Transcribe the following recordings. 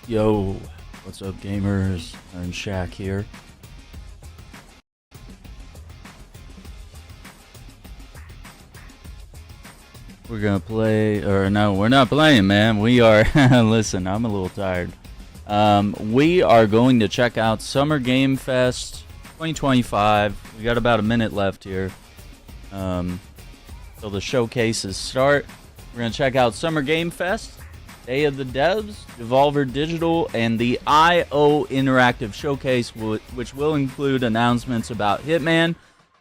Yo, what's up, gamers? I'm Shack here. We're gonna play, or no, we're not playing, man. We are, listen, I'm a little tired. We are going to check out Summer Game Fest 2025. We got about a minute left here. So the showcases start. We're gonna check out Summer Game Fest, Day of the Devs, Devolver Digital, and the I.O. Interactive Showcase, which will include announcements about Hitman,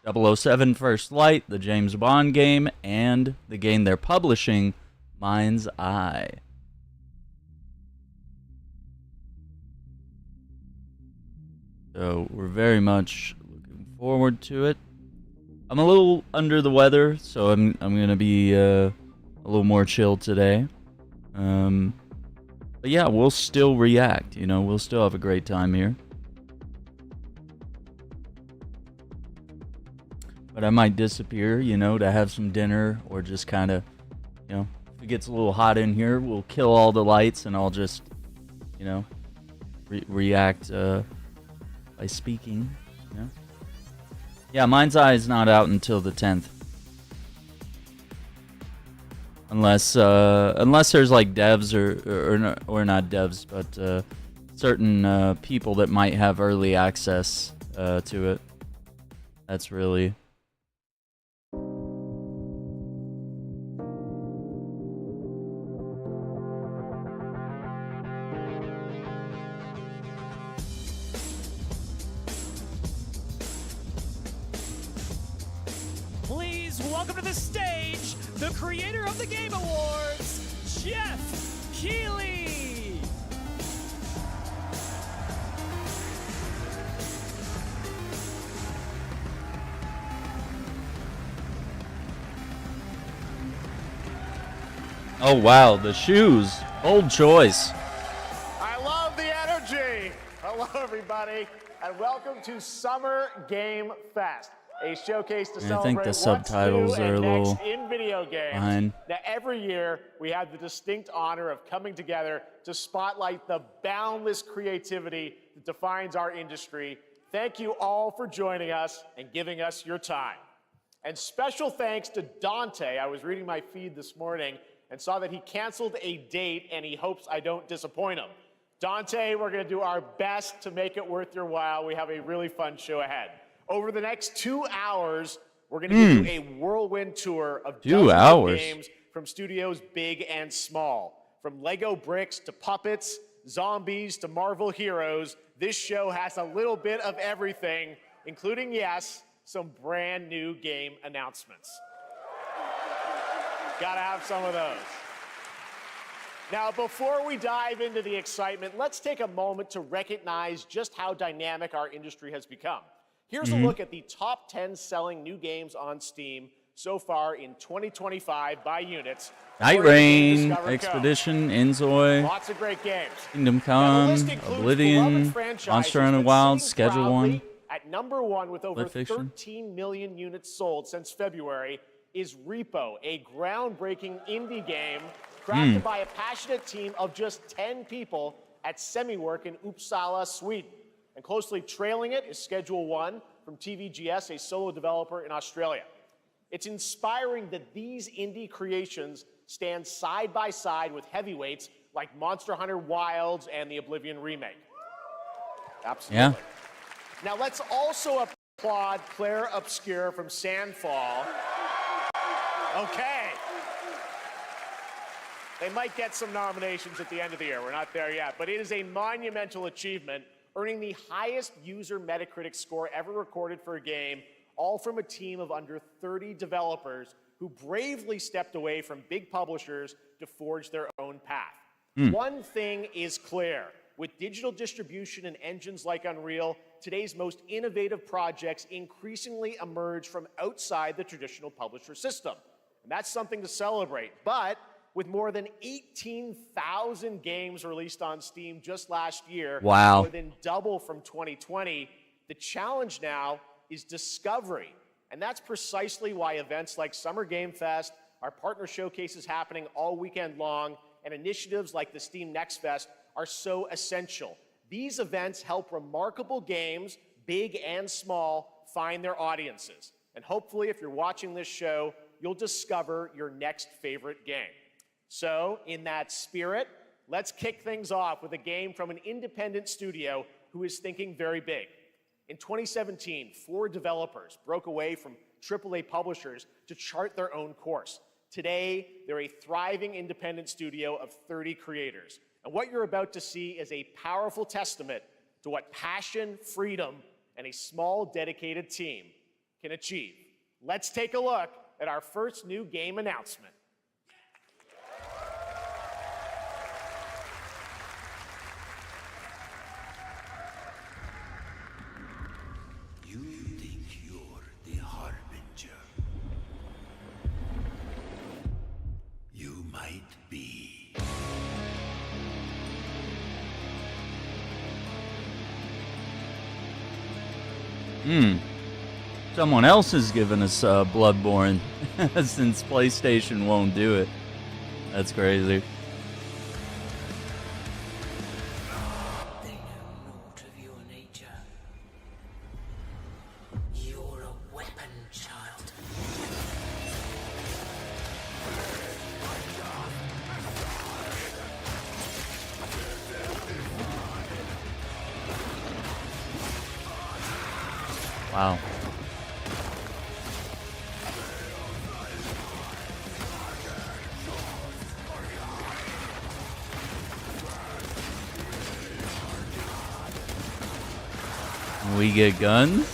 007 First Light, the James Bond game, and the game they're publishing, MindsEye. So we're very much looking forward to it. I'm a little under the weather, so I'm gonna be a little more chill today. But yeah, we'll still react, you know, we'll still have a great time here. But I might disappear, you know, to have some dinner, or just kind of, you know, if it gets a little hot in here, we'll kill all the lights and I'll just, you know, react by speaking, you know. Yeah, MindsEye is not out until the 10th. Unless there's like devs or not devs, but certain people that might have early access to it. That's really. Please welcome to the stage the creator of the Game Awards, Jeff Keighley. Oh wow, the shoes. Bold choice. I love the energy. Hello, everybody, and welcome to Summer Game Fest, a showcase to celebrate I think the what's subtitles new are a and little next in video games. behind. Now, every year, we have the distinct honor of coming together to spotlight the boundless creativity that defines our industry. Thank you all for joining us and giving us your time. And special thanks to Dante. I was reading my feed this morning and saw that he canceled a date, and he hopes I don't disappoint him. Dante, we're going to do our best to make it worth your while. We have a really fun show ahead. Over the next 2 hours, we're going to give you a whirlwind tour of dozens of games from studios big and small. From Lego bricks to puppets, zombies to Marvel heroes, this show has a little bit of everything, including, yes, some brand new game announcements. Gotta have some of those. Now, before we dive into the excitement, let's take a moment to recognize just how dynamic our industry has become. Here's a look at the top 10 selling new games on Steam so far in 2025 by units. Night Rain, Expedition, Enzoy, Lots of great games. Kingdom Come, Oblivion, Monster Hunter Wilds, Schedule 1. At number 1 with over Fiction. 13 million units sold since February is Repo, a groundbreaking indie game crafted by a passionate team of just 10 people at Semiwork in Uppsala, Sweden. And closely trailing it is Schedule 1 from TVGS, a solo developer in Australia. It's inspiring that these indie creations stand side by side with heavyweights like Monster Hunter Wilds and the Oblivion remake. Absolutely. Yeah. Now let's also applaud Claire Obscure from Sandfall. Okay. They might get some nominations at the end of the year. We're not there yet, but it is a monumental achievement, earning the highest user Metacritic score ever recorded for a game, all from a team of under 30 developers who bravely stepped away from big publishers to forge their own path. One thing is clear. With digital distribution and engines like Unreal, today's most innovative projects increasingly emerge from outside the traditional publisher system. And that's something to celebrate. But with more than 18,000 games released on Steam just last year, wow, more than double from 2020, the challenge now is discovery. And that's precisely why events like Summer Game Fest, our partner showcases happening all weekend long, and initiatives like the Steam Next Fest are so essential. These events help remarkable games, big and small, find their audiences. And hopefully, if you're watching this show, you'll discover your next favorite game. So, in that spirit, let's kick things off with a game from an independent studio who is thinking very big. In 2017, 4 developers broke away from AAA publishers to chart their own course. Today, they're a thriving independent studio of 30 creators. And what you're about to see is a powerful testament to what passion, freedom, and a small, dedicated team can achieve. Let's take a look at our first new game announcement. You think you're the Harbinger. You might be. Someone else has given us Bloodborne since PlayStation won't do it. That's crazy. They know naught of your nature. You're a weapon, child. Wow. We get guns?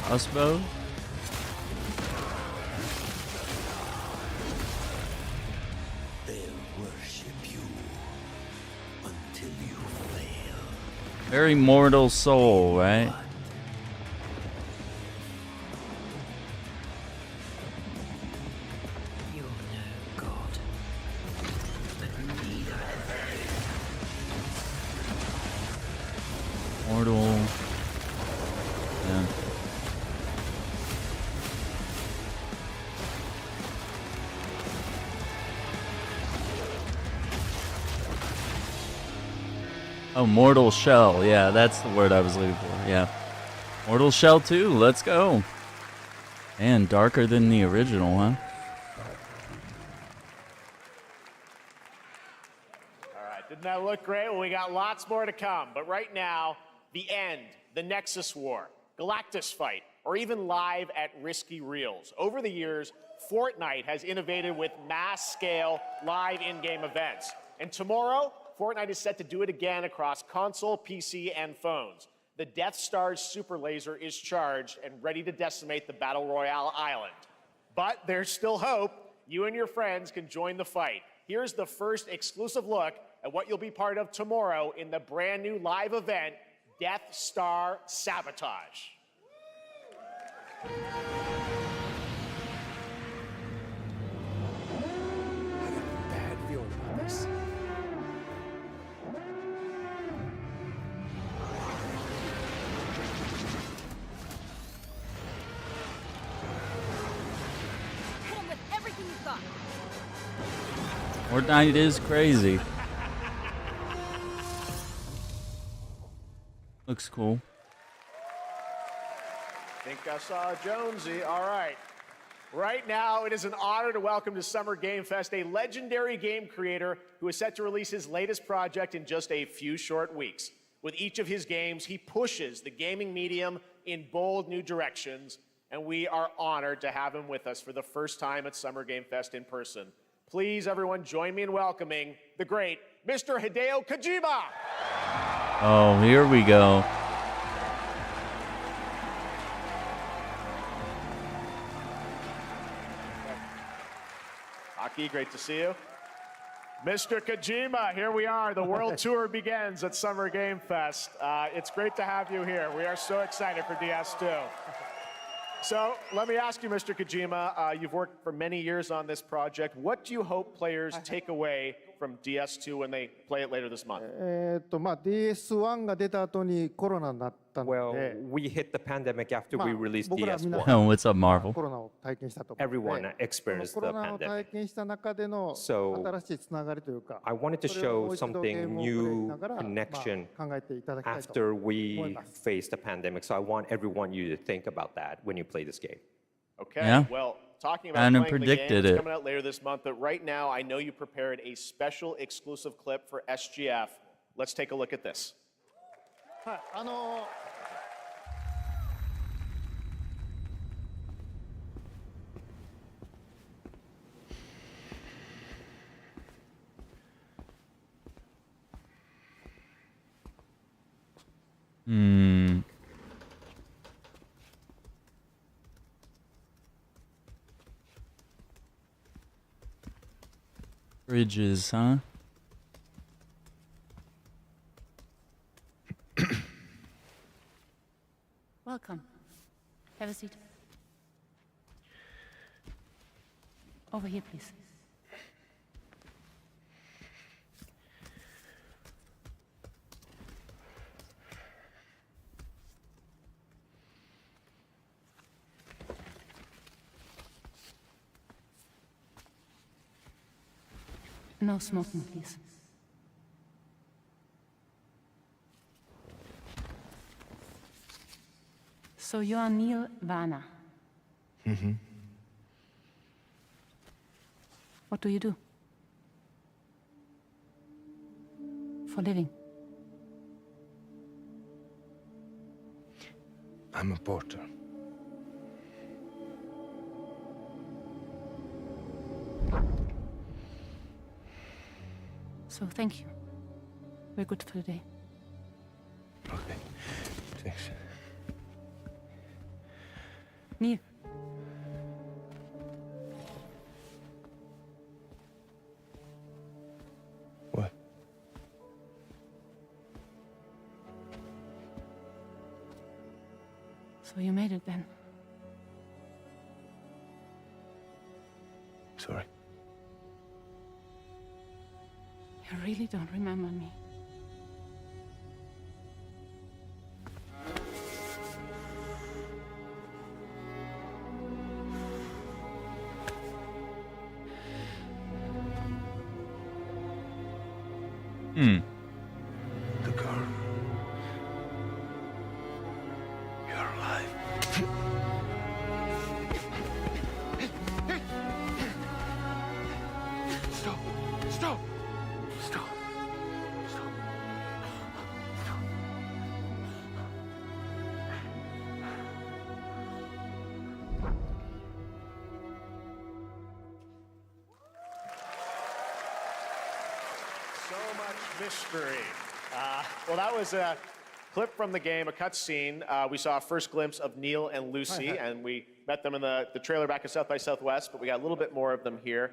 Crossbow? They'll worship you until you fail. Very mortal soul, right? You're no god, but neither. Mortal. Yeah. Oh, Mortal Shell. Yeah, that's the word I was looking for. Yeah. Mortal Shell 2. Let's go. And darker than the original, huh? All right, didn't that look great? Well, we got lots more to come. But right now, the end, the Nexus War, Galactus Fight, or even live at Risky Reels. Over the years, Fortnite has innovated with mass-scale live in-game events. And tomorrow, Fortnite is set to do it again across console, PC, and phones. The Death Star's super laser is charged and ready to decimate the Battle Royale island. But there's still hope. You and your friends can join the fight. Here's the first exclusive look at what you'll be part of tomorrow in the brand new live event, Death Star Sabotage. I got a bad feeling about this. Hit him with everything you've got. Fortnite is crazy. Looks cool. Think I saw Jonesy. All right. Right now, it is an honor to welcome to Summer Game Fest a legendary game creator who is set to release his latest project in just a few short weeks. With each of his games, he pushes the gaming medium in bold new directions, and we are honored to have him with us for the first time at Summer Game Fest in person. Please, everyone, join me in welcoming the great Mr. Hideo Kojima. Oh, here we go. Aki, great to see you. Mr. Kojima, here we are. The world tour begins at Summer Game Fest. It's great to have you here. We are so excited for DS2. So let me ask you, Mr. Kojima, you've worked for many years on this project. What do you hope players take away from DS2 when they play it later this month? DS1 が出た後にコロナになったの Well, で、 we hit the pandemic after まあ we released 僕ら皆 DS1. さん What's up, Marvel? コロナを体験したと思うの Everyone で、 experienced コ the ロナを体 pandemic. 験した中での So, 新しいつながりというか、 I wanted to それをも show う一度ゲー something ムをプレイし new ながら、 connection 考えていただきたいと after 思い we ます。 faced the pandemic. So I want everyone you to think about that when you play this game. Okay, Yeah. well, talking about Kinda playing the game, predicted it's it. coming out later this month, but right now I know you prepared a special exclusive clip for SGF. Let's take a look at this. はい、Bridges, huh? Welcome. Have a seat. Over here, please. No smoking, please. So you are Neil Varner. Mm-hmm. What do you do? For a living? I'm a porter. So thank you. We're good for the day. Okay. Thanks. Neil. What? So you made it then. Sorry. You really don't remember me. The girl. You're alive. Stop! Stop! Stop! Stop! Stop! So much mystery. Well, that was a clip from the game, a cutscene. We saw a first glimpse of Neil and Lucy, and we met them in the trailer back at South by Southwest, but we got a little bit more of them here.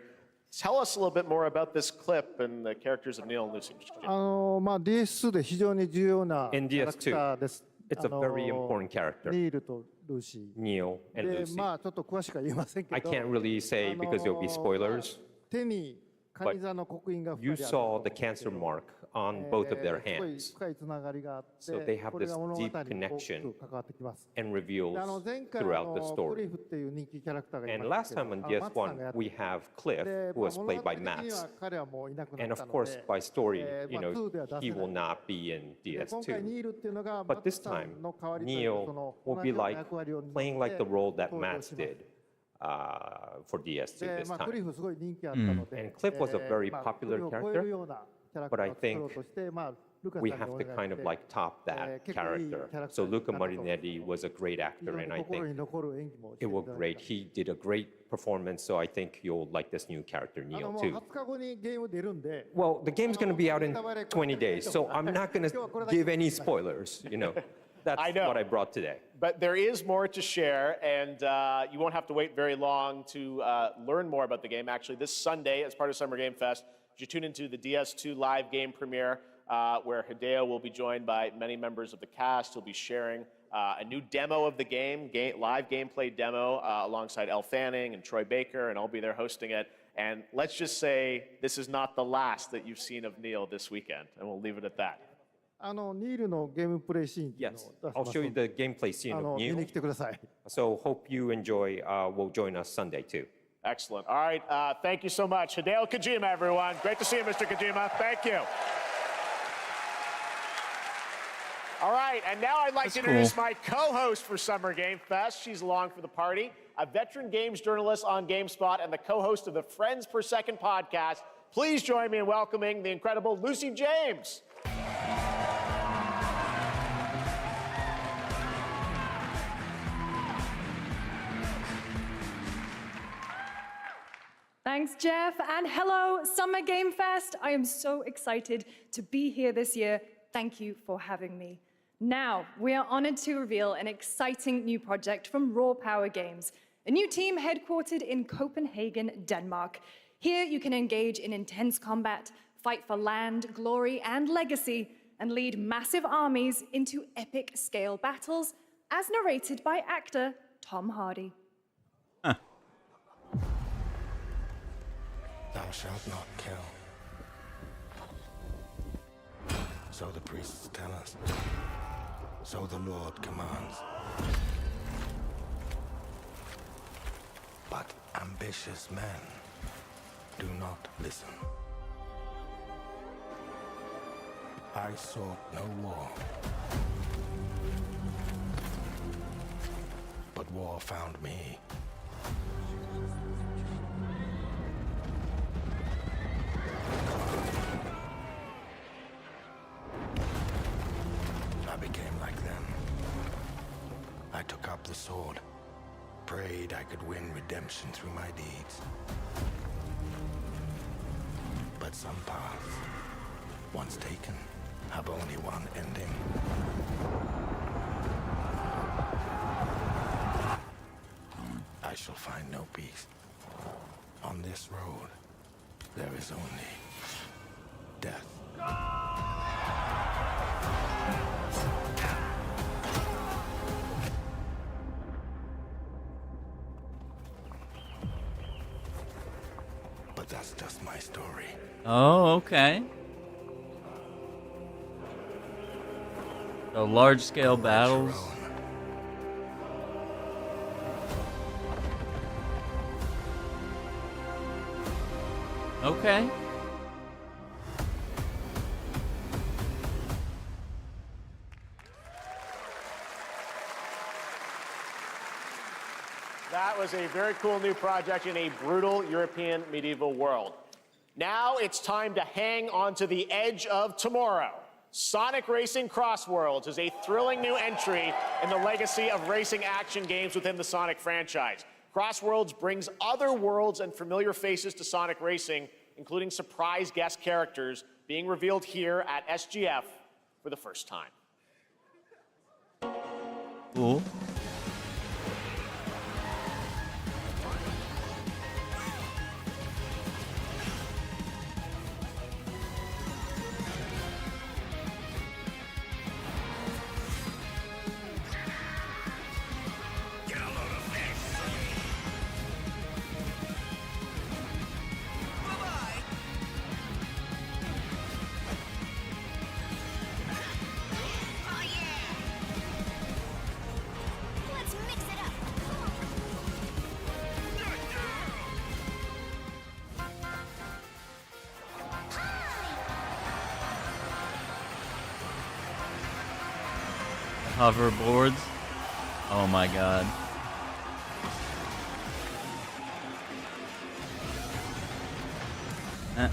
Tell us a little bit more about this clip and the characters of Neil and Lucy. DS2 で非常に重要なキ In ャラクターです。 It's a very important character, ニールとルーシ Neil ー。 and で、 Lucy. まあちょっと詳しくは言えませんけ I ど、 can't really say because there'll be spoilers. 手にカニ座の刻印が2 You 人ある saw the cancer mark on both of their すごい hands 深いつながりがあって So they have これ this が物語に deep 大き connection く関わってきます。 and reveals で前回 throughout the クリ story. フっていう人気キャラクターがい And ま last すけど time on マッツさんがや DS1, って we have Cliff, で who was 物 played 語 by 的には Max. 彼はもういなくな And った of の course, で by story, まあ 2では出 he せな will い。 not be in で今回ニ DS2. ールっていうのがマ But ッツ this さ time, んの代わりというそ Neil の will 同 be じような like 役割を担って playing like the role that 登場 Max します did for DS2 で this まあクリ time. フすごい人気あったので、 And Cliff was a very まあ popular クリフを超えるようなキャラクタ But I ーを作ろうとして、まあルカさん We にお have 願い to kind し of て like top that 結構いいキャ character. ラクタ So ーになった Luca と Marinetti was a great 非 actor, 常に and I 心 think に残る演技もして it いた was だき great. He did a great performance, so I think you'll like this new character, も Neil, う too. 20日後にゲーム出るんで、 Well, the game's going to be out in 20 days, so I'm not going to give any spoilers, you know. That's I know. what I brought today. But there is more to share, and you won't have to wait very long to learn more about the game. Actually, this Sunday, as part of Summer Game Fest, you tune into the DS2 live game premiere, where Hideo will be joined by many members of the cast. He'll be sharing a new demo of the game live gameplay demo, alongside Elle Fanning and Troy Baker, and I'll be there hosting it. And let's just say this is not the last that you've seen of Neil this weekend, and we'll leave it at that. ニールのゲームプレイシーンっていうの Yes, を出し I'll ます show you ので the gameplay scene of 見 Neil. に来てください。 So hope you enjoy. Will join us Sunday too. Excellent. All right, thank you so much. Hideo Kojima, everyone. Great to see you, Mr. Kojima. Thank you. All right, and now I'd like That's to introduce cool. my co-host for Summer Game Fest. She's along for the party, a veteran games journalist on GameSpot and the co-host of the Friends Per Second podcast. Please join me in welcoming the incredible Lucy James. Thanks, Jeff, and hello, Summer Game Fest. I am so excited to be here this year. Thank you for having me. Now, we are honored to reveal an exciting new project from Raw Power Games, a new team headquartered in Copenhagen, Denmark. Here, you can engage in intense combat, fight for land, glory, and legacy, and lead massive armies into epic scale battles, as narrated by actor Tom Hardy. Thou shalt not kill. So the priests tell us. So the Lord commands. But ambitious men do not listen. I sought no war. But war found me. I became like them. I took up the sword, prayed I could win redemption through my deeds. But some paths, once taken, have only one ending. I shall find no peace. On this road, there is only death. But that's just my story. Oh, okay. So large-scale battles. Okay. That was a very cool new project in a brutal European medieval world. Now it's time to hang on to the edge of tomorrow. Sonic Racing Crossworlds is a thrilling new entry in the legacy of racing action games within the Sonic franchise. Crossworlds brings other worlds and familiar faces to Sonic Racing, including surprise guest characters being revealed here at SGF for the first time. Cool. Let's mix it up. Hoverboards. Oh my god. Eh.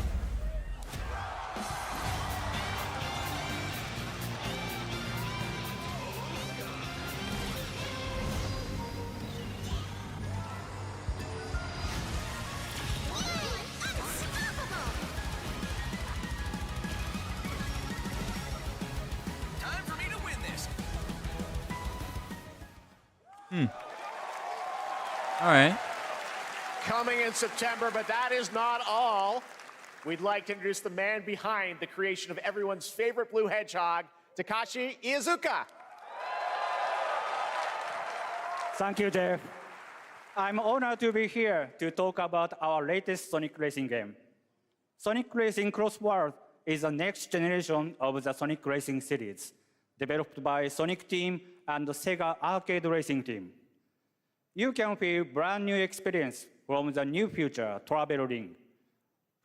Time for me to win this. All right. Coming in September, but that is not all. We'd like to introduce the man behind the creation of everyone's favorite blue hedgehog, Takashi Iizuka. Thank you, Jeff. I'm honored to be here to talk about our latest Sonic Racing game. Sonic Racing Cross World is the next generation of the Sonic Racing series, developed by Sonic Team and the Sega Arcade Racing Team. You can feel brand new experience from the new feature Travel Ring,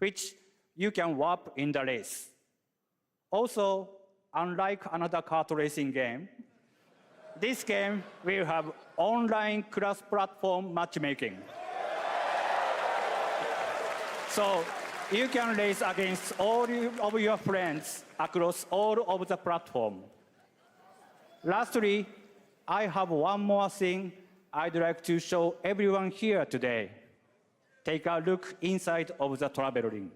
which you can warp in the race. Also, unlike another kart racing game, this game will have online cross-platform matchmaking. So you can race against all of your friends across all of the platform. Lastly, I have one more thing I'd like to show everyone here today. Take a look inside of the travel ring.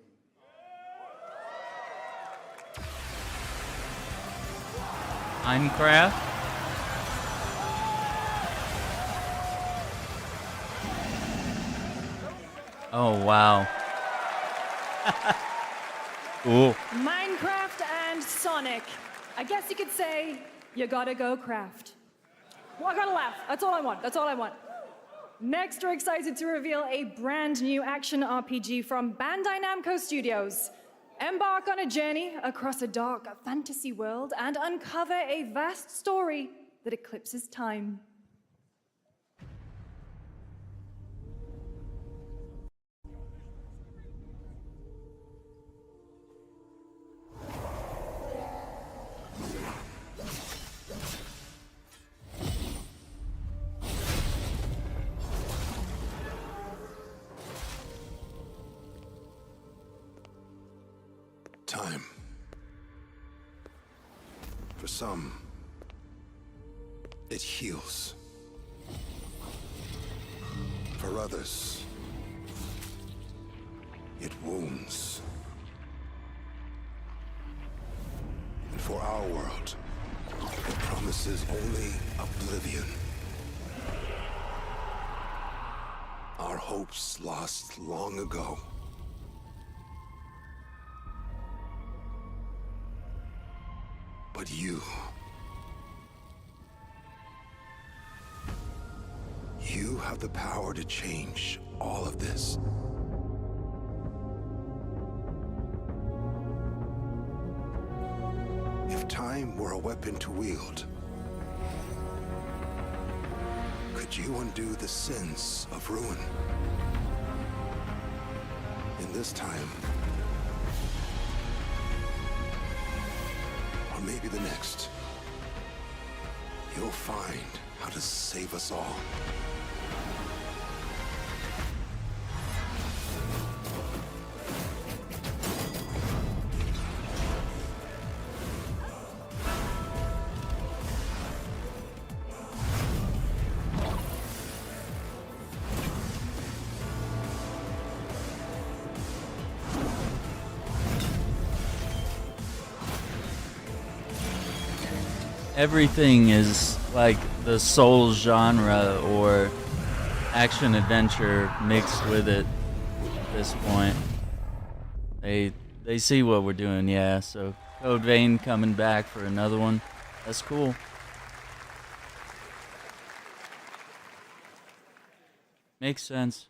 Minecraft. Oh, wow. Cool. Minecraft and Sonic. I guess you could say, you gotta go craft. Well, I gotta laugh. That's all I want. That's all I want. Next, we're excited to reveal a brand new action RPG from Bandai Namco Studios. Embark on a journey across a dark fantasy world and uncover a vast story that eclipses time. Time. For some, it heals. For others, it wounds. And for our world, it promises only oblivion. Our hopes lost long ago. But you have the power to change all of this. If time were a weapon to wield, could you undo the sins of ruin? In this time, or maybe the next, you'll find how to save us all. Everything is like the soul genre or action adventure mixed with it at this point. They see what we're doing, yeah. So Code Vein coming back for another one. That's cool. Makes sense.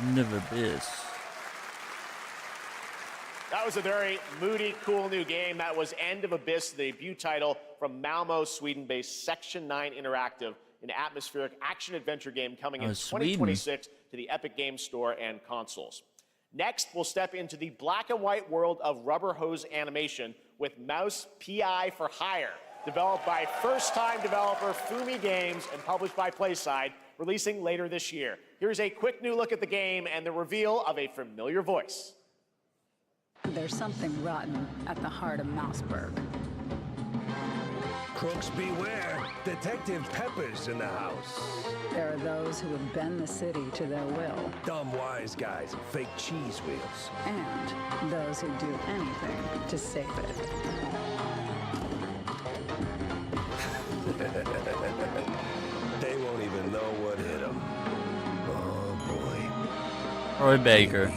End of Abyss. That was a very moody, cool new game. That was End of Abyss, the debut title from Malmo, Sweden-based Section 9 Interactive, an atmospheric action-adventure game coming in 2026 to the Epic Games Store and consoles. Next, we'll step into the black and white world of rubber hose animation with Mouse PI for Hire, developed by first-time developer Fumi Games and published by PlaySide, releasing later this year. Here's a quick new look at the game and the reveal of a familiar voice. There's something rotten at the heart of Mouseburg. Crooks beware. Detective Pepper's in the house. There are those who would bend the city to their will. Dumb wise guys and fake cheese wheels. And those who do anything to save it. They won't even know what hit them. Oh boy. Troy Baker.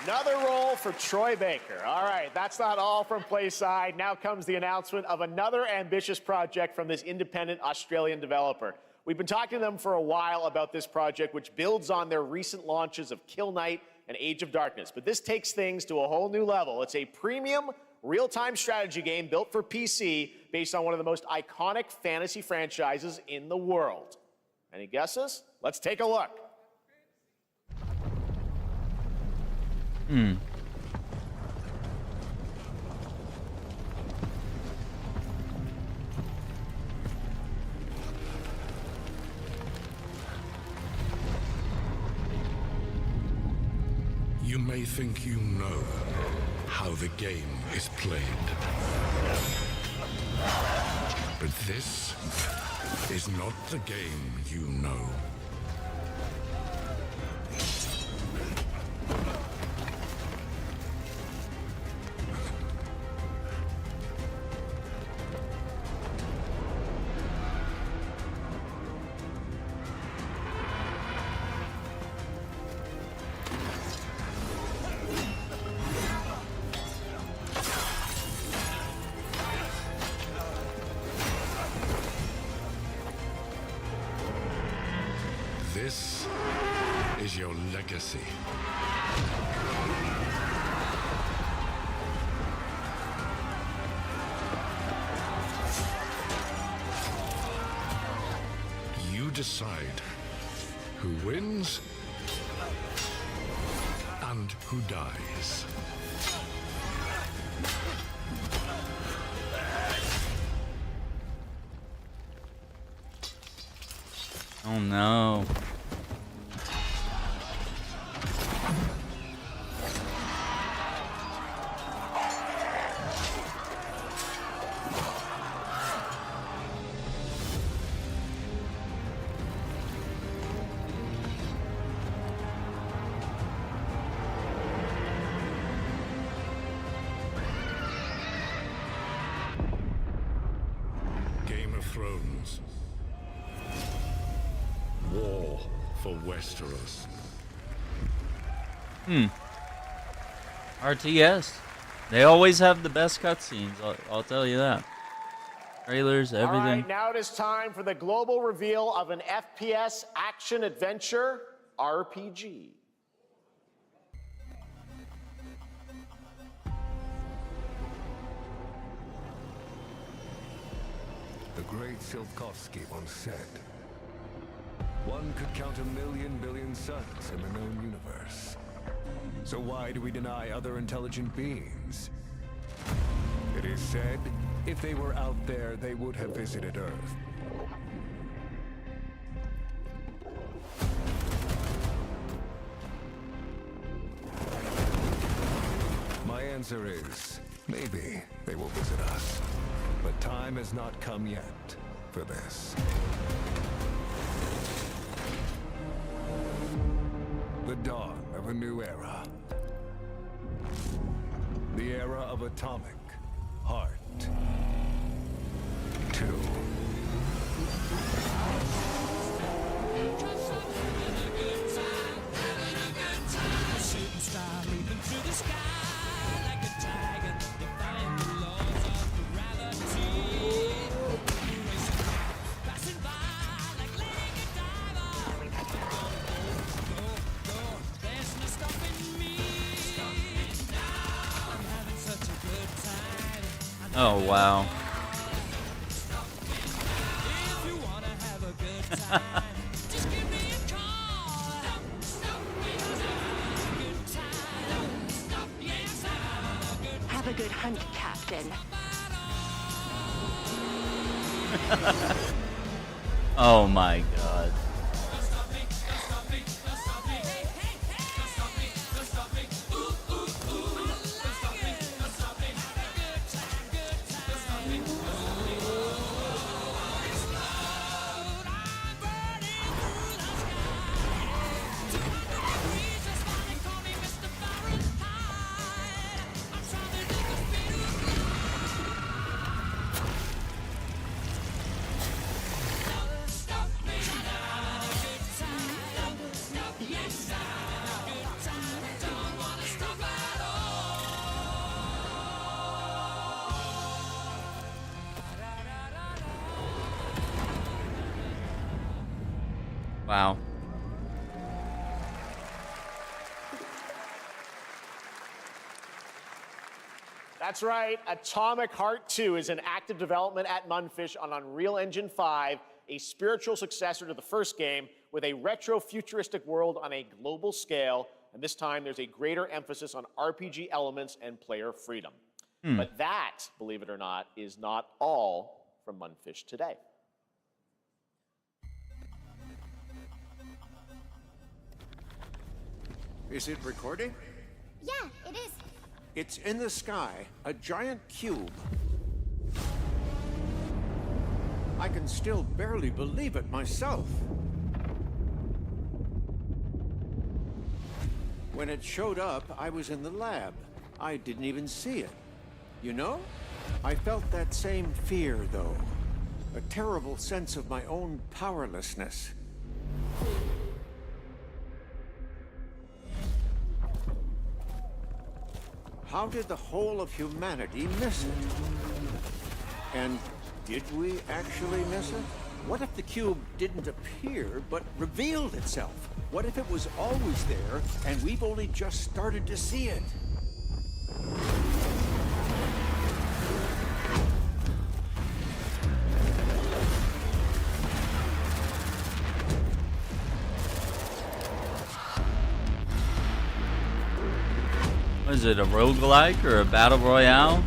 Another role for Troy Baker. All right, that's not all from PlaySide. Now comes the announcement of another ambitious project from this independent Australian developer. We've been talking to them for a while about this project, which builds on their recent launches of Kill Knight and Age of Darkness. But this takes things to a whole new level. It's a premium, real-time strategy game built for PC based on one of the most iconic fantasy franchises in the world. Any guesses? Let's take a look. You may think you know how the game is played. But this is not the game you know. This is your legacy. You decide who wins and who dies. Oh no. Game of Thrones. War for Westeros. RTS. They always have the best cutscenes, I'll tell you that. Trailers, everything. All right, now it is time for the global reveal of an FPS action-adventure RPG. The great Silkovsky once said, one could count 1,000,000 billion suns in the known universe. So why do we deny other intelligent beings? It is said, if they were out there, they would have visited Earth. My answer is, maybe they will visit us. But time has not come yet for this. The dawn of a new era. The era of atomic heart. 2. Oh, wow. Have a good hunt, Captain. Oh my god. Wow. That's right. Atomic Heart 2 is in active development at Mundfish on Unreal Engine 5, a spiritual successor to the first game with a retro-futuristic world on a global scale, and this time there's a greater emphasis on RPG elements and player freedom. But that, believe it or not, is not all from Mundfish today. Is it recording? Yeah, it is. It's in the sky, a giant cube. I can still barely believe it myself. When it showed up, I was in the lab. I didn't even see it. You know? I felt that same fear, though. A terrible sense of my own powerlessness. How did the whole of humanity miss it? And did we actually miss it? What if the cube didn't appear, but revealed itself? What if it was always there, and we've only just started to see it? Is it a roguelike or a battle royale?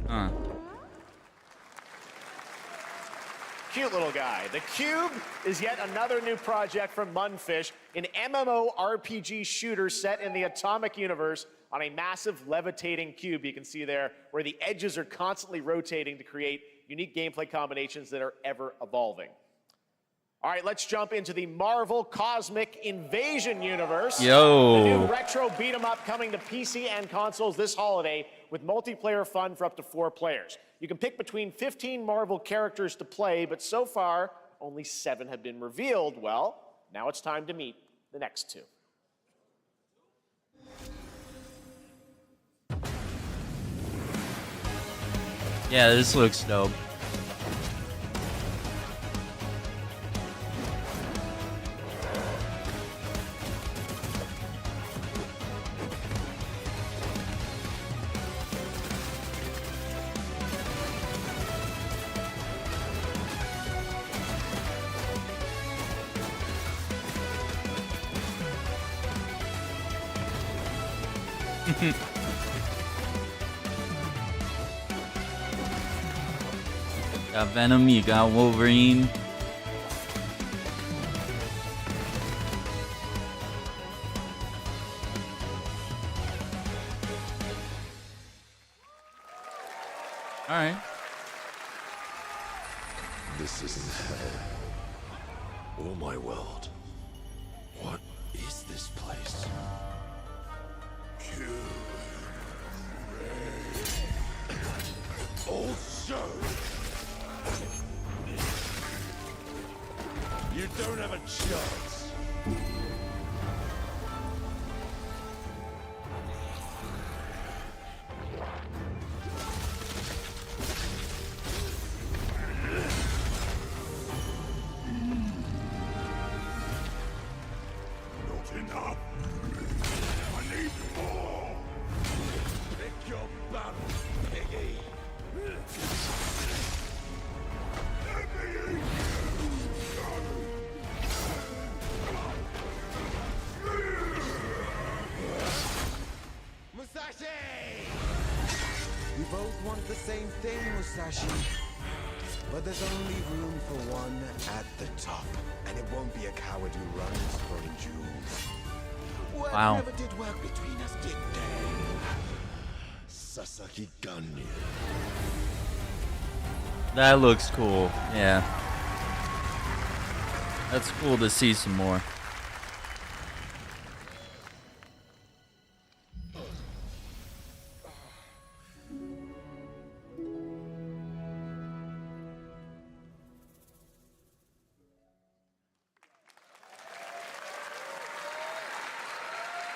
Huh. Cute little guy. The Cube is yet another new project from Mundfish, an MMORPG shooter set in the Atomic universe on a massive levitating cube you can see there, where the edges are constantly rotating to create unique gameplay combinations that are ever evolving. All right, let's jump into the Marvel Cosmic Invasion universe. Yo. The new retro beat 'em up coming to PC and consoles this holiday with multiplayer fun for up to 4 players. You can pick between 15 Marvel characters to play, but so far, only 7 have been revealed. Well, now it's time to meet the next 2. Yeah, this looks dope. Got Venom, you got Wolverine. All right. This isn't hell. Or my world. What is this place? Also, you don't have a chance. We both want the same thing, Musashi. But there's only room for one at the top. And it won't be a coward who runs from jewels. What Wow. never did work between us, did they? Sasaki Ganyu. That looks cool. Yeah. That's cool to see some more.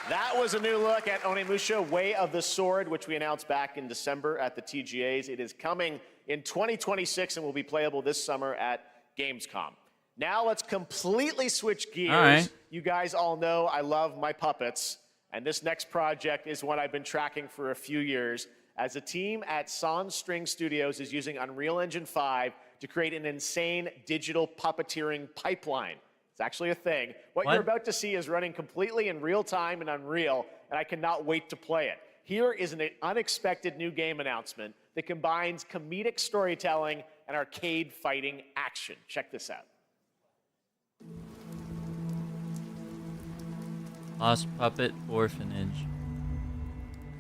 That was a new look at Onimusha Way of the Sword, which we announced back in December at the TGAs. It is coming in 2026 and will be playable this summer at Gamescom. Now let's completely switch gears. All right. You guys all know I love my puppets, and this next project is one I've been tracking for a few years, as a team at Sans String Studios is using Unreal Engine 5 to create an insane digital puppeteering pipeline. It's actually a thing. What you're about to see is running completely in real time in Unreal, and I cannot wait to play it. Here is an unexpected new game announcement that combines comedic storytelling and arcade fighting action. Check this out. Lost Puppet Orphanage.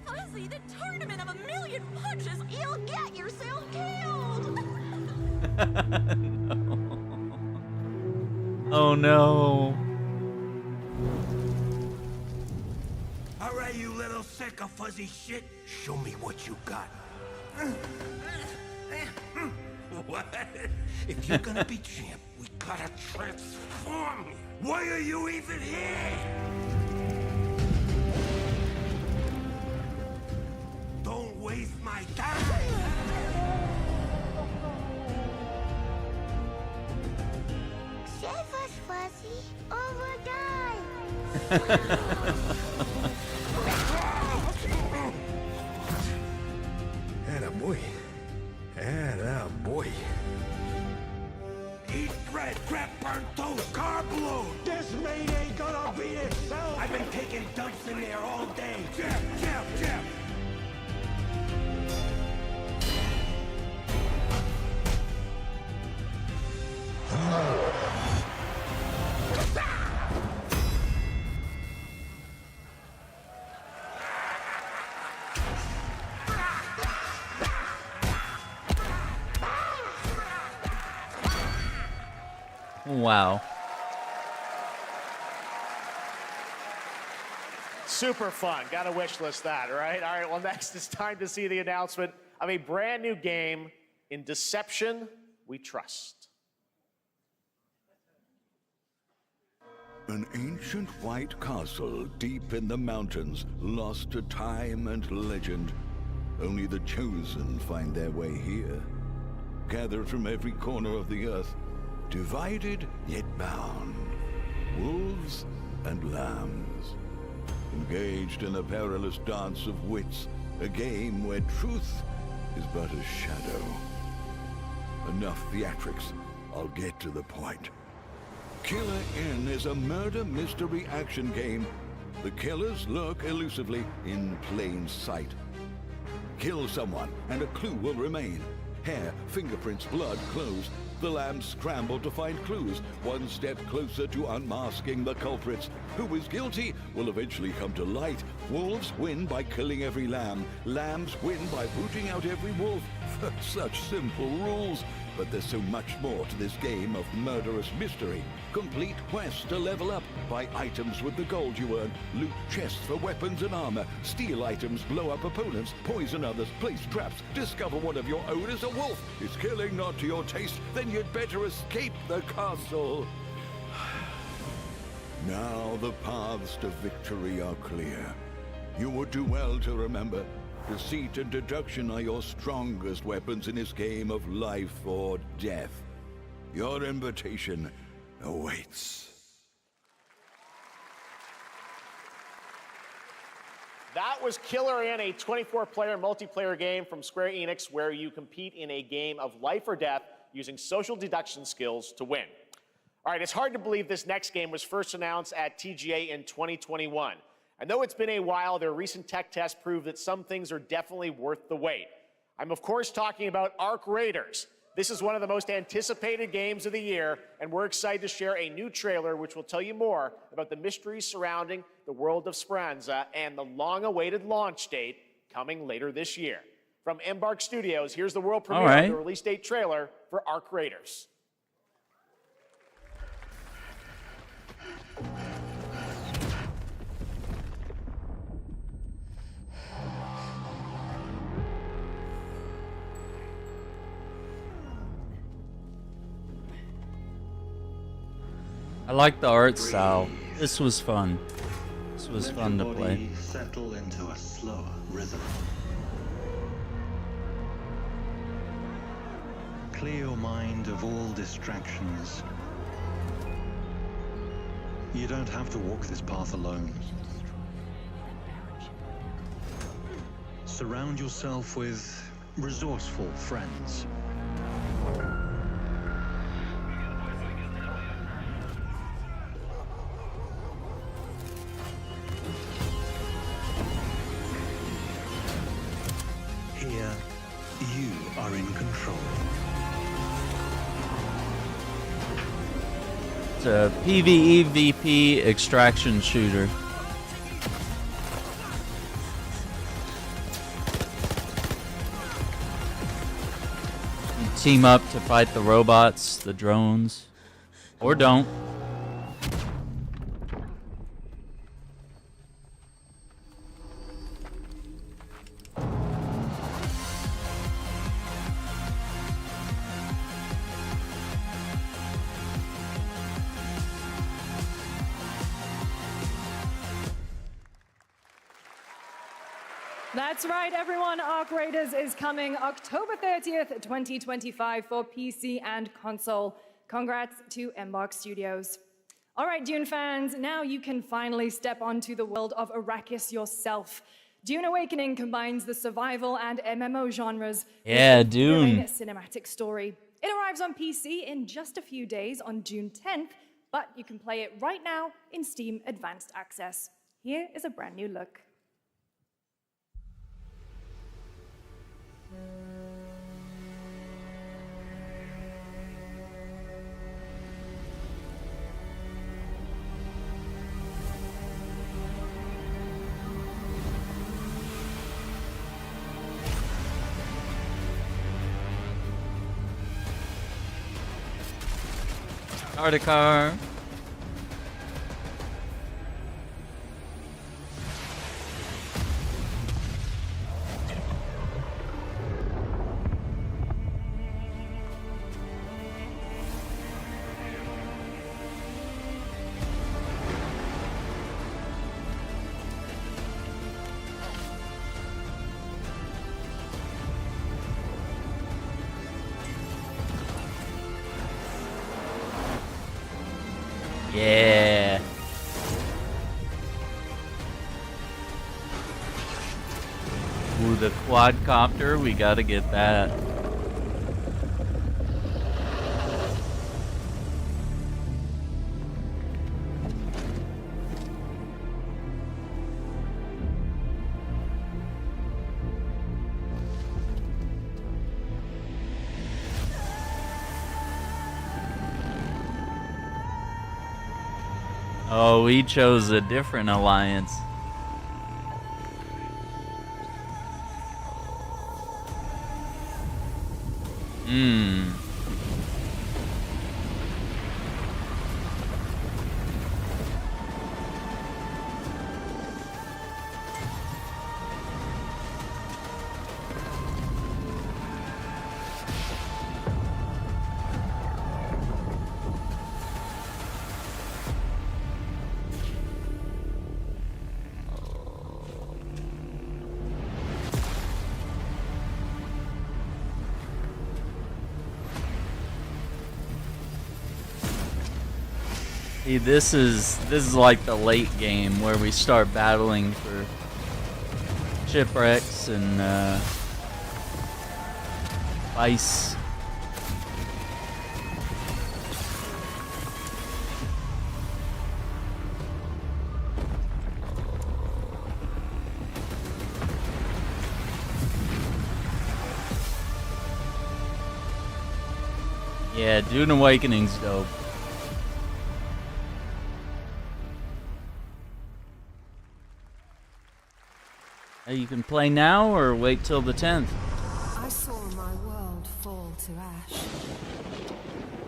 Fuzzy, the tournament of a million punches, you'll get yourself killed! No. Oh no. All right, you little sick of fuzzy shit. Show me what you got. What? If you're gonna be champ, we gotta transform you. Why are you even here? Don't waste my time. Save us, Fuzzy, or we'll die! Attaboy. Attaboy. Eat bread, crap, burnt toast, carb load. This mate ain't gonna beat itself. I've been taking dumps in there all day. Jeff. Wow. Super fun. Gotta wish list that, right? All right, well, next it's time to see the announcement of a brand new game, In Deception We Trust. An ancient white castle deep in the mountains, lost to time and legend. Only the chosen find their way here. Gathered from every corner of the earth, divided yet bound. Wolves and lambs. Engaged in a perilous dance of wits, a game where truth is but a shadow. Enough theatrics, I'll get to the point. Killer Inn is a murder mystery action game. The killers lurk elusively in plain sight. Kill someone and a clue will remain. Hair, fingerprints, blood, clothes. The lambs scramble to find clues, one step closer to unmasking the culprits. Who is guilty will eventually come to light. Wolves win by killing every lamb. Lambs win by booting out every wolf. Such simple rules. But there's so much more to this game of murderous mystery. Complete quests to level up. Buy items with the gold you earn. Loot chests for weapons and armor. Steal items, blow up opponents, poison others, place traps. Discover one of your own is a wolf. Is killing not to your taste? Then you'd better escape the castle. Now the paths to victory are clear. You would do well to remember, deceit and deduction are your strongest weapons in this game of life or death. Your invitation awaits. That was Killer Inn, a 24-player multiplayer game from Square Enix where you compete in a game of life or death using social deduction skills to win. All right, it's hard to believe this next game was first announced at TGA in 2021. And though it's been a while, their recent tech tests prove that some things are definitely worth the wait. I'm of course talking about Arc Raiders. This is one of the most anticipated games of the year, and we're excited to share a new trailer which will tell you more about the mysteries surrounding the world of Speranza and the long-awaited launch date coming later this year. From Embark Studios, here's the world premiere of the release date trailer for Arc Raiders. I like the art style. This was fun. This was fun to play. Settle into a slower rhythm. Clear your mind of all distractions. You don't have to walk this path alone. Surround yourself with resourceful friends. Here, you are in control. It's a PvE extraction shooter. You team up to fight the robots, the drones, or don't. That's right, everyone. Arc Raiders is coming October 30th, 2025 for PC and console. Congrats to Embark Studios. All right, Dune fans, now you can finally step onto the world of Arrakis yourself. Dune Awakening combines the survival and MMO genres with a thrilling cinematic story. It arrives on PC in just a few days on June 10th, but you can play it right now in Steam Advanced Access. Here is a brand new look. Start a car. Yeah. Ooh, the quadcopter, we gotta get that. Oh, we chose a different alliance. See, this is like the late game where we start battling for shipwrecks and ice. Yeah, Dune Awakening's dope. Hey, you can play now or wait till the 10th. I saw my world fall to ash,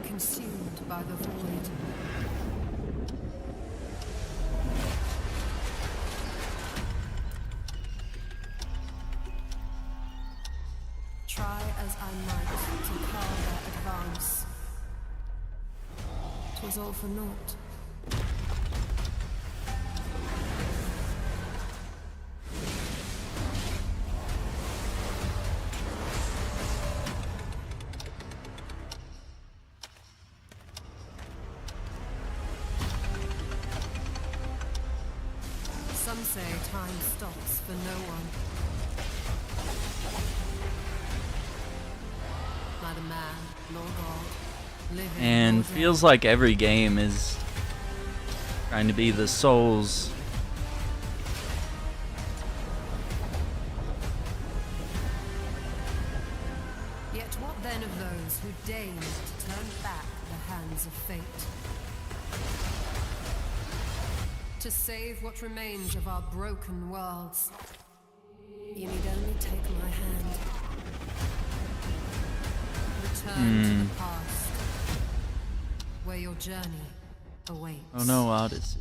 consumed by the void. Try as I might to curb their advance. 'Twas all for naught. Some say time stops for no one. Neither man nor God, living And nor feels like every game is trying to be the Souls. Yet what then of those who deigned to turn back the hands of fate? To save what remains of our broken worlds, you need only take my hand. Return to the past, where your journey awaits. Oh no, Odyssey.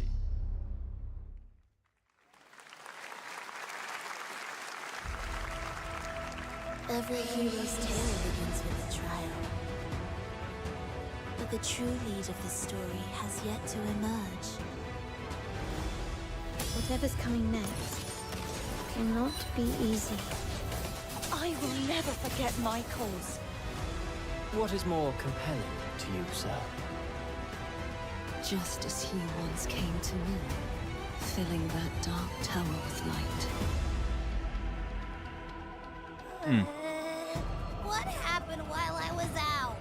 Every hero's tale begins with a trial. But the true lead of the story has yet to emerge. Whatever's coming next cannot be easy. I will never forget my cause. What is more compelling to you, sir? Just as he once came to me, filling that dark tower with light. What happened while I was out?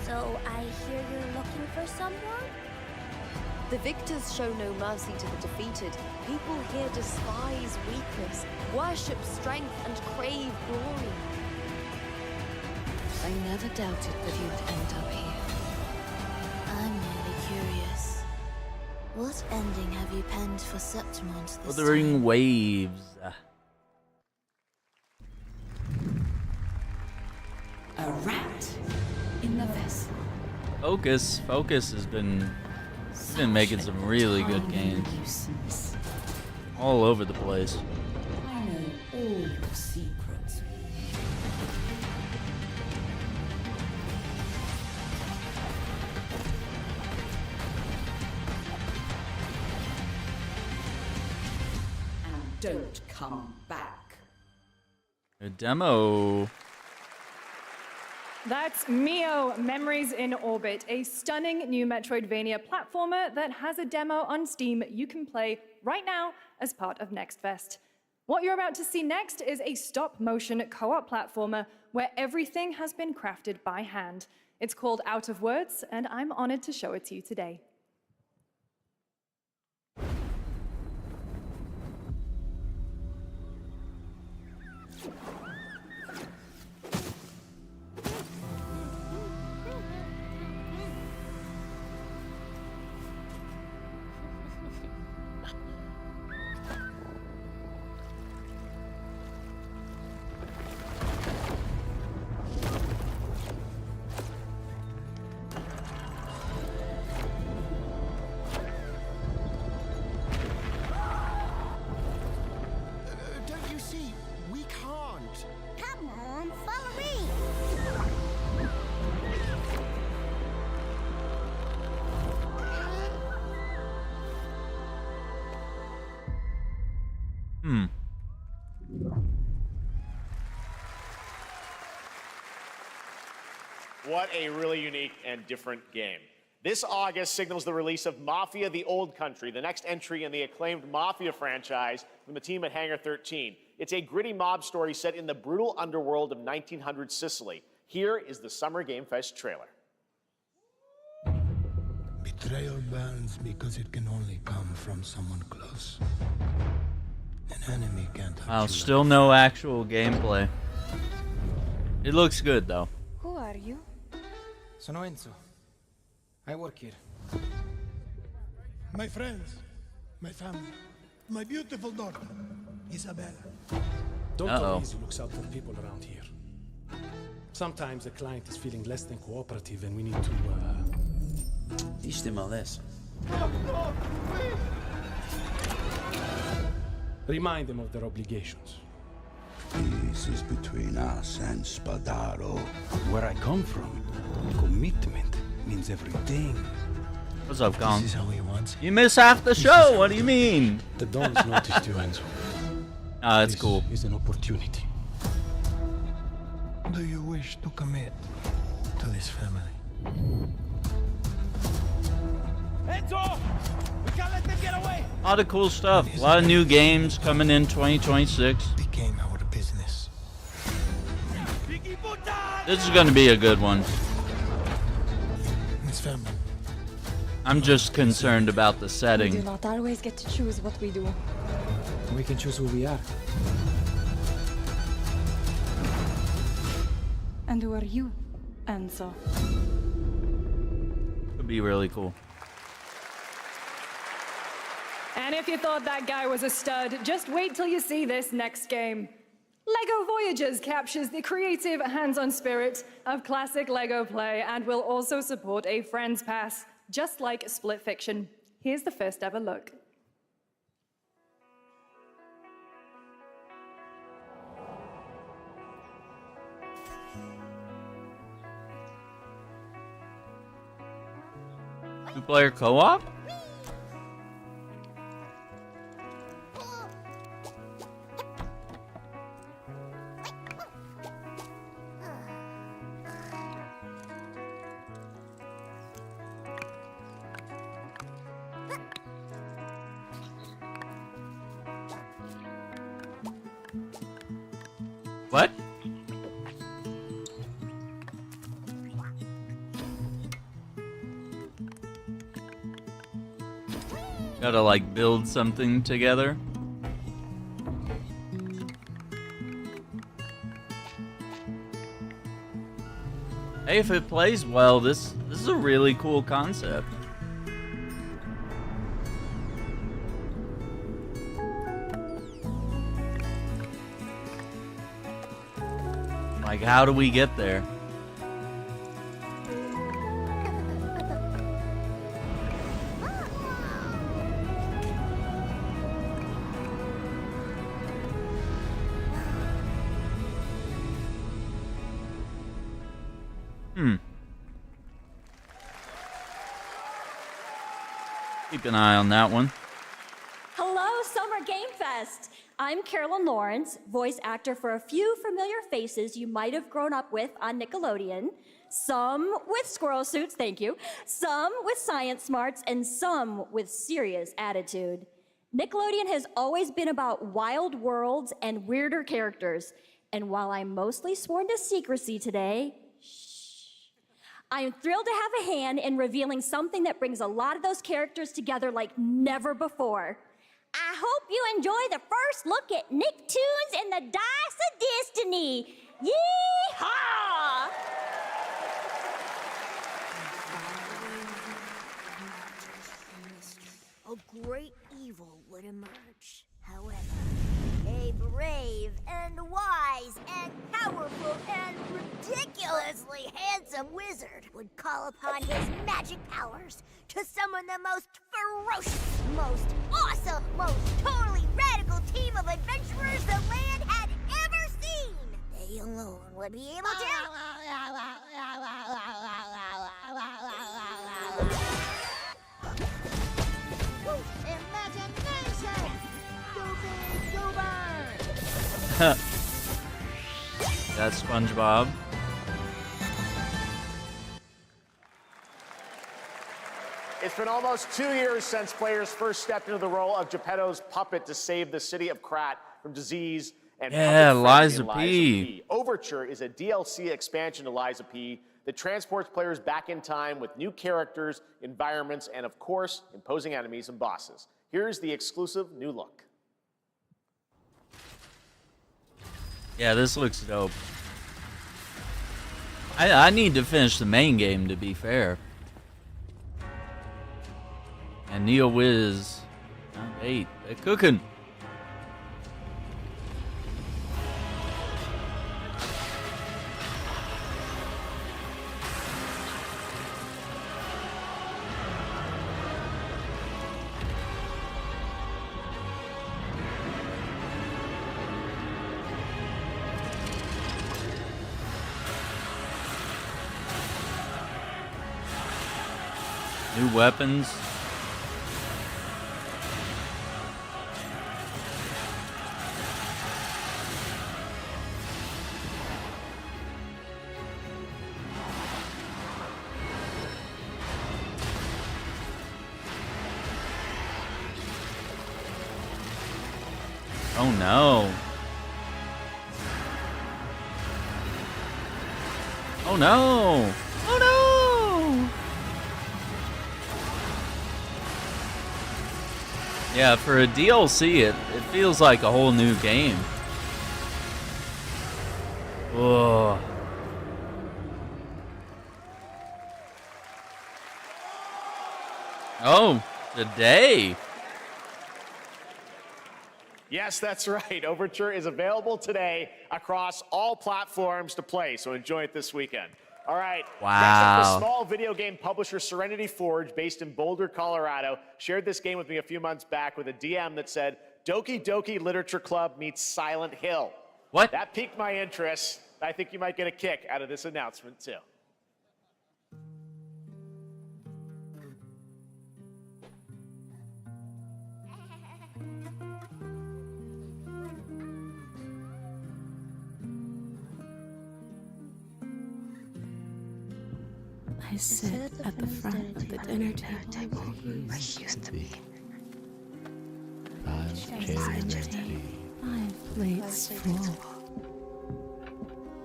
So I hear you're looking for someone? The victors show no mercy to the defeated. People here despise weakness, worship strength, and crave glory. I never doubted that you'd end up here. I'm merely curious. What ending have you penned for Septimont this Wuthering time? Waves. A rat in the vessel. Focus has been making some really good games. All over the place. I know all your secrets. And don't come back. A demo. That's Mio, Memories in Orbit, a stunning new Metroidvania platformer that has a demo on Steam you can play right now as part of Next Fest. What you're about to see next is a stop-motion co-op platformer where everything has been crafted by hand. It's called Out of Words, and I'm honored to show it to you today. Don't you see? We can't. Come on, follow me. What a really unique and different game. This August signals the release of Mafia: The Old Country, the next entry in the acclaimed Mafia franchise from the team at Hangar 13. It's a gritty mob story set in the brutal underworld of 1900 Sicily. Here is the Summer Game Fest trailer. Betrayal burns because it can only come from someone close. An enemy can't hurt Wow, you still no actual gameplay. It looks good though. Who are you? Sono Enzo. I work here. My friends, my family, my beautiful daughter, Isabella. Dr. Easy looks out for people around here. Sometimes the client is feeling less than cooperative and we need to, Teach them a lesson. remind them of their obligations. This is between us and Spadaro. Where I come from, commitment means everything. What's up, Kong? This is how he wants it. You miss half the show. What do you mean? The Dons noticed you, Enzo. Ah, that's cool. This is an opportunity. Do you wish to commit to this family? Enzo! We can't let them get away! A lot of cool stuff. A lot of new games coming in 2026. Became our business. This is going to be a good one. This family. I'm just concerned about the We do setting. not always get to choose what we do. We can choose who we are. And who are you, Enzo? Could be really cool. And if you thought that guy was a stud, just wait till you see this next game. LEGO Voyagers captures the creative, hands-on spirit of classic LEGO play and will also support a Friends Pass, just like Split Fiction. Here's the first ever look. Two-player co-op? What? Gotta like build something together. Hey, if it plays well, this is a really cool concept. Like, how do we get there? Keep an eye on that one. Hello, Summer Game Fest! I'm Carolyn Lawrence, voice actor for a few familiar faces you might have grown up with on Nickelodeon. Some with squirrel suits, thank you. Some with science smarts, and some with serious attitude. Nickelodeon has always been about wild worlds and weirder characters. And while I'm mostly sworn to secrecy today, I am thrilled to have a hand in revealing something that brings a lot of those characters together like never before. I hope you enjoy the first look at Nicktoons and the Dice of Destiny. Yee-haw! A great evil would emerge. However, a brave and wise and powerful and ridiculously handsome wizard would call upon his magic powers to summon the most ferocious, most awesome, most totally radical team of adventurers the land had ever seen. They alone would be able to... Imagination! That's SpongeBob. It's been almost 2 years since players first stepped into the role of Geppetto's puppet to save the city of Krat from disease and Yeah, puppet Liza frenzy P. P. Overture is a DLC expansion to Liza P that transports players back in time with new characters, environments, and of course, imposing enemies and bosses. Here's the exclusive new look. Yeah, this looks dope. I need to finish the main game, to be fair. And Neo Wiz. Hey, they're cooking. New weapons. Oh no. Oh no. Oh no. Yeah, for a DLC, it feels like a whole new game. Whoa. Oh, today. Yes, that's right. Overture is available today across all platforms to play, so enjoy it this weekend. All right. Wow. Next up, the small video game publisher Serenity Forge, based in Boulder, Colorado, shared this game with me a few months back with a DM that said, Doki Doki Literature Club meets Silent Hill. What? That piqued my interest. I think you might get a kick out of this announcement, too. I sit at the front of the dinner table where she used to be. My plate's full.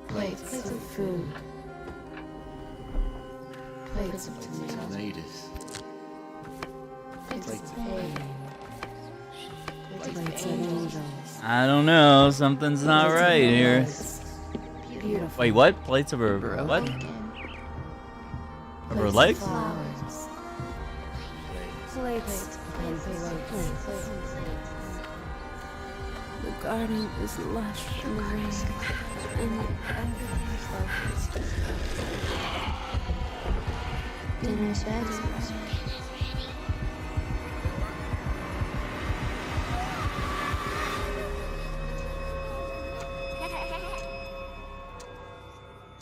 Plates of food. Plates of tomatoes. Plates of hay. Plates of angels. I don't know. Something's not right here. Beautiful. Wait, what? Plates of her what? Of her legs? Plates. The garden is lush and green, and dinner's ready.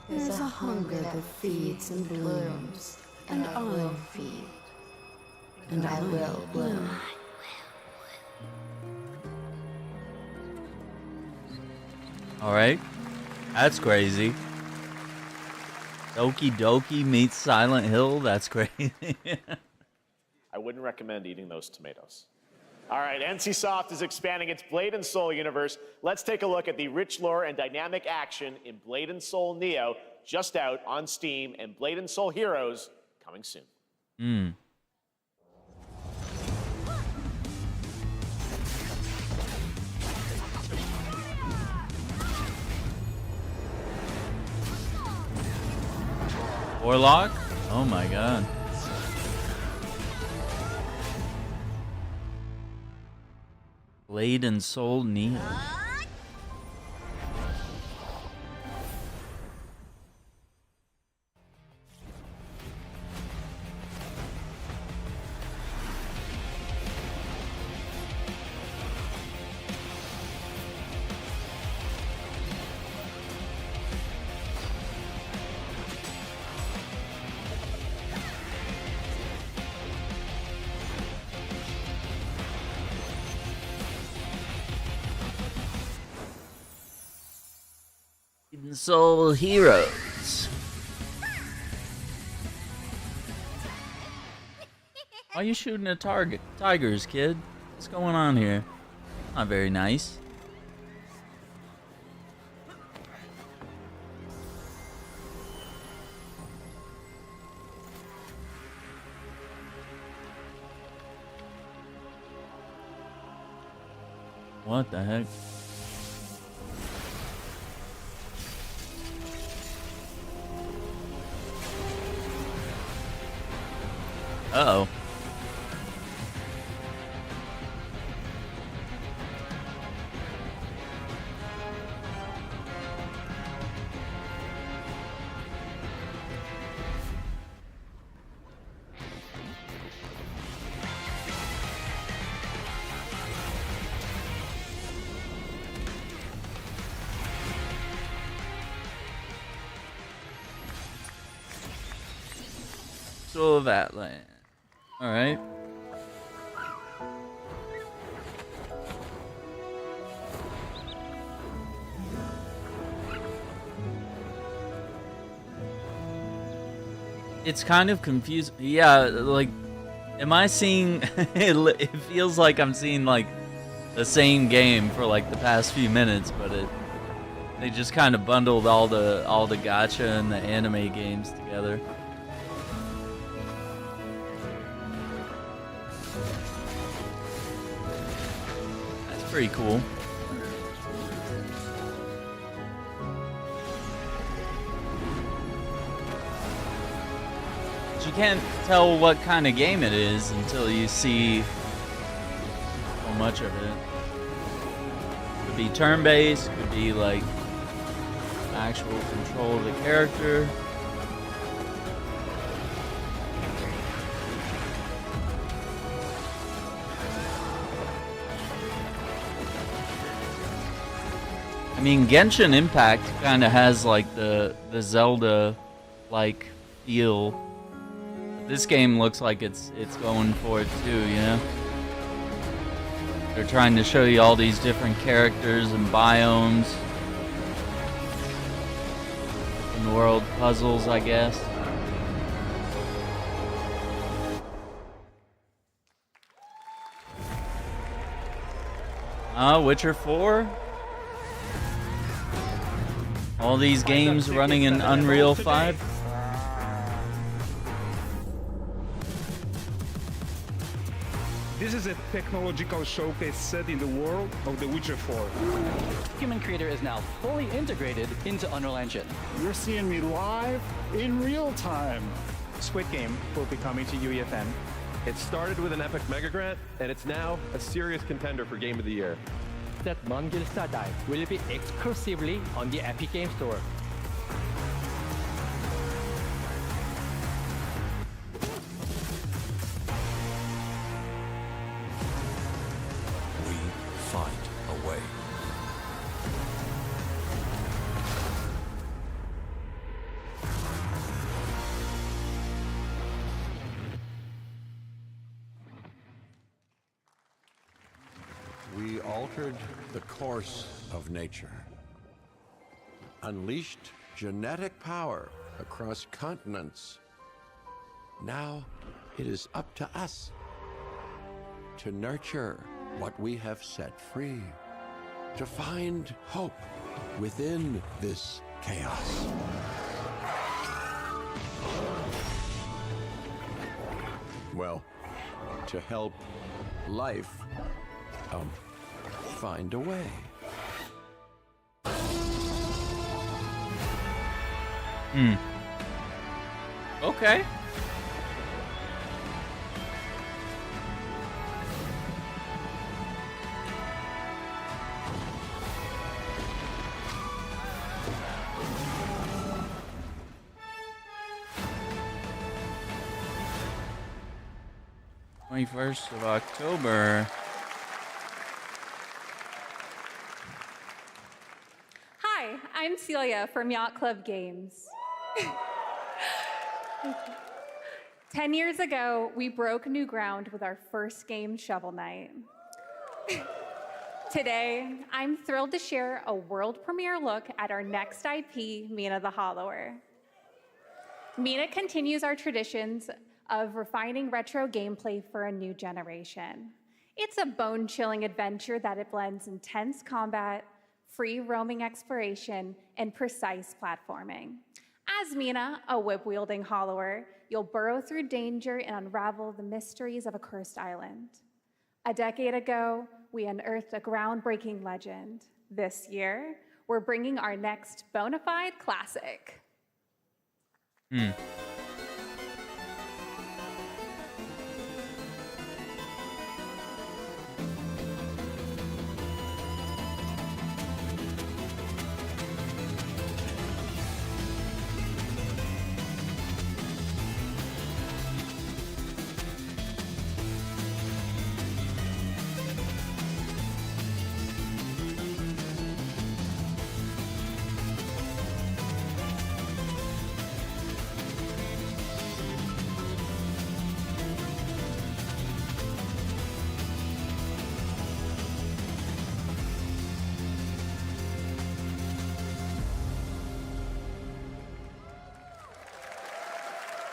There's a hunger that feeds and blooms, and I will feed, and I will bloom. Alright. That's crazy. Doki Doki meets Silent Hill? That's crazy. I wouldn't recommend eating those tomatoes. All right, NCSoft is expanding its Blade and Soul universe. Let's take a look at the rich lore and dynamic action in Blade and Soul Neo, just out on Steam, and Blade and Soul Heroes coming soon. Hmm. Warlock? Oh my god. Blade and Soul Neo. Soul Heroes. Why are you shooting at tigers, kid? What's going on here? Not very nice. What the heck? Uh-oh. Soul of Atlan. Alright. It's kind of confusing. Yeah, like, am I seeing... it feels like I'm seeing, like, the same game for, like, the past few minutes, but they just kind of bundled all the gacha and the anime games together. Pretty cool. But you can't tell what kind of game it is until you see so much of it. Could be turn-based, could be like actual control of the character. I mean, Genshin Impact kind of has like the Zelda-like feel. This game looks like it's going for it too, you know? They're trying to show you all these different characters and biomes. Open world puzzles, I guess. Witcher 4? All these games running in Unreal 5? This is a technological showcase set in the world of The Witcher 4. Human Creator is now fully integrated into Unreal Engine. You're seeing me live in real time. Squid Game will be coming to UEFN. It started with an epic mega grant, and it's now a serious contender for Game of the Year. That Mongilsta Dive will be exclusively on the Epic Game Store. We find a way. We altered the course of nature, unleashed genetic power across continents. Now it is up to us to nurture what we have set free, to find hope within this chaos. Well, to help life find a way. Okay. First of October. Hi, I'm Celia from Yacht Club Games. 10 years ago, we broke new ground with our first game, Shovel Knight. Today, I'm thrilled to share a world premiere look at our next IP, Mina the Hollower. Mina continues our traditions of refining retro gameplay for a new generation. It's a bone-chilling adventure that it blends intense combat, free roaming exploration, and precise platforming. As Mina, a whip-wielding hollower, you'll burrow through danger and unravel the mysteries of a cursed island. A decade ago, we unearthed a groundbreaking legend. This year, we're bringing our next bona fide classic.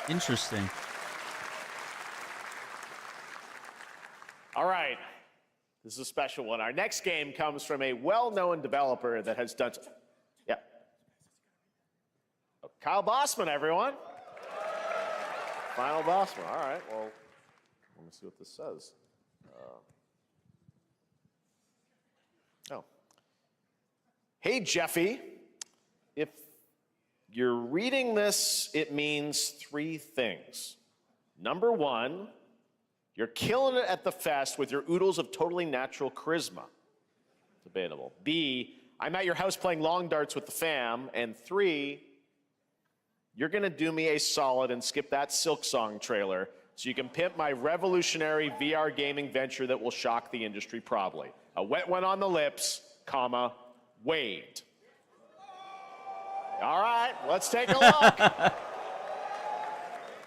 Interesting. All right. This is a special one. Our next game comes from a well-known developer that has done... Yeah. Kyle Bossman, everyone. Final Bossman. All right. Well, let me see what this says. Oh. Hey, Jeffy. If you're reading this, it means 3 things. Number 1, you're killing it at the fest with your oodles of totally natural charisma. Debatable. B, I'm at your house playing long darts with the fam. And 3, you're gonna do me a solid and skip that Silk Song trailer so you can pimp my revolutionary VR gaming venture that will shock the industry probably. A wet one on the lips, comma, Wade. All right, let's take a look.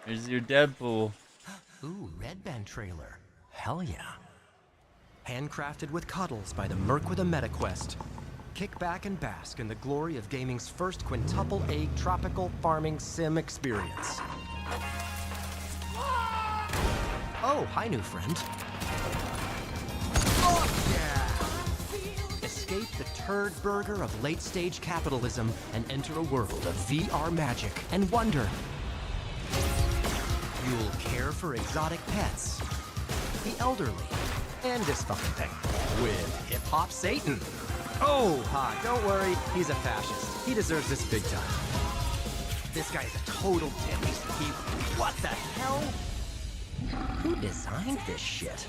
Here's your Deadpool. Ooh, Red Band trailer. Hell yeah. Handcrafted with cuddles by the Merc with a MetaQuest. Kick back and bask in the glory of gaming's first quintuple egg tropical farming sim experience. Oh, hi, new friend. Oh, yeah! Escape the turd burger of late-stage capitalism and enter a world of VR magic and wonder. You'll care for exotic pets, the elderly, and this fucking thing with hip-hop Satan. Oh, ha, don't worry, he's a fascist. He deserves this big time. This guy's a total dick. What the hell? Who designed this shit?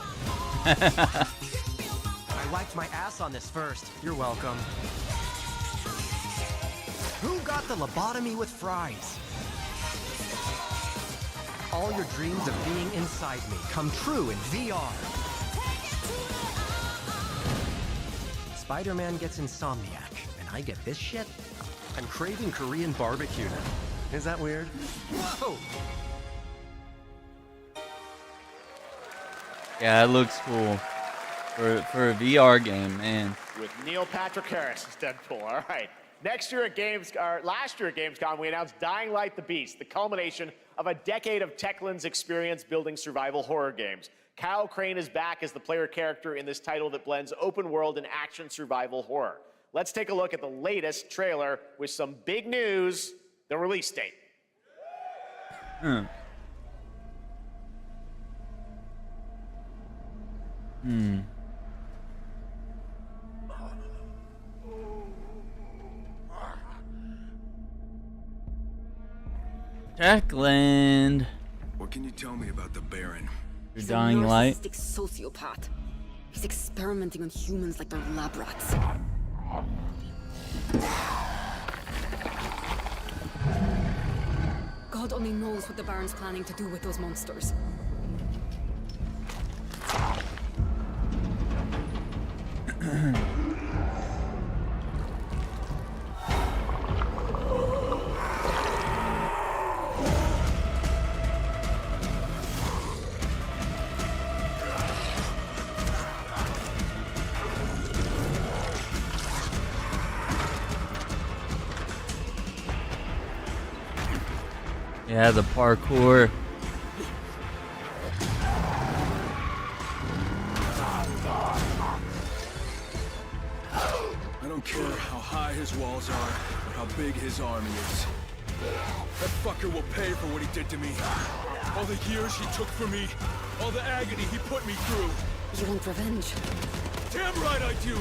I wiped my ass on this first. You're welcome. Who got the lobotomy with fries? All your dreams of being inside me come true in VR. Spider-Man gets Insomniac, and I get this shit? I'm craving Korean barbecue now. Is that weird? Whoa! Yeah, it looks cool. For a VR game, man. With Neil Patrick Harris as Deadpool. All right. Last year at Gamescom, we announced Dying Light the Beast, the culmination of a decade of Techland's experience building survival horror games. Kyle Crane is back as the player character in this title that blends open world and action survival horror. Let's take a look at the latest trailer with some big news, the release date. Techland. What can you tell me about the Baron? Your Dying Light. He's a narcissistic sociopath. He's experimenting on humans like they're lab rats. God only knows what the Baron's planning to do with those monsters. Yeah, the parkour. I don't care how high his walls are or how big his army is. That fucker will pay for what he did to me. All the years he took from me. All the agony he put me through. You want revenge? Damn right I do!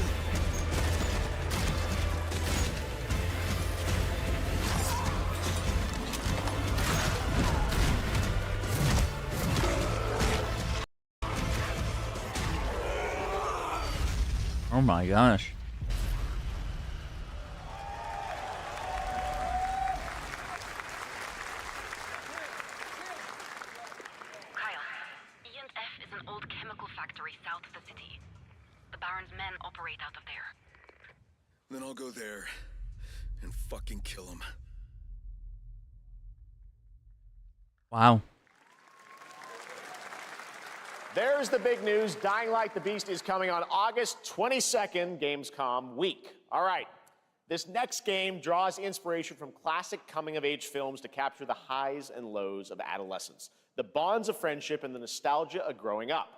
Oh my gosh. Kyle, E&F is an old chemical factory south of the city. The Baron's men operate out of there. Then I'll go there and fucking kill him. Wow. There's the big news. Dying Light the Beast is coming on August 22nd, Gamescom week. All right. This next game draws inspiration from classic coming-of-age films to capture the highs and lows of adolescence, the bonds of friendship, and the nostalgia of growing up.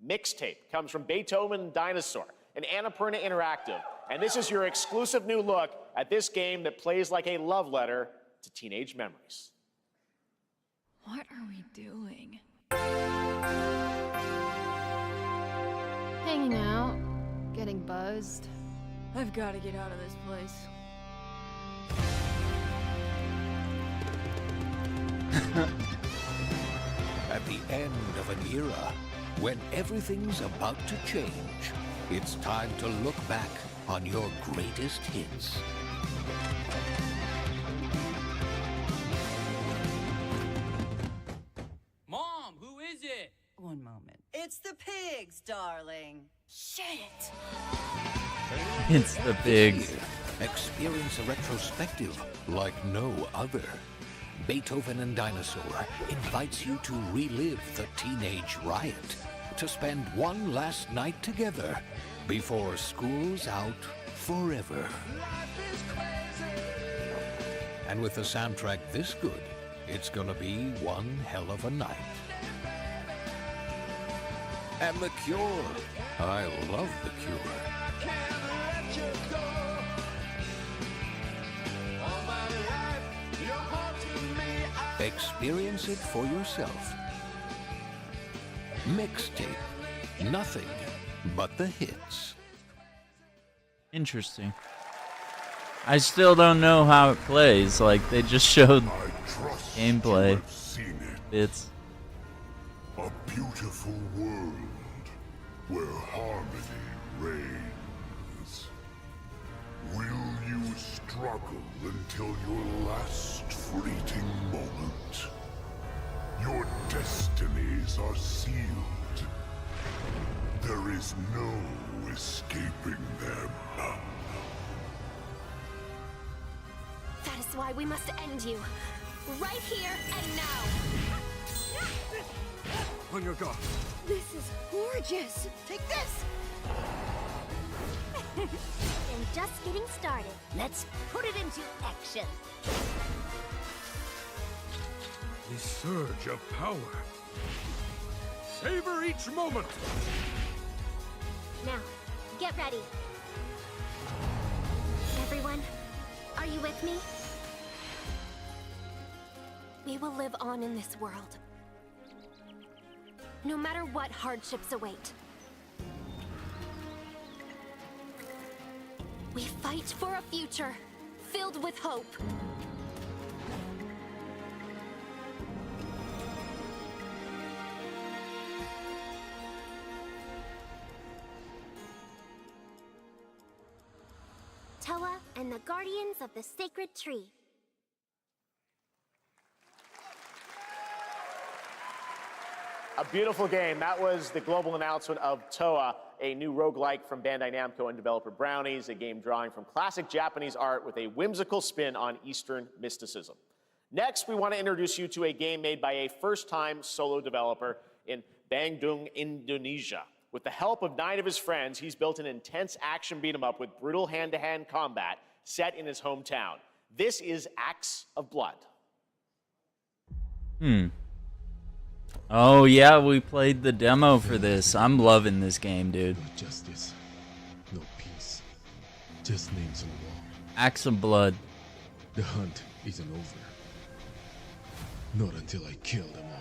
Mixtape comes from Beethoven and Dinosaur, an Annapurna Interactive, and this is your exclusive new look at this game that plays like a love letter to teenage memories. What are we doing? Hanging out, getting buzzed. I've got to get out of this place. At the end of an era, when everything's about to change, it's time to look back on your greatest hits. Mom, who is it? One moment. It's the pigs, darling. Shit! It's the pigs. Experience a retrospective like no other. Beethoven and Dinosaur invites you to relive the teenage riot, to spend one last night together before school's out forever. And with a soundtrack this good, it's gonna be one hell of a night. And The Cure. I love The Cure. Experience it for yourself. Mixtape. Nothing but the hits. Interesting. I still don't know how it plays. Like, they just showed gameplay bits. A beautiful world where harmony reigns. Will you struggle until your last fleeting moment? Your destinies are sealed. There is no escaping them. That is why we must end you. Right here and now. On your guard. This is gorgeous. Take this. And just getting started. Let's put it into action. The surge of power. Savor each moment. Now, get ready. Everyone, are you with me? We will live on in this world. No matter what hardships await. We fight for a future filled with hope. Toa and the Guardians of the Sacred Tree. A beautiful game. That was the global announcement of Toa, a new roguelike from Bandai Namco and developer Brownies, a game drawing from classic Japanese art with a whimsical spin on Eastern mysticism. Next, we want to introduce you to a game made by a first-time solo developer in Bandung, Indonesia. With the help of 9 of his friends, he's built an intense action beat-em-up with brutal hand-to-hand combat set in his hometown. This is Acts of Blood. Oh yeah, we played the demo for this. I'm loving this game, dude. No justice, no peace, just names on the wall. Acts of Blood. The hunt isn't over. Not until I kill them all.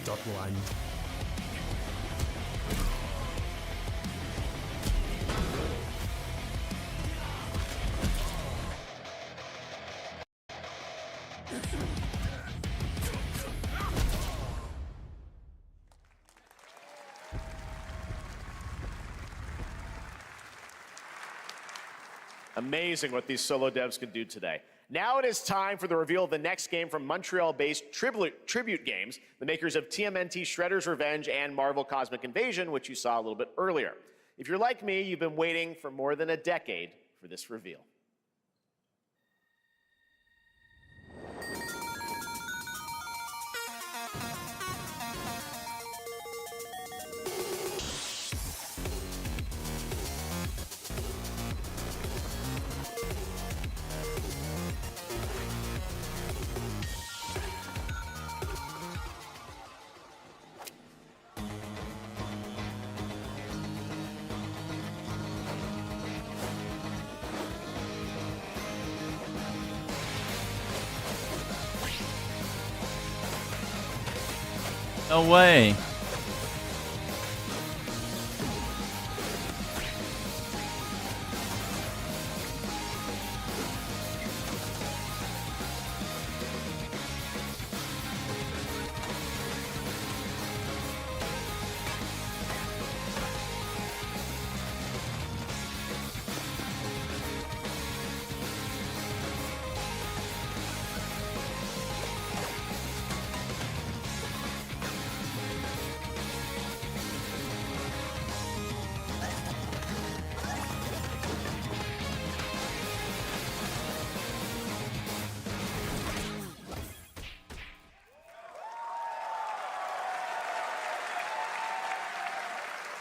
.1. Amazing what these solo devs can do today. Now it is time for the reveal of the next game from Montreal-based Tribute Games, the makers of TMNT Shredder's Revenge and Marvel Cosmic Invasion, which you saw a little bit earlier. If you're like me, you've been waiting for more than a decade for this reveal. No way.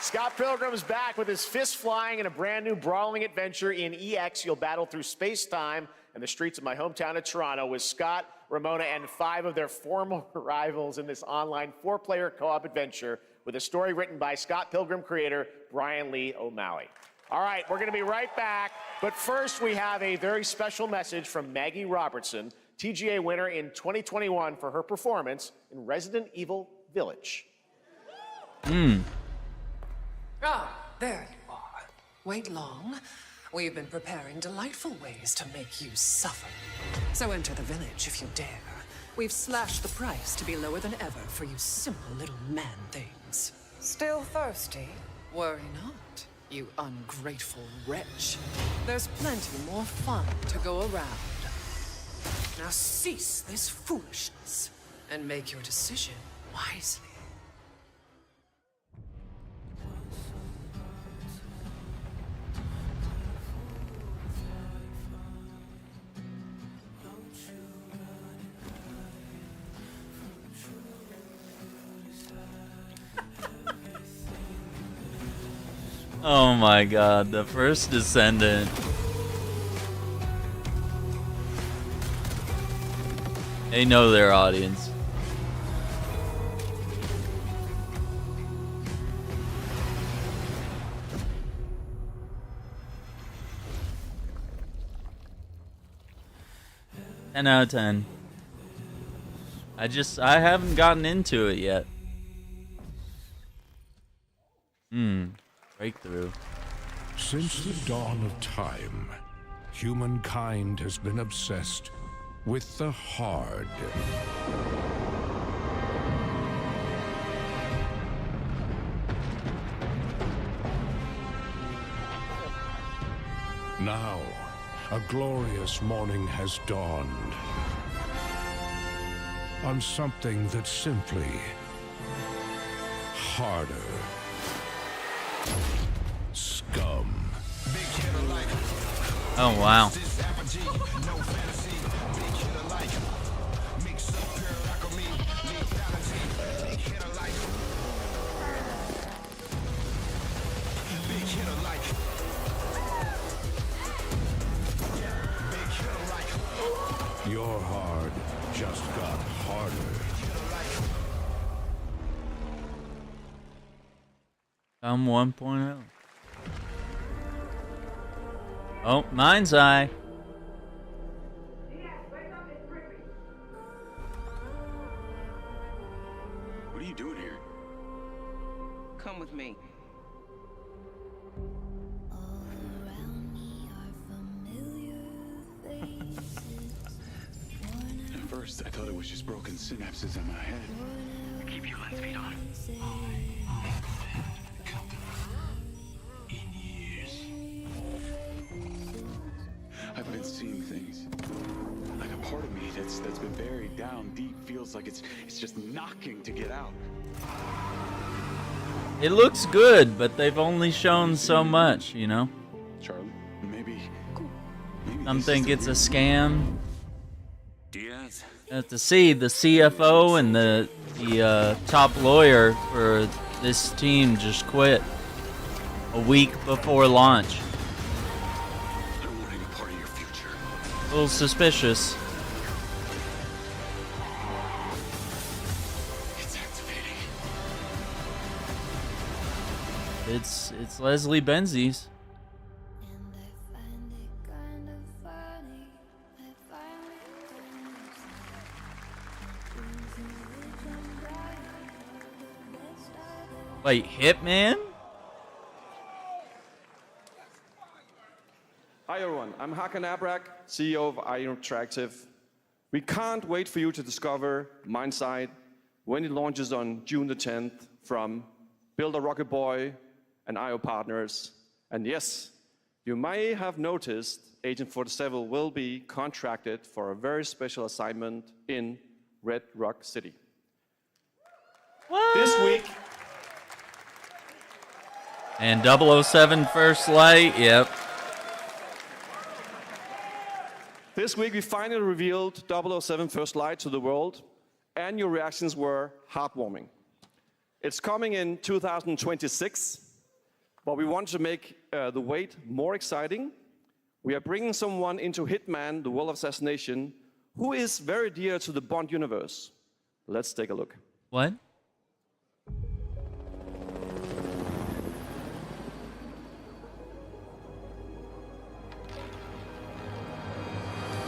Scott Pilgrim is back with his fist flying in a brand new brawling adventure in EX. You'll battle through space-time and the streets of my hometown of Toronto with Scott, Ramona, and 5 of their former rivals in this online 4-player co-op adventure with a story written by Scott Pilgrim creator Brian Lee O'Malley. All right, we're going to be right back, but first we have a very special message from Maggie Robertson, TGA winner in 2021 for her performance in Resident Evil Village. Ah, there you are. Wait long. We've been preparing delightful ways to make you suffer. So enter the village if you dare. We've slashed the price to be lower than ever for you simple little man things. Still thirsty? Worry not, you ungrateful wretch. There's plenty more fun to go around. Now cease this foolishness and make your decision wisely. Oh my god, the first Descendant. They know their audience. Ten out of 10. I haven't gotten into it yet. Breakthrough. Since the dawn of time, humankind has been obsessed with the hard. Now, a glorious morning has dawned on something that's simply harder. Scum. Oh wow. Your hard just got harder. I'm 1.0. Oh, MindsEye. What are you doing here? Come with me. At first, I thought it was just broken synapses in my head. Keep your lens feed on. I've been seeing things. Like a part of me that's been buried down deep feels like it's just knocking to get out. It looks good, but they've only shown so much, you know? Charlie, maybe Some think it's a scam. Diaz? You have to see the CFO and the top lawyer for this team just quit a week before launch. I don't want any part of your future. A little suspicious. It's activating. It's Leslie Benzies. Wait, Hitman? Hi everyone, I'm Hakan Abrak, CEO of IO Interactive. We can't wait for you to discover MindsEye when it launches on June the 10th from Builder Rocket Boy and IO partners. And yes, you may have noticed Agent 47 will be contracted for a very special assignment in Red Rock City. What? This week, And 007 First Light, yep. This week we finally revealed 007 First Light to the world, and your reactions were heartwarming. It's coming in 2026, but we want to make the wait more exciting. We are bringing someone into Hitman, the World of Assassination, who is very dear to the Bond universe. Let's take a look. What?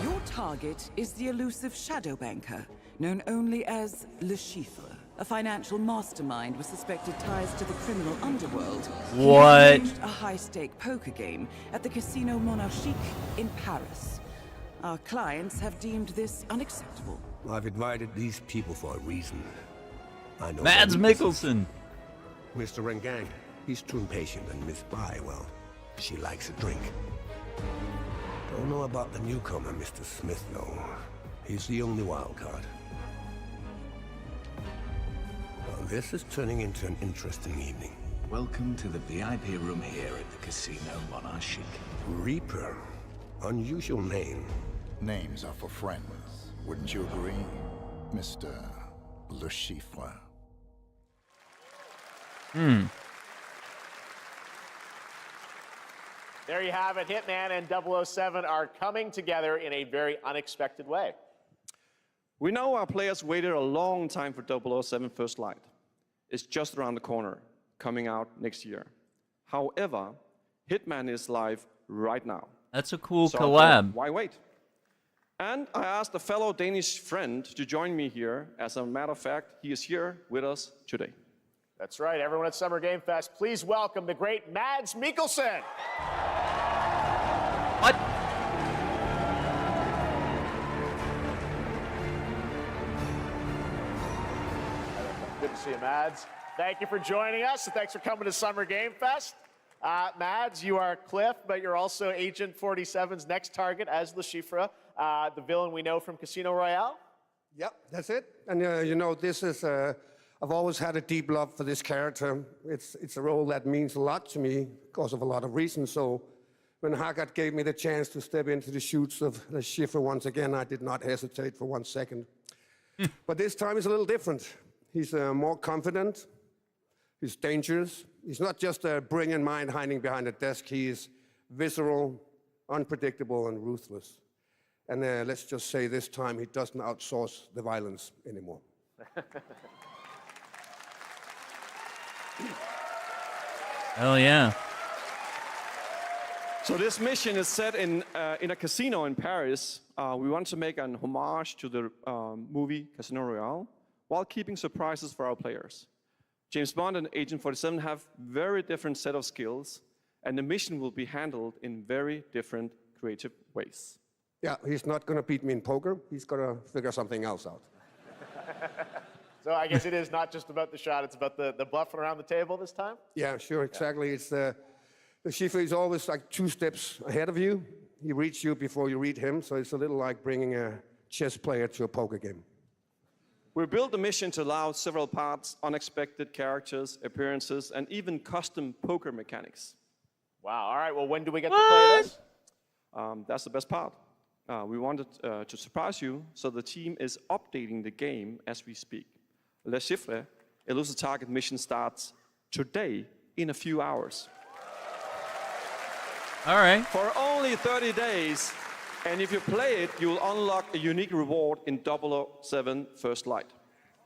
Your target is the elusive shadow banker, known only as Le Chiffre, a financial mastermind with suspected ties to the criminal underworld. What? He managed a high-stake poker game at the Casino Monarchique in Paris. Our clients have deemed this unacceptable. I've invited these people for a reason. I know Mads Mikkelsen. Mr. Rengang, he's too impatient, and Miss Bai, well, she likes a drink. Don't know about the newcomer, Mr. Smith, though. He's the only wild card. Well, this is turning into an interesting evening. Welcome to the VIP room here at the Casino Monarchique. Reaper. Unusual name. Names are for friends. Wouldn't you agree, Mr. Le Chiffre? There you have it. Hitman and 007 are coming together in a very unexpected way. We know our players waited a long time for 007 First Light. It's just around the corner, coming out next year. However, Hitman is live right now. That's a cool So collab. why wait? And I asked a fellow Danish friend to join me here. As a matter of fact, he is here with us today. That's right. Everyone at Summer Game Fest, please welcome the great Mads Mikkelsen. What? Good to see you, Mads. Thank you for joining us, and thanks for coming to Summer Game Fest. Mads, you are Cliff, but you're also Agent 47's next target as Le Chiffre, the villain we know from Casino Royale. Yep, that's it. And you know, this is, I've always had a deep love for this character. It's a role that means a lot to me because of a lot of reasons. So when Haggard gave me the chance to step into the shoots of Le Chiffre once again, I did not hesitate for 1 second. But this time is a little different. He's more confident. He's dangerous. He's not just a brilliant mind hiding behind a desk. He is visceral, unpredictable, and ruthless. And let's just say this time he doesn't outsource the violence anymore. Hell yeah. So this mission is set in a casino in Paris. We want to make an homage to the movie Casino Royale, while keeping surprises for our players. James Bond and Agent 47 have very different set of skills, and the mission will be handled in very different creative ways. Yeah, he's not going to beat me in poker. He's going to figure something else out. So I guess it is not just about the shot, it's about the bluffing around the table this time? Yeah, sure, exactly. It's the Schiffer is always like 2 steps ahead of you. He reads you before you read him, so it's a little like bringing a chess player to a poker game. We built the mission to allow several parts, unexpected characters, appearances, and even custom poker mechanics. Wow, all right, well, when do we get to play this? That's the best part. We wanted to surprise you, so the team is updating the game as we speak. Le Chiffre, Elusive Target mission starts today in a few hours. All right. For only 30 days, and if you play it, you'll unlock a unique reward in 007 First Light.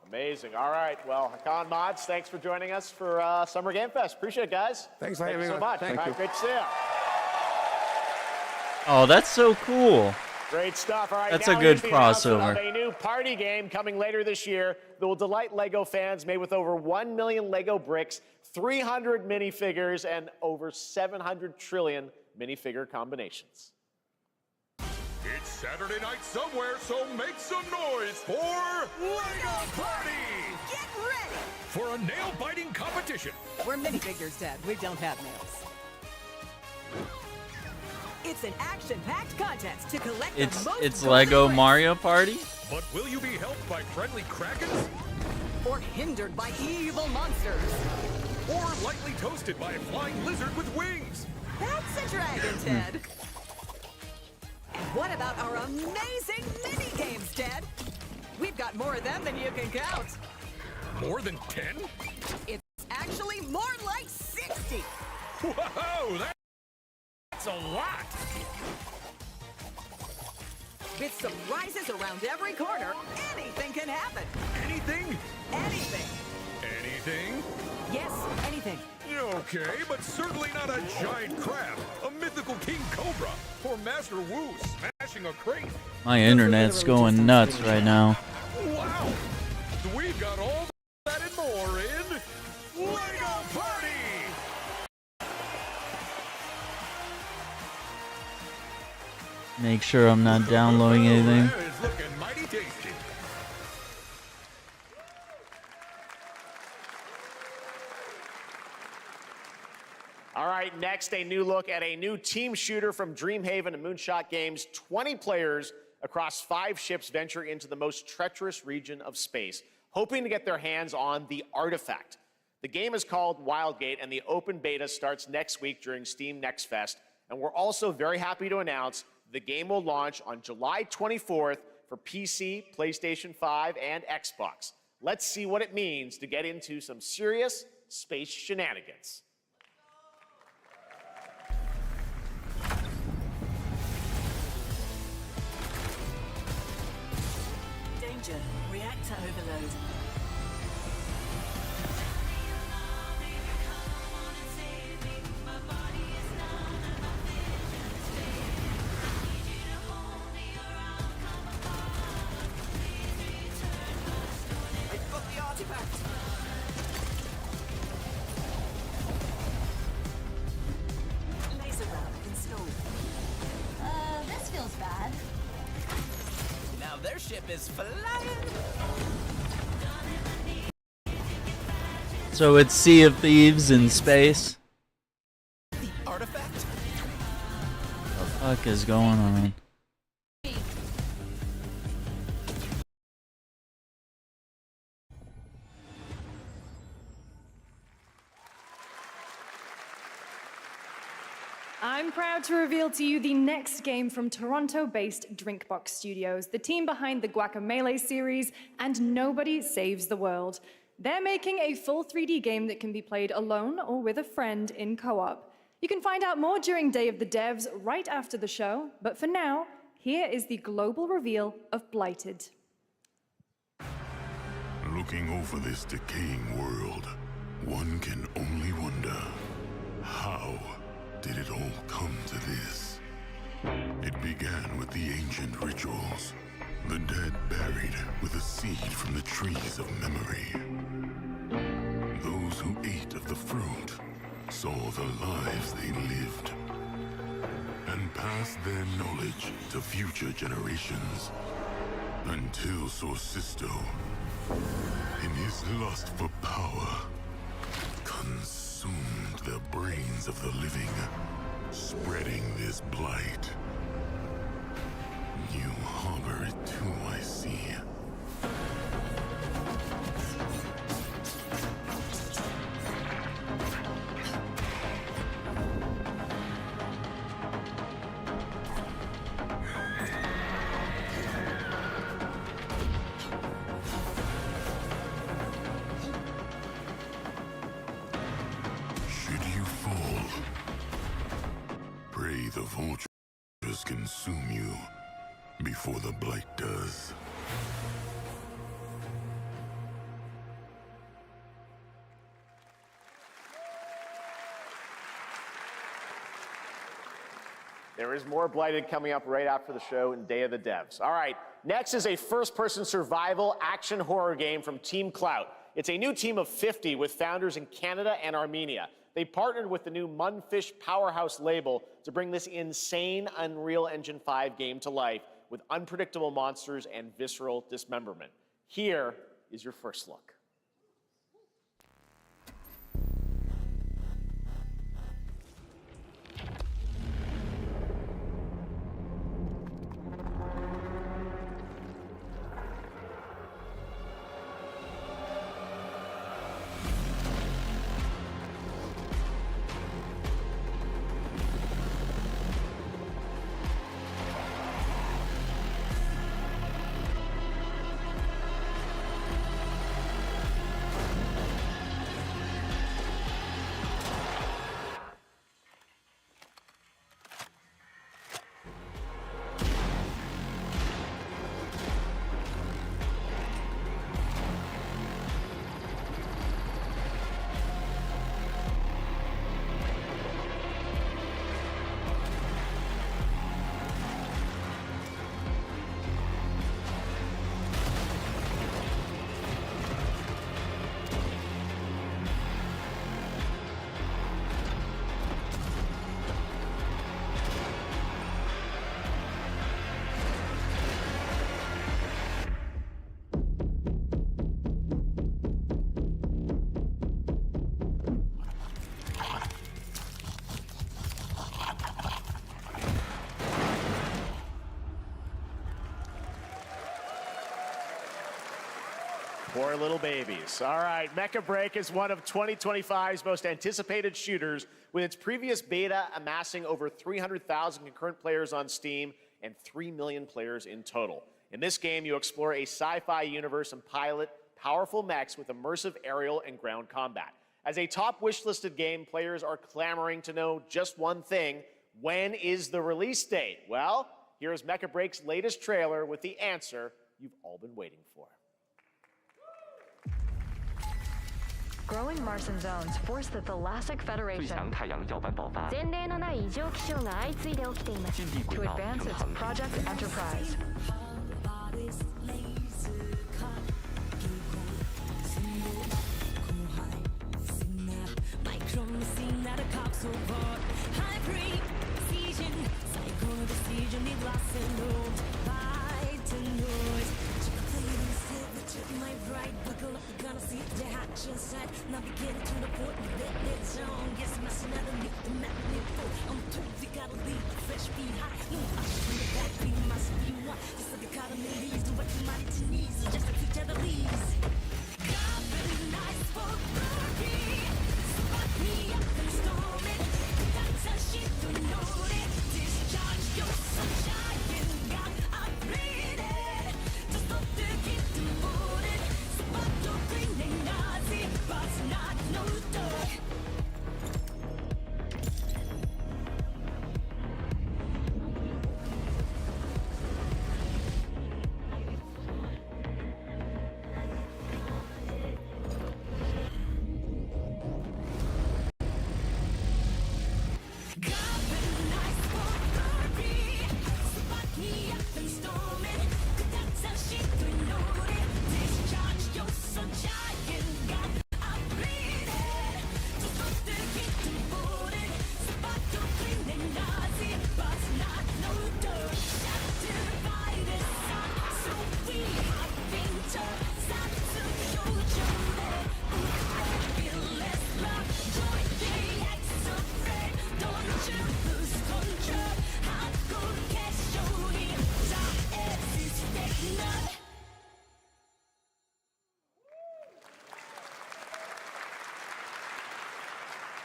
Amazing. All right. Well, Hakan Mods, thanks for joining us for Summer Game Fest. Appreciate it, guys. Thanks for having me. Thank you so much. Thank you. Great to see you. Oh, that's so cool. Great stuff. All right, That's now a good here's the announcement crossover. of a new party game coming later this year that will delight LEGO fans, made with over 1 million LEGO bricks, 300 minifigures, and over 700 trillion minifigure combinations. It's Saturday night somewhere, so make some noise for LEGO Party! Get ready! For a nail-biting competition. We're minifigures, Dad. We don't have nails. It's an action-packed contest to collect the most It's golden Lego bricks. Mario Party? But will you be helped by friendly krakens? Or hindered by evil monsters. Or lightly toasted by a flying lizard with wings? That's a dragon, Ted. And what about our amazing mini-games, Ted? We've got more of them than you can count. More than 10? It's actually more like 60. Whoa, that's a lot! With surprises around every corner, anything can happen. Anything? Anything. Anything? Yes, anything. Okay, but certainly not a giant crab, a mythical king cobra, or Master Wu smashing a crate. My internet's going nuts right now. Wow! We've got all that and more in LEGO Party! Make sure I'm not downloading anything. That is looking mighty tasty. All right, next, a new look at a new team shooter from Dreamhaven and Moonshot Games. 20 players across 5 ships venture into the most treacherous region of space, hoping to get their hands on the artifact. The game is called Wildgate, and the open beta starts next week during Steam Next Fest. And we're also very happy to announce the game will launch on July 24th for PC, PlayStation 5, and Xbox. Let's see what it means to get into some serious space shenanigans. Danger. Reactor overload. I've got the artifact. Laser round installed. This feels bad. Now their ship is flying. So it's Sea of Thieves in space. The artifact? What the fuck is going on? I'm proud to reveal to you the next game from Toronto-based Drinkbox Studios, the team behind the Guacamelee series and Nobody Saves the World. They're making a full 3D game that can be played alone or with a friend in co-op. You can find out more during Day of the Devs right after the show, but for now, here is the global reveal of Blighted. Looking over this decaying world, one can only wonder, how did it all come to this? It began with the ancient rituals, The dead buried with a seed from the trees of memory. Those who ate of the fruit saw the lives they lived and passed their knowledge to future generations until Sorcisto, in his lust for power, consumed the brains of the living, spreading this blight. You harbor it too, I see. Should you fall, pray the vultures consume you before the blight does. There is more Blighted coming up right after the show in Day of the Devs. All right, next is a first-person survival action horror game from Team Clout. It's a new team of 50 with founders in Canada and Armenia. They partnered with the new Munfish Powerhouse label to bring this insane Unreal Engine 5 game to life with unpredictable monsters and visceral dismemberment. Here is your first look. Poor little babies. All right, Mecha Break is one of 2025's most anticipated shooters, with its previous beta amassing over 300,000 concurrent players on Steam and 3 million players in total. In this game, you explore a sci-fi universe and pilot powerful mechs with immersive aerial and ground combat. As a top wishlisted game, players are clamoring to know just one thing: when is the release date? Well, here's Mecha Break's latest trailer with the answer you've all been waiting for. Growing Martian zones force the Thalassic Federation to advance its Project Enterprise.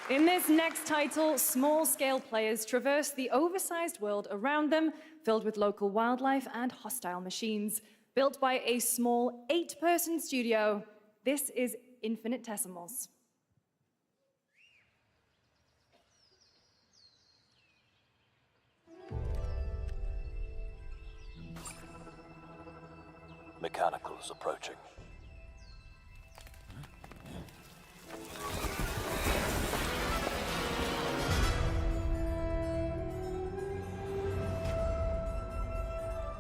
In this next title, small-scale players traverse the oversized world around them, filled with local wildlife and hostile machines. Built by a small 8-person studio, this is Infinitesimals. Mechanicals approaching.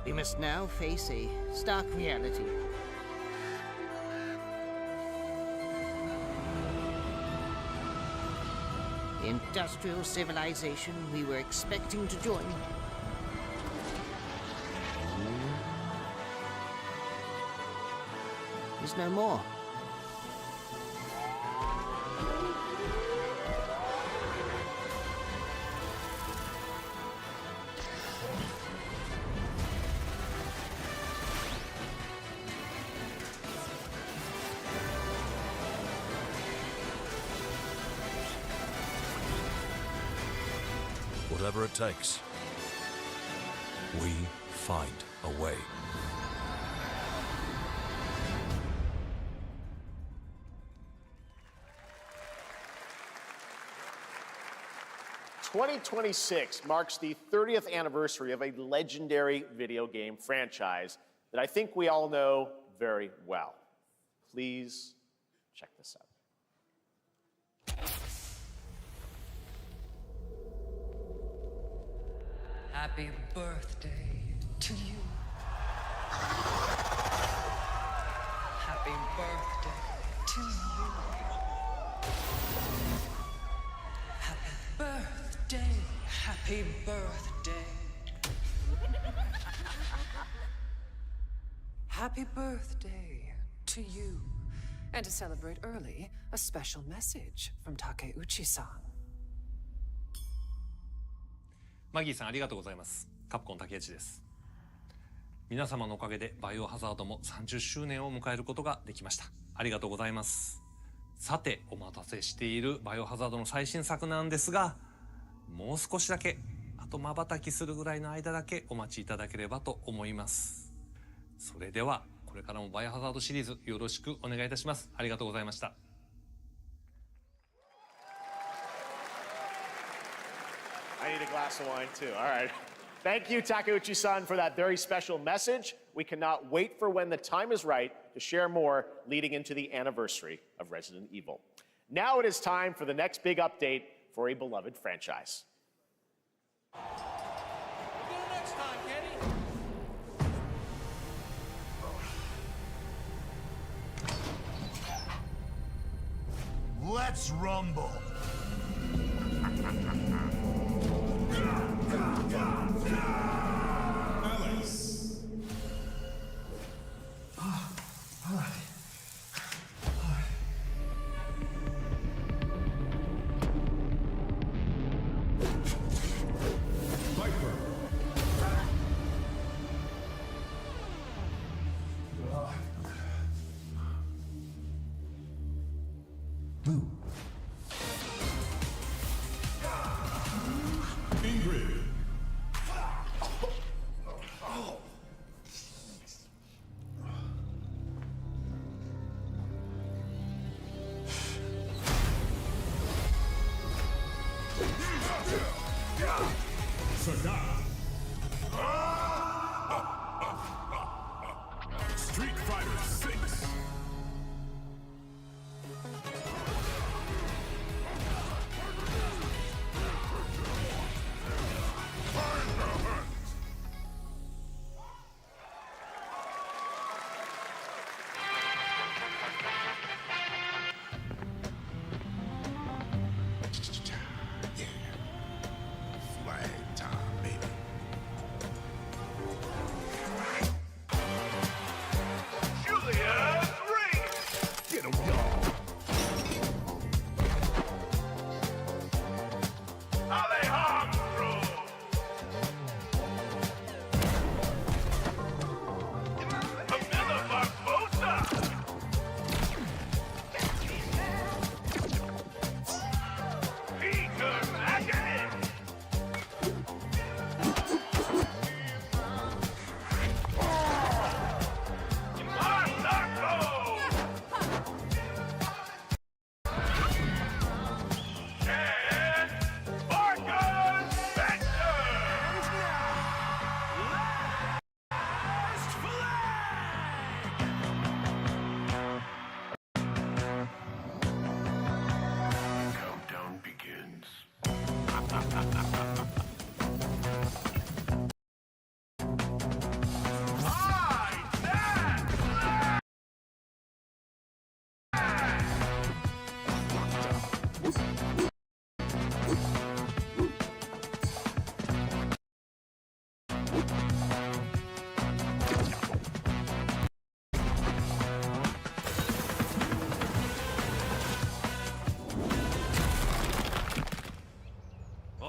We must now face a stark reality. The industrial civilization we were expecting to join is no more. Whatever it takes, we find a way. "2026 marks the 30th anniversary of a legendary video game franchise that I think we all know very well. Please check this out. Happy birthday to you. Happy birthday to you. Happy birthday. Happy birthday. Happy birthday to you. And to celebrate early, a special message from Takeuchi-san. マギーさんありがとうございます。カプコン竹内です。皆様のおかげでバイオハザードも30周年を迎えることができました。ありがとうございます。さて、お待たせしているバイオハザードの最新作なんですが、もう少しだけ、あと瞬きするぐらいの間だけお待ちいただければと思います。それでは、これからもバイオハザードシリーズよろしくお願いいたします。ありがとうございました。I need a glass of wine too. All right. Thank you, Takeuchi-san, for that very special message. We cannot wait for when the time is right to share more leading into the anniversary of Resident Evil. Now it is time for the next big update for a beloved franchise. Let's rumble. Alice. Viper. Blue. Ingrid. Sagat. Street Fighter 6. Yeah. Flag time, baby.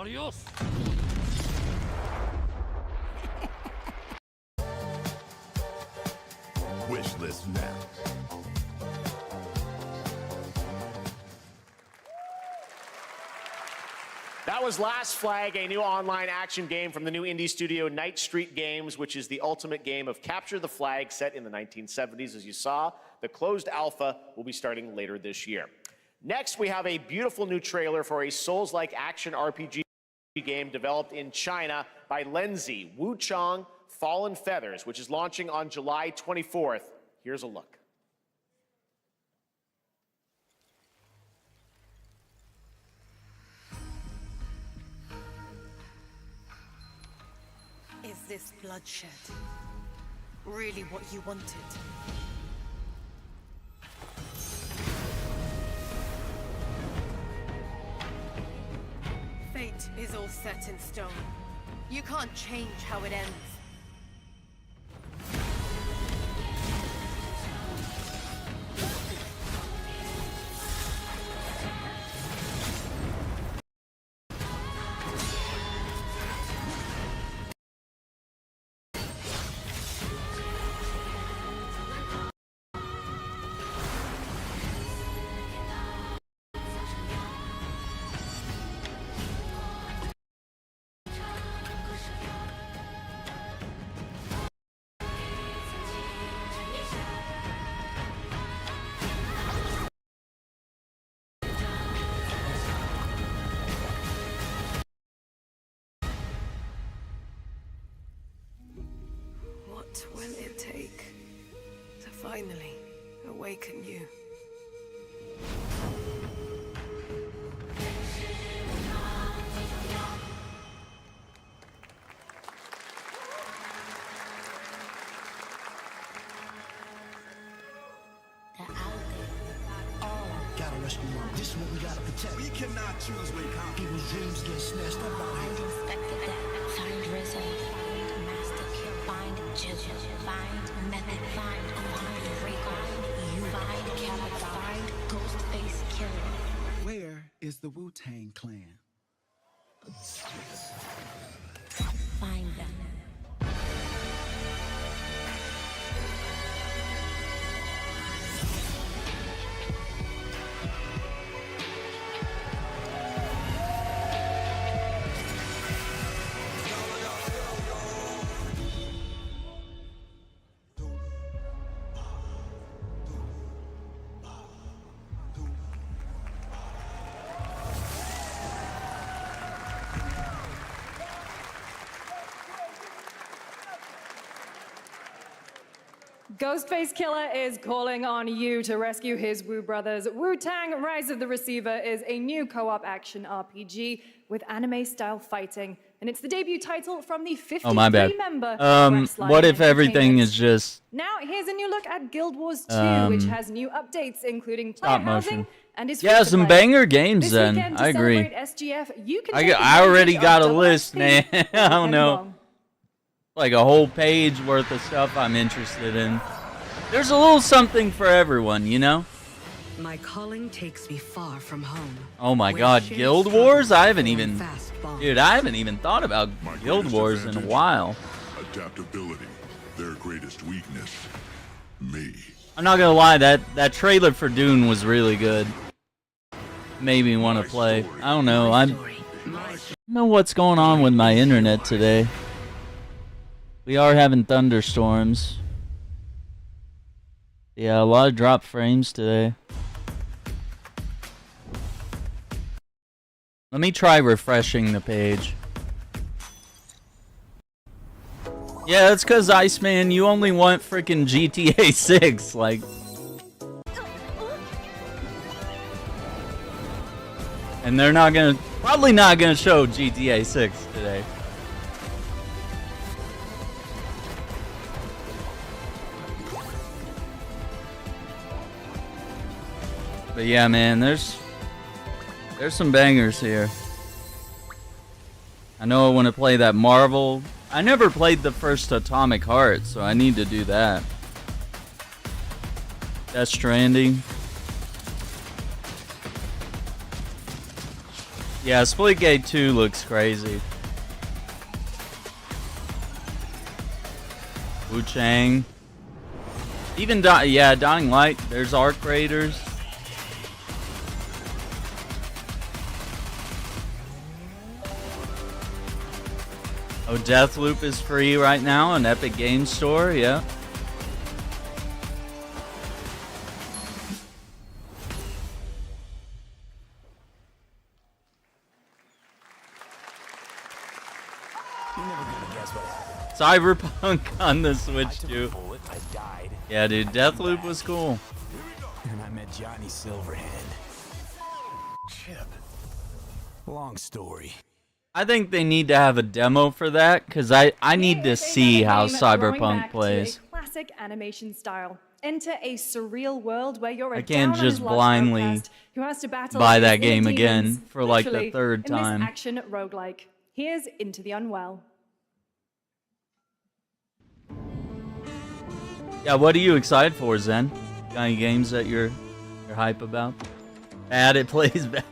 Adios. Wish list now. That was Last Flag, a new online action game from the new indie studio Night Street Games, which is the ultimate game of capture the flag set in the 1970s. As you saw, the closed alpha will be starting later this year. Next, we have a beautiful new trailer for a Souls-like action RPG game developed in China by Lenzi, Wu Chong, Fallen Feathers, which is launching on July 24th. Here's a look. Is this bloodshed really what you wanted? Fate is all set in stone. You can't change how it ends. What will it take to finally awaken you? Gotta rescue them. This is what we gotta protect. We cannot choose when people's dreams get snatched up by Find Inspector Death, find Rizzo, find Master Kill, find Jill, find Method, find Rico, you find Capital, find Ghostface Killer. Where is the Wu-Tang Clan? Find them. Ghostface Killer is calling on you to rescue his Wu brothers. Wu-Tang Rise of the Receiver is a new co-op action RPG with anime-style fighting, and it's the debut title from the 53-member what if everything is just Now, here's a new look at Guild Wars 2, which has new updates, including player stop housing motion? and is Yeah, free to some play. banger games This then. weekend, to I agree. celebrate SGF, you can take I already advantage got a of list, XP man. I all don't weekend know. long. Like a whole page worth of stuff I'm interested in. There's a little something for everyone, you know? My calling takes me far from home. Oh my where god, shared Guild Wars? struggles I haven't form even... fast bonds. Dude, I haven't even thought about Guild Wars in a while. Adaptability, their greatest weakness. Me. I'm not gonna lie, that trailer for Dune was really good. Made me want to play. I don't know, I don't know what's going on with my internet today. We are having thunderstorms. Yeah, a lot of drop frames today. Let me try refreshing the page. Yeah, that's because Iceman, you only want freaking GTA 6, like... And they're not gonna... Probably not gonna show GTA 6 today. But yeah, man, there's some bangers here. I know I want to play that Marvel. I never played the first Atomic Heart, so I need to do that. Death Stranding. Yeah, Splitgate 2 looks crazy. Wu Chang. Even Dying Light. There's Arc Raiders. Oh, Deathloop is free right now on Epic Games Store. Yeah. Cyberpunk on the Switch too. Yeah, dude, Deathloop was cool. And I met Johnny Silverhand. Chip. Long story. I think they need to have a demo for that because I need to see how Cyberpunk plays. Classic animation style. Enter a surreal world where you're a I can't down on his just luck blindly outcast who has to battle buy his that inner game again demons, for like the literally, third time. In this action roguelike. Here's Into the Unwell. Yeah, what are you excited for, Zen? Got any games that you're hype about? Bad, it plays bad.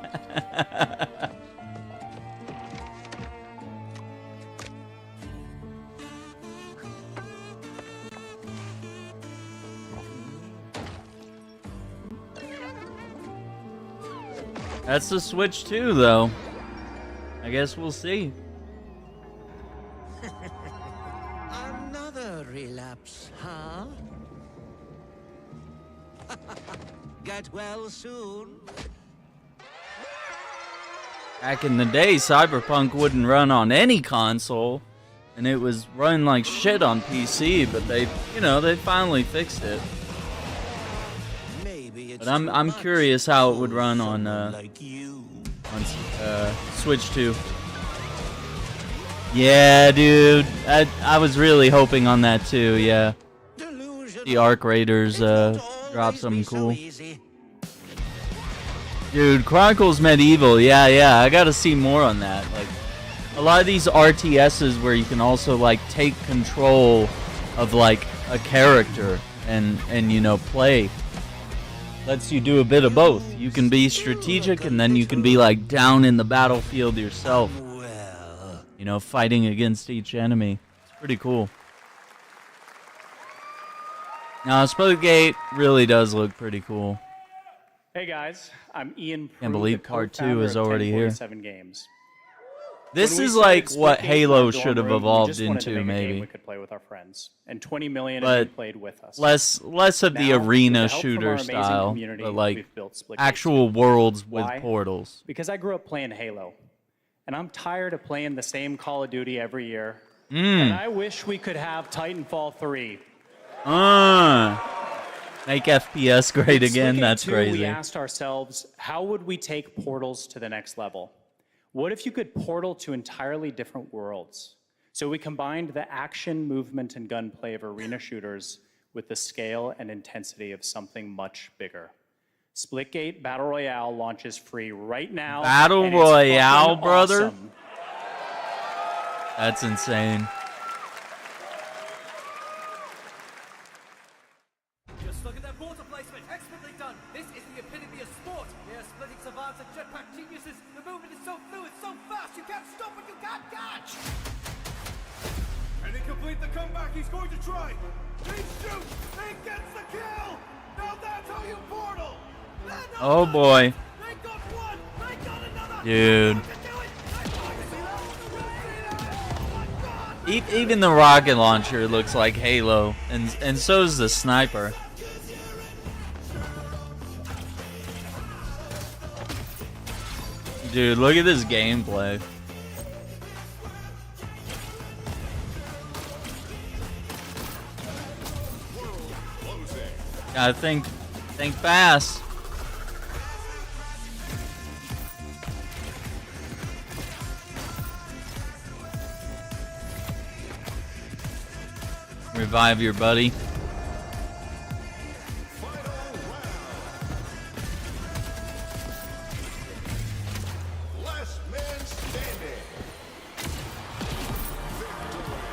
That's the Switch too, though. I guess we'll see. Another relapse, huh? Get well soon. Back in the day, Cyberpunk wouldn't run on any console, and it was running like shit on PC. But they finally fixed it. But I'm curious how it would run on Switch 2. Yeah, dude, I was really hoping on that too. Yeah, the Arc Raiders drop something cool. Dude, Chronicles Medieval, yeah, I gotta see more on that. Like, a lot of these RTSs where you can also like take control of like a character and play. Lets you do a bit of both. You can be strategic and then you can be like down in the battlefield yourself. Fighting against each enemy. It's pretty cool. Now, Splitgate really does look pretty cool. Hey guys, I'm Ian. Can't believe part 2 is already here. Games. This is like what Halo should have evolved into, maybe. We could play with our friends, and 20 million but have played with us. Less of the arena shooter style, but like actual worlds with portals. Because I grew up playing Halo, and I'm tired of playing the same Call of Duty every year. Mm. And I wish we could have Titanfall 3. Make FPS great again. That's 2, crazy. We asked ourselves, how would we take Portals to the next level? What if you could portal to entirely different worlds? So we combined the action, movement, and gunplay of arena shooters with the scale and intensity of something much bigger. Splitgate Battle Royale launches free right now. Battle Royale, brother? Awesome. That's insane. Just look at that water placement. Expertly done. This is the epitome of sport. We are splitting savants and jetpack geniuses. The movement is so fluid, so fast, you can't stop and you can't catch. Can he complete the comeback he's going to try? He shoots! He gets the kill! Now that's how you portal! Oh boy. Dude. Even the rocket launcher looks like Halo, and so is the sniper. Dude, look at this gameplay. Gotta think fast. Revive your buddy.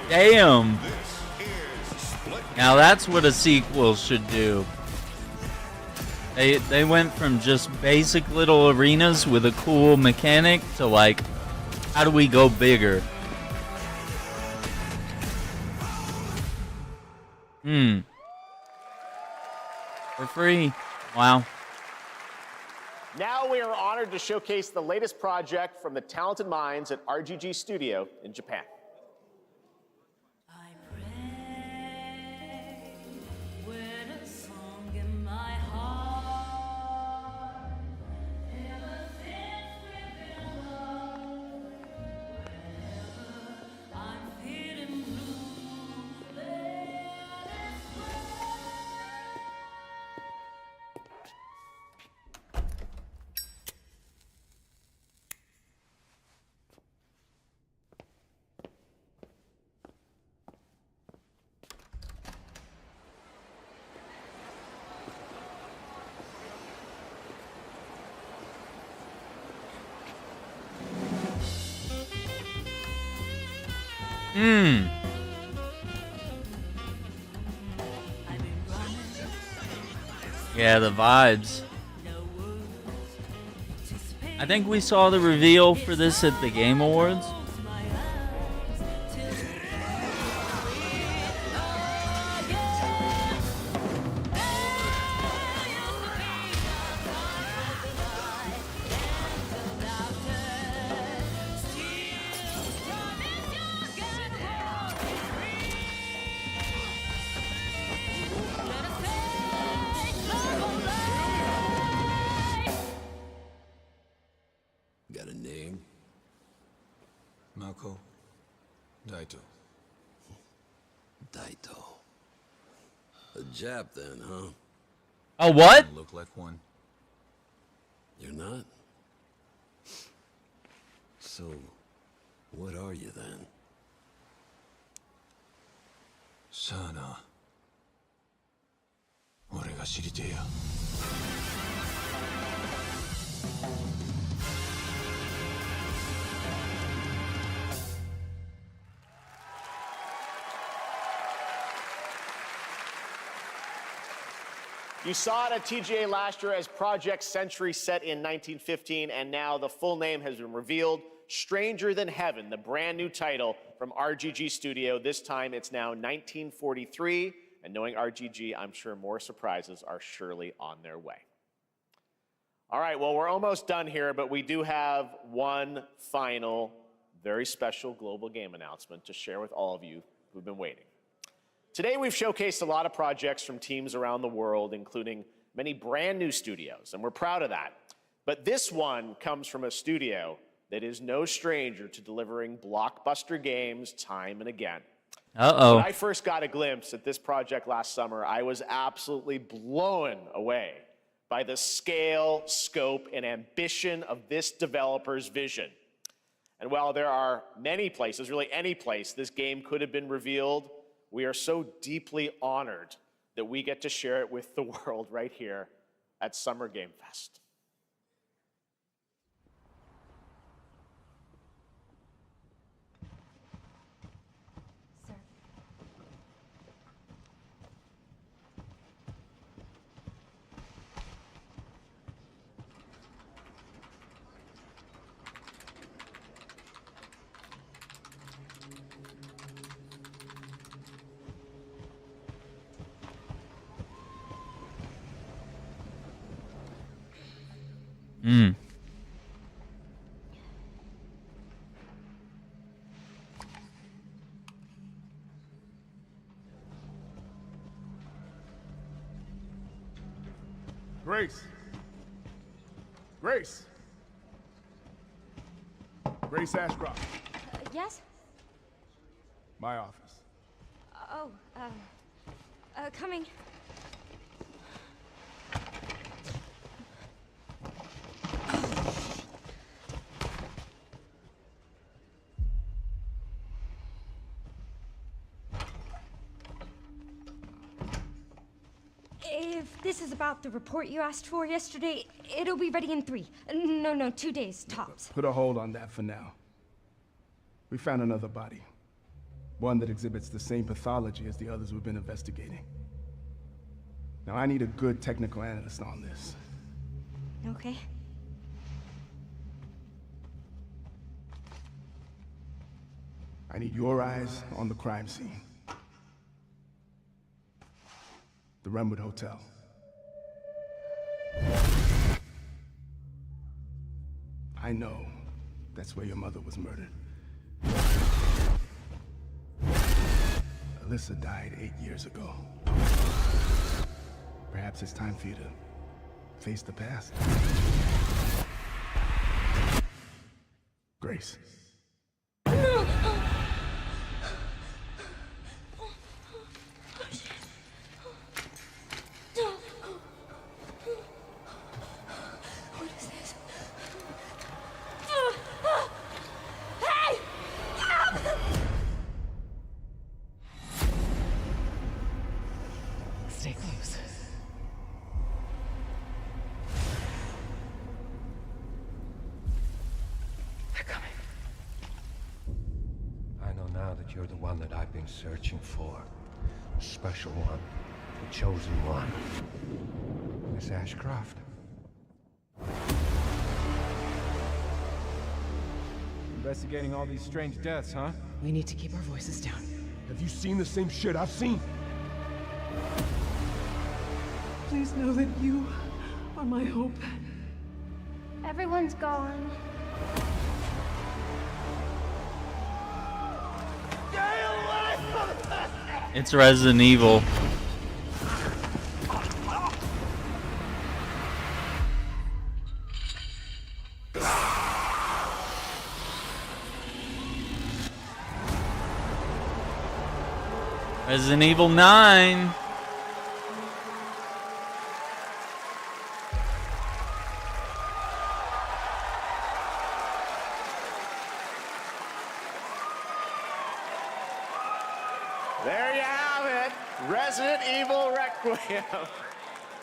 Damn. Now that's what a sequel should do. They went from just basic little arenas with a cool mechanic to like, how do we go bigger? For free. Wow. Now we are honored to showcase the latest project from the talented minds at RGG Studio in Japan. Yeah, the vibes. I think we saw the reveal for this at the Game Awards. Got a name? Mako Daito. Daito. A Jap then, huh? A what? Look like one. You're not? So, what are you then? Sana. 俺が知りてえや。You saw it at TGA last year as Project Century set in 1915, and now the full name has been revealed. Stranger Than Heaven, the brand new title from RGG Studio. This time it's now 1943, and knowing RGG, I'm sure more surprises are surely on their way. All right, well, we're almost done here, but we do have one final, very special global game announcement to share with all of you who've been waiting. Today, we've showcased a lot of projects from teams around the world, including many brand new studios, and we're proud of that. But this one comes from a studio that is no stranger to delivering blockbuster games time and again. Uh-oh. When I first got a glimpse at this project last summer, I was absolutely blown away by the scale, scope, and ambition of this developer's vision. And while there are many places, really any place, this game could have been revealed, we are so deeply honored that we get to share it with the world right here at Summer Game Fest. Grace. Grace. Grace Ashcroft. Yes? My office. Coming. If this is about the report you asked for yesterday, it'll be ready in 3. No, 2 days, tops. Put a hold on that for now. We found another body. One that exhibits the same pathology as the others we've been investigating. Now, I need a good technical analyst on this. Okay. I need your eyes on the crime scene. The Runwood Hotel. I know that's where your mother was murdered. Alyssa died 8 years ago. Perhaps it's time for you to face the past. Grace. Stay close. They're coming. I know now that you're the one that I've been searching for. The special one. The chosen one. Miss Ashcroft. Investigating all these strange deaths, huh? We need to keep our voices down. Have you seen the same shit I've seen? Please know that you are my hope. Everyone's gone. It's Resident Evil. Resident Evil 9. There you have it, Resident Evil Requiem.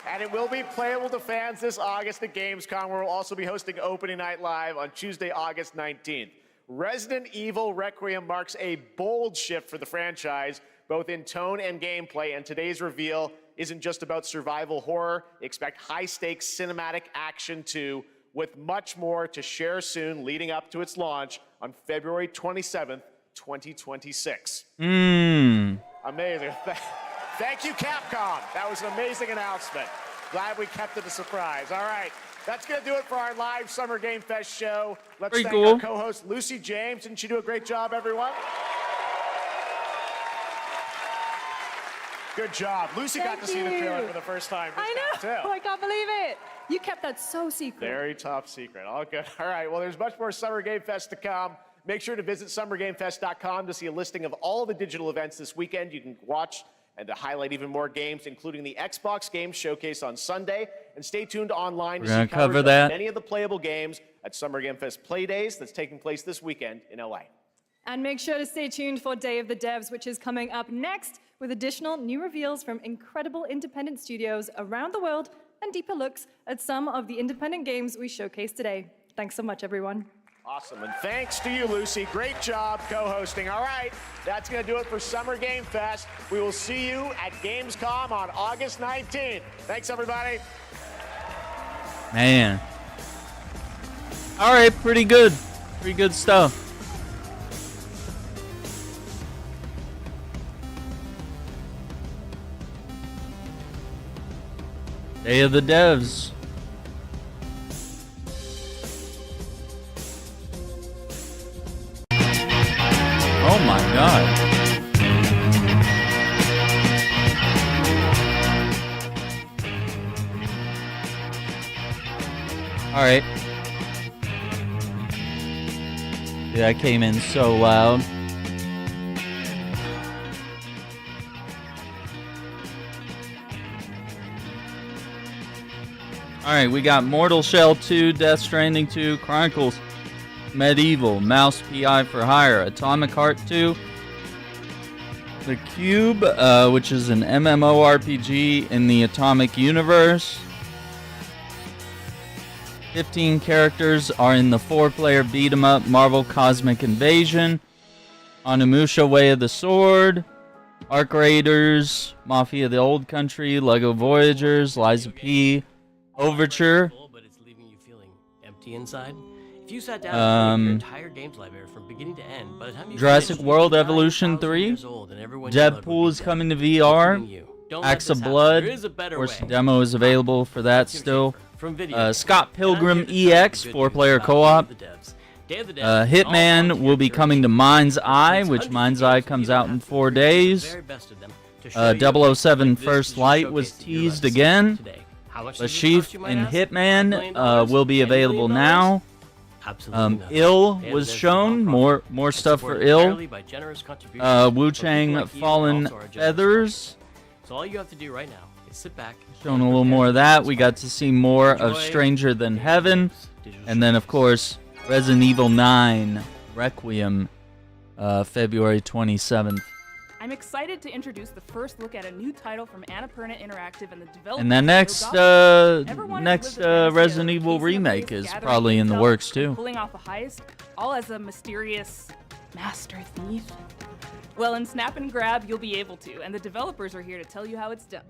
And it will be playable to fans this August at Gamescom, where we'll also be hosting Opening Night Live on Tuesday, August 19th. Resident Evil Requiem marks a bold shift for the franchise, both in tone and gameplay, and today's reveal isn't just about survival horror. Expect high-stakes cinematic action too, with much more to share soon leading up to its launch on February 27th, 2026. Amazing. Thank you, Capcom. That was an amazing announcement. Glad we kept it a surprise. All right, that's going to do it for our live Summer Game Fest show. Let's Pretty thank cool. our co-host, Lucy James. Didn't she do a great job, everyone? Good job. Lucy got to see the trailer for the first time. I know. I can't believe it. You kept that so secret. Very top secret. All good. All right. Well, there's much more Summer Game Fest to come. Make sure to visit summergamefest.com to see a listing of all the digital events this weekend. You can watch and to highlight even more games, including the Xbox Games Showcase on Sunday. And stay tuned online to see cover coverage that. of many of the playable games at Summer Game Fest Play Days that's taking place this weekend in LA. And make sure to stay tuned for Day of the Devs, which is coming up next with additional new reveals from incredible independent studios around the world and deeper looks at some of the independent games we showcased today. Thanks so much, everyone. Awesome, and thanks to you, Lucy. Great job co-hosting. All right, that's going to do it for Summer Game Fest. We will see you at Gamescom on August 19th. Thanks, everybody. Man. All right, pretty good. Pretty good stuff. Day of the Devs. Oh my God. All right. Yeah, that came in so loud. All right, we got Mortal Shell 2, Death Stranding 2, Chronicles Medieval, Mouse PI for Hire, Atomic Heart 2, The Cube, which is an MMORPG in the Atomic Universe. 15 characters are in the 4-player beat-em-up Marvel Cosmic Invasion, Onimusha Way of the Sword, Ark Raiders, Mafia of the Old Country, Lego Voyagers, Liza P, Overture. But it's leaving you feeling empty inside. If you sat down and played your entire games library from beginning to end, by the time you Jurassic finished, World you'd be Evolution 9,000 3. years old and everyone you loved would Deadpool be is dead, coming to VR. including you. Don't let Axe this of happen. Blood. There is a better Of course, way. the demo is available for that still. From Videogame. Scott Pilgrim And I'm here to tell you EX, the good 4-player news about co-op. Day of the Devs. Day of the Devs is all Hitman volunteer will be coming to MindsEye, which MindsEye comes out in 4 days. very best of them to show you 007 like this First is Light was showcasing your teased lives again. today. How much The does it Chief cost, you might and ask? $5 Hitman million? will be $10 available million? now. Absolutely nothing. Ill Day of was the Devs is shown. nonprofit More and stuff for supported Ill. entirely by generous contributions Wu from Chang people like you and Fallen also our generous Feathers. So all you have to do right now is sit back. Shown a little more of that. We got to see more of Stranger Than Heaven. And then, of course, Resident Evil 9 Requiem, February 27th. I'm excited to introduce the first look at a new title from Annapurna Interactive and the developers. And then next Resident Evil remake is probably in the works too. Pulling off a heist, all as a mysterious master thief. Well, in Snap and Grab, you'll be able to, and the developers are here to tell you how it's done.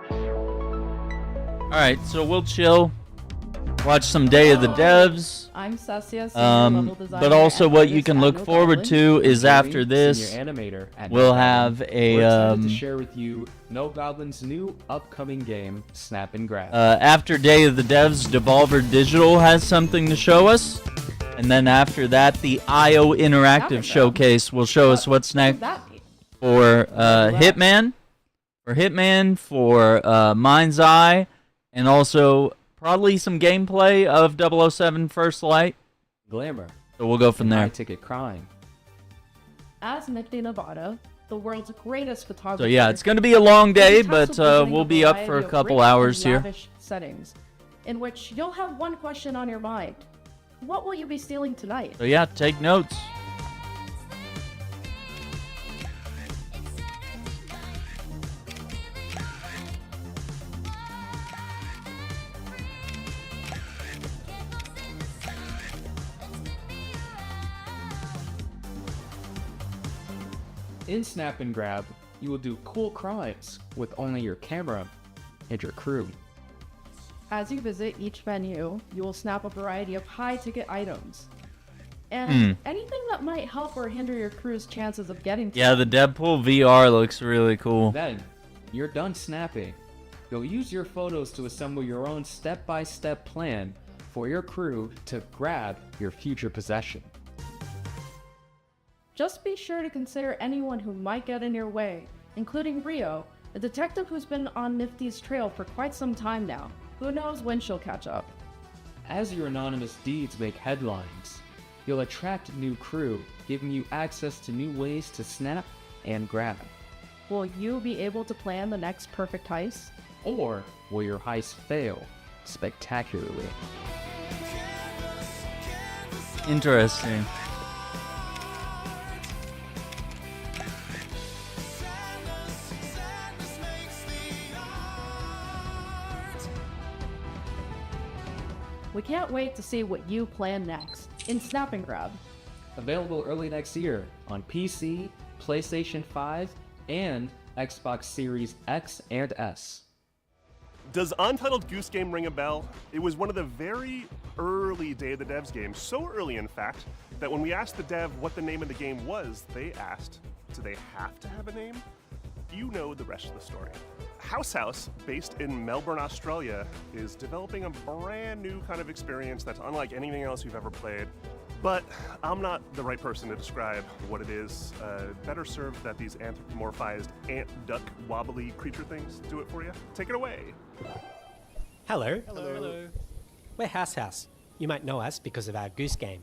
All right, so we'll chill, watch some Day of the Devs. I'm Sasia, senior level designer but also and what you artist can at look No forward Goblin. to is after this, Senior animator at we'll No Goblin. have We're excited to a share with you No Goblin's new upcoming game, Snap and Grab. after Day of the Devs, Devolver Digital has something to show us. And then after that, the IO Interactive Showcase will show us what's next for Hitman, for MindsEye, and also probably some gameplay of 007 First Light. Glamour. So we'll go from there. High-ticket crime. As Nicky Nevada, the world's greatest photographer. So yeah, it's going to be a long day, he's but tasked with presenting we'll be up variety for a of couple rich and hours here. lavish settings, in which you'll have one question on your mind: what will you be stealing tonight? So yeah, take notes. In Snap and Grab, you will do cool crimes with only your camera and your crew. As you visit each venue, you will snap a variety of high-ticket items. And anything that might help or hinder your crew's chances of getting to Yeah, the Deadpool VR looks really cool. Then, you're done snapping. You'll use your photos to assemble your own step-by-step plan for your crew to grab your future possession. Just be sure to consider anyone who might get in your way, including Rio, a detective who's been on Nifty's trail for quite some time now. Who knows when she'll catch up. As your anonymous deeds make headlines, you'll attract new crew, giving you access to new ways to snap and grab. Will you be able to plan the next perfect heist? Or will your heist fail spectacularly? Interesting. We can't wait to see what you plan next in Snap and Grab. Available early next year on PC, PlayStation 5, and Xbox Series X and S. Does Untitled Goose Game ring a bell? It was one of the very early Day of the Devs games, so early in fact, that when we asked the dev what the name of the game was, they asked, do they have to have a name? You know the rest of the story. House, based in Melbourne, Australia, is developing a brand new kind of experience that's unlike anything else you've ever played. But I'm not the right person to describe what it is. Better served that these anthropomorphized ant, duck, wobbly creature things do it for you. Take it away. Hello. Hello. We're House. You might know us because of our Goose Game.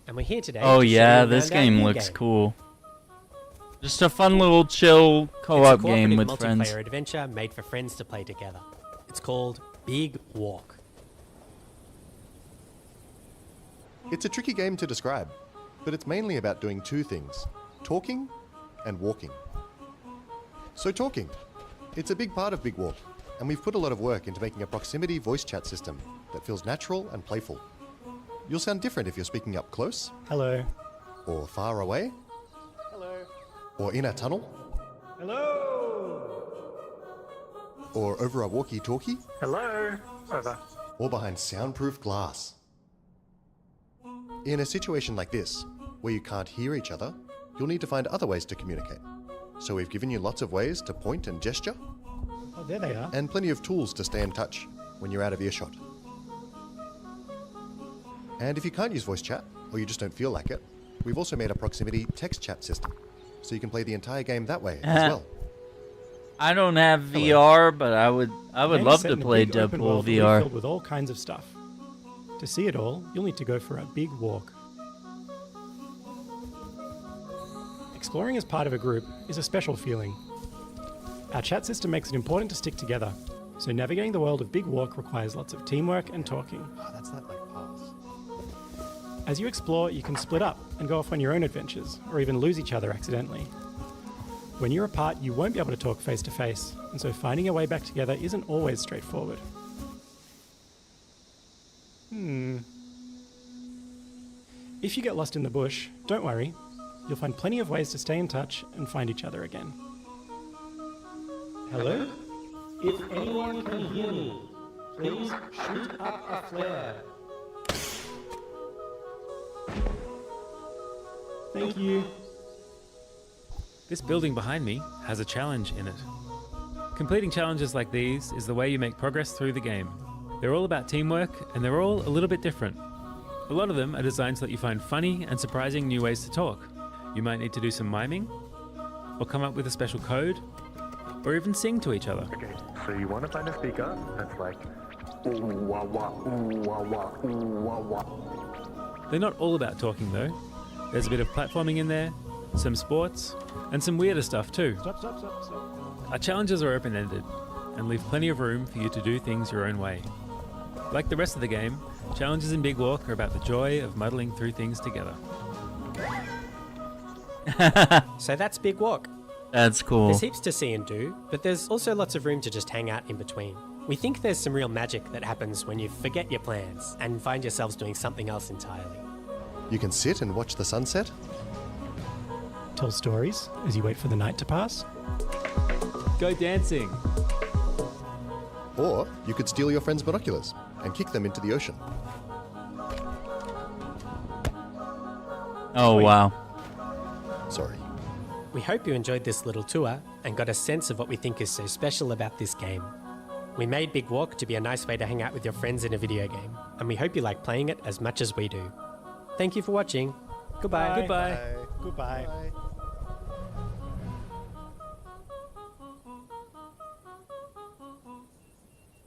And we're here today Oh to show yeah, you this around our game new looks cool. Just a fun little chill co-op game with friends. Multiplayer adventure made for friends to play together. It's called Big Walk. It's a tricky game to describe, but it's mainly about doing two things: talking and walking. So talking. It's a big part of Big Walk, and we've put a lot of work into making a proximity voice chat system that feels natural and playful. You'll sound different if you're speaking up close. Hello. Or far away. Hello. Or in a tunnel. Hello! Or over a walkie-talkie? Hello? Over. Or behind soundproof glass. In a situation like this, where you can't hear each other, you'll need to find other ways to communicate. So we've given you lots of ways to point and gesture. Oh, there they are. And plenty of tools to stay in touch when you're out of earshot. And if you can't use voice chat, or you just don't feel like it, we've also made a proximity text chat system, so you can play the entire game that way as well. I don't have VR, but I would love to play Deadpool VR. Filled with all kinds of stuff. To see it all, you'll need to go for a big walk. Exploring as part of a group is a special feeling. Our chat system makes it important to stick together, so navigating the world of Big Walk requires lots of teamwork and talking. Oh, that's not like pass. As you explore, you can split up and go off on your own adventures, or even lose each other accidentally. When you're apart, you won't be able to talk face to face, and so finding a way back together isn't always straightforward. If you get lost in the bush, don't worry. You'll find plenty of ways to stay in touch and find each other again. Hello? If anyone can hear me, please shoot up a flare. Thank you. This building behind me has a challenge in it. Completing challenges like these is the way you make progress through the game. They're all about teamwork, and they're all a little bit different. A lot of them are designed so that you find funny and surprising new ways to talk. You might need to do some miming, or come up with a special code, or even sing to each other. Okay, so you want to find a speaker that's like, ooh wah wah, ooh wah wah, ooh wah wah. They're not all about talking though. There's a bit of platforming in there, some sports, and some weirder stuff too. Stop. Our challenges are open-ended, and leave plenty of room for you to do things your own way. Like the rest of the game, challenges in Big Walk are about the joy of muddling through things together. So that's Big Walk. That's cool. There's heaps to see and do, but there's also lots of room to just hang out in between. We think there's some real magic that happens when you forget your plans and find yourselves doing something else entirely. You can sit and watch the sunset. Tell stories as you wait for the night to pass. Go dancing. Or you could steal your friend's binoculars and kick them into the ocean. Oh, wow. Sorry. We hope you enjoyed this little tour and got a sense of what we think is so special about this game. We made Big Walk to be a nice way to hang out with your friends in a video game, and we hope you like playing it as much as we do. Thank you for watching. Goodbye. Goodbye. Goodbye.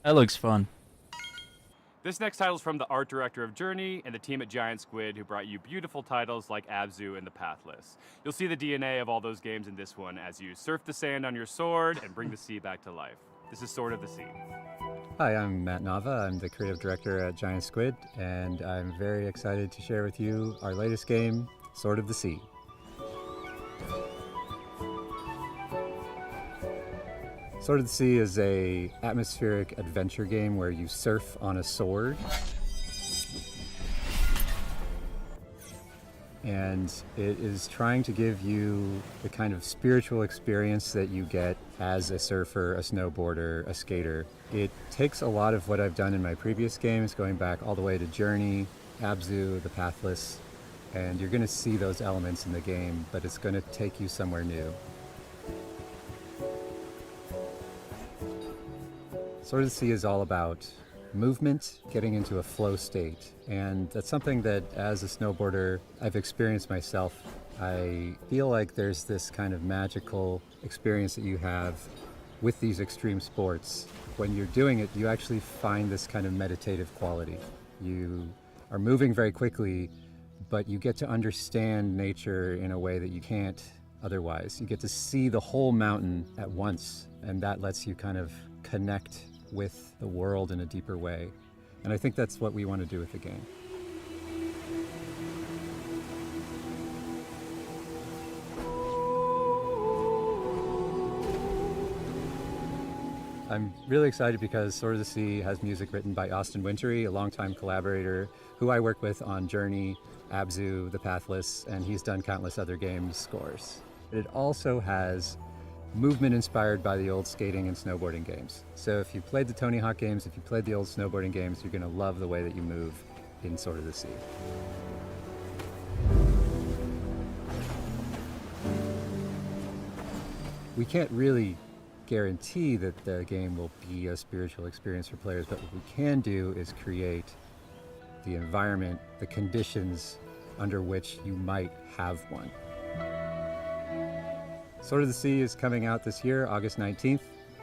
That looks fun. This next title is from the art director of Journey and the team at Giant Squid, who brought you beautiful titles like Abzu and The Pathless. You'll see the DNA of all those games in this one as you surf the sand on your sword and bring the sea back to life. This is Sword of the Sea. Hi, I'm Matt Nava. I'm the creative director at Giant Squid, and I'm very excited to share with you our latest game, Sword of the Sea. Sword of the Sea is a atmospheric adventure game where you surf on a sword. And it is trying to give you the kind of spiritual experience that you get as a surfer, a snowboarder, a skater. It takes a lot of what I've done in my previous games, going back all the way to Journey, Abzu, The Pathless, and you're going to see those elements in the game, but it's going to take you somewhere new. Sword of the Sea is all about movement, getting into a flow state, and that's something that as a snowboarder I've experienced myself. I feel like there's this kind of magical experience that you have with these extreme sports. When you're doing it, you actually find this kind of meditative quality. You are moving very quickly, but you get to understand nature in a way that you can't otherwise. You get to see the whole mountain at once, and that lets you kind of connect with the world in a deeper way. And I think that's what we want to do with the game. I'm really excited because Sword of the Sea has music written by Austin Wintory, a longtime collaborator who I work with on Journey, Abzu, The Pathless, and he's done countless other games scores. It also has movement inspired by the old skating and snowboarding games. So if you played the Tony Hawk games, if you played the old snowboarding games, you're going to love the way that you move in Sword of the Sea. We can't really guarantee that the game will be a spiritual experience for players, but what we can do is create the environment, the conditions under which you might have one. Sword of the Sea is coming out this year, August 19th,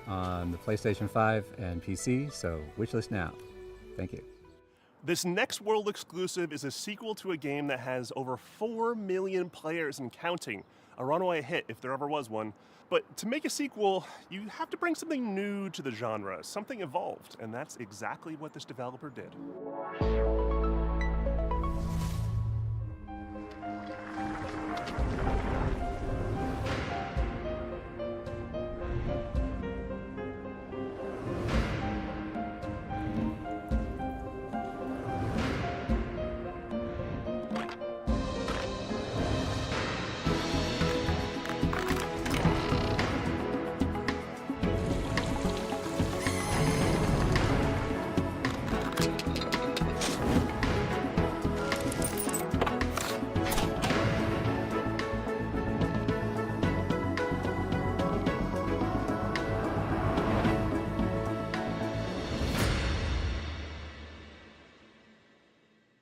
on the PlayStation 5 and PC, so wishlist now. Thank you. This next world exclusive is a sequel to a game that has over 4 million players and counting. A runaway hit if there ever was one. But to make a sequel, you have to bring something new to the genre, something evolved, and that's exactly what this developer did.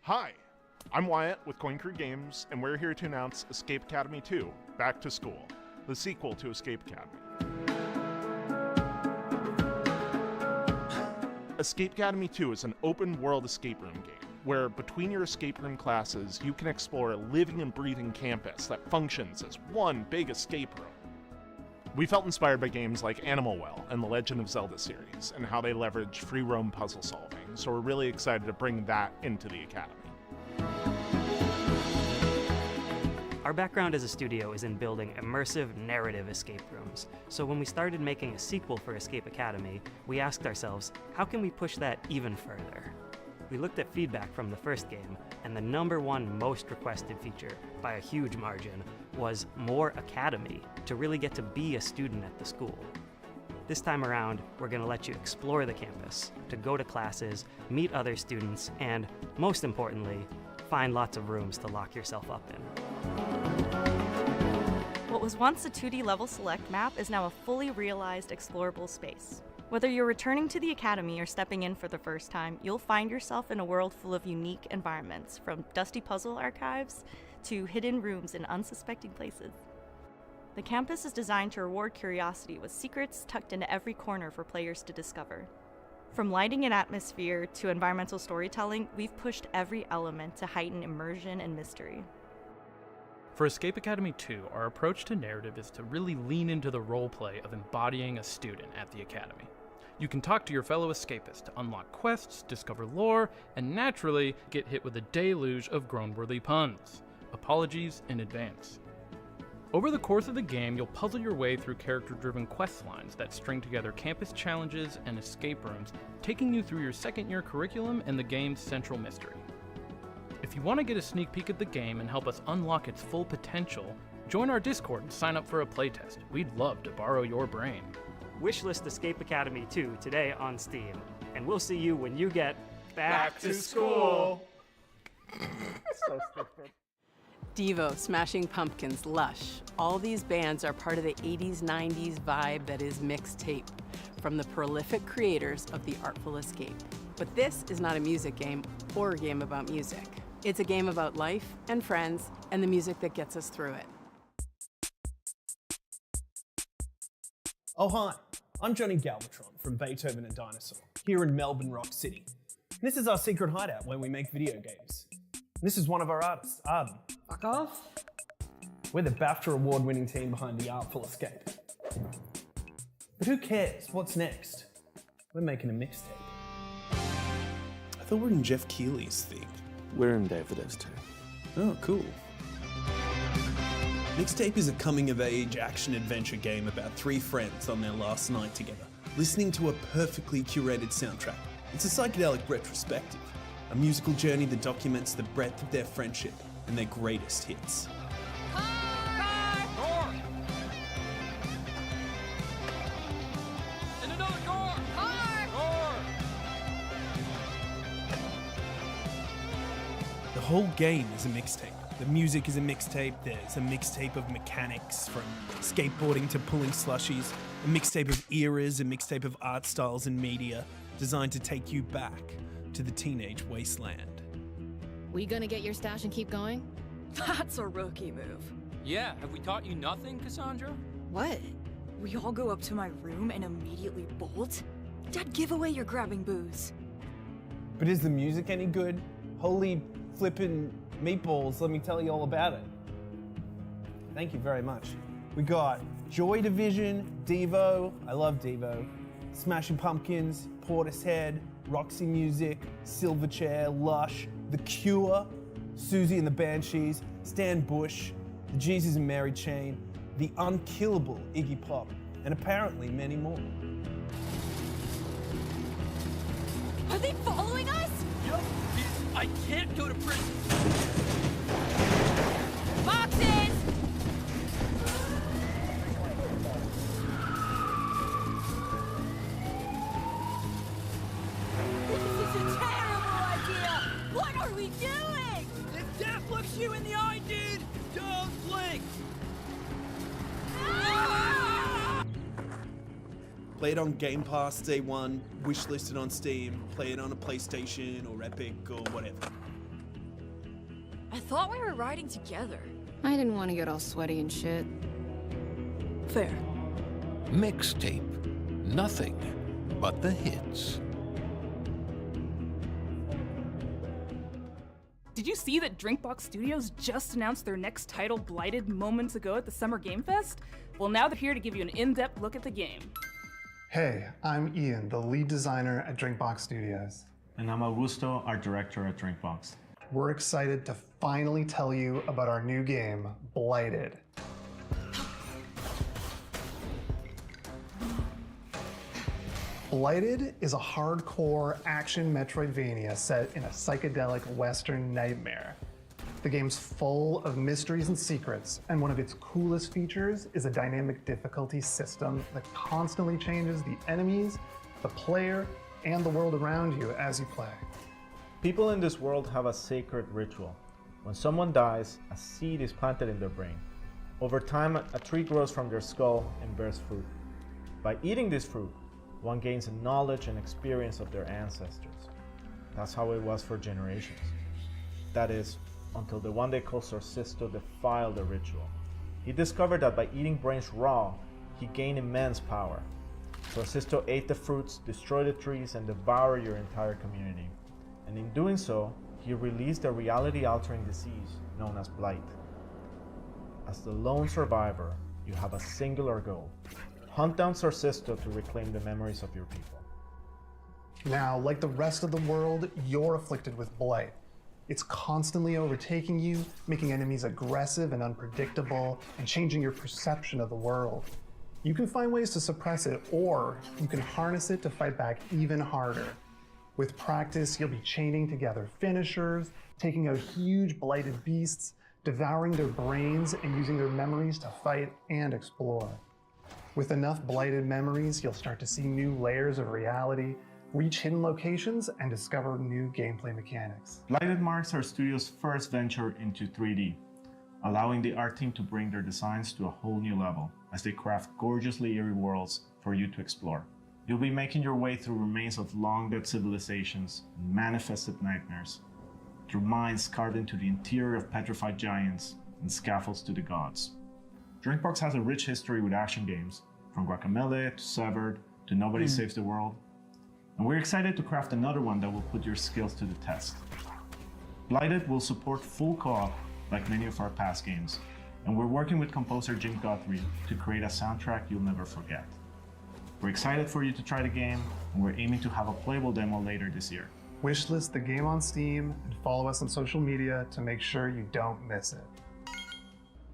Hi, I'm Wyatt with Coin Crew Games, and we're here to announce Escape Academy 2, Back to School, the sequel to Escape Academy. Escape Academy 2 is an open-world escape room game, where between your escape room classes, you can explore a living and breathing campus that functions as one big escape room. We felt inspired by games like Animal Well and the Legend of Zelda series, and how they leverage free roam puzzle solving, so we're really excited to bring that into the Academy. Our background as a studio is in building immersive narrative escape rooms, so when we started making a sequel for Escape Academy, we asked ourselves, how can we push that even further? We looked at feedback from the first game, and the #1 most requested feature, by a huge margin, was more Academy, to really get to be a student at the school. This time around, we're going to let you explore the campus, to go to classes, meet other students, and, most importantly, find lots of rooms to lock yourself up in. What was once a 2D level select map is now a fully realized explorable space. Whether you're returning to the Academy or stepping in for the first time, you'll find yourself in a world full of unique environments, from dusty puzzle archives to hidden rooms in unsuspecting places. The campus is designed to reward curiosity with secrets tucked into every corner for players to discover. From lighting and atmosphere to environmental storytelling, we've pushed every element to heighten immersion and mystery. For Escape Academy 2, our approach to narrative is to really lean into the roleplay of embodying a student at the Academy. You can talk to your fellow escapists to unlock quests, discover lore, and naturally get hit with a deluge of groan-worthy puns. Apologies in advance. Over the course of the game, you'll puzzle your way through character-driven quest lines that string together campus challenges and escape rooms, taking you through your second-year curriculum and the game's central mystery. If you want to get a sneak peek at the game and help us unlock its full potential, join our Discord and sign up for a playtest. We'd love to borrow your brain. Wishlist Escape Academy 2 today on Steam, and we'll see you when you get back to school. So stupid. Devo, Smashing Pumpkins, Lush. All these bands are part of the 80s, 90s vibe that is mixtape, from the prolific creators of The Artful Escape. But this is not a music game or a game about music. It's a game about life and friends and the music that gets us through it. Oh hi, I'm Johnny Galvatron from Beethoven and Dinosaur, here in Melbourne Rock City. This is our secret hideout where we make video games. This is one of our artists, Arden. Fuck off. We're the BAFTA award-winning team behind The Artful Escape. But who cares? What's next? We're making a mixtape. I thought we were in Jeff Keighley's theme. We're in Day for Devs too. Oh, cool. Mixtape is a coming-of-age action-adventure game about 3 friends on their last night together, listening to a perfectly curated soundtrack. It's a psychedelic retrospective, a musical journey that documents the breadth of their friendship and their greatest hits. whole game is a mixtape. The music is a mixtape, there's a mixtape of mechanics from skateboarding to pulling slushies, a mixtape of eras, a mixtape of art styles and media designed to take you back to the teenage wasteland. We gonna get your stash and keep going? That's a rookie move. Yeah, have we taught you nothing, Cassandra? What? We all go up to my room and immediately bolt? Dad, give away your grabbing booze. But is the music any good? Holy flippin' meatballs, let me tell you all about it. Thank you very much. We got Joy Division, Devo, I love Devo, Smashing Pumpkins, Portishead, Roxy Music, Silverchair, Lush, The Cure, Susie and the Banshees, Stan Bush, the Jesus and Mary Chain, the unkillable Iggy Pop, and apparently many more. Are they following us? Yup. I can't go to prison. Boxes! This is a terrible idea! What are we doing? If death looks you in the eye, dude, don't blink! Play it on Game Pass day one, wishlisted on Steam, play it on a PlayStation or Epic or whatever. I thought we were riding together. I didn't want to get all sweaty and shit. Fair. Mixtape. Nothing but the hits. Did you see that Drinkbox Studios just announced their next title, Blighted, moments ago at the Summer Game Fest? Well, now they're here to give you an in-depth look at the game. Hey, I'm Ian, the lead designer at Drinkbox Studios. And I'm Augusto, art director at Drinkbox. We're excited to finally tell you about our new game, Blighted. Blighted is a hardcore action Metroidvania set in a psychedelic Western nightmare. The game's full of mysteries and secrets, and one of its coolest features is a dynamic difficulty system that constantly changes the enemies, the player, and the world around you as you play. People in this world have a sacred ritual. When someone dies, a seed is planted in their brain. Over time, a tree grows from their skull and bears fruit. By eating this fruit, one gains a knowledge and experience of their ancestors. That's how it was for generations. That is, until the one they called Sorcisto defiled the ritual. He discovered that by eating brains raw, he gained immense power. Sorcisto ate the fruits, destroyed the trees, and devoured your entire community. And in doing so, he released a reality-altering disease known as Blight. As the lone survivor, you have a singular goal. Hunt down Sorcisto to reclaim the memories of your people. Now, like the rest of the world, you're afflicted with Blight. It's constantly overtaking you, making enemies aggressive and unpredictable, and changing your perception of the world. You can find ways to suppress it, or you can harness it to fight back even harder. With practice, you'll be chaining together finishers, taking out huge blighted beasts, devouring their brains, and using their memories to fight and explore. With enough blighted memories, you'll start to see new layers of reality, reach hidden locations, and discover new gameplay mechanics. Blighted marks our studio's first venture into 3D, allowing the art team to bring their designs to a whole new level as they craft gorgeously eerie worlds for you to explore. You'll be making your way through remains of long-dead civilizations and manifested nightmares, through mines carved into the interior of petrified giants and scaffolds to the gods. Drinkbox has a rich history with action games, from Guacamelee to Severed to Nobody Saves the World, and we're excited to craft another one that will put your skills to the test. Blighted will support full co-op like many of our past games, and we're working with composer Jim Guthrie to create a soundtrack you'll never forget. We're excited for you to try the game, and we're aiming to have a playable demo later this year. Wishlist the game on Steam and follow us on social media to make sure you don't miss it.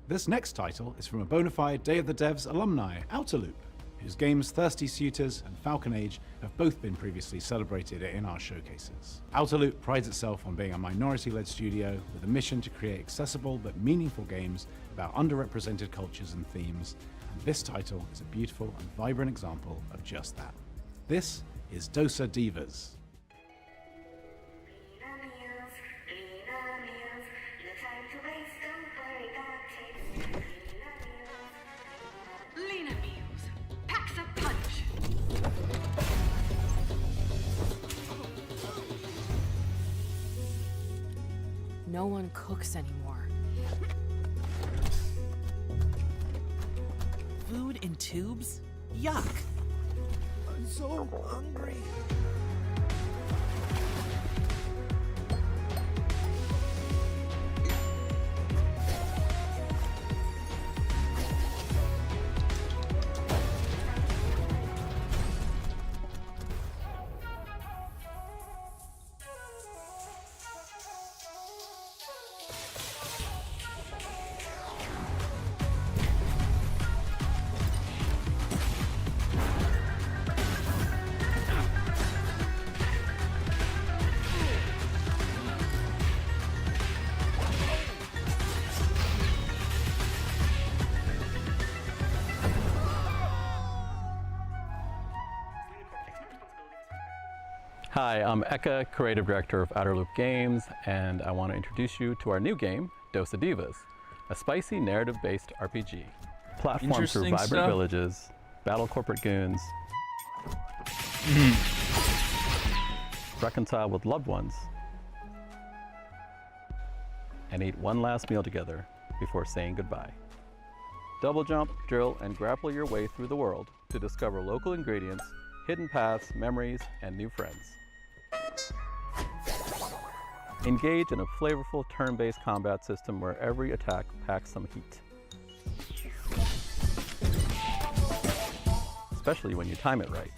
This next title is from a bona fide Day of the Devs alumni, Outerloop, whose games Thirsty Suitors and Falcon Age have both been previously celebrated in our showcases. Outerloop prides itself on being a minority-led studio with a mission to create accessible but meaningful games about underrepresented cultures and themes, and this title is a beautiful and vibrant example of just that. This is Dosa Divas. no one cooks anymore. Food in tubes? Yuck. I'm so hungry. Hi, I'm Eka, Creative Director of Outer Loop Games, and I want to introduce you to our new game, Dos Divas, a spicy narrative-based RPG. Platform through Interesting vibrant stuff. villages, battle corporate goons, reconcile with loved ones, and eat one last meal together before saying goodbye. Double jump, drill, and grapple your way through the world to discover local ingredients, hidden paths, memories, and new friends. Engage in a flavorful turn-based combat system where every attack packs some heat. Especially when you time it right.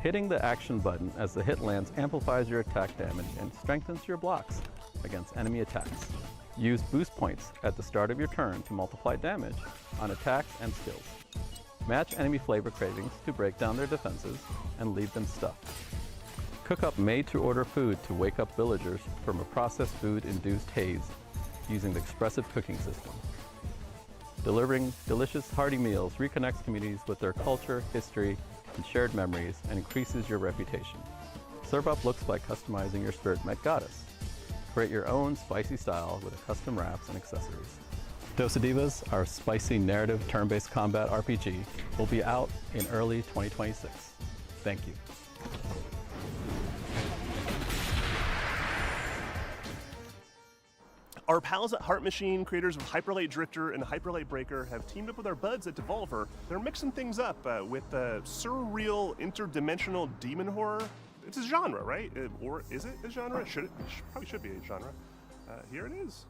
Hitting the action button as the hit lands amplifies your attack damage and strengthens your blocks against enemy attacks. Use boost points at the start of your turn to multiply damage on attacks and skills. Match enemy flavor cravings to break down their defenses and leave them stuffed. Cook up made-to-order food to wake up villagers from a processed food-induced haze using the expressive cooking system. Delivering delicious, hearty meals reconnects communities with their culture, history, and shared memories and increases your reputation. Serve up looks by customizing your spirit Met goddess. Create your own spicy style with custom wraps and accessories. Dos Divas, our spicy narrative turn-based combat RPG, will be out in early 2026. Thank you. Our pals at Heart Machine, creators of Hyperlight Drifter and Hyperlight Breaker, have teamed up with our buds at Devolver. They're mixing things up with surreal, interdimensional demon horror. It's a genre, right? Or is it a genre? Probably should be a genre. Here it is.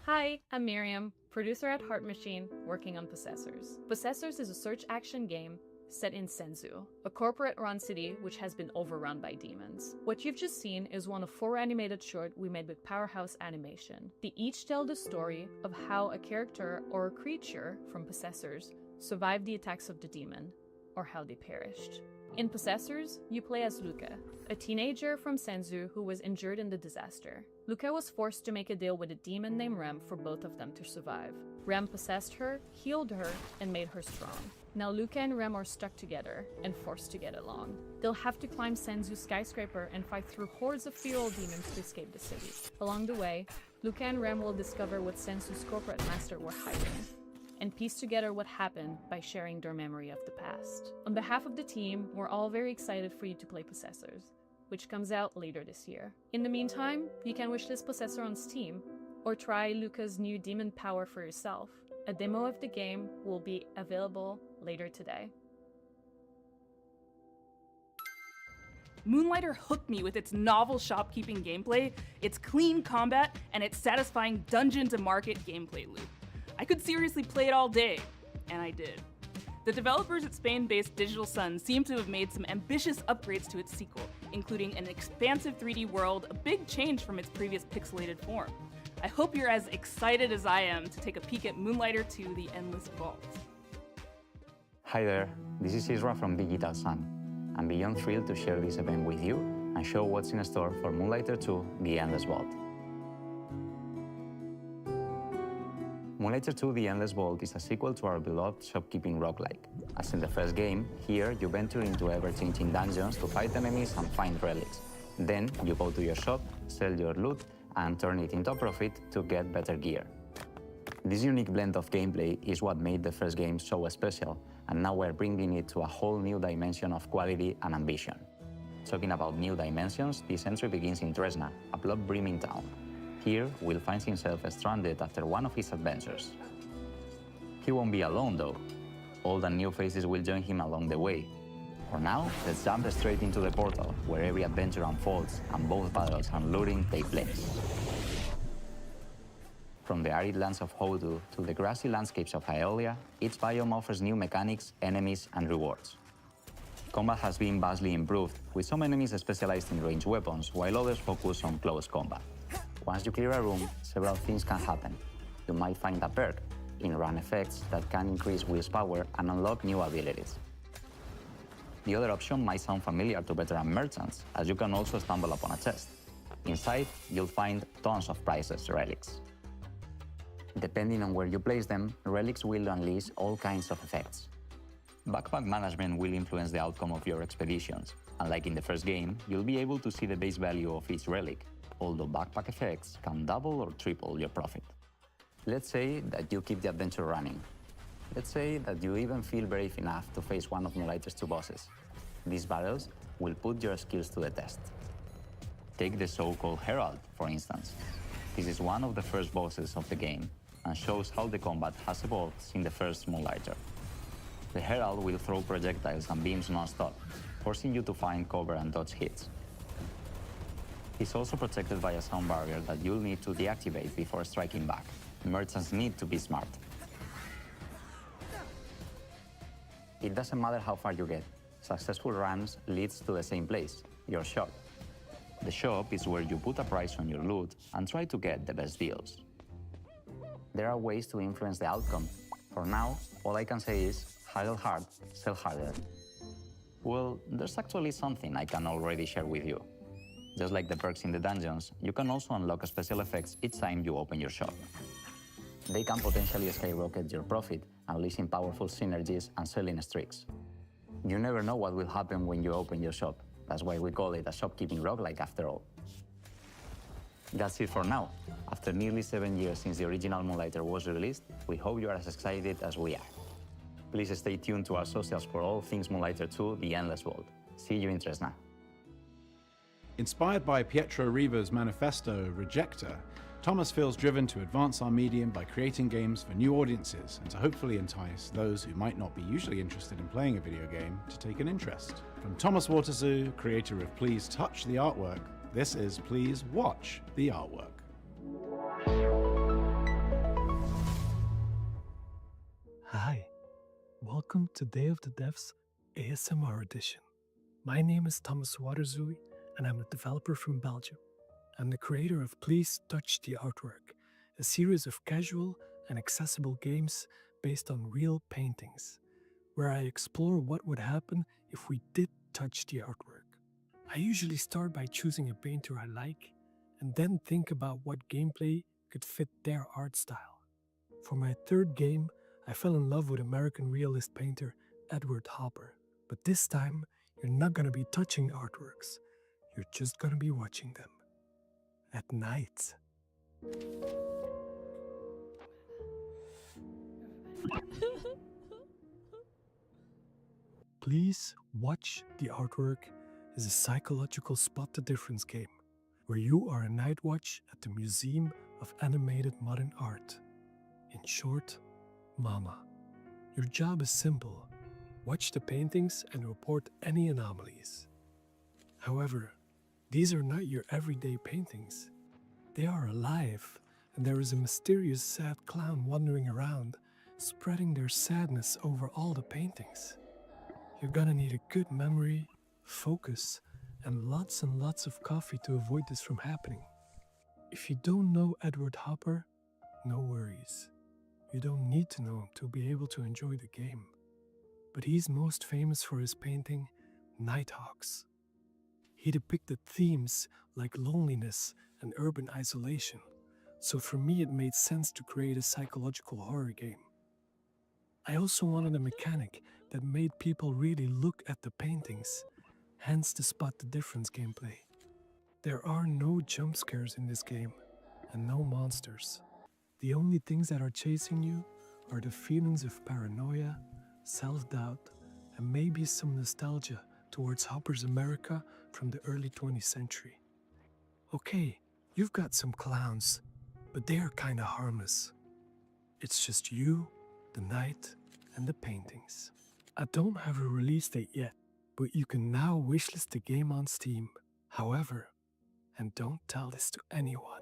Hi, I'm Miriam, producer at Heart Machine, working on Possessors. Possessors is a search-action game set in Senzu, a corporate-run city which has been overrun by demons. What you've just seen is one of 4 animated shorts we made with Powerhouse Animation. They each tell the story of how a character or a creature from Possessors survived the attacks of the demon, or how they perished. In Possessors, you play as Luca, a teenager from Senzu who was injured in the disaster. Luca was forced to make a deal with a demon named Rem for both of them to survive. Rem possessed her, healed her, and made her strong. Now Luca and Rem are stuck together and forced to get along. They'll have to climb Senzu's skyscraper and fight through hordes of feral demons to escape the city. Along the way, Luca and Rem will discover what Senzu's corporate master were hiding, and piece together what happened by sharing their memory of the past. On behalf of the team, we're all very excited for you to play Possessors, which comes out later this year. In the meantime, you can wishlist Possessor on Steam, or try Luca's new Demon Power for yourself. A demo of the game will be available later today. Moonlighter hooked me with its novel shopkeeping gameplay, its clean combat, and its satisfying dungeon-to-market gameplay loop. I could seriously play it all day, and I did. The developers at Spain-based Digital Sun seem to have made some ambitious upgrades to its sequel, including an expansive 3D world, a big change from its previous pixelated form. I hope you're as excited as I am to take a peek at Moonlighter 2: The Endless Vault. Hi there, this is Isra from Digital Sun. I'm beyond thrilled to share this event with you and show what's in store for Moonlighter 2: The Endless Vault. Moonlighter 2: The Endless Vault is a sequel to our beloved shopkeeping roguelike. As in the first game, here you venture into ever-changing dungeons to fight enemies and find relics. Then you go to your shop, sell your loot, and turn it into a profit to get better gear. This unique blend of gameplay is what made the first game so special, and now we're bringing it to a whole new dimension of quality and ambition. Talking about new dimensions, this entry begins in Tresna, a blood-brimming town. Here, Will finds himself stranded after one of his adventures. He won't be alone, though. Old and new faces will join him along the way. For now, let's jump straight into the portal, where every adventure unfolds and both battles and looting take place. From the arid lands of Hodu to the grassy landscapes of Aeolia, each biome offers new mechanics, enemies, and rewards. Combat has been vastly improved, with some enemies specialized in ranged weapons, while others focus on close combat. Once you clear a room, several things can happen. You might find a perk, in-run effects that can increase Will's power and unlock new abilities. The other option might sound familiar to veteran merchants, as you can also stumble upon a chest. Inside, you'll find tons of priceless relics. Depending on where you place them, relics will unleash all kinds of effects. Backpack management will influence the outcome of your expeditions. Unlike in the first game, you'll be able to see the base value of each relic, although backpack effects can double or triple your profit. Let's say that you keep the adventure running. Let's say that you even feel brave enough to face one of Moonlighter's 2 bosses. These battles will put your skills to the test. Take the so-called Herald, for instance. This is one of the first bosses of the game, and shows how the combat has evolved since the first Moonlighter. The Herald will throw projectiles and beams non-stop, forcing you to find cover and dodge hits. He's also protected by a sound barrier that you'll need to deactivate before striking back. Merchants need to be smart. It doesn't matter how far you get. Successful runs leads to the same place, your shop. The shop is where you put a price on your loot and try to get the best deals. There are ways to influence the outcome. For now, all I can say is, haggle hard, sell harder. Well, there's actually something I can already share with you. Just like the perks in the dungeons, you can also unlock special effects each time you open your shop. They can potentially skyrocket your profit, unleashing powerful synergies and selling streaks. You never know what will happen when you open your shop. That's why we call it a shopkeeping roguelike after all. That's it for now. After nearly 7 years since the original Moonlighter was released, we hope you are as excited as we are. Please stay tuned to our socials for all things Moonlighter 2: The Endless Vault. See you in Tresna. Inspired by Pietro Riva's manifesto, Rejector, Thomas feels driven to advance our medium by creating games for new audiences and to hopefully entice those who might not be usually interested in playing a video game to take an interest. From Thomas Waterzoo, creator of Please Touch the Artwork, this is Please Watch the Artwork. Hi, welcome to Day of the Devs ASMR edition. My name is Thomas Waterzoo and I'm a developer from Belgium. I'm the creator of Please Touch the Artwork, a series of casual and accessible games based on real paintings, where I explore what would happen if we did touch the artwork. I usually start by choosing a painter I like, and then think about what gameplay could fit their art style. For my third game, I fell in love with American realist painter Edward Hopper, but this time, you're not gonna be touching artworks, you're just gonna be watching them. At night. Please watch the artwork is a psychological spot the difference game, where you are a night watch at the Museum of Animated Modern Art. In short, Mama. Your job is simple. Watch the paintings and report any anomalies. However, these are not your everyday paintings. They are alive, and there is a mysterious sad clown wandering around, spreading their sadness over all the paintings. You're gonna need a good memory, focus, and lots of coffee to avoid this from happening. If you don't know Edward Hopper, no worries. You don't need to know him to be able to enjoy the game. But he's most famous for his painting, Nighthawks. He depicted themes like loneliness and urban isolation, so for me it made sense to create a psychological horror game. I also wanted a mechanic that made people really look at the paintings, hence the Spot the Difference gameplay. There are no jump scares in this game, and no monsters. The only things that are chasing you are the feelings of paranoia, self-doubt, and maybe some nostalgia towards Hopper's America from the early 20th century. Okay, you've got some clowns, but they are kinda harmless. It's just you, the night, and the paintings. I don't have a release date yet, but you can now wishlist the game on Steam. However, and don't tell this to anyone,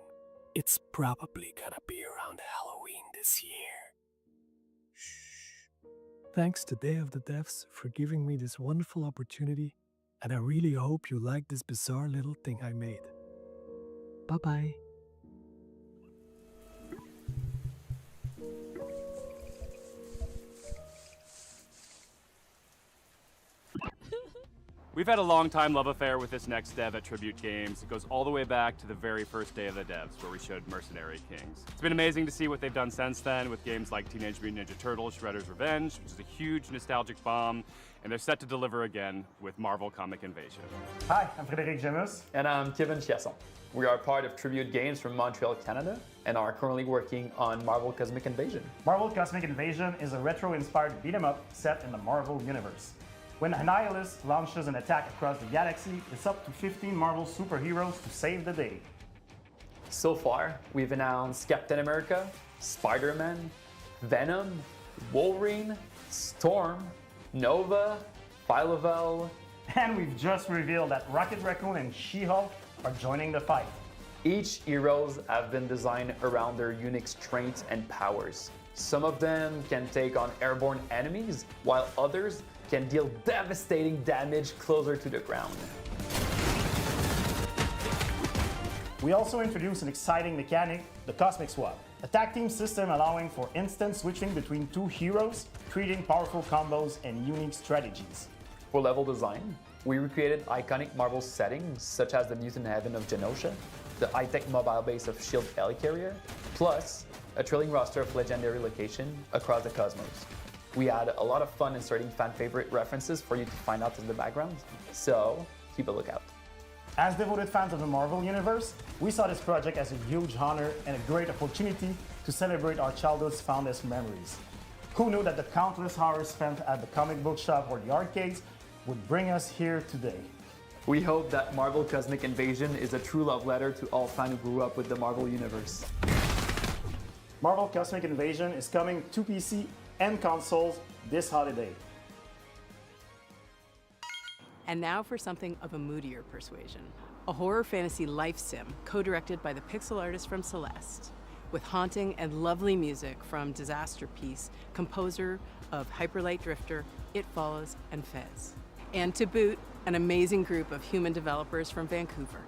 it's probably gonna be around Halloween this year. Shh. Thanks to Day of the Devs for giving me this wonderful opportunity, and I really hope you like this bizarre little thing I made. Bye-bye. We've had a long-time love affair with this next dev at Tribute Games. It goes all the way back to the very first Day of the Devs, where we showed Mercenary Kings. It's been amazing to see what they've done since then with games like Teenage Mutant Ninja Turtles: Shredder's Revenge, which is a huge nostalgic bomb, and they're set to deliver again with Marvel Comic Invasion. Hi, I'm Frédéric Gemus. And I'm Kevin Chiasson. We are part of Tribute Games from Montreal, Canada, and are currently working on Marvel Cosmic Invasion. Marvel Cosmic Invasion is a retro-inspired beat-em-up set in the Marvel Universe. When Annihilus launches an attack across the galaxy, it's up to 15 Marvel superheroes to save the day. So far, we've announced Captain America, Spider-Man, Venom, Wolverine, Storm, Nova, Phyla-Vell, and we've just revealed that Rocket Raccoon and She-Hulk are joining the fight. Each heroes have been designed around their unique strengths and powers. Some of them can take on airborne enemies, while others can deal devastating damage closer to the ground. We also introduced an exciting mechanic, the Cosmic Swap, a tag team system allowing for instant switching between two heroes, creating powerful combos and unique strategies. For level design, we recreated iconic Marvel settings such as the Mutant Heaven of Genosha, the high-tech mobile base of S.H.I.E.L.D. Helicarrier, plus a thrilling roster of legendary locations across the cosmos. We had a lot of fun inserting fan-favorite references for you to find out in the background, so keep a lookout. As devoted fans of the Marvel Universe, we saw this project as a huge honor and a great opportunity to celebrate our childhood's fondest memories. Who knew that the countless hours spent at the comic book shop or the arcades would bring us here today? We hope that Marvel Cosmic Invasion is a true love letter to all fans who grew up with the Marvel Universe. Marvel Cosmic Invasion is coming to PC and consoles this holiday. And now for something of a moodier persuasion. A horror fantasy life sim, co-directed by the pixel artist from Celeste, with haunting and lovely music from Disaster Piece, composer of Hyperlight Drifter, It Follows, and Fez. And to boot, an amazing group of human developers from Vancouver.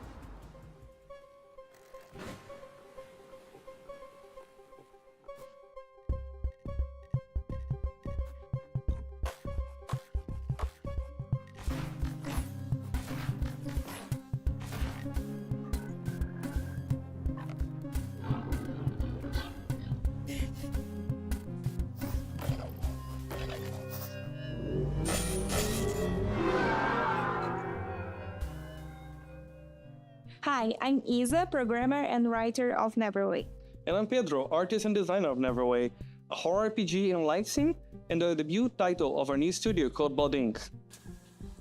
Hi, I'm Isa, programmer and writer of Neverway. And I'm Pedro, artist and designer of Neverway. a horror RPG in live sim, and the debut title of our new studio called Blood Inc.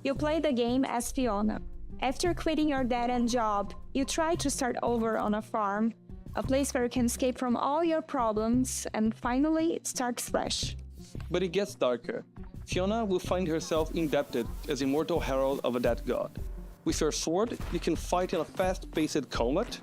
You play the game as Fiona. After quitting your dead-end job, you try to start over on a farm, a place where you can escape from all your problems and finally start fresh. But it gets darker. Fiona will find herself indebted as immortal herald of a dead god. With your sword, you can fight in a fast-paced combat,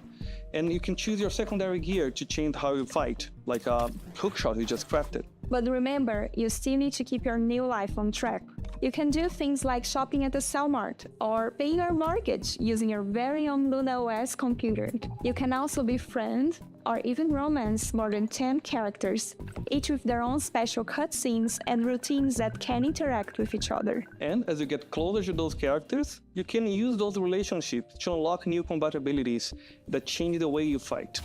and you can choose your secondary gear to change how you fight, like a hookshot you just crafted. But remember, you still need to keep your new life on track. You can do things like shopping at the Cellmart or paying your mortgage using your very own Luna OS computer. You can also befriend or even romance more than 10 characters, each with their own special cutscenes and routines that can interact with each other. And as you get closer to those characters, you can use those relationships to unlock new combat abilities that change the way you fight.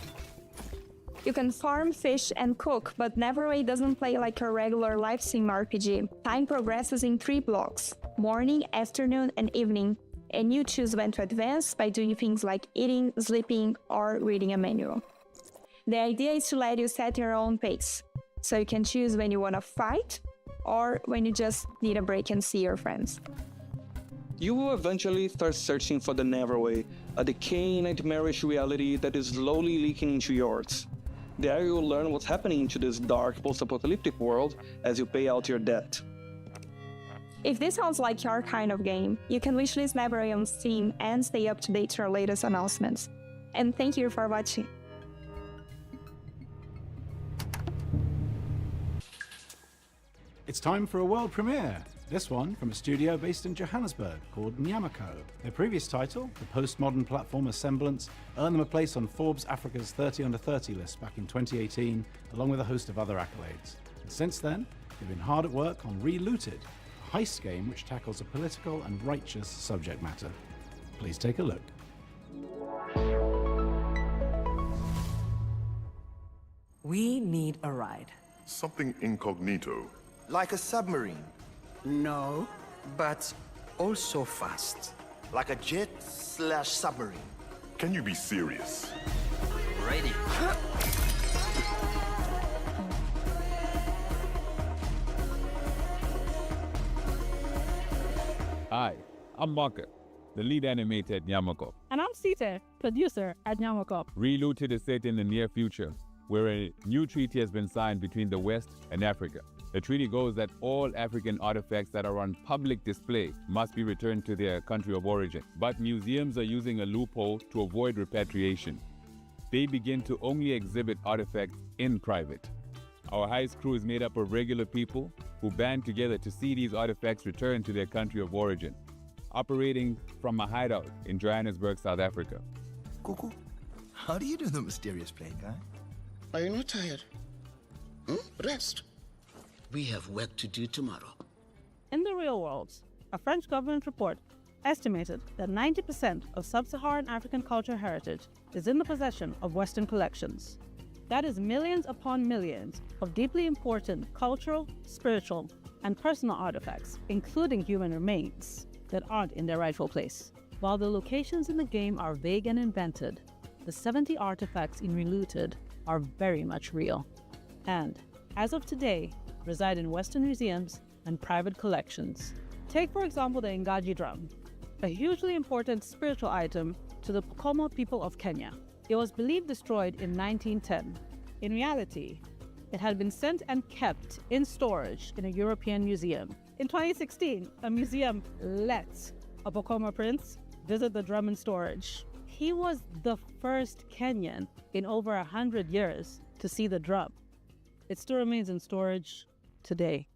You can farm, fish, and cook, but Neverway doesn't play like a regular live sim RPG. Time progresses in 3 blocks: morning, afternoon, and evening, and you choose when to advance by doing things like eating, sleeping, or reading a manual. The idea is to let you set your own pace, so you can choose when you want to fight, or when you just need a break and see your friends. You will eventually start searching for the Neverway, a decaying, nightmarish reality that is slowly leaking into yours. There you will learn what's happening to this dark, post-apocalyptic world as you pay out your debt. If this sounds like your kind of game, you can wishlist Neverway on Steam and stay up to date to our latest announcements. And thank you for watching. It's time for a world premiere. This one from a studio based in Johannesburg called Nyamako. Their previous title, the postmodern platformer Semblance, earned them a place on Forbes Africa's 30 Under 30 list back in 2018, along with a host of other accolades. And since then, they've been hard at work on Relooted, a heist game which tackles a political and righteous subject matter. Please take a look. We need a ride. Something incognito. Like a submarine. No, but also fast. Like a jet/submarine. Can you be serious? Ready. Hi, I'm Market, the lead animator at Nyamako. And I'm Sita, producer at Nyamako. Relooted is set in the near future, where a new treaty has been signed between the West and Africa. The treaty goes that all African artifacts that are on public display must be returned to their country of origin. But museums are using a loophole to avoid repatriation. They begin to only exhibit artifacts in private. Our heist crew is made up of regular people who band together to see these artifacts returned to their country of origin, operating from a hideout in Johannesburg, South Africa. Cuckoo, how do you do the mysterious plane, guy? Are you not tired? Rest. We have work to do tomorrow. In the real world, a French government report estimated that 90% of sub-Saharan African cultural heritage is in the possession of Western collections. That is millions upon millions of deeply important cultural, spiritual, and personal artifacts, including human remains, that aren't in their rightful place. While the locations in the game are vague and invented, the 70 artifacts in Relooted are very much real, and, as of today, reside in Western museums and private collections. Take, for example, the Ngaji drum, a hugely important spiritual item to the Pokomo people of Kenya. It was believed destroyed in 1910. In reality, it had been sent and kept in storage in a European museum. In 2016, a museum let a Pokomo prince visit the drum in storage. He was the first Kenyan in over 100 years to see the drum. It still remains in storage today.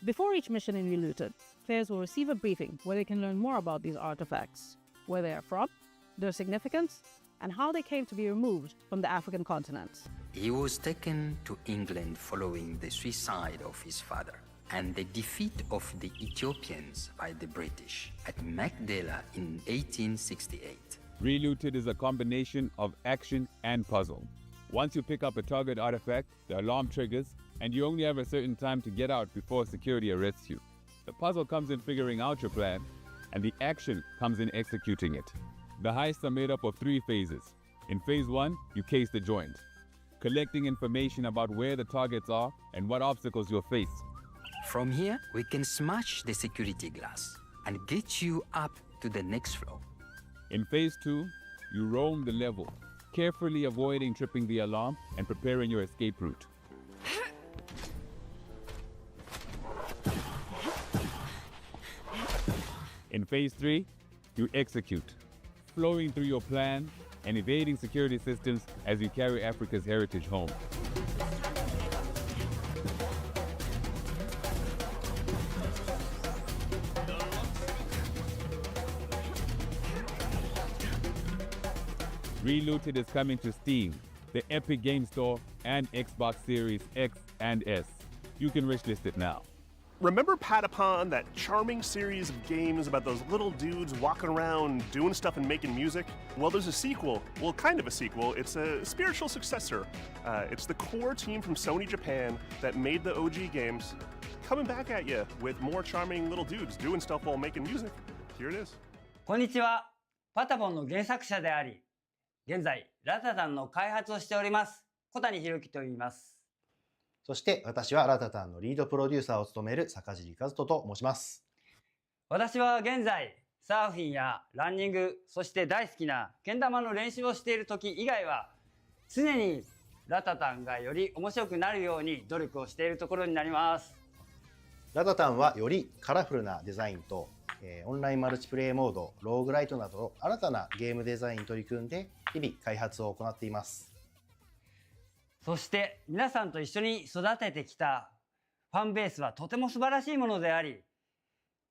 Before each mission in Relooted, players will receive a briefing where they can learn more about these artifacts, where they are from, their significance, and how they came to be removed from the African continent. He was taken to England following the suicide of his father and the defeat of the Ethiopians by the British at Magdala in 1868. Relooted is a combination of action and puzzle. Once you pick up a target artifact, the alarm triggers, and you only have a certain time to get out before security arrests you. The puzzle comes in figuring out your plan, and the action comes in executing it. The heists are made up of 3 phases. In phase 1, you case the joint. collecting information about where the targets are and what obstacles you'll face. From here, we can smash the security glass and get you up to the next floor. In Phase 2, you roam the level, carefully avoiding tripping the alarm and preparing your escape route. In Phase 3, you execute, flowing through your plan and evading security systems as you carry Africa's heritage home. Relooted is coming to Steam, the Epic Game Store, and Xbox Series X and S. You can wishlist it now. Remember Patapon, that charming series of games about those little dudes walking around doing stuff and making music? Well, there's a sequel. Well, kind of a sequel. It's a spiritual successor. It's the core team from Sony Japan that made the OG games coming back at you with more charming little dudes doing stuff while making music. Here it is. こんにちは。パタポンの原作者であり、現在ラタタンの開発をしております小谷博樹と言います。そして私はラタタンのリードプロデューサーを務める坂尻和人と申します。私は現在サーフィンやランニング、そして大好きなけん玉の練習をしている時以外は常にラタタンがより面白くなるように努力をしているところになります。ラタタンはよりカラフルなデザインとオンラインマルチプレイモード、ローグライトなど新たなゲームデザインに取り組んで日々開発を行っています。そして皆さんと一緒に育ててきたファンベースはとても素晴らしいものであり、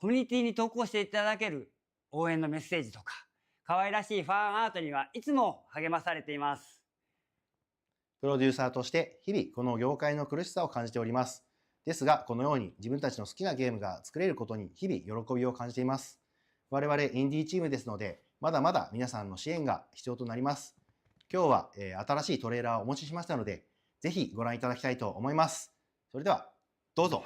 コミュニティに投稿していただける応援のメッセージとか可愛らしいファンアートにはいつも励まされています。プロデューサーとして日々この業界の苦しさを感じております。ですがこのように自分たちの好きなゲームが作れることに日々喜びを感じています。我々インディーチームですのでまだまだ皆さんの支援が必要となります。今日は新しいトレーラーをお持ちしましたのでぜひご覧いただきたいと思います。それではどうぞ。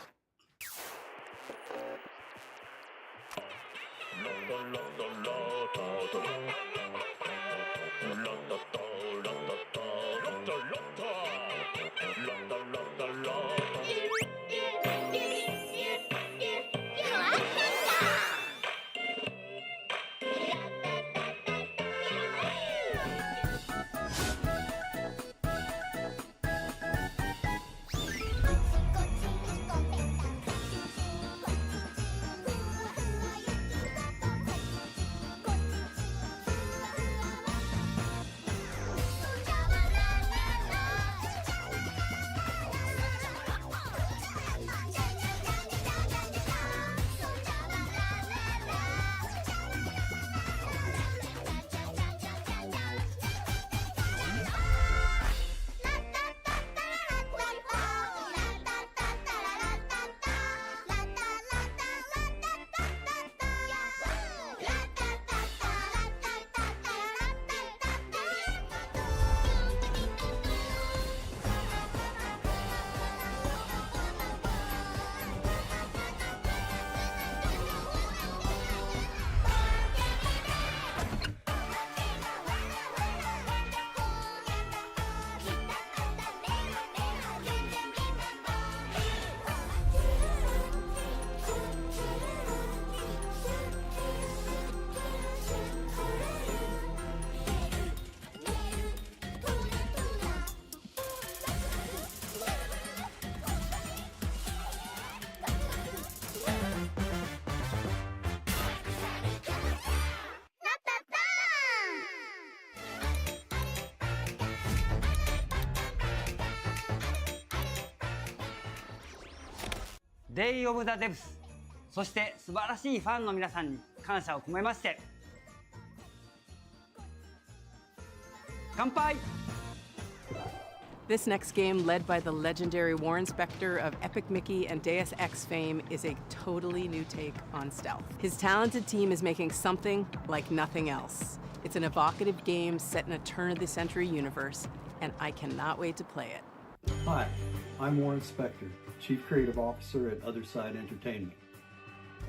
デイオブザデブス、そして素晴らしいファンの皆さんに感謝を込めまして乾杯。 This next game, led by the legendary Warren Spector of Epic Mickey and Deus Ex fame, is a totally new take on stealth. His talented team is making something like nothing else. It's an evocative game set in a turn-of-the-century universe, and I cannot wait to play it. Hi, I'm Warren Spector, Chief Creative Officer at Otherside Entertainment.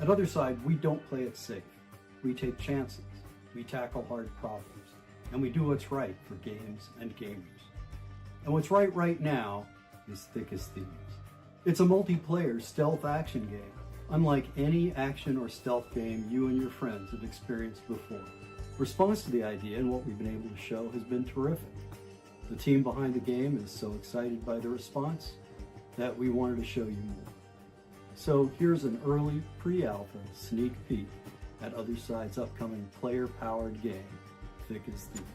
At Otherside, we don't play it safe. We take chances, we tackle hard problems, and we do what's right for games and gamers. And what's right now is Thick as Thieves. It's a multiplayer stealth action game, unlike any action or stealth game you and your friends have experienced before. Response to the idea and what we've been able to show has been terrific. The team behind the game is so excited by the response that we wanted to show you more. So here's an early pre-alpha sneak peek at Other Side's upcoming player-powered game, Thick as Thieves.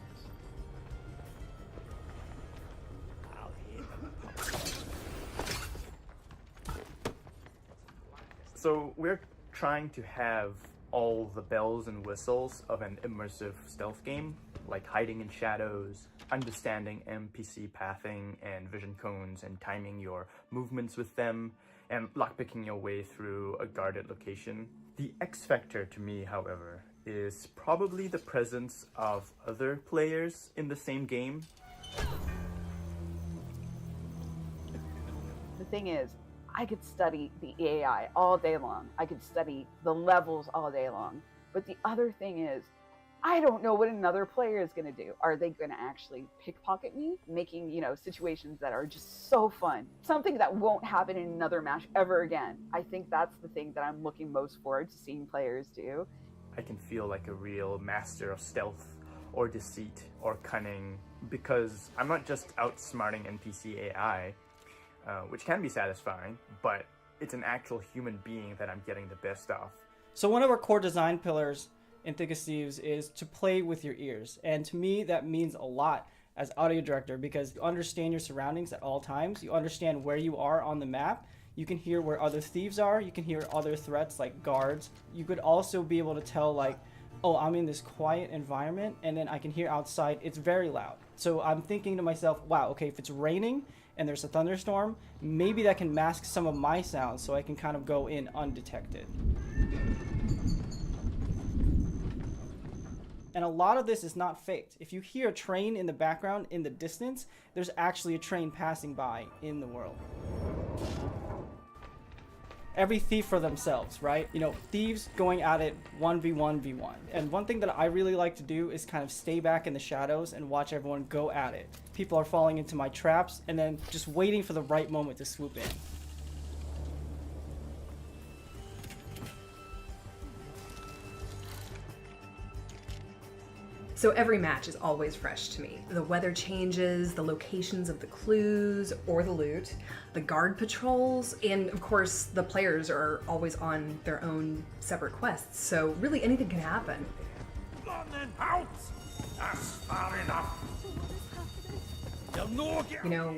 So we're trying to have all the bells and whistles of an immersive stealth game, like hiding in shadows, understanding NPC pathing and vision cones and timing your movements with them, and lockpicking your way through a guarded location. The X factor to me, however, is probably the presence of other players in the same game. The thing is, I could study the AI all day long. I could study the levels all day long. But the other thing is, I don't know what another player is going to do. Are they going to actually pickpocket me? Making, situations that are just so fun. Something that won't happen in another match ever again. I think that's the thing that I'm looking most forward to seeing players do. I can feel like a real master of stealth or deceit or cunning, because I'm not just outsmarting NPC AI, which can be satisfying, but it's an actual human being that I'm getting the best of. So one of our core design pillars in Thick as Thieves is to play with your ears. And to me, that means a lot as audio director, because you understand your surroundings at all times. You understand where you are on the map. You can hear where other thieves are. You can hear other threats like guards. You could also be able to tell, like, oh, I'm in this quiet environment, and then I can hear outside it's very loud. So I'm thinking to myself, wow, okay, if it's raining and there's a thunderstorm, maybe that can mask some of my sounds so I can kind of go in undetected. And a lot of this is not faked. If you hear a train in the background in the distance, there's actually a train passing by in the world. Every thief for themselves, right? Thieves going at it 1v1v1. And one thing that I really like to do is kind of stay back in the shadows and watch everyone go at it. People are falling into my traps and then just waiting for the right moment to swoop in. So every match is always fresh to me. The weather changes, the locations of the clues or the loot, the guard patrols, and of course the players are always on their own separate quests, so really anything can happen. That's far enough.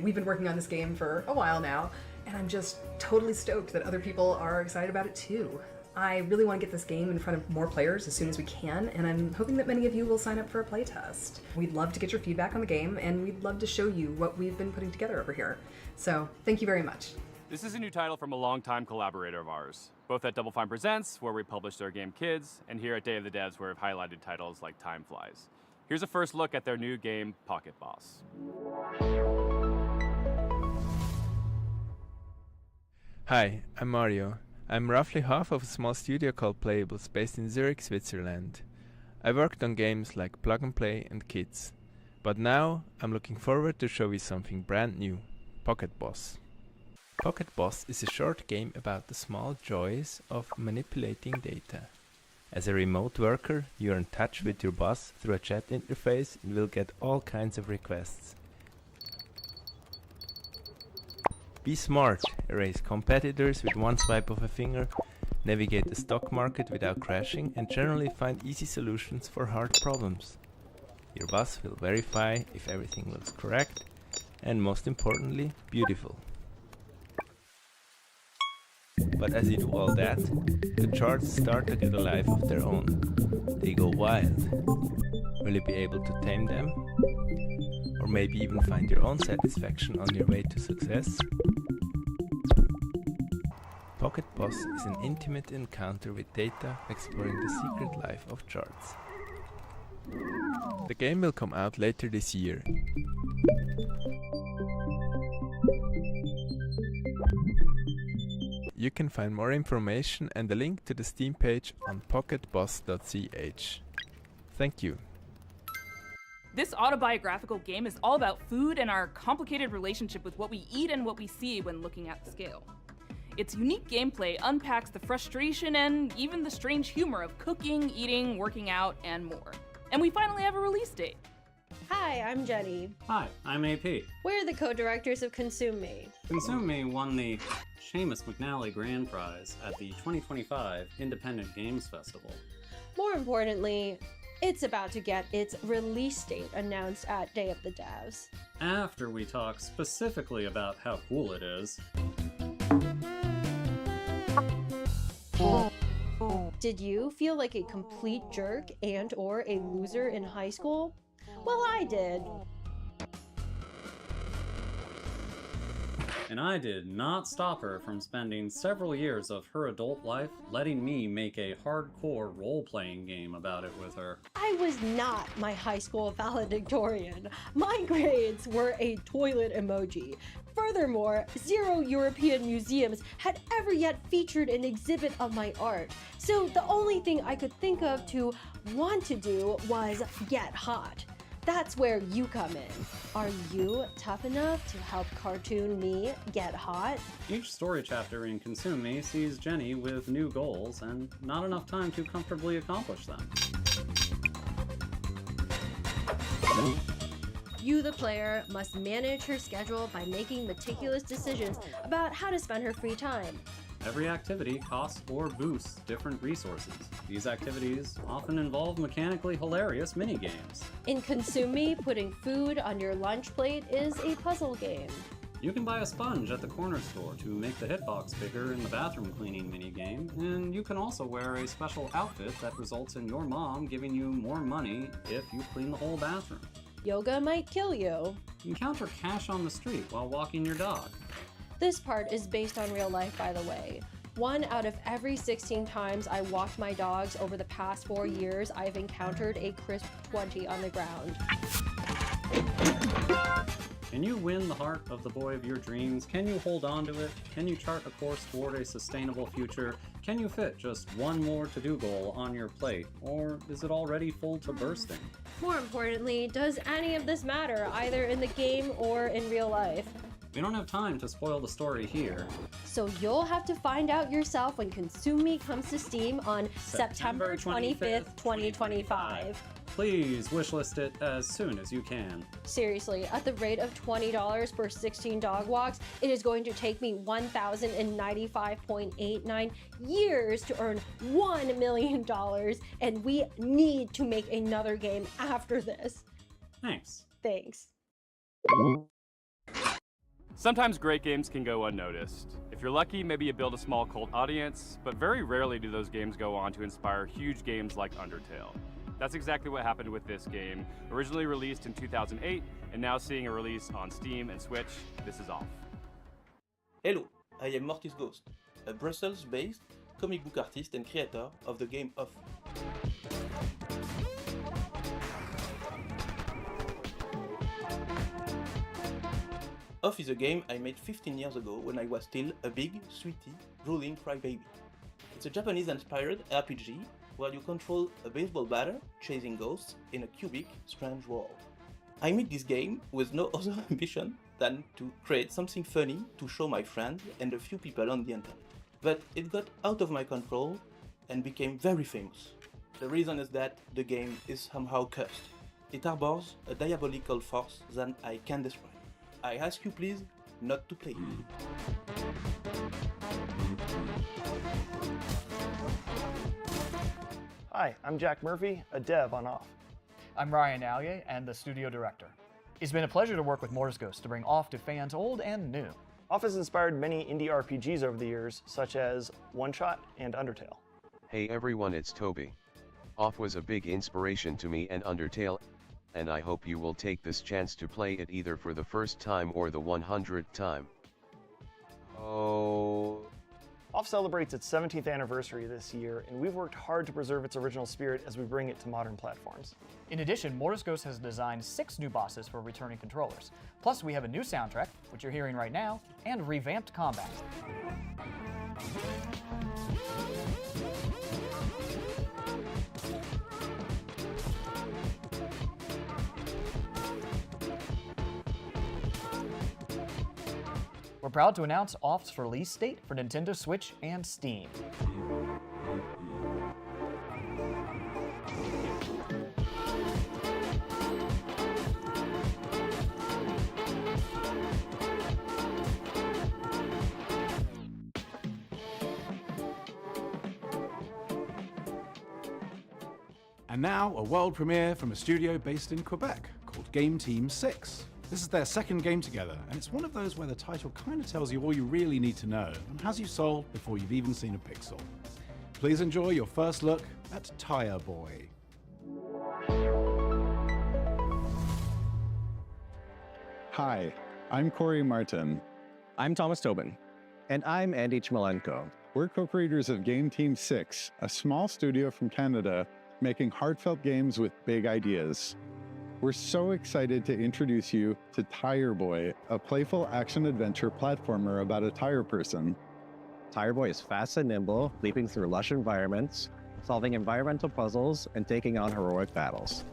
We've been working on this game for a while now, and I'm just totally stoked that other people are excited about it too. I really want to get this game in front of more players as soon as we can, and I'm hoping that many of you will sign up for a playtest. We'd love to get your feedback on the game, and we'd love to show you what we've been putting together over here. So, thank you very much. This is a new title from a longtime collaborator of ours, both at Double Fine Presents, where we published our game Kids, and here at Day of the Devs, where we've highlighted titles like Time Flies. Here's a first look at their new game, Pocket Boss. Hi, I'm Mario. I'm roughly half of a small studio called Playables based in Zurich, Switzerland. I worked on games like Plug and Play and Kids. But now I'm looking forward to show you something brand new, Pocket Boss. Pocket Boss is a short game about the small joys of manipulating data. As a remote worker, you're in touch with your boss through a chat interface and will get all kinds of requests. Be smart, erase competitors with one swipe of a finger, navigate the stock market without crashing, and generally find easy solutions for hard problems. Your boss will verify if everything looks correct, and most importantly, beautiful. But as you do all that, the charts start to get a life of their own. They go wild. Will you be able to tame them? Or maybe even find your own satisfaction on your way to success? Pocket Boss is an intimate encounter with data exploring the secret life of charts. The game will come out later this year. You can find more information and a link to the Steam page on pocketboss.ch. Thank you. This autobiographical game is all about food and our complicated relationship with what we eat and what we see when looking at the scale. Its unique gameplay unpacks the frustration and even the strange humor of cooking, eating, working out, and more. And we finally have a release date. Hi, I'm Jenny. Hi, I'm AP. We're the co-directors of Consume Me. Consume Me won the Seamus McNally Grand Prize at the 2025 Independent Games Festival. More importantly, it's about to get its release date announced at Day of the Devs. After we talk specifically about how cool it is. Did you feel like a complete jerk and or a loser in high school? Well, I did. And I did not stop her from spending several years of her adult life letting me make a hardcore role-playing game about it with her. I was not my high school valedictorian. My grades were a toilet emoji. Furthermore, 0 European museums had ever yet featured an exhibit of my art. So the only thing I could think of to want to do was get hot. That's where you come in. Are you tough enough to help cartoon me get hot? Each story chapter in Consume Me sees Jenny with new goals and not enough time to comfortably accomplish them. You, the player, must manage her schedule by making meticulous decisions about how to spend her free time. Every activity costs or boosts different resources. These activities often involve mechanically hilarious minigames. In Consume Me, putting food on your lunch plate is a puzzle game. You can buy a sponge at the corner store to make the hitbox bigger in the bathroom cleaning minigame, and you can also wear a special outfit that results in your mom giving you more money if you clean the whole bathroom. Yoga might kill you. Encounter cash on the street while walking your dog. This part is based on real life, by the way. 1 out of every 16 times I walked my dogs over the past 4 years, I've encountered a crisp 20 on the ground. Can you win the heart of the boy of your dreams? Can you hold on to it? Can you chart a course toward a sustainable future? Can you fit just one more to-do goal on your plate? Or is it already full to bursting? More importantly, does any of this matter, either in the game or in real life? We don't have time to spoil the story here. So you'll have to find out yourself when Consume Me comes to Steam on September 25th, 2025. Please wishlist it as soon as you can. Seriously, at the rate of $20 per 16 dog walks, it is going to take me 1,095.89 years to earn $1 million, and we need to make another game after this. Thanks. Thanks. Sometimes great games can go unnoticed. If you're lucky, maybe you build a small cult audience, but very rarely do those games go on to inspire huge games like Undertale. That's exactly what happened with this game. Originally released in 2008, and now seeing a release on Steam and Switch, this is Off. Hello, I am Mortis Ghost, a Brussels-based comic book artist and creator of the game Off. Off is a game I made 15 years ago when I was still a big, sweetie, drooling crybaby. It's a Japanese-inspired RPG where you control a baseball batter chasing ghosts in a cubic, strange world. I made this game with no other ambition than to create something funny to show my friends and a few people on the internet. But it got out of my control and became very famous. The reason is that the game is somehow cursed. It harbors a diabolical force that I can't describe. I ask you please not to play it. Hi, I'm Jack Murphy, a dev on Off. I'm Ryan Allier and the studio director. It's been a pleasure to work with Mortis Ghost to bring Off to fans old and new. Off has inspired many indie RPGs over the years, such as One Shot and Undertale. Hey everyone, it's Toby. Off was a big inspiration to me and Undertale, and I hope you will take this chance to play it either for the first time or the 100th time. Oh. Off celebrates its 17th anniversary this year, and we've worked hard to preserve its original spirit as we bring it to modern platforms. In addition, Mortis Ghost has designed 6 new bosses for returning controllers. Plus, we have a new soundtrack, which you're hearing right now, and revamped combat. We're proud to announce Off's release date for Nintendo Switch and Steam. And now, a world premiere from a studio based in Quebec called Game Team 6. This is their second game together, and it's one of those where the title kind of tells you all you really need to know and has you sold before you've even seen a pixel. Please enjoy your first look at Tire Boy. Hi, I'm Corey Martin. I'm Thomas Tobin. And I'm Andy Chmelenko. We're co-creators of Game Team 6, a small studio from Canada making heartfelt games with big ideas. We're so excited to introduce you to Tire Boy, a playful action-adventure platformer about a tire person. Tire Boy is fast and nimble, leaping through lush environments, solving environmental puzzles, and taking on heroic battles.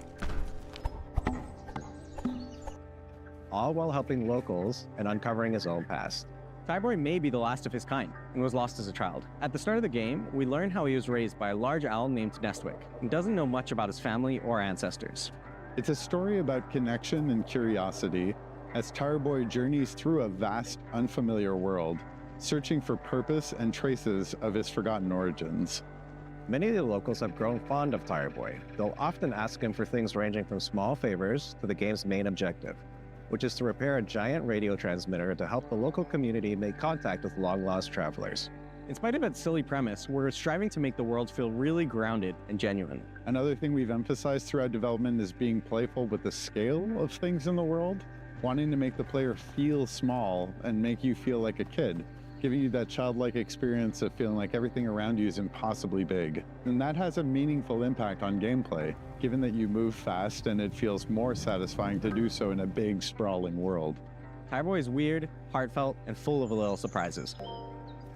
All while helping locals and uncovering his own past. Tire Boy may be the last of his kind and was lost as a child. At the start of the game, we learn how he was raised by a large owl named Nestwick and doesn't know much about his family or ancestors. It's a story about connection and curiosity as Tire Boy journeys through a vast, unfamiliar world, searching for purpose and traces of his forgotten origins. Many of the locals have grown fond of Tire Boy. They'll often ask him for things ranging from small favors to the game's main objective, which is to repair a giant radio transmitter to help the local community make contact with long-lost travelers. In spite of its silly premise, we're striving to make the world feel really grounded and genuine. Another thing we've emphasized throughout development is being playful with the scale of things in the world, wanting to make the player feel small and make you feel like a kid, giving you that childlike experience of feeling like everything around you is impossibly big. And that has a meaningful impact on gameplay, given that you move fast and it feels more satisfying to do so in a big, sprawling world. Tire Boy is weird, heartfelt, and full of little surprises.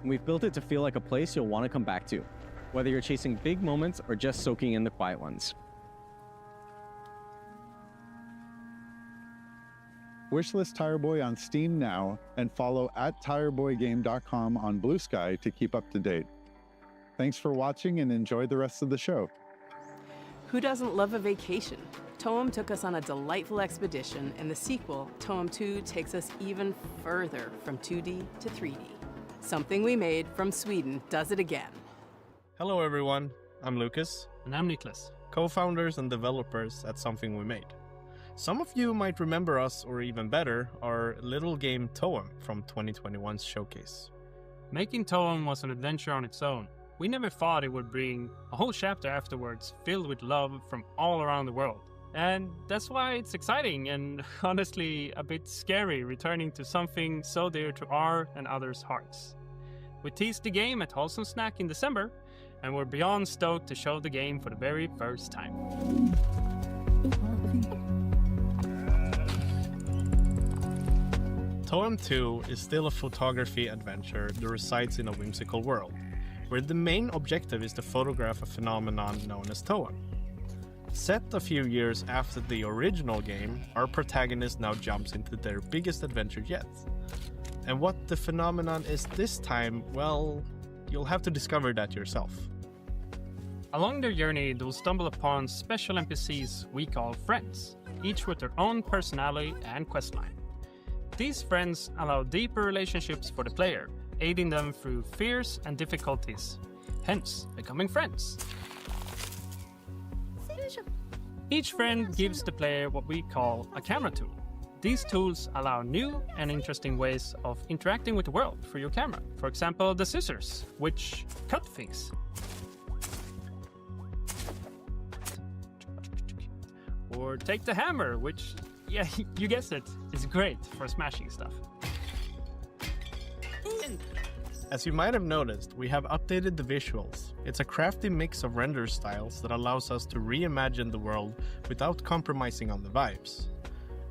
We've built it to feel like a place you'll want to come back to, whether you're chasing big moments or just soaking in the quiet ones. Wishlist Tire Boy on Steam now and follow @tireboygame.com on Blue Sky to keep up to date. Thanks for watching and enjoy the rest of the show. Who doesn't love a vacation? Toem took us on a delightful expedition, and the sequel, Toem 2, takes us even further from 2D to 3D. Something we made from Sweden does it again. Hello everyone, I'm Lucas. And I'm Niklas, co-founders and developers at Something We Made. Some of you might remember us, or even better, our little game Toem from 2021's showcase. Making Toem was an adventure on its own. We never thought it would bring a whole chapter afterwards filled with love from all around the world. And that's why it's exciting and honestly a bit scary returning to something so dear to our and others' hearts. We teased the game at Wholesome Snack in December, and we're beyond stoked to show the game for the very first time. Toem 2 is still a photography adventure that resides in a whimsical world, where the main objective is to photograph a phenomenon known as Toem. Set a few years after the original game, our protagonist now jumps into their biggest adventure yet. And what the phenomenon is this time, well, you'll have to discover that yourself. Along their journey, they'll stumble upon special NPCs we call friends, each with their own personality and questline. These friends allow deeper relationships for the player, aiding them through fears and difficulties, hence becoming friends. Each friend gives the player what we call a camera tool. These tools allow new and interesting ways of interacting with the world through your camera. For example, the scissors, which cut things. Or take the hammer, which, yeah, you guessed it, is great for smashing stuff. As you might have noticed, we have updated the visuals. It's a crafty mix of render styles that allows us to reimagine the world without compromising on the vibes.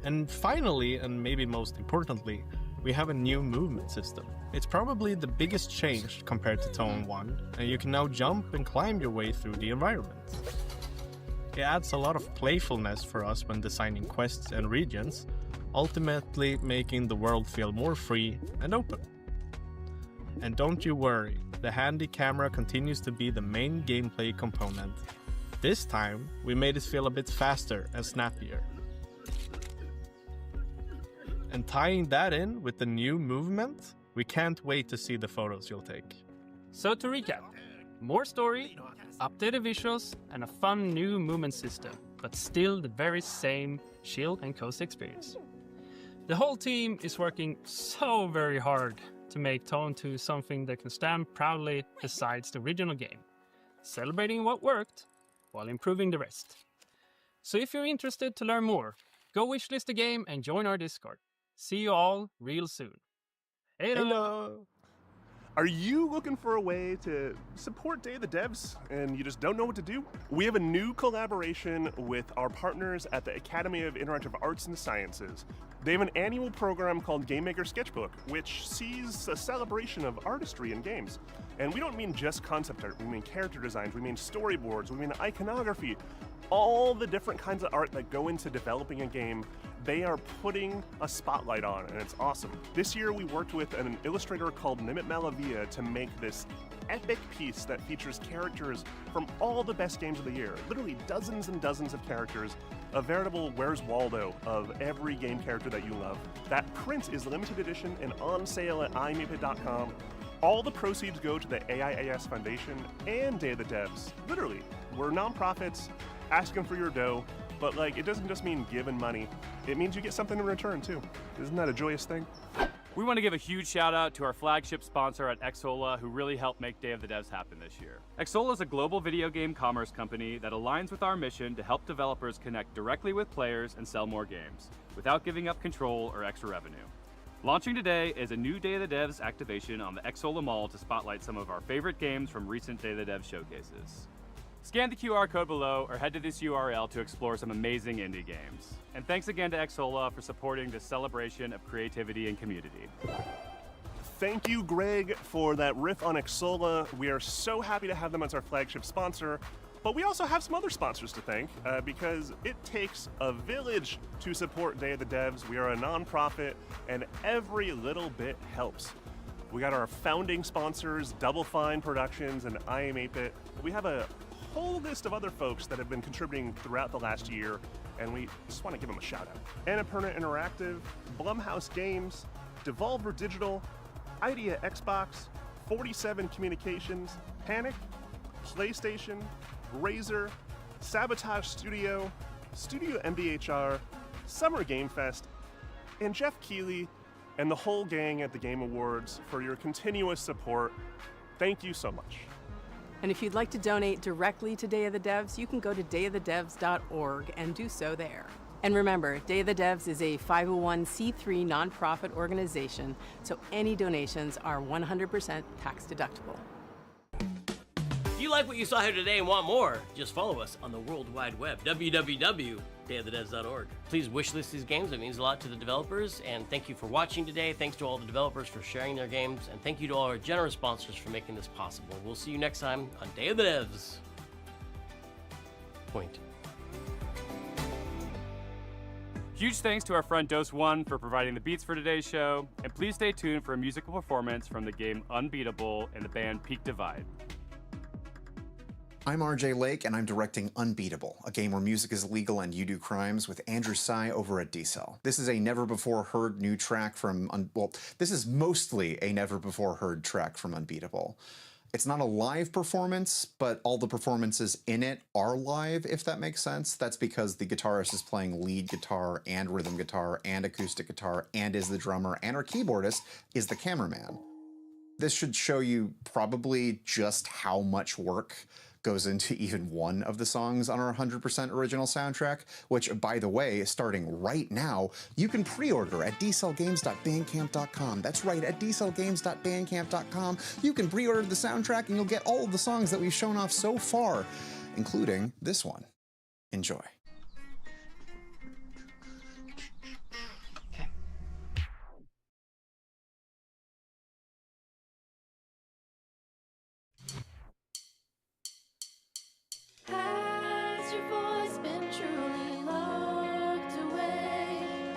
And finally, and maybe most importantly, we have a new movement system. It's probably the biggest change compared to Toem 1, and you can now jump and climb your way through the environment. It adds a lot of playfulness for us when designing quests and regions, ultimately making the world feel more free and open. And don't you worry, the handy camera continues to be the main gameplay component. This time, we made it feel a bit faster and snappier. And tying that in with the new movement, we can't wait to see the photos you'll take. So to recap, more story, updated visuals, and a fun new movement system, but still the very same chill and cozy experience. The whole team is working so very hard to make Tone 2 something that can stand proudly besides the original game, celebrating what worked while improving the rest. So if you're interested to learn more, go wishlist the game and join our Discord. See you all real soon. Hello! Are you looking for a way to support Day of the Devs and you just don't know what to do? We have a new collaboration with our partners at the Academy of Interactive Arts and Sciences. They have an annual program called Game Maker Sketchbook, which sees a celebration of artistry in games. And we don't mean just concept art, we mean character designs, we mean storyboards, we mean iconography, all the different kinds of art that go into developing a game. They are putting a spotlight on, and it's awesome. This year we worked with an illustrator called Nimit Malavia to make this epic piece that features characters from all the best games of the year. Literally dozens and dozens of characters, a veritable Where's Waldo of every game character that you love. That print is limited edition and on sale at iMeepit.com. All the proceeds go to the AIAS Foundation and Day of the Devs. Literally, we're nonprofits asking for your dough, but like, it doesn't just mean giving money. It means you get something in return too. Isn't that a joyous thing? We want to give a huge shout out to our flagship sponsor at Xsola, who really helped make Day of the Devs happen this year. Xsola is a global video game commerce company that aligns with our mission to help developers connect directly with players and sell more games, without giving up control or extra revenue. Launching today is a new Day of the Devs activation on the Xsola Mall to spotlight some of our favorite games from recent Day of the Devs showcases. Scan the QR code below or head to this URL to explore some amazing indie games. And thanks again to Xsola for supporting this celebration of creativity and community. Thank you, Greg, for that riff on Xsola. We are so happy to have them as our flagship sponsor, but we also have some other sponsors to thank because it takes a village to support Day of the Devs. We are a nonprofit, and every little bit helps. We got our founding sponsors, Double Fine Productions and I Am 8-Bit. We have a whole list of other folks that have been contributing throughout the last year, and we just want to give them a shout out. Annapurna Interactive, Blumhouse Games, Devolver Digital, Idea Xbox, 47 Communications, Panic, PlayStation, Razer, Sabotage Studio, Studio MBHR, Summer Game Fest, and Jeff Keighley and the whole gang at the Game Awards for your continuous support. Thank you so much. And if you'd like to donate directly to Day of the Devs, you can go to dayofthedevs.org and do so there. And remember, Day of the Devs is a 501c3 nonprofit organization, so any donations are 100% tax deductible. If you like what you saw here today and want more, just follow us on the World Wide Web, www.dayofthedevs.org. Please wishlist these games. It means a lot to the developers, and thank you for watching today. Thanks to all the developers for sharing their games, and thank you to all our generous sponsors for making this possible. We'll see you next time on Day of the Devs. Point. Huge thanks to our friend Dose One for providing the beats for today's show, and please stay tuned for a musical performance from the game Unbeatable and the band Peak Divide. I'm RJ Lake, and I'm directing Unbeatable, a game where music is legal and you do crimes, with Andrew Tsai over at D-Cell. This is a never-before-heard new track from, this is mostly a never-before-heard track from Unbeatable. It's not a live performance, but all the performances in it are live, if that makes sense. That's because the guitarist is playing lead guitar and rhythm guitar and acoustic guitar and is the drummer, and our keyboardist is the cameraman. This should show you probably just how much work goes into even one of the songs on our 100% original soundtrack, which, by the way, starting right now, you can pre-order at dcellgames.bandcamp.com. That's right, at dcellgames.bandcamp.com. You can pre-order the soundtrack and you'll get all of the songs that we've shown off so far, including this one. Enjoy. Has your voice been truly locked away?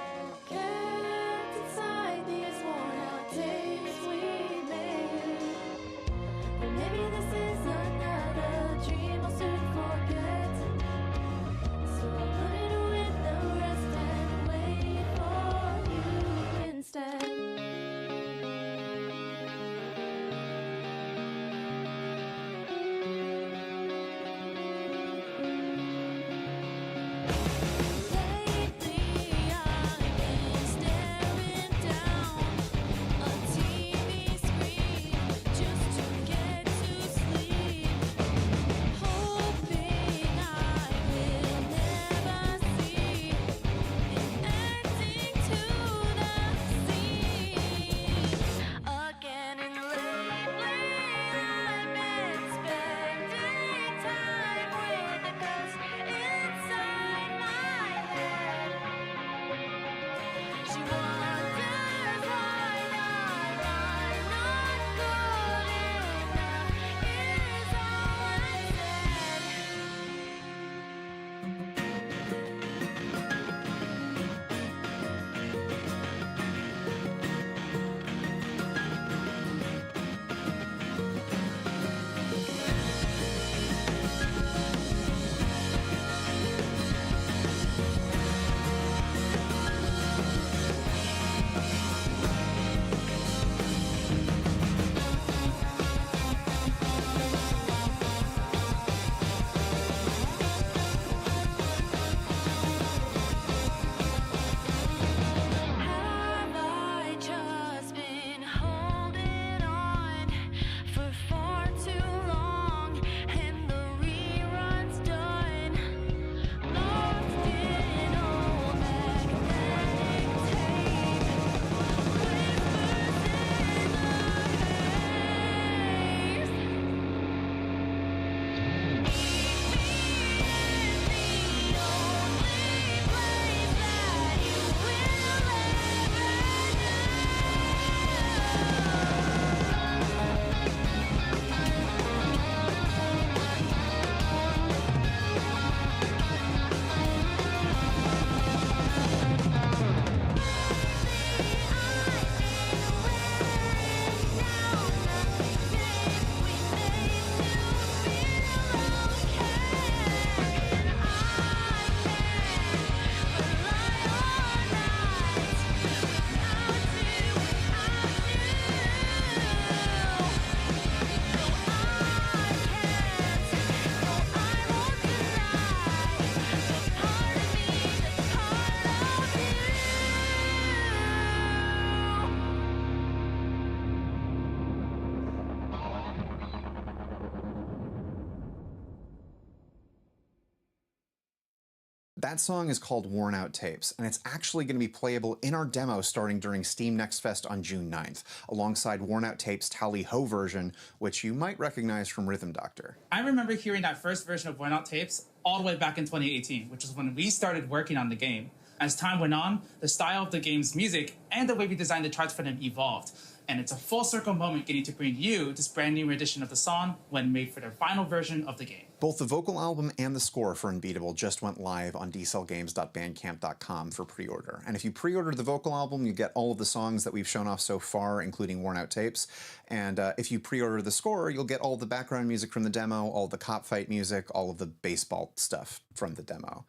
That song is called Worn Out Tapes, and it's actually going to be playable in our demo starting during Steam Next Fest on June 9th, alongside Worn Out Tapes' Tally Ho version, which you might recognize from Rhythm Doctor. I remember hearing that first version of Worn Out Tapes all the way back in 2018, which is when we started working on the game. As time went on, the style of the game's music and the way we designed the charts for them evolved. And it's a full circle moment getting to bring you this brand new edition of the song when made for their final version of the game. Both the vocal album and the score for Unbeatable just went live on dcellgames.bandcamp.com for pre-order. And if you pre-order the vocal album, you get all of the songs that we've shown off so far, including Worn Out Tapes. And if you pre-order the score, you'll get all the background music from the demo, all the cop fight music, all of the baseball stuff from the demo.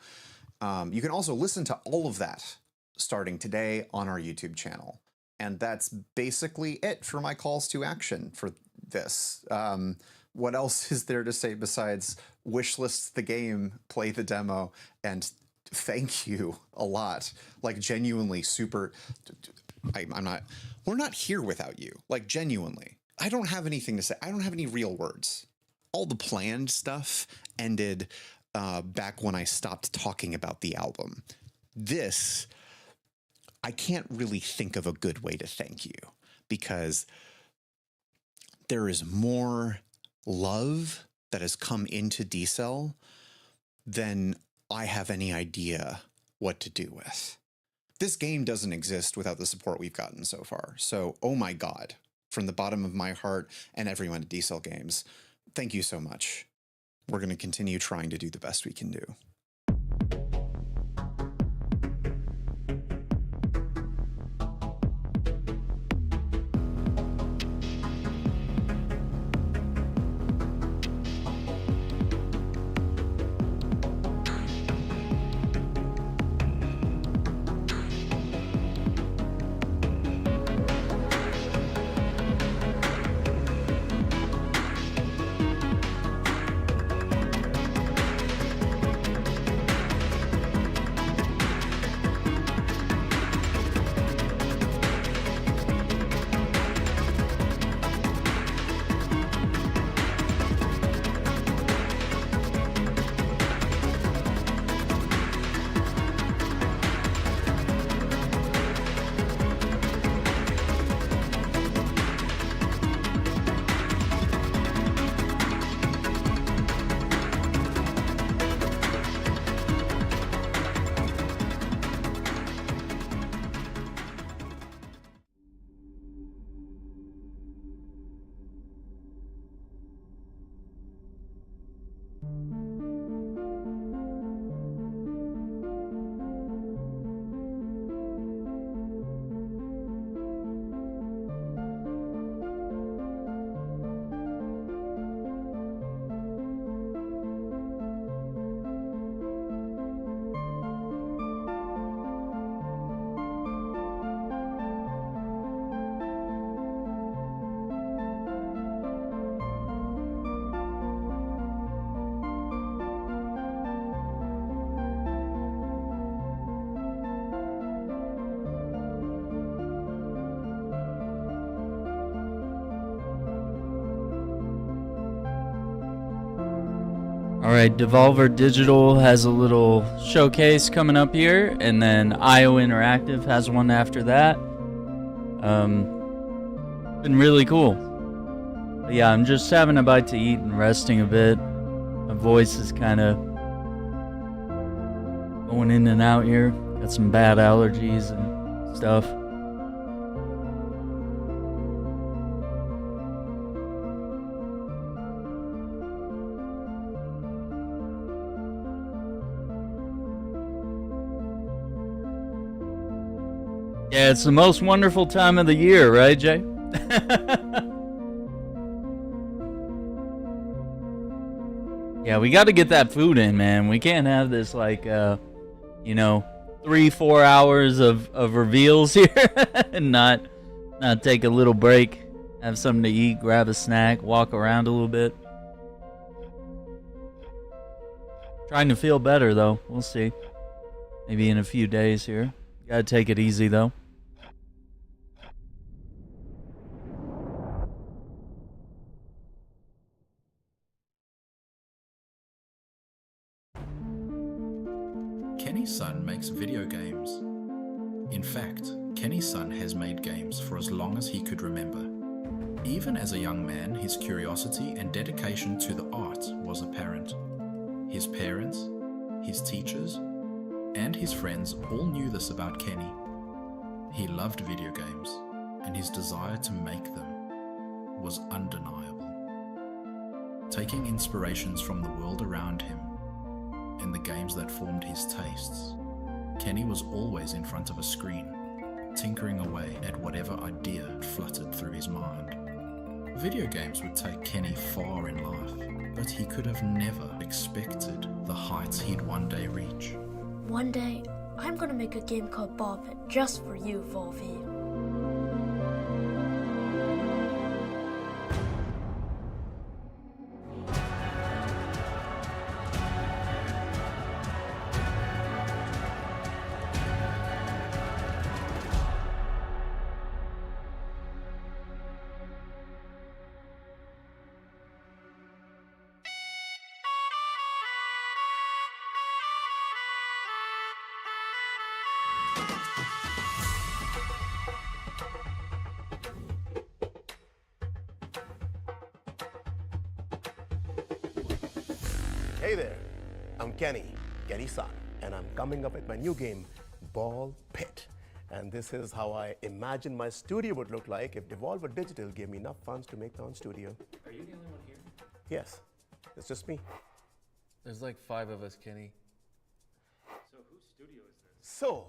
You can also listen to all of that starting today on our YouTube channel. And that's basically it for my calls to action for this. What else is there to say besides wishlist the game, play the demo, and thank you a lot. Like, genuinely super... We're not here without you. Like, genuinely. I don't have anything to say. I don't have any real words. All the planned stuff ended back when I stopped talking about the album. This... I can't really think of a good way to thank you, because there is more love that has come into D-Cell than I have any idea what to do with. This game doesn't exist without the support we've gotten so far. So, oh my God, from the bottom of my heart and everyone at D-Cell Games, thank you so much. We're going to continue trying to do the best we can do. Alright, Devolver Digital has a little showcase coming up here, and then IO Interactive has one after that. Been really cool. But yeah, I'm just having a bite to eat and resting a bit. My voice is kind of going in and out here. Got some bad allergies and stuff. Yeah, it's the most wonderful time of the year, right, Jay? Yeah, we got to get that food in, man. We can't have this, like, 3-4 hours of reveals here and not take a little break, have something to eat, grab a snack, walk around a little bit. Trying to feel better, though. We'll see. Maybe in a few days here. Gotta take it easy, though. Can Kenny's son makes video games. In fact, Kenny's son has made games for as long as he could remember. Even as a young man, his curiosity and dedication to the art was apparent. His parents, his teachers, and his friends all knew this about Kenny. He loved video games, and his desire to make them was undeniable. Taking inspirations from the world around him and the games that formed his tastes, Kenny was always in front of a screen, tinkering away at whatever idea fluttered through his mind. Video games would take Kenny far in life, but he could have never expected the heights he'd one day reach. One day, I'm gonna make a game called Ball Pit just for you, Volvi. Hey there, I'm Kenny's son, and I'm coming up with my new game, Ball Pit. And this is how I imagine my studio would look like if Devolver Digital gave me enough funds to make my own studio. Are you the only one here? Yes, it's just me. There's like 5 of us, Kenny. So whose studio is this? So,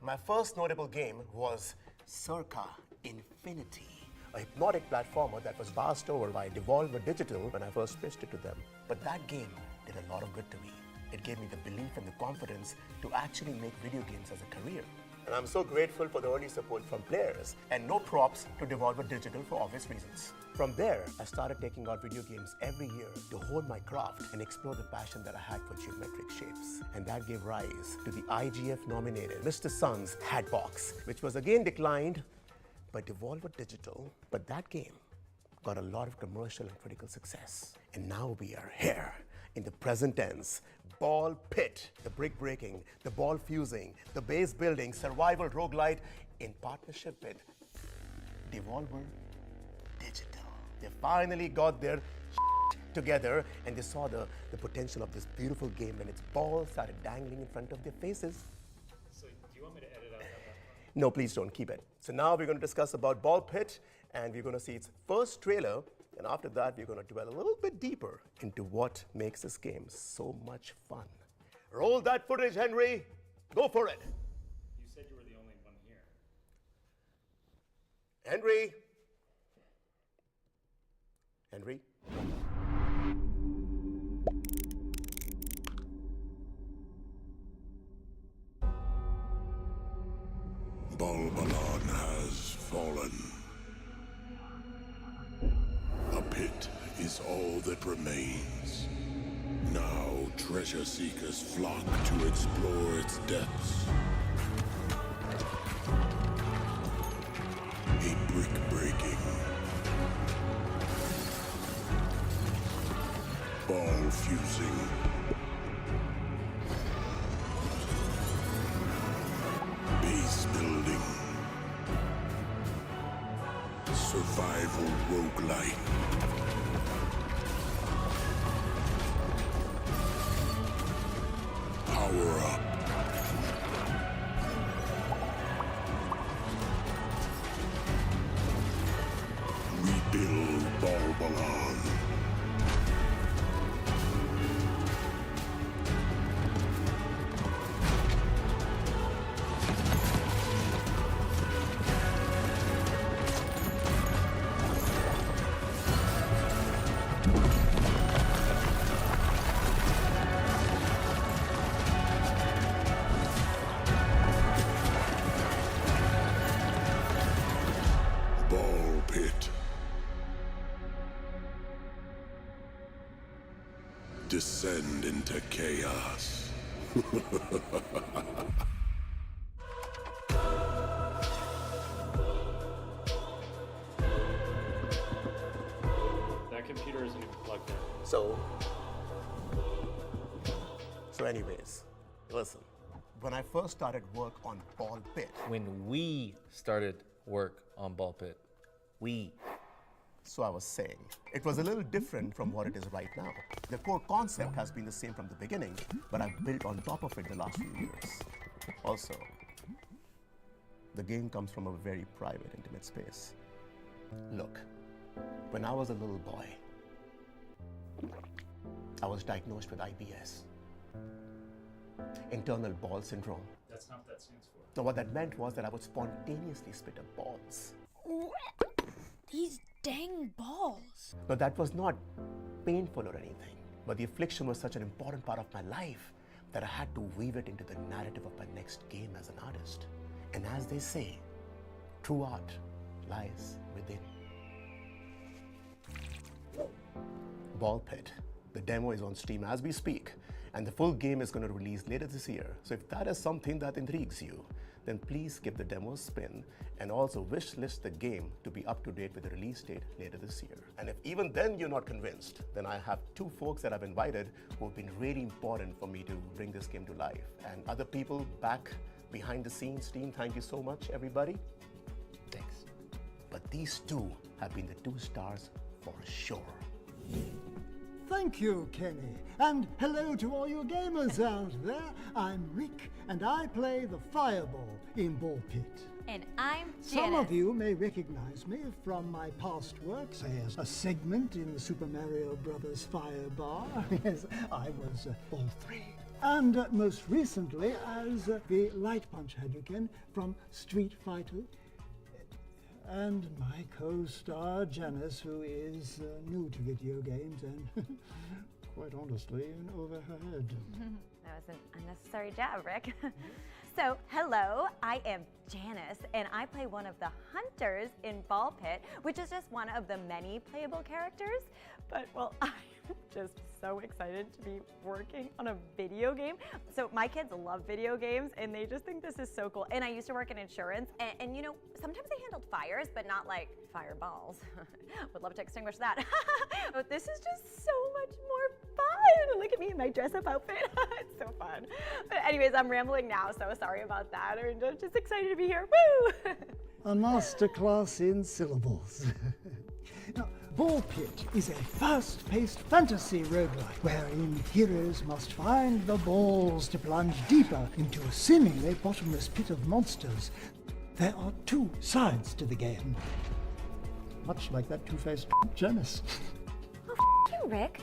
my first notable game was Circa Infinity, a hypnotic platformer that was passed over by Devolver Digital when I first pitched it to them. But that game did a lot of good to me. It gave me the belief and the confidence to actually make video games as a career. And I'm so grateful for the early support from players, and no props to Devolver Digital for obvious reasons. From there, I started taking out video games every year to hone my craft and explore the passion that I had for geometric shapes. And that gave rise to the IGF-nominated Mr. Sun's Hatbox, which was again declined by Devolver Digital. But that game got a lot of commercial and critical success. And now we are here in the present tense. Ball Pit, the brick breaking, the ball fusing, the base building, survival roguelite in partnership with Devolver Digital. They finally got their together and they saw the potential of this beautiful game when its balls started dangling in front of their faces. So do you want me to edit out that last part? No, please don't, keep it. So now we're going to discuss about Ball Pit, and we're going to see its first trailer, and after that we're going to dwell a little bit deeper into what makes this game so much fun. Roll that footage, Henry. Go for it. You said you were the only one here. Henry. Henry. Balbalon has fallen. A pit is all that remains. Now treasure seekers flock to explore its depths. A brick breaking, ball fusing, base building, survival roguelite. Power up. Rebuild Balbalon. Ball Pit. Descend into chaos. That computer isn't even plugged in. So anyways, listen, when I first started work on Ball Pit. When we started work on Ball Pit. We. So I was saying, it was a little different from what it is right now. The core concept has been the same from the beginning, but I've built on top of it the last few years. Also, the game comes from a very private, intimate space. Look, when I was a little boy, I was diagnosed with IBS, internal ball syndrome. That's not what that stands for. Now, what that meant was that I would spontaneously spit up balls. These dang balls. But that was not painful or anything. But the affliction was such an important part of my life that I had to weave it into the narrative of my next game as an artist. And as they say, true art lies within. Ball Pit. The demo is on Steam as we speak, and the full game is going to release later this year. So if that is something that intrigues you, then please give the demo a spin and also wish list the game to be up to date with the release date later this year. And if even then you're not convinced, then I have two folks that I've invited who have been really important for me to bring this game to life. And other people back behind the scenes team, thank you so much, everybody. Thanks. But these two have been the two stars for sure. Thank you, Kenny. And hello to all you gamers out there. I'm Rick, and I play the Fireball in Ball Pit. And I'm Janice. Some of you may recognize me from my past work, say as a segment in the Super Mario Bros. Fire Bar. Yes, I was Ball 3. And most recently as the Light Punch Hadouken from Street Fighter. And my co-star, Janice, who is new to video games and, quite honestly, in over her head. That was an unnecessary jab, Rick. So, hello, I am Janice, and I play one of the hunters in Ball Pit, which is just one of the many playable characters. But, well, I'm just so excited to be working on a video game. So my kids love video games, and they just think this is so cool. And I used to work in insurance, and you know, sometimes I handled fires, but not like fireballs. Would love to extinguish that. But this is just so much more fun. Look at me in my dress-up outfit. It's so fun. But anyways, I'm rambling now, so sorry about that. I'm just excited to be here. Woo! A masterclass in syllables. Now, Ball Pit is a fast-paced fantasy roguelike wherein heroes must find the balls to plunge deeper into a seemingly bottomless pit of monsters. There are two sides to the game, much like that two-faced Janice. Oh, you, Rick.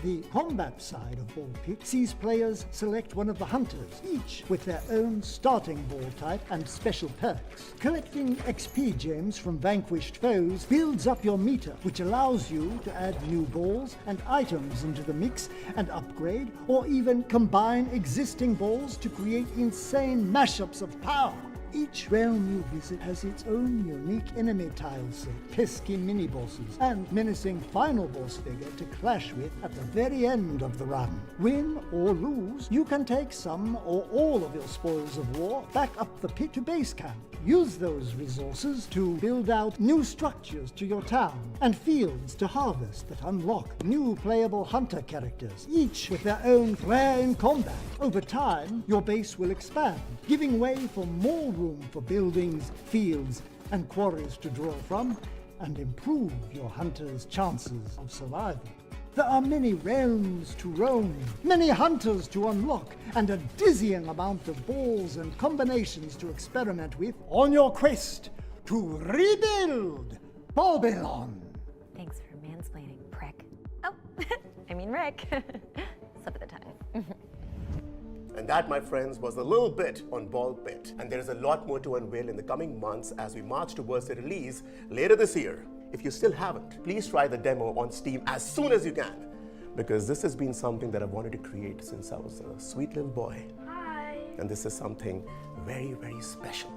The combat side of Ball Pit sees players select one of the hunters, each with their own starting ball type and special perks. Collecting XP gems from vanquished foes builds up your meter, which allows you to add new balls and items into the mix and upgrade, or even combine existing balls to create insane mashups of power. Each realm you visit has its own unique enemy tile set, pesky mini-bosses, and menacing final boss figure to clash with at the very end of the run. Win or lose, you can take some or all of your spoils of war back up the pit to base camp. Use those resources to build out new structures to your town and fields to harvest that unlock new playable hunter characters, each with their own flair in combat. Over time, your base will expand, giving way for more room for buildings, fields, and quarries to draw from, and improve your hunters' chances of survival. There are many realms to roam, many hunters to unlock, and a dizzying amount of balls and combinations to experiment with on your quest to rebuild Babylon. Thanks for mansplaining, prick. Oh, I mean Rick. Slip of the tongue. And that, my friends, was a little bit on Ball Pit. And there is a lot more to unveil in the coming months as we march towards the release later this year. If you still haven't, please try the demo on Steam as soon as you can, because this has been something that I've wanted to create since I was a sweet little boy. Hi. And this is something very, very special.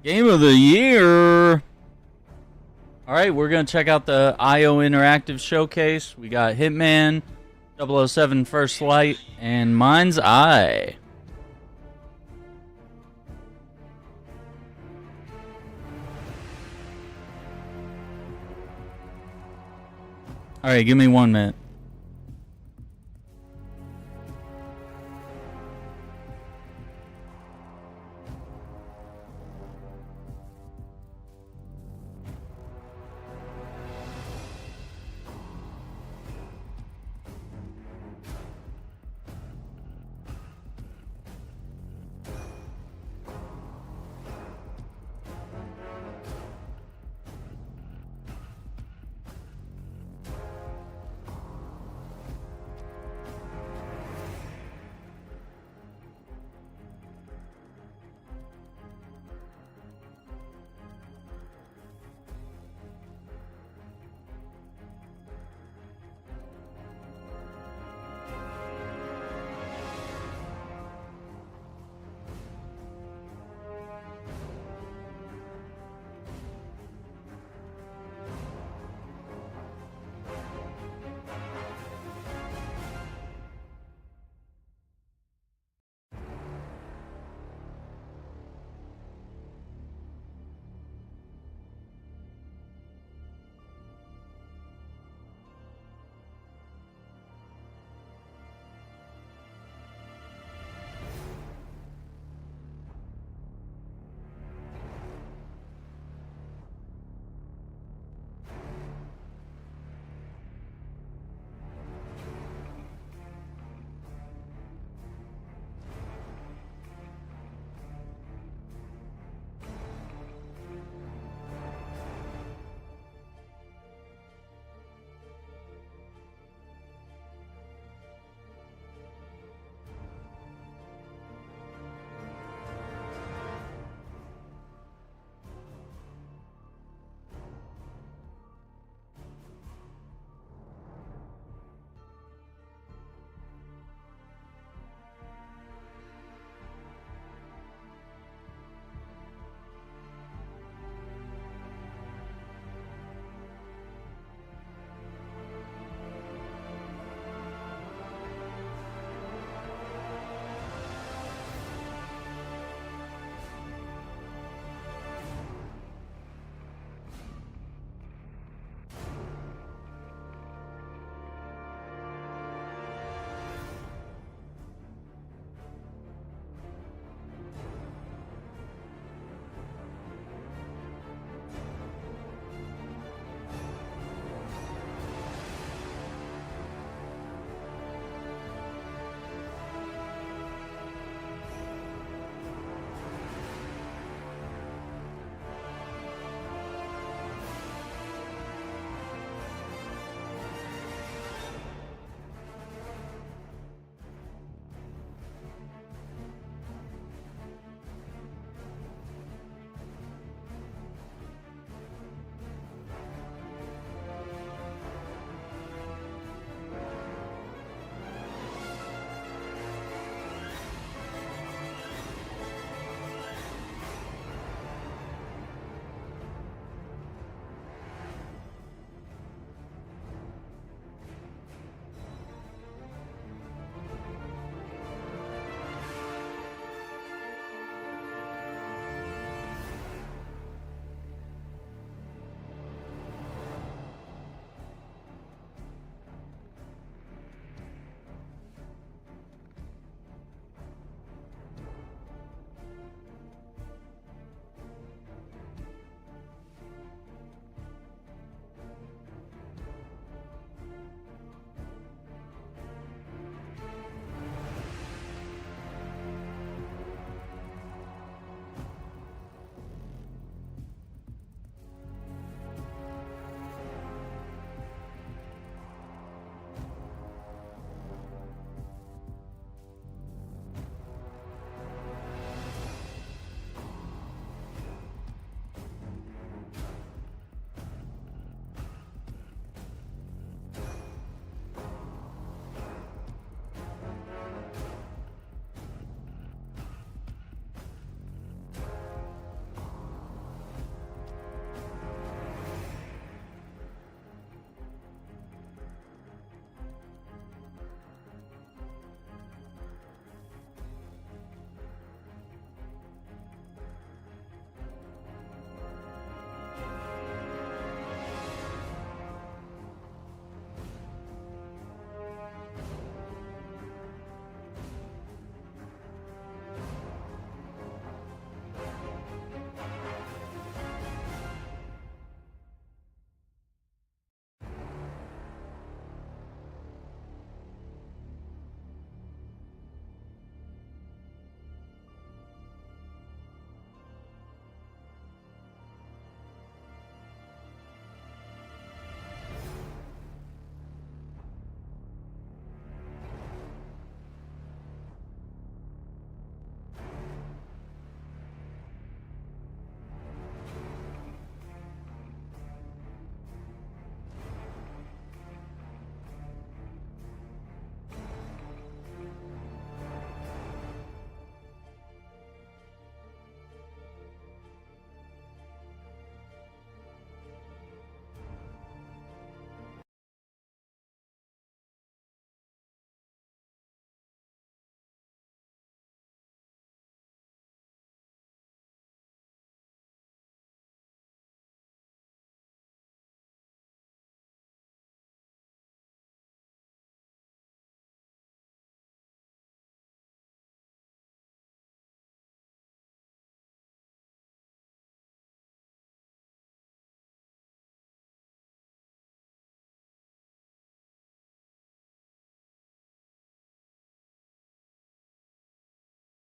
Game of the year. All right, we're going to check out the IO Interactive Showcase. We got Hitman, 007 First Light, and MindsEye. All right, give me 1 minute.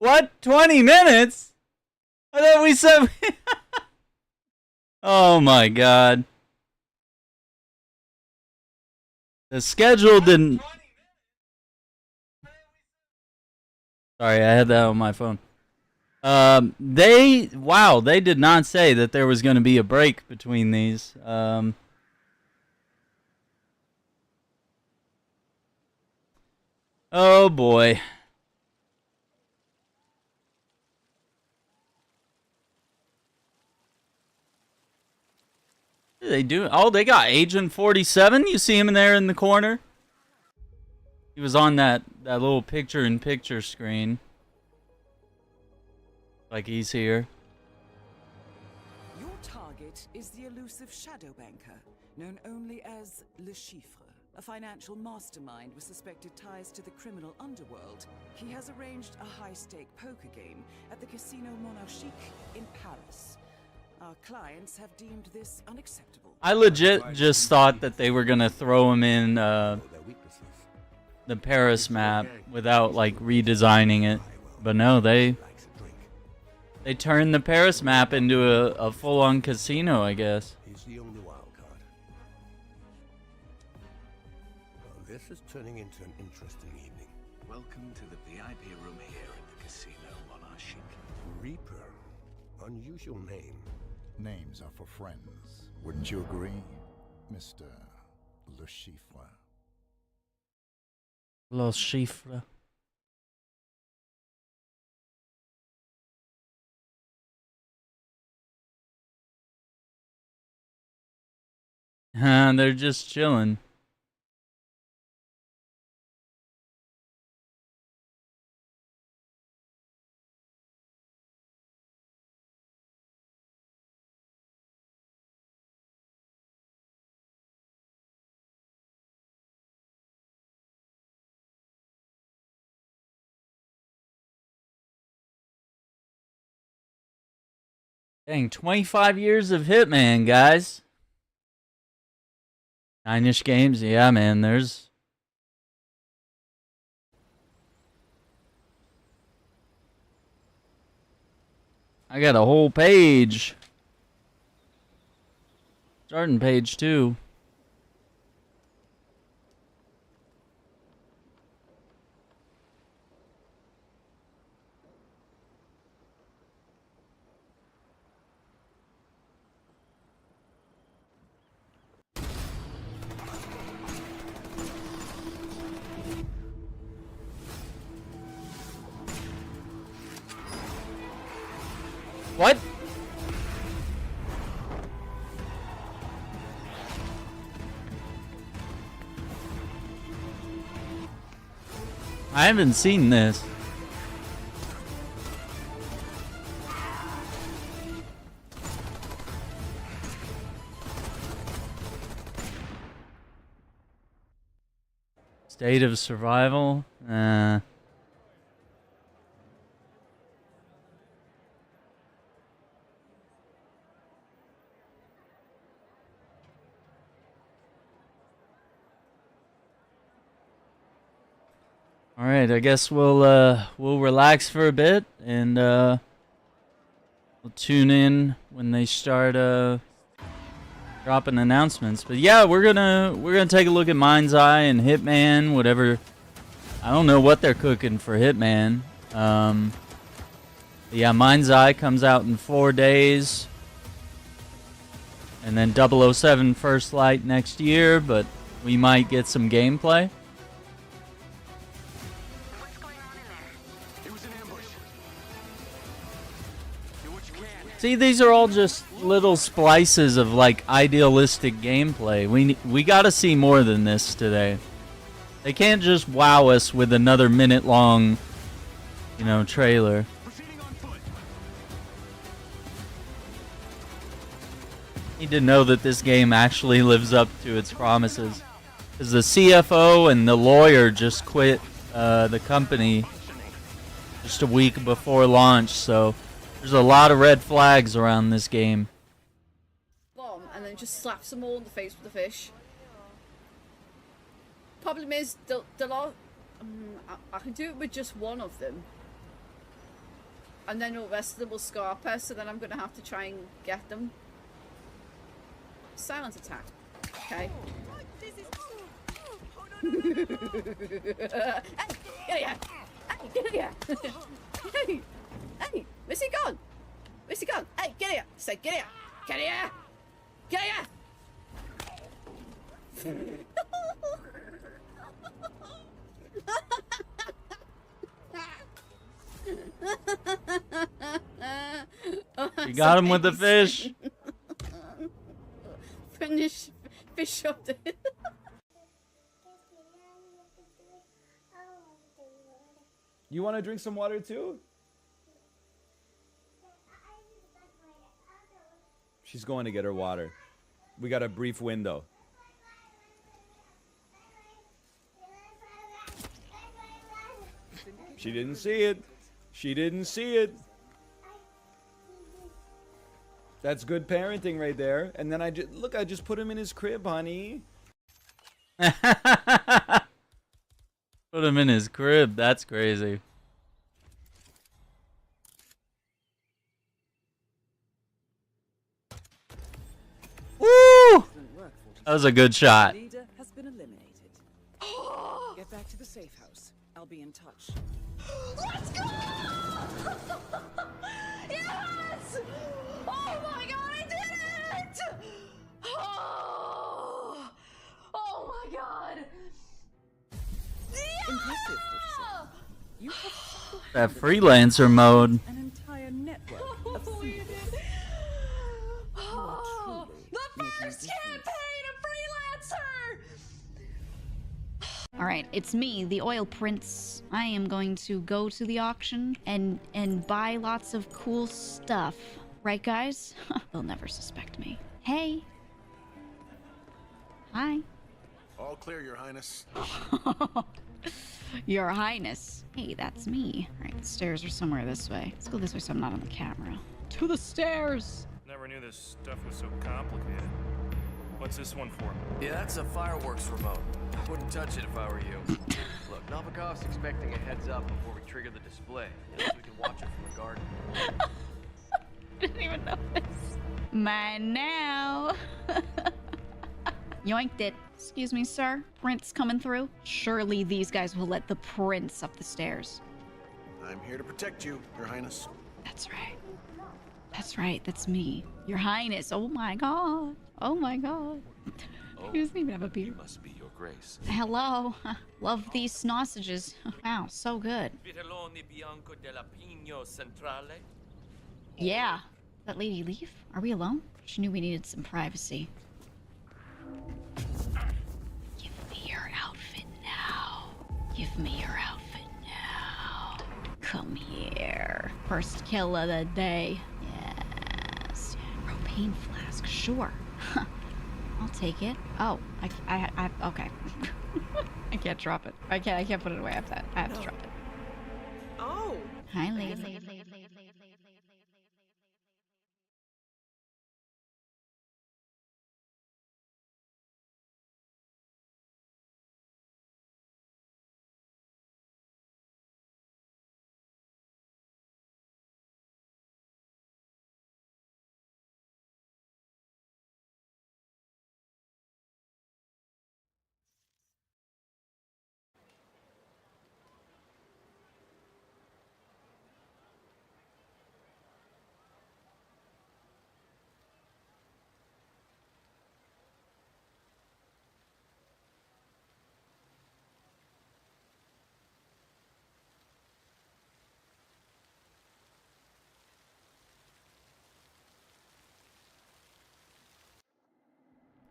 What? 20 minutes? I thought we said... Oh my god. The schedule didn't... Sorry, I had that on my phone. They did not say that there was going to be a break between these. Oh boy. What are they doing? Oh, they got Agent 47. You see him in there in the corner? He was on that little picture-in-picture screen. Like he's here. Your target is the elusive shadow banker, known only as Le Chiffre, a financial mastermind with suspected ties to the criminal underworld. He has arranged a high-stake poker game at the Casino Monarchique in Paris. Our clients have deemed this unacceptable. I legit just thought that they were gonna throw him in the Paris map without like redesigning it, but no, they turned the Paris map into a full-on casino, I guess. He's the only wild card. Well, this is turning into an interesting evening. Welcome to the VIP room here at the Casino Monarchique. Reaper. Unusual name. Names are for friends. Wouldn't you agree, Mr. Le Chiffre? Le Chiffre. They're just chilling. Dang, 25 years of Hitman, guys. 9-ish games, yeah, man, there's... I got a whole page. Starting page 2. What? I haven't seen this. State of survival? All right, I guess we'll relax for a bit and we'll tune in when they start dropping announcements. But yeah, we're gonna take a look at MindsEye and Hitman, whatever. I don't know what they're cooking for Hitman. Yeah, MindsEye comes out in 4 days, and then 007 First Light next year. But we might get some gameplay. See, these are all just little splices of like idealistic gameplay. We gotta see more than this today. They can't just wow us with another minute-long, trailer. Need to know that this game actually lives up to its promises. Because the CFO and the lawyer just quit the company just a week before launch, so there's a lot of red flags around this game. Bomb and then just slaps them all in the face with the fish. Problem is, I can do it with just one of them. And then all the rest of them will scarper, so then I'm going to have to try and get them. Silent attack. Okay. Hey, get here! Hey, get here! Hey, hey, where's he gone? Where's he gone? Hey, get here! Say, get here! Get here! Get here! You got him with the fish. Finish fish up there. You want to drink some water too? She's going to get her water. We got a brief window. She didn't see it. She didn't see it. That's good parenting right there. And then I just put him in his crib, honey. Put him in his crib. That's crazy. Woo! That was a good shot. Leader has been eliminated. Get back to the safe house. I'll be in touch. Let's go! Yes! Oh my god, I did it! Oh, oh my god! Yeah! Impressive, 47. You have That freelancer mode. an entire network of Oh, you did. Oh, the first campaign of Freelancer! All right, it's me, the Oil Prince. I am going to go to the auction and buy lots of cool stuff. Right, guys? They'll never suspect me. Hey. Hi. All clear, Your Highness. Your Highness. Hey, that's me. All right, the stairs are somewhere this way. Let's go this way so I'm not on the camera. To the stairs. Never knew this stuff was so complicated. What's this one for? Yeah, that's a fireworks remote. I wouldn't touch it if I were you. Look, Novikov's expecting a heads up before we trigger the display, so we can watch it from the garden. I didn't even know this. Mine now. Yoinked it. Excuse me, sir. Prince coming through? Surely these guys will let the prince up the stairs. I'm here to protect you, Your Highness. That's right. That's right. That's me. Your Highness. Oh my god. Oh my god. He doesn't even have a beard. Must be Your Grace. Hello. Love these sausages. Wow, so good. Yeah. That lady leave? Are we alone? She knew we needed some privacy. Give me your outfit now. Give me your outfit now. Come here. First kill of the day. Yes. Propane flask. Sure. I'll take it. Oh, I okay. I can't drop it. I can't put it away. I have to drop it. Oh. Hi, lady.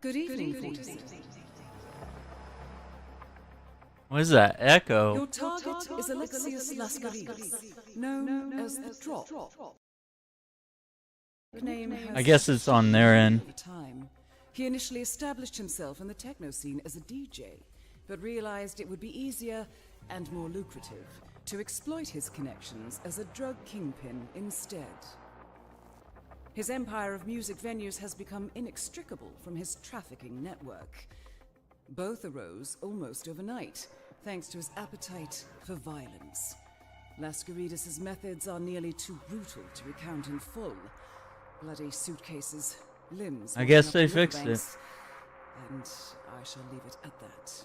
Good evening, 47. What is that? Echo. Your target is Alexius Lascaris, known as the Drop. Name has I guess it's on their end. over time. He initially established himself in the techno scene as a DJ, but realized it would be easier and more lucrative to exploit his connections as a drug kingpin instead. His empire of music venues has become inextricable from his trafficking network. Both arose almost overnight, thanks to his appetite for violence. Lascaridis' methods are nearly too brutal to recount in full. Bloody suitcases, limbs. I guess walking they up fixed it. riverbanks, and I shall leave it at that.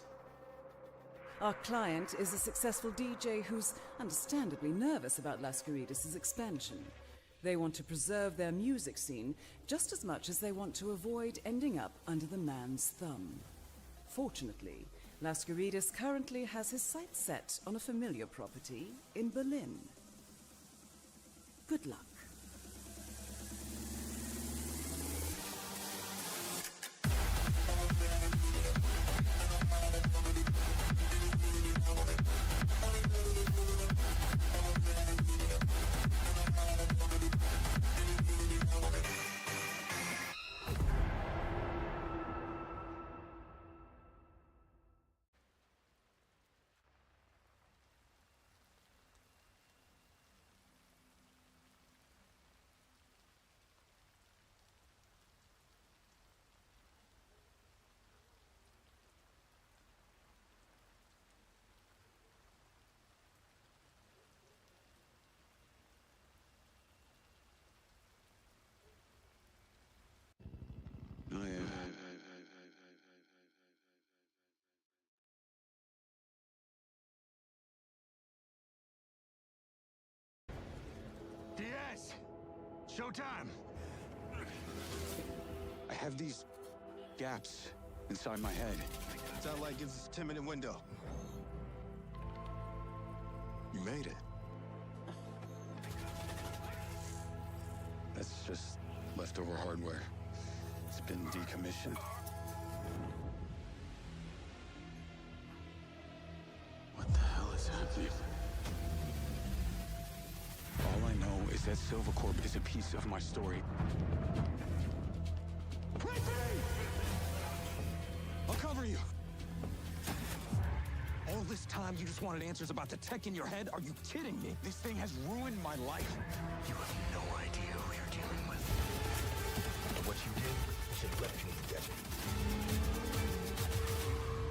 Our client is a successful DJ who's understandably nervous about Lascaridis' expansion. They want to preserve their music scene just as much as they want to avoid ending up under the man's thumb. Fortunately, Lascaridis currently has his sights set on a familiar property in Berlin. Good luck. Diaz! Showtime! I have these gaps inside my head. Sound like it's a 10-minute window. You made it. That's just leftover hardware. It's been decommissioned. What the hell is happening? All I know is that Silvercorp is a piece of my story. Wait for me! I'll cover you. All this time you just wanted answers about the tech in your head? Are you kidding me? This thing has ruined my life. You have no idea who you're dealing with. What you did was intellectually deadly.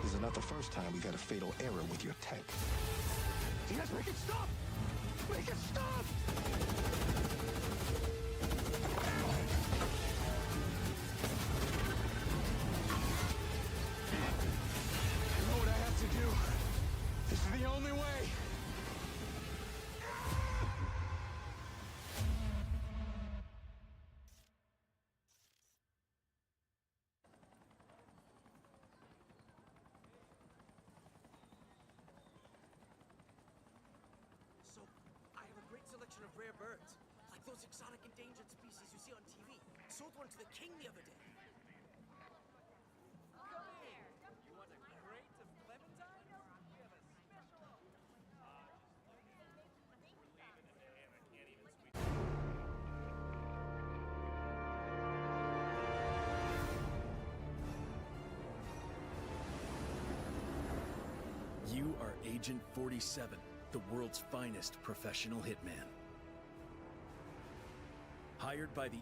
This is not the first time we've had a fatal error with your tech. Yes, make it stop! Make it stop! You know what I have to do? This is the only way. So, I have a great selection of rare birds, like those exotic endangered species you see on TV. Sold one to the king the other day. You want a crate of clementine? We have a special. You are Agent 47, the world's finest professional hitman. Hired by the...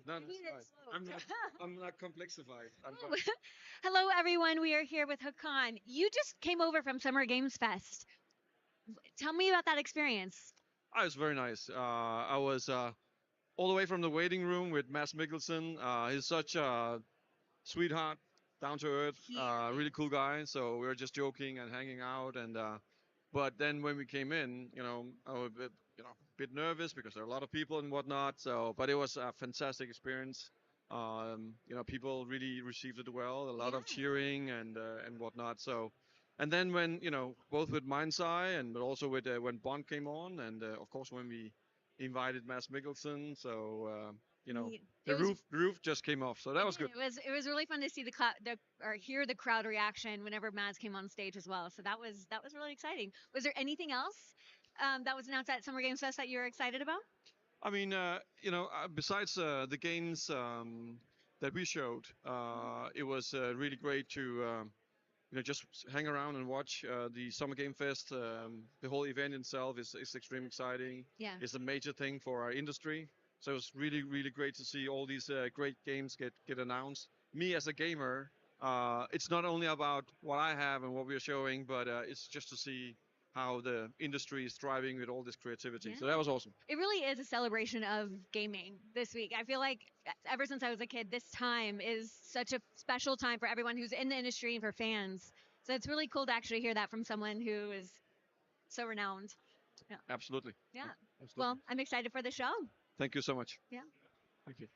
No, that's fine. I'm not complexified. I'm fine. Hello, everyone. We are here with Hakan. You just came over from Summer Games Fest. Tell me about that experience. Oh, it was very nice. I was all the way from the waiting room with Mads Mikkelsen. He's such a sweetheart, down to earth, really cool guy. So we were just joking and hanging out. And but then when we came in, I was a bit nervous because there are a lot of people and whatnot. So, but it was a fantastic experience. People really received it well. A lot of cheering and whatnot. So, and then when both with MindsEye and but also with when Bond came on, and of course when we invited Mads Mikkelsen. So the roof just came off. So that was good. It was really fun to see hear the crowd reaction whenever Mads came on stage as well. So that was really exciting. Was there anything else that was announced at Summer Games Fest that you were excited about? I mean, besides the games that we showed, it was really great to just hang around and watch the Summer Game Fest. The whole event itself is extremely exciting. Yeah. It's a major thing for our industry. So it's really, really great to see all these great games get announced. Me as a gamer, it's not only about what I have and what we're showing, but it's just to see how the industry is thriving with all this creativity. Yeah. So that was awesome. It really is a celebration of gaming this week. I feel like ever since I was a kid, this time is such a special time for everyone who's in the industry and for fans. So it's really cool to actually hear that from someone who is so renowned. Yeah. Absolutely. Yeah. Absolutely. Well, I'm excited for the show. Thank you so much. Yeah. Thank you.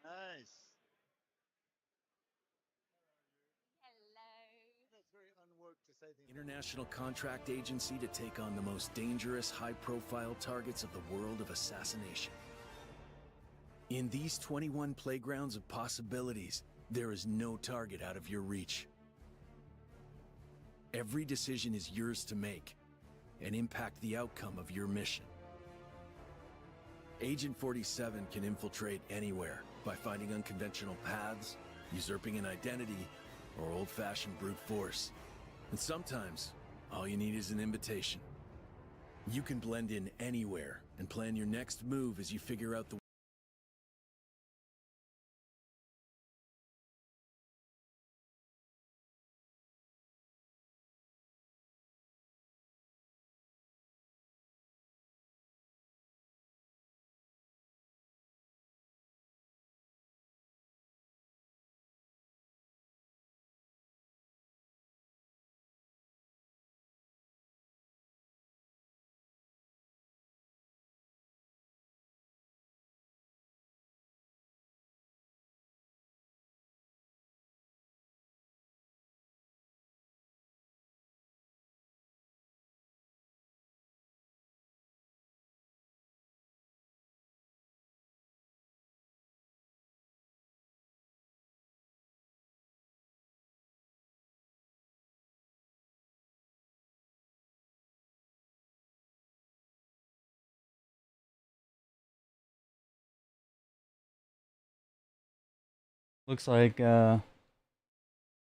Nice. International contract agency to take on the most dangerous, high-profile targets of the world of assassination. In these 21 playgrounds of possibilities, there is no target out of your reach. Every decision is yours to make and impact the outcome of your mission. Agent 47 can infiltrate anywhere by finding unconventional paths, usurping an identity, or old-fashioned brute force. And sometimes, all you need is an invitation. You can blend in anywhere and plan your next move as you figure out the Looks like got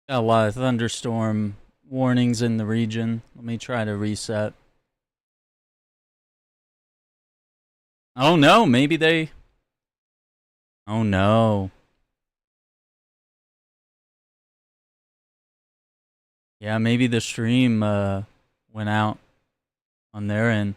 a lot of thunderstorm warnings in the region. Let me try to reset. Oh no, maybe they... Oh no. Yeah, maybe the stream went out on their end.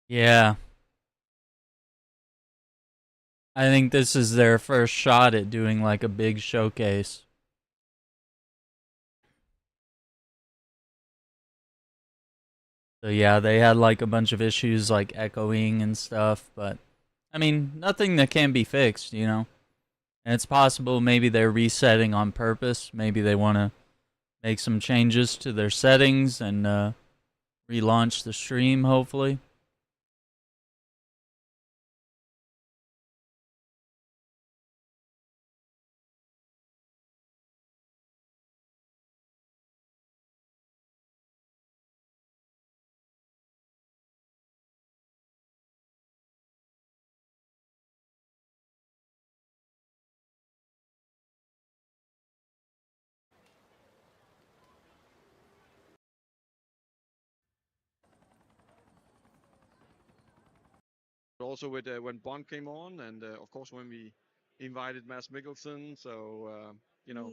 Yeah. I think this is their first shot at doing like a big showcase. So yeah, they had like a bunch of issues like echoing and stuff, but I mean, nothing that can be fixed, you know? And it's possible maybe they're resetting on purpose. Maybe they want to make some changes to their settings and relaunch the stream, hopefully. Also with when Bond came on, and of course when we invited Mads Mikkelsen. So you know.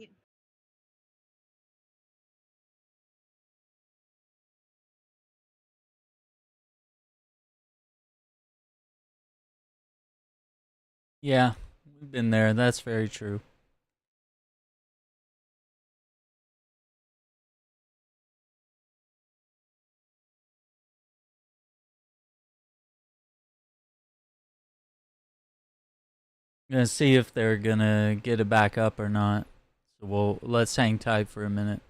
Yeah, we've been there. That's very true. Gonna see if they're gonna get it back up or not. So let's hang tight for a minute.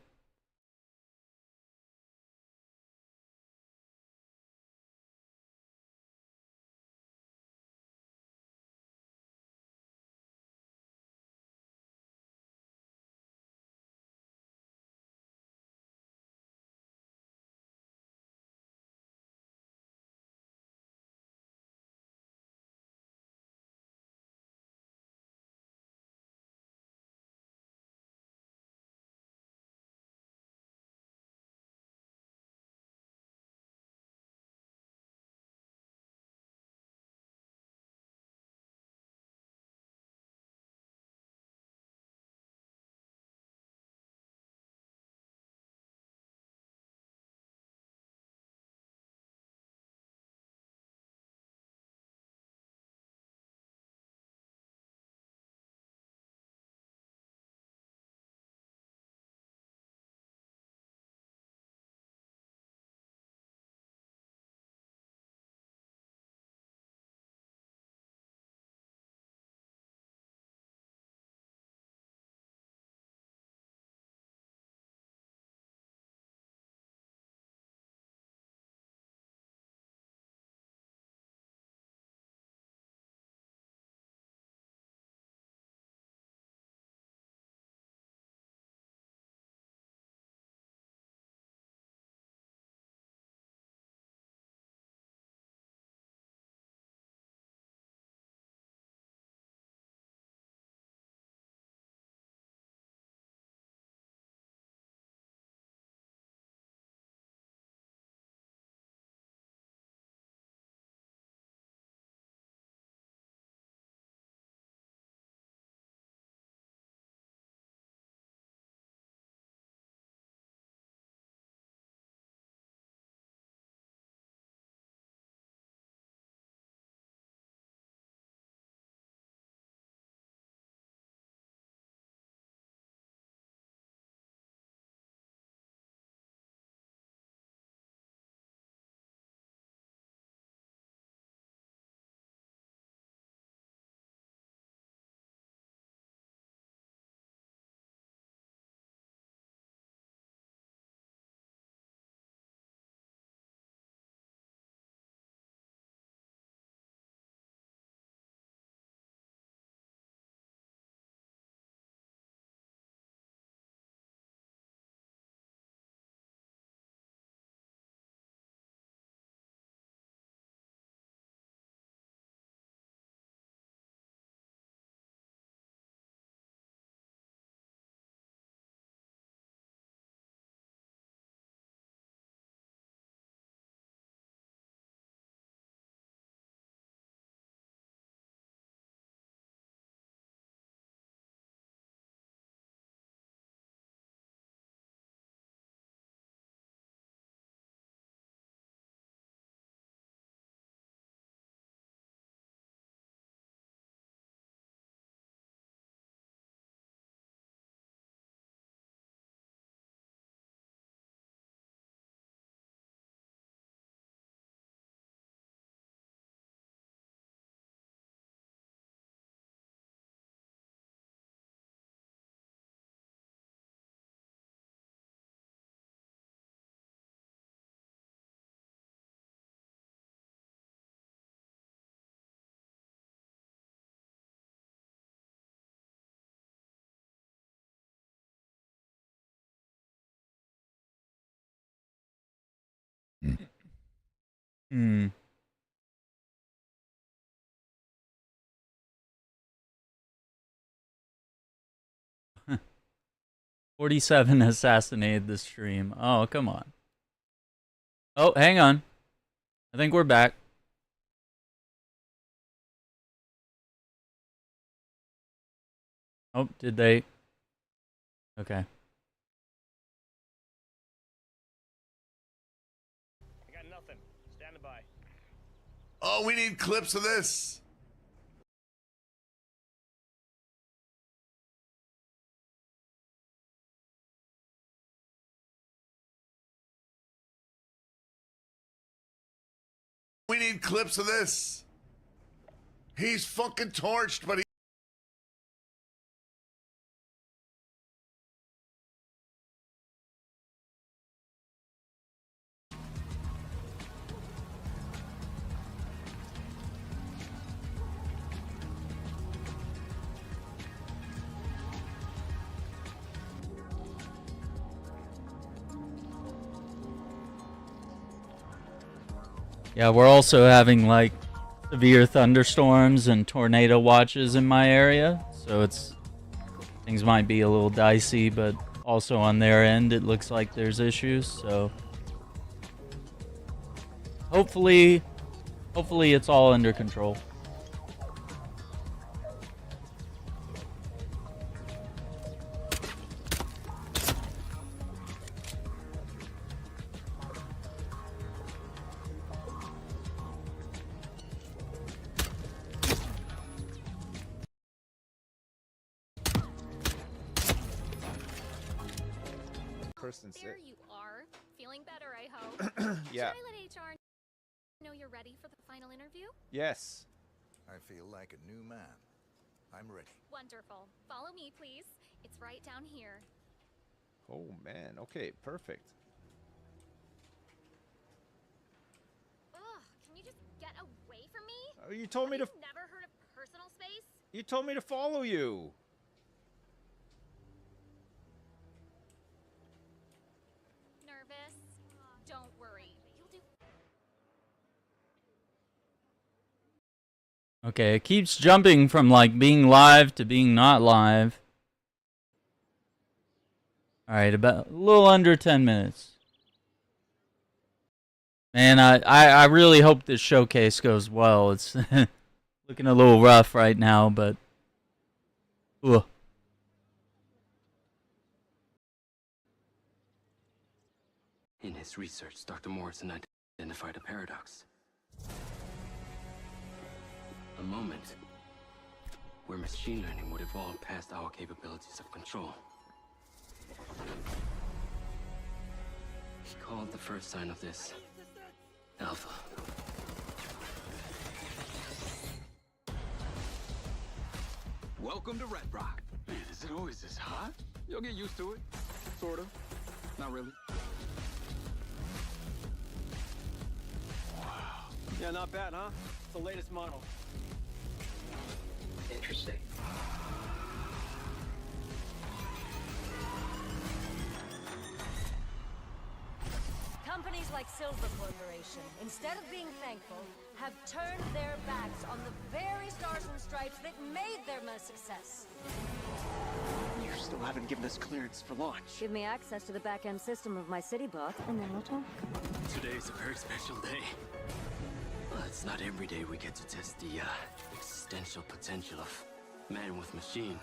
Hmm. "47 assassinated the stream." Oh, come on. Oh, hang on. I think we're back. Oh, did they? Okay. I got nothing. Standing by. Oh, we need clips of this. We need clips of this. He's fucking torched, but he Yeah, we're also having like severe thunderstorms and tornado watches in my area, so things might be a little dicey, but also on their end it looks like there's issues, so hopefully it's all under control. There you are. Feeling better, I hope. Yeah. Should I let HR know you're ready for the final interview? Yes. I feel like a new man. I'm ready. Wonderful. Follow me, please. It's right down here. Oh man. Okay, perfect. Ugh, can you just get away from me? Oh, you told me to. You've never heard of personal space? You told me to follow you. Nervous? Don't worry. You'll do. Okay, it keeps jumping from like being live to being not live. Alright, about a little under 10 minutes. Man, I really hope this showcase goes well. It's looking a little rough right now, but ugh. In his research, Dr. Morrison identified a paradox. A moment where machine learning would evolve past our capabilities of control. He called the first sign of this Alpha. Welcome to Red Rock. Man, is it always this hot? You'll get used to it. Sort of. Not really. Wow. Yeah, not bad, huh? It's the latest model. Interesting. Companies like Silver Corporation, instead of being thankful, have turned their backs on the very stars and stripes that made them a success. You still haven't given us clearance for launch. Give me access to the back-end system of my city bot, and then we'll talk. Today is a very special day. Well, it's not every day we get to test the existential potential of man with machine.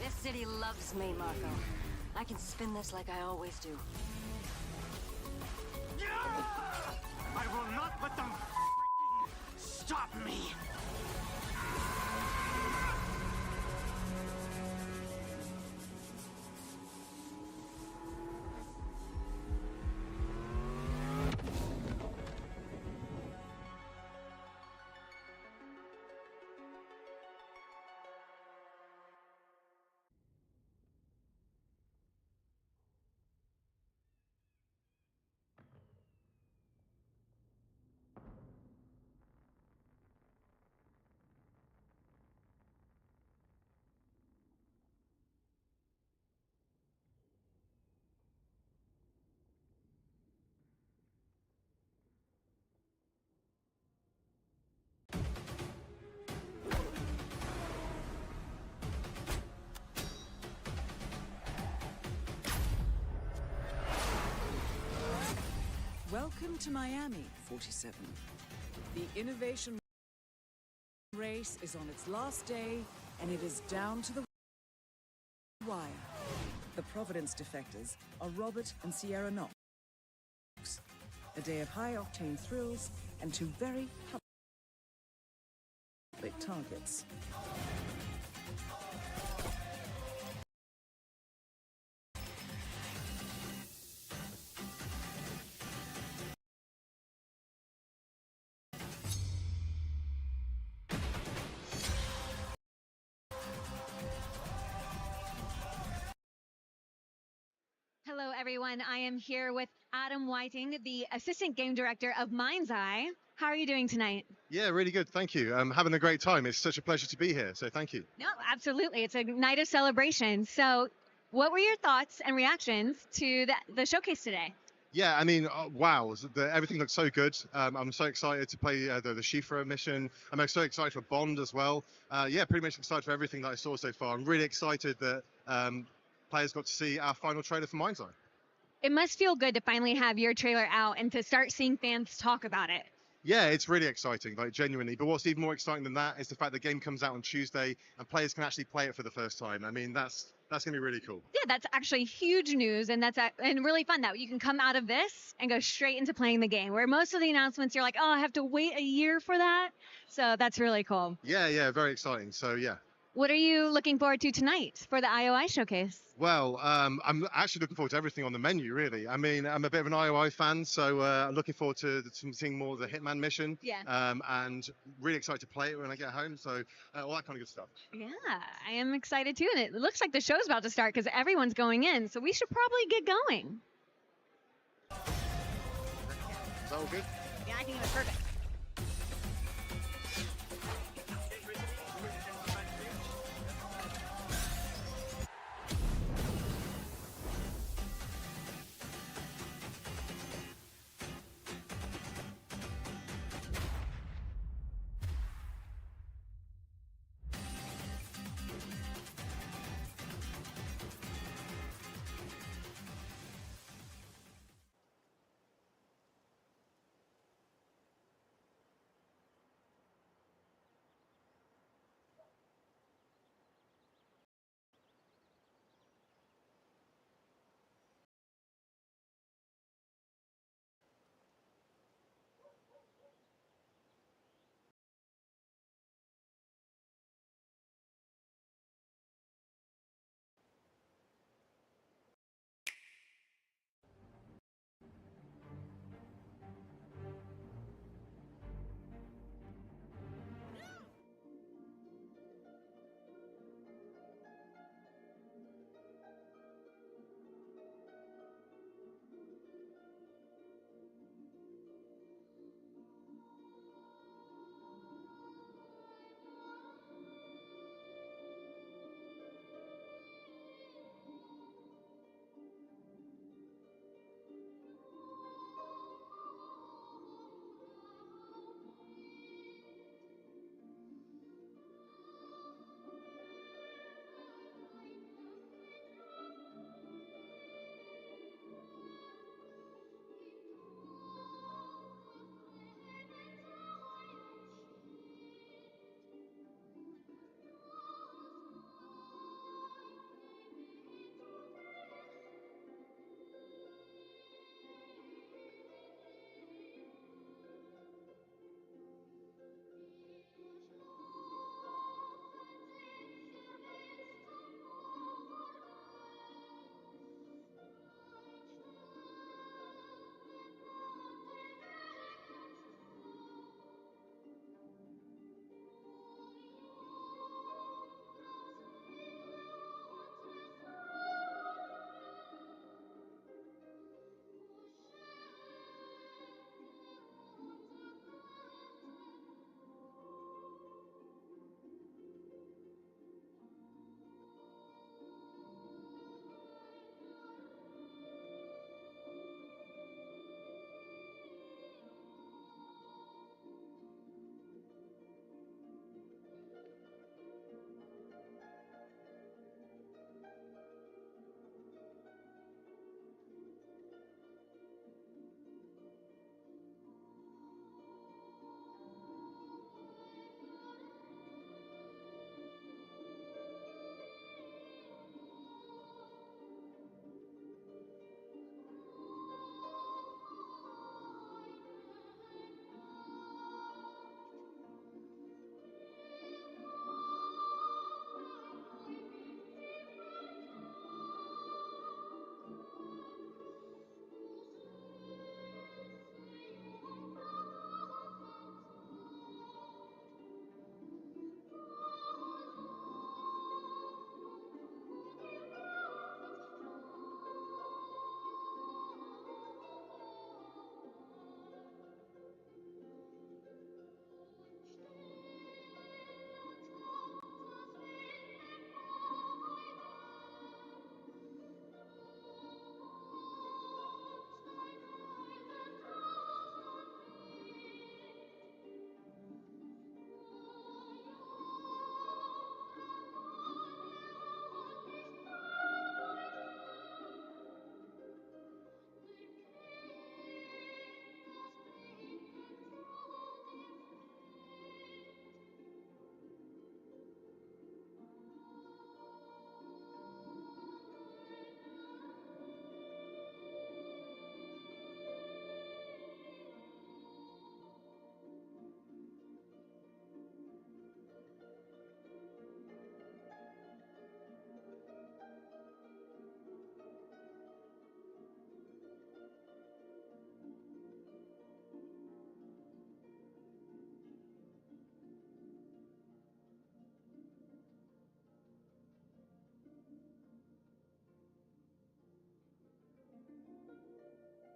This city loves me, Marco. I can spin this like I always do. I will not let them stop me. Welcome to Miami, 47. The innovation race is on its last day, and it is down to the wire. The Providence defectors are Robert and Sierra Knox. A day of high-octane thrills and two very public targets. Hello, everyone. I am here with Adam Whiting, the Assistant Game Director of MindsEye. How are you doing tonight? Yeah, really good. Thank you. I'm having a great time. It's such a pleasure to be here. So thank you. No, absolutely. It's a night of celebration. So What were your thoughts and reactions to the showcase today? Yeah, I mean, wow, everything looks so good. I'm so excited to play the Shifra mission. I'm so excited for Bond as well. Yeah, pretty much excited for everything that I saw so far. I'm really excited that players got to see our final trailer for MindsEye. It must feel good to finally have your trailer out and to start seeing fans talk about it. Yeah, it's really exciting, like genuinely. But what's even more exciting than that is the fact the game comes out on Tuesday and players can actually play it for the first time. I mean, that's gonna be really cool. Yeah, that's actually huge news, and and really fun that you can come out of this and go straight into playing the game. Where most of the announcements, you're like, oh, I have to wait a year for that. So that's really cool. Yeah, very exciting. So yeah. What are you looking forward to tonight for the IOI showcase? Well, I'm actually looking forward to everything on the menu, really. I mean, I'm a bit of an IOI fan, so I'm looking forward to seeing more of the Hitman mission. Yeah. And really excited to play it when I get home, so all that kind of good stuff. Yeah, I am excited too. And it looks like the show's about to start because everyone's going in, so we should probably get going. Is that all good? Yeah, I think it's perfect.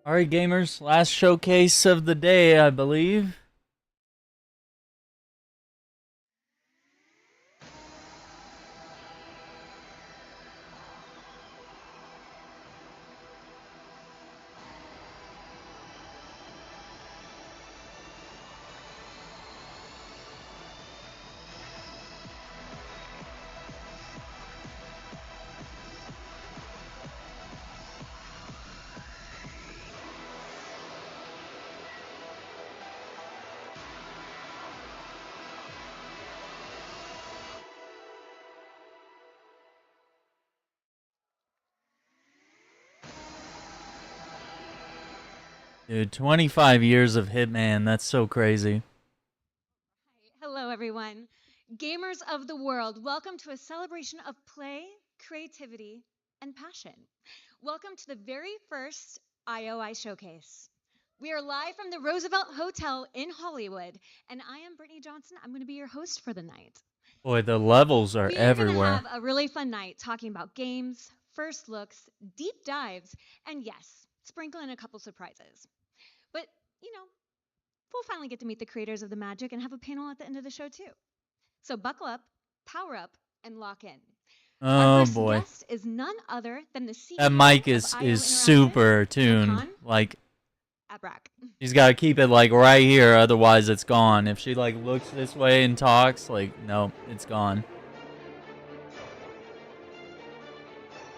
Alright, gamers, last showcase of the day, I believe. Dude, 25 years of Hitman, that's so crazy. Hello, everyone. Gamers of the world, welcome to a celebration of play, creativity, and passion. Welcome to the very first IOI Showcase. We are live from the Roosevelt Hotel in Hollywood, and I am Brittany Johnson. I'm going to be your host for the night. Boy, the levels are We are going to everywhere. have a really fun night talking about games, first looks, deep dives, and yes, sprinkle in a couple surprises. But, you know, we'll finally get to meet the creators of the magic and have a panel at the end of the show, too. So buckle up, power up, and lock in. Our Oh first boy. guest is none other than the CEO That mic of is IO Interactive, super tuned. Hakan Like, Abrak. she's got to keep it like right here, otherwise it's gone. If she like looks this way and talks, like, no, it's gone.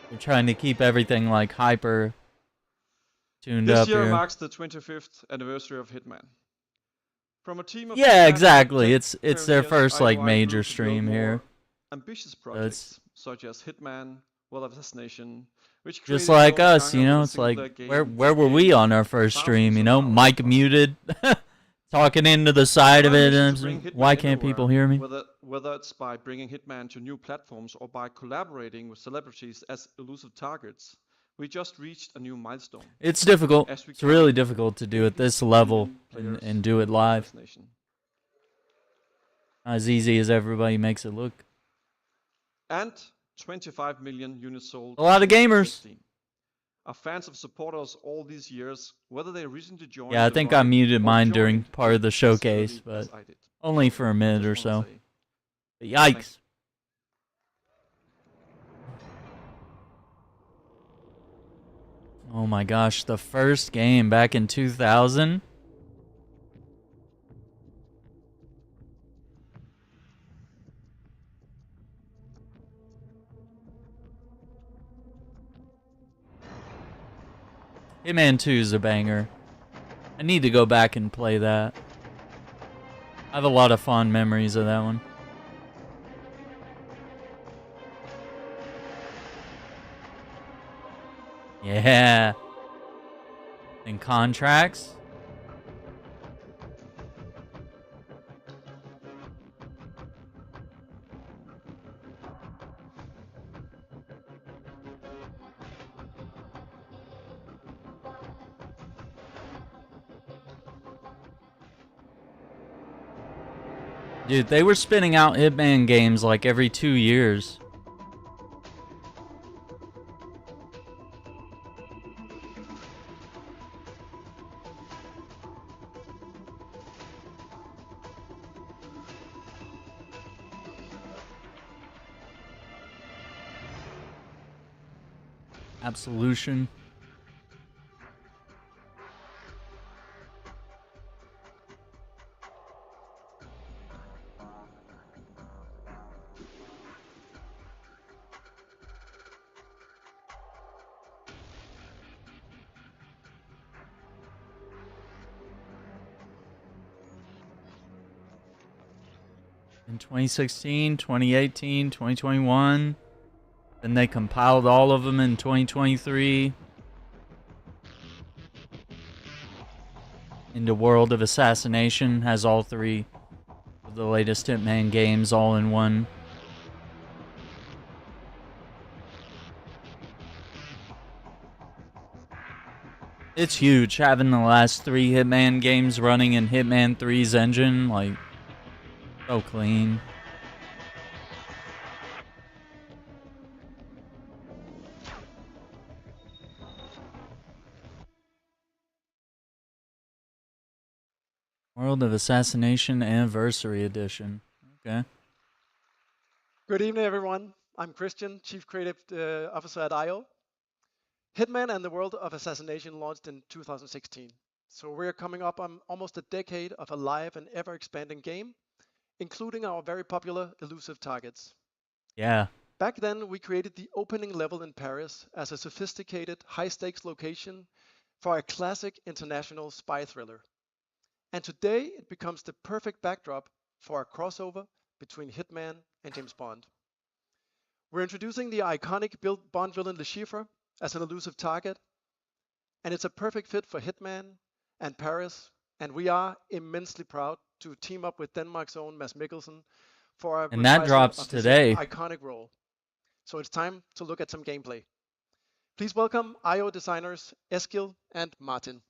We're trying to keep everything like hyper tuned This up year here. marks the 25th anniversary of Hitman. From a team of Yeah, Hitman exactly. tech It's their pioneers, first like IOI major grew to build stream more here. Ambitious So projects such as Hitman, World of Assassination, which just created like its own us, you genre know, with a it's like single-player where game were we on our first stream, you know? Mic muted, talking into the side of Our it, mission and to bring why Hitman can't people everywhere, hear me? Whether it's by bringing Hitman to new platforms or by collaborating with celebrities as elusive targets, we just reached a new milestone. It's difficult. As we It's really count difficult to do at 80 this level million players and do it in live. Assassination. Not as easy as everybody makes it look. And 25 million units sold. A lot of in gamers. 2016. Our fans have supported us all these years, whether they recently joined. Yeah, I think I Devolver muted or mine during joined part of the as showcase, early as but I did. only for a minute or Just wanna so. say But yikes. thanks. Oh my gosh, the first game back in 2000? Hitman 2 is a banger. I need to go back and play that. I have a lot of fond memories of that one. Yeah. And contracts. Dude, they were spinning out Hitman games like every 2 years. Absolution. In 2016, 2018, 2021. Then they compiled all of them in 2023 into World of Assassination. Has all 3 of the latest Hitman games all in one. It's huge having the last 3 Hitman games running in Hitman 3's engine, like, so clean. World of Assassination Anniversary Edition. Okay. Good evening, everyone. I'm Christian, Chief Creative Officer at IO. Hitman and the World of Assassination launched in 2016. So we're coming up on almost a decade of a live and ever-expanding game, including our very popular elusive targets. Yeah. Back then, we created the opening level in Paris as a sophisticated, high-stakes location for a classic international spy thriller. And today, it becomes the perfect backdrop for a crossover between Hitman and James Bond. We're introducing the iconic Bond villain Le Chiffre as an elusive target, and it's a perfect fit for Hitman and Paris, and we are immensely proud to team up with Denmark's own Mads Mikkelsen for a And that reprisal drops of his today. iconic role. So it's time to look at some gameplay. Please welcome IO designers Eskil and Martin.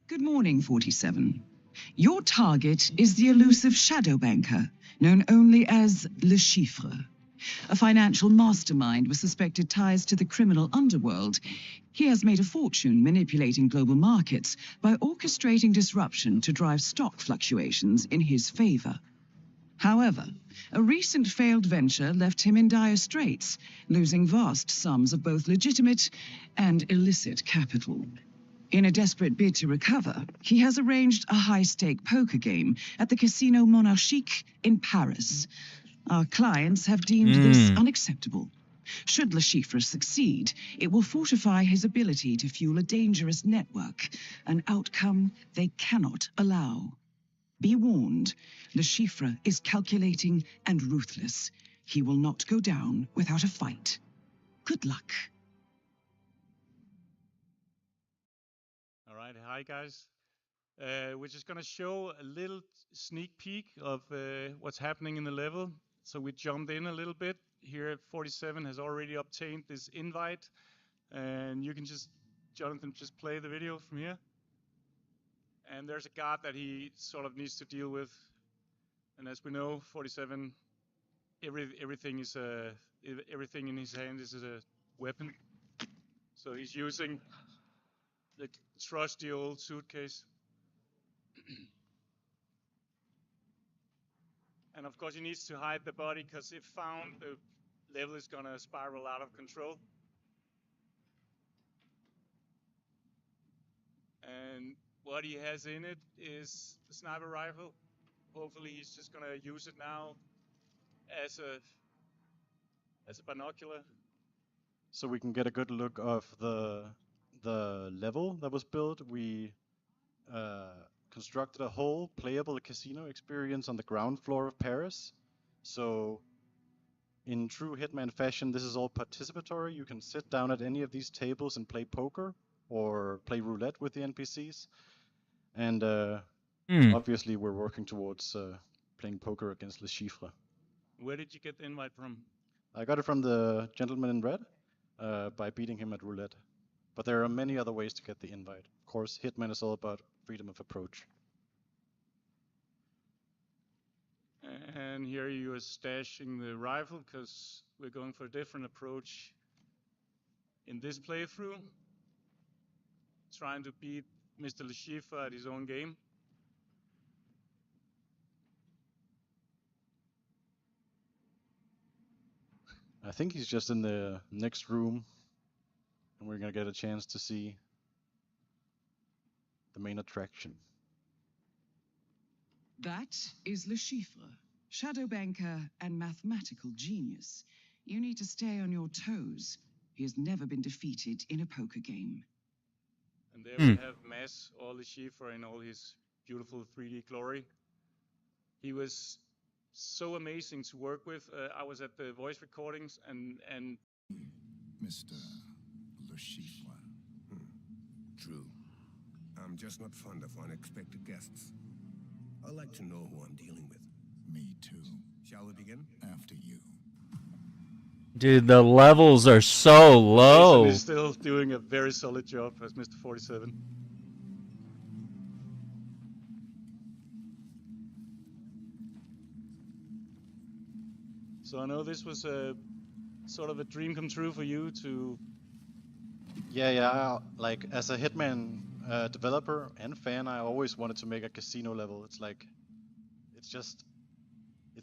Good morning, 47. Your target is the elusive shadow banker, known only as Le Chiffre. A financial mastermind with suspected ties to the criminal underworld, he has made a fortune manipulating global markets by orchestrating disruption to drive stock fluctuations in his favor. However, a recent failed venture left him in dire straits, losing vast sums of both legitimate and illicit capital. In a desperate bid to recover, he has arranged a high-stake poker game at the Casino Monarchique in Paris. Our clients have deemed this unacceptable. Should Le Chiffre succeed, it will fortify his ability to fuel a dangerous network, an outcome they cannot allow. Be warned, Le Chiffre is calculating and ruthless. He will not go down without a fight. Good luck. All right, hi guys. We're just gonna show a little sneak peek of what's happening in the level. So we jumped in a little bit. Here 47 has already obtained this invite, and you can just, Jonathan, just play the video from here. And there's a guard that he sort of needs to deal with. And as we know, 47, everything in his hand is a weapon. So he's using the trusty old suitcase. And of course he needs to hide the body, because if found, the level is gonna spiral out of control. And what he has in it is the sniper rifle. Hopefully he's just gonna use it now as a binocular. So we can get a good look of the level that was built. We constructed a whole playable casino experience on the ground floor of Paris. So in true Hitman fashion, this is all participatory. You can sit down at any of these tables and play poker or play roulette with the NPCs. And obviously we're working towards playing poker against Le Chiffre. Where did you get the invite from? I got it from the gentleman in red by beating him at roulette. But there are many other ways to get the invite. Of course, Hitman is all about freedom of approach. And here you are stashing the rifle, because we're going for a different approach in this playthrough. Trying to beat Mr. Le Chiffre at his own game. I think he's just in the next room, and we're gonna get a chance to see the main attraction. That is Le Chiffre, shadow banker and mathematical genius. You need to stay on your toes. He has never been defeated in a poker game. And there we have Mads, or Le Chiffre, in all his beautiful 3D glory. He was so amazing to work with. I was at the voice recordings and Mr. Le Chiffre. True. I'm just not fond of unexpected guests. I like to know who I'm dealing with. Me too. Shall we begin? After you. Dude, the levels are so low. He's still doing a very solid job as Mr. 47. So I know this was a sort of a dream come true for you to. Yeah. Like as a Hitman developer and fan, I always wanted to make a casino level. It's like, it's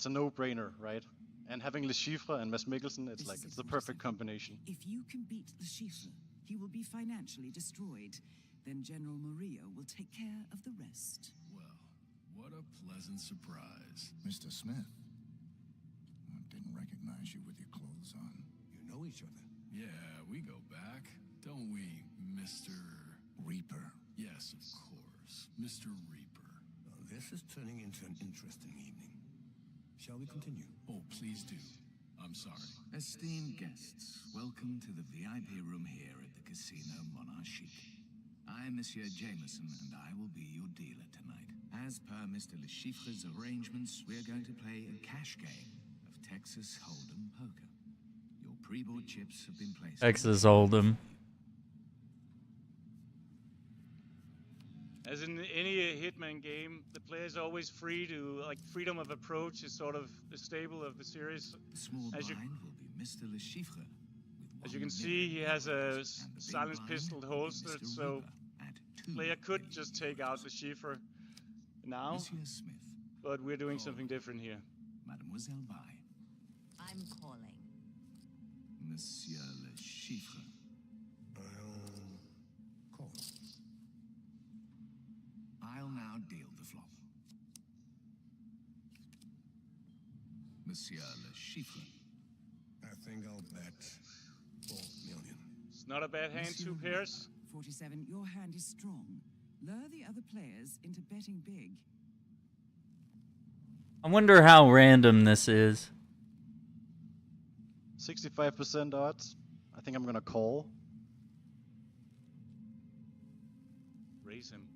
a no-brainer, right? And having Le Chiffre and Mads Mikkelsen, it's the perfect combination. If you can beat Le Chiffre, he will be financially destroyed. Then General Murillo will take care of the rest. Well, what a pleasant surprise. Mr. Smith, I didn't recognize you with your clothes on. You know each other? Yeah, we go back, don't we, Mr. Reaper? Yes, of course, Mr. Reaper. Well, this is turning into an interesting evening. Shall we continue? Oh, please do. I'm sorry. Esteemed guests, welcome to the VIP room here at the Casino Monarchique. I'm Monsieur Jameson, and I will be your dealer tonight. As per Mr. Le Chiffre's arrangements, we are going to play a cash game of Texas Hold'em poker. Your pre-board chips have been placed. Texas Hold'em. As in any Hitman game, the player is always free to, like, freedom of approach is sort of the staple of the series. The small blind will be Mr. Le Chiffre. As you can see, he has a silenced pistol holstered, so the player could just take out the Chiffre now, Monsieur Smith. but we're doing something different here. Mademoiselle Bai. I'm calling. Monsieur Le Chiffre. Call. I'll now deal the flop. Monsieur Le Chiffre. I think I'll bet 4 million. It's not a bad hand, two pairs. 47, your hand is strong. Lure the other players into betting big. I wonder how random this is. 65% odds. I think I'm gonna call. Raise him.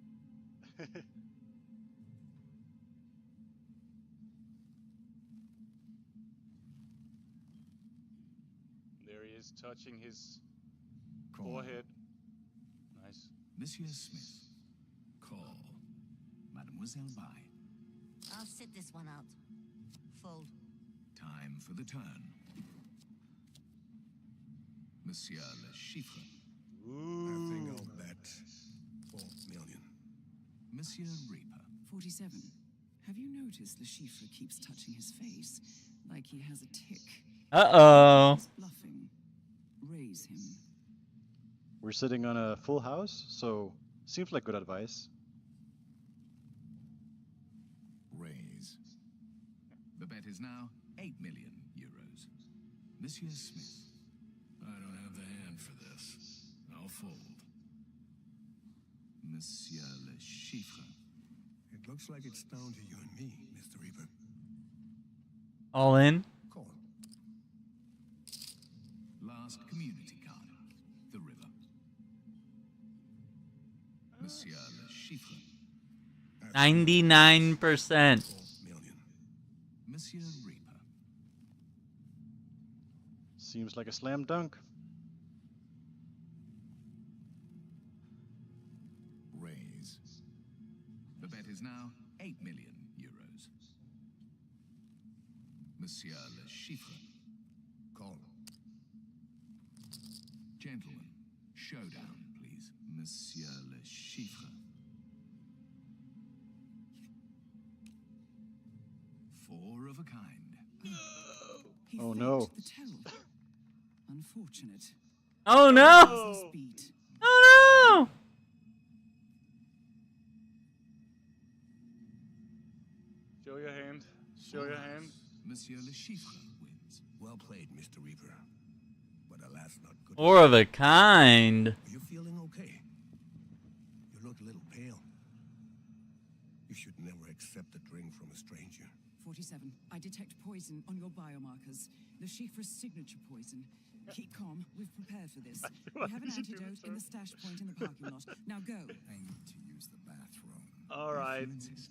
There he is, touching his forehead. Nice. Monsieur Smith. Call. Mademoiselle Bai. I'll sit this one out. Fold. Time for the turn. Monsieur Le Chiffre. I think I'll bet 4 million. Monsieur Reaper. 47. Have you noticed Le Chiffre keeps touching his face like he has a tick? Uh-oh. He's bluffing. Raise him. We're sitting on a full house, so seems like good advice. Raise. The bet is now 8 million euros. Monsieur Smith. I don't have the hand for this. I'll fold. Monsieur Le Chiffre. It looks like it's down to you and me, Mr. Reaper. All in? Call. Last community card. The river. Monsieur Le Chiffre. 99%. Monsieur Reaper. Seems like a slam dunk. Raise. The bet is now 8 million euros. Monsieur Le Chiffre. Call. Gentlemen, showdown, please. Monsieur Le Chiffre. 4 of a kind. He Oh, faked no. the tell. Unfortunate. Oh no! Business beat. Oh no! Show your hand. Show your hand. Monsieur Le Chiffre wins. Well played, Mr. Reaper. But alas, not good. Four of a kind. Are you feeling okay? You look a little pale. You should never accept a drink from a stranger. 47. I detect poison on your biomarkers. Le Chiffre's signature poison. Keep calm. We've prepared for this. We have an antidote in the stash point in the parking lot. Now go. I need to use the bathroom. All right. If you insist.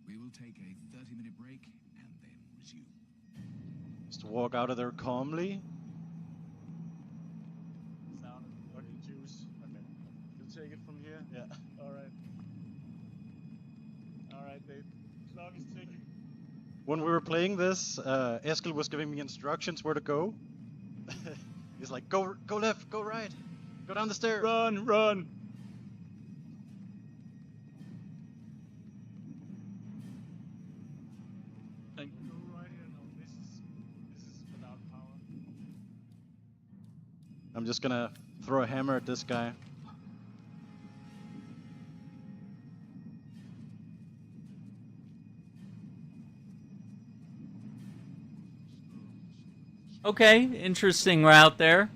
We will take a 30-minute break and then resume. Just walk out of there calmly. Sound of fucking juice. Okay. You'll take it from here? Yeah. All right. All right, babe. Clock is ticking. When we were playing this, Eskil was giving me instructions where to go. He's like, go left, go right, go down the stairs. Run! And go right here. No, this is without power. I'm just gonna throw a hammer at this guy. Okay, interesting route there.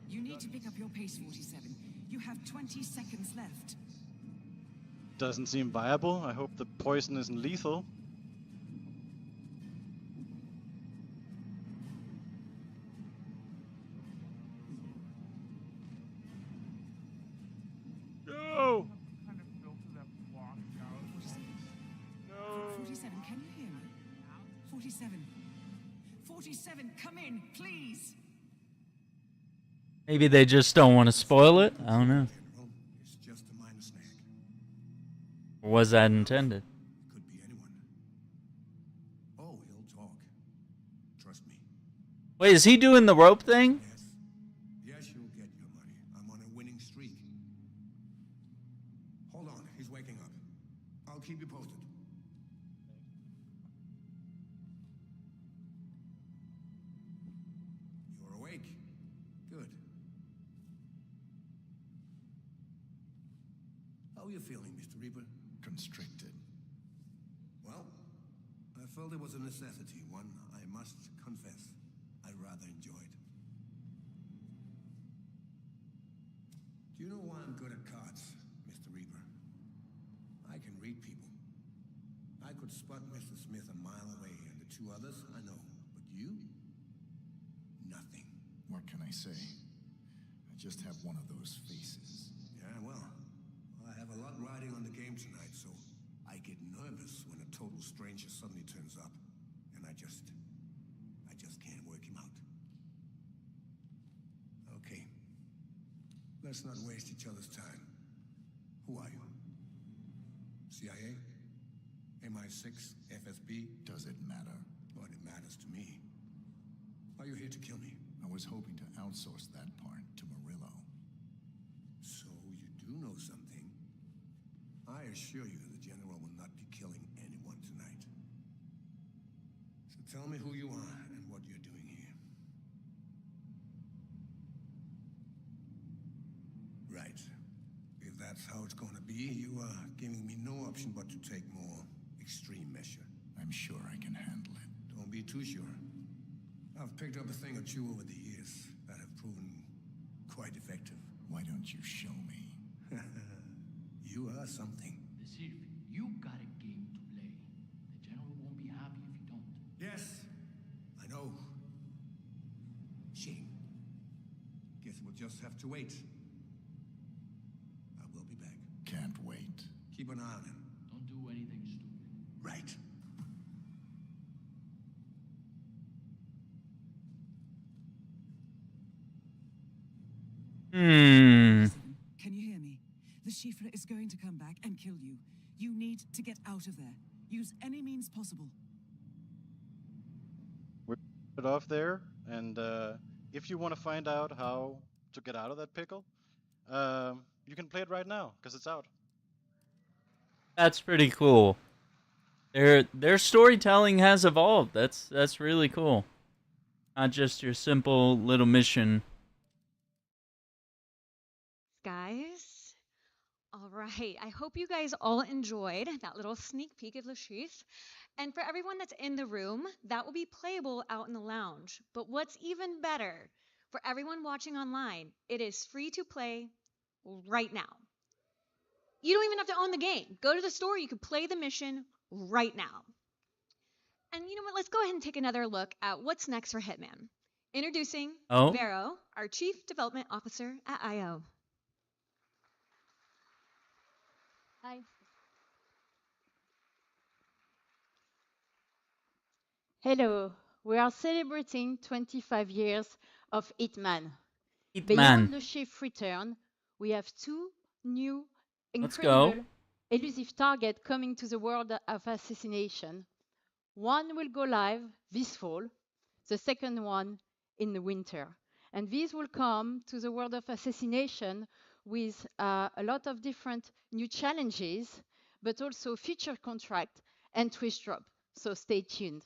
You need to pick up your pace, 47. You have 20 seconds left. Doesn't seem viable. I hope the poison isn't lethal. No! 47, can you hear me? 47. 47, come in, please. Maybe they just don't want to spoil it. I don't know. It's just a minor snag. Or was that intended? Could be anyone. Oh, he'll talk. Trust me. Wait, is he doing the rope thing? Yes, you'll get your money. I'm on a winning streak. Hold on, he's waking up. I'll keep you posted. You're awake. Good. How are you feeling, Mr. Reaper? Constricted. Well, I felt it was a necessity, one I must confess I rather enjoyed. Do you know why I'm good at cards, Mr. Reaper? I can read people. I could spot Mr. Smith a mile away, and the two others I know. But you? Nothing. What can I say? I just have one of those faces. Yeah, well, I have a lot riding on the game tonight, so I get nervous when a total stranger suddenly turns up, and I just can't work him out. Okay. Let's not waste each other's time. Who are you? CIA? MI6? FSB? Does it matter? Well, it matters to me. Are you here to kill me? I was hoping to outsource that part to Murillo. So you do know something. I assure you the General will not be killing anyone tonight. So tell me who you are and what you're doing here. Right. If that's how it's gonna be, you are giving me no option but to take more extreme measure. I'm sure I can handle it. Don't be too sure. I've picked up a thing or two over the years that have proven quite effective. Why don't you show me? You are something. Chief, you got a game to play. The General won't be happy if you don't. Yes, I know. Shame. Guess we'll just have to wait. I will be back. Can't wait. Keep an eye on him. Don't do anything stupid. Right. Can you hear me? The Shifra is going to come back and kill you. You need to get out of there. Use any means possible. We're it off there, and if you want to find out how to get out of that pickle, you can play it right now because it's out. That's pretty cool. Their storytelling has evolved. That's really cool. Not just your simple little mission. Guys, all right. I hope you guys all enjoyed that little sneak peek of Lashith. And for everyone that's in the room, that will be playable out in the lounge. But what's even better, for everyone watching online, it is free to play right now. You don't even have to own the game. Go to the store, you can play the mission right now. And you know what? Let's go ahead and take another look at what's next for Hitman. Introducing Vero, our Chief Development Officer at IO. Hi. Hello. We are celebrating 25 years of Hitman. Beyond the Chief return, we have two new incredible elusive targets coming to the world of assassination. One will go live this fall, the second one in the winter. And these will come to the world of assassination with a lot of different new challenges, but also feature contract and twist drop. So stay tuned.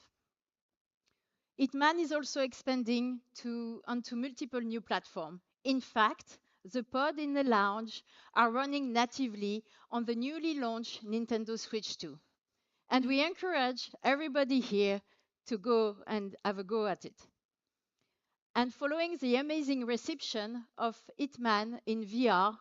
Hitman is also expanding onto multiple new platforms. In fact, the pod in the lounge are running natively on the newly launched Nintendo Switch 2. And we encourage everybody here to go and have a go at it. And following the amazing reception of Hitman in VR,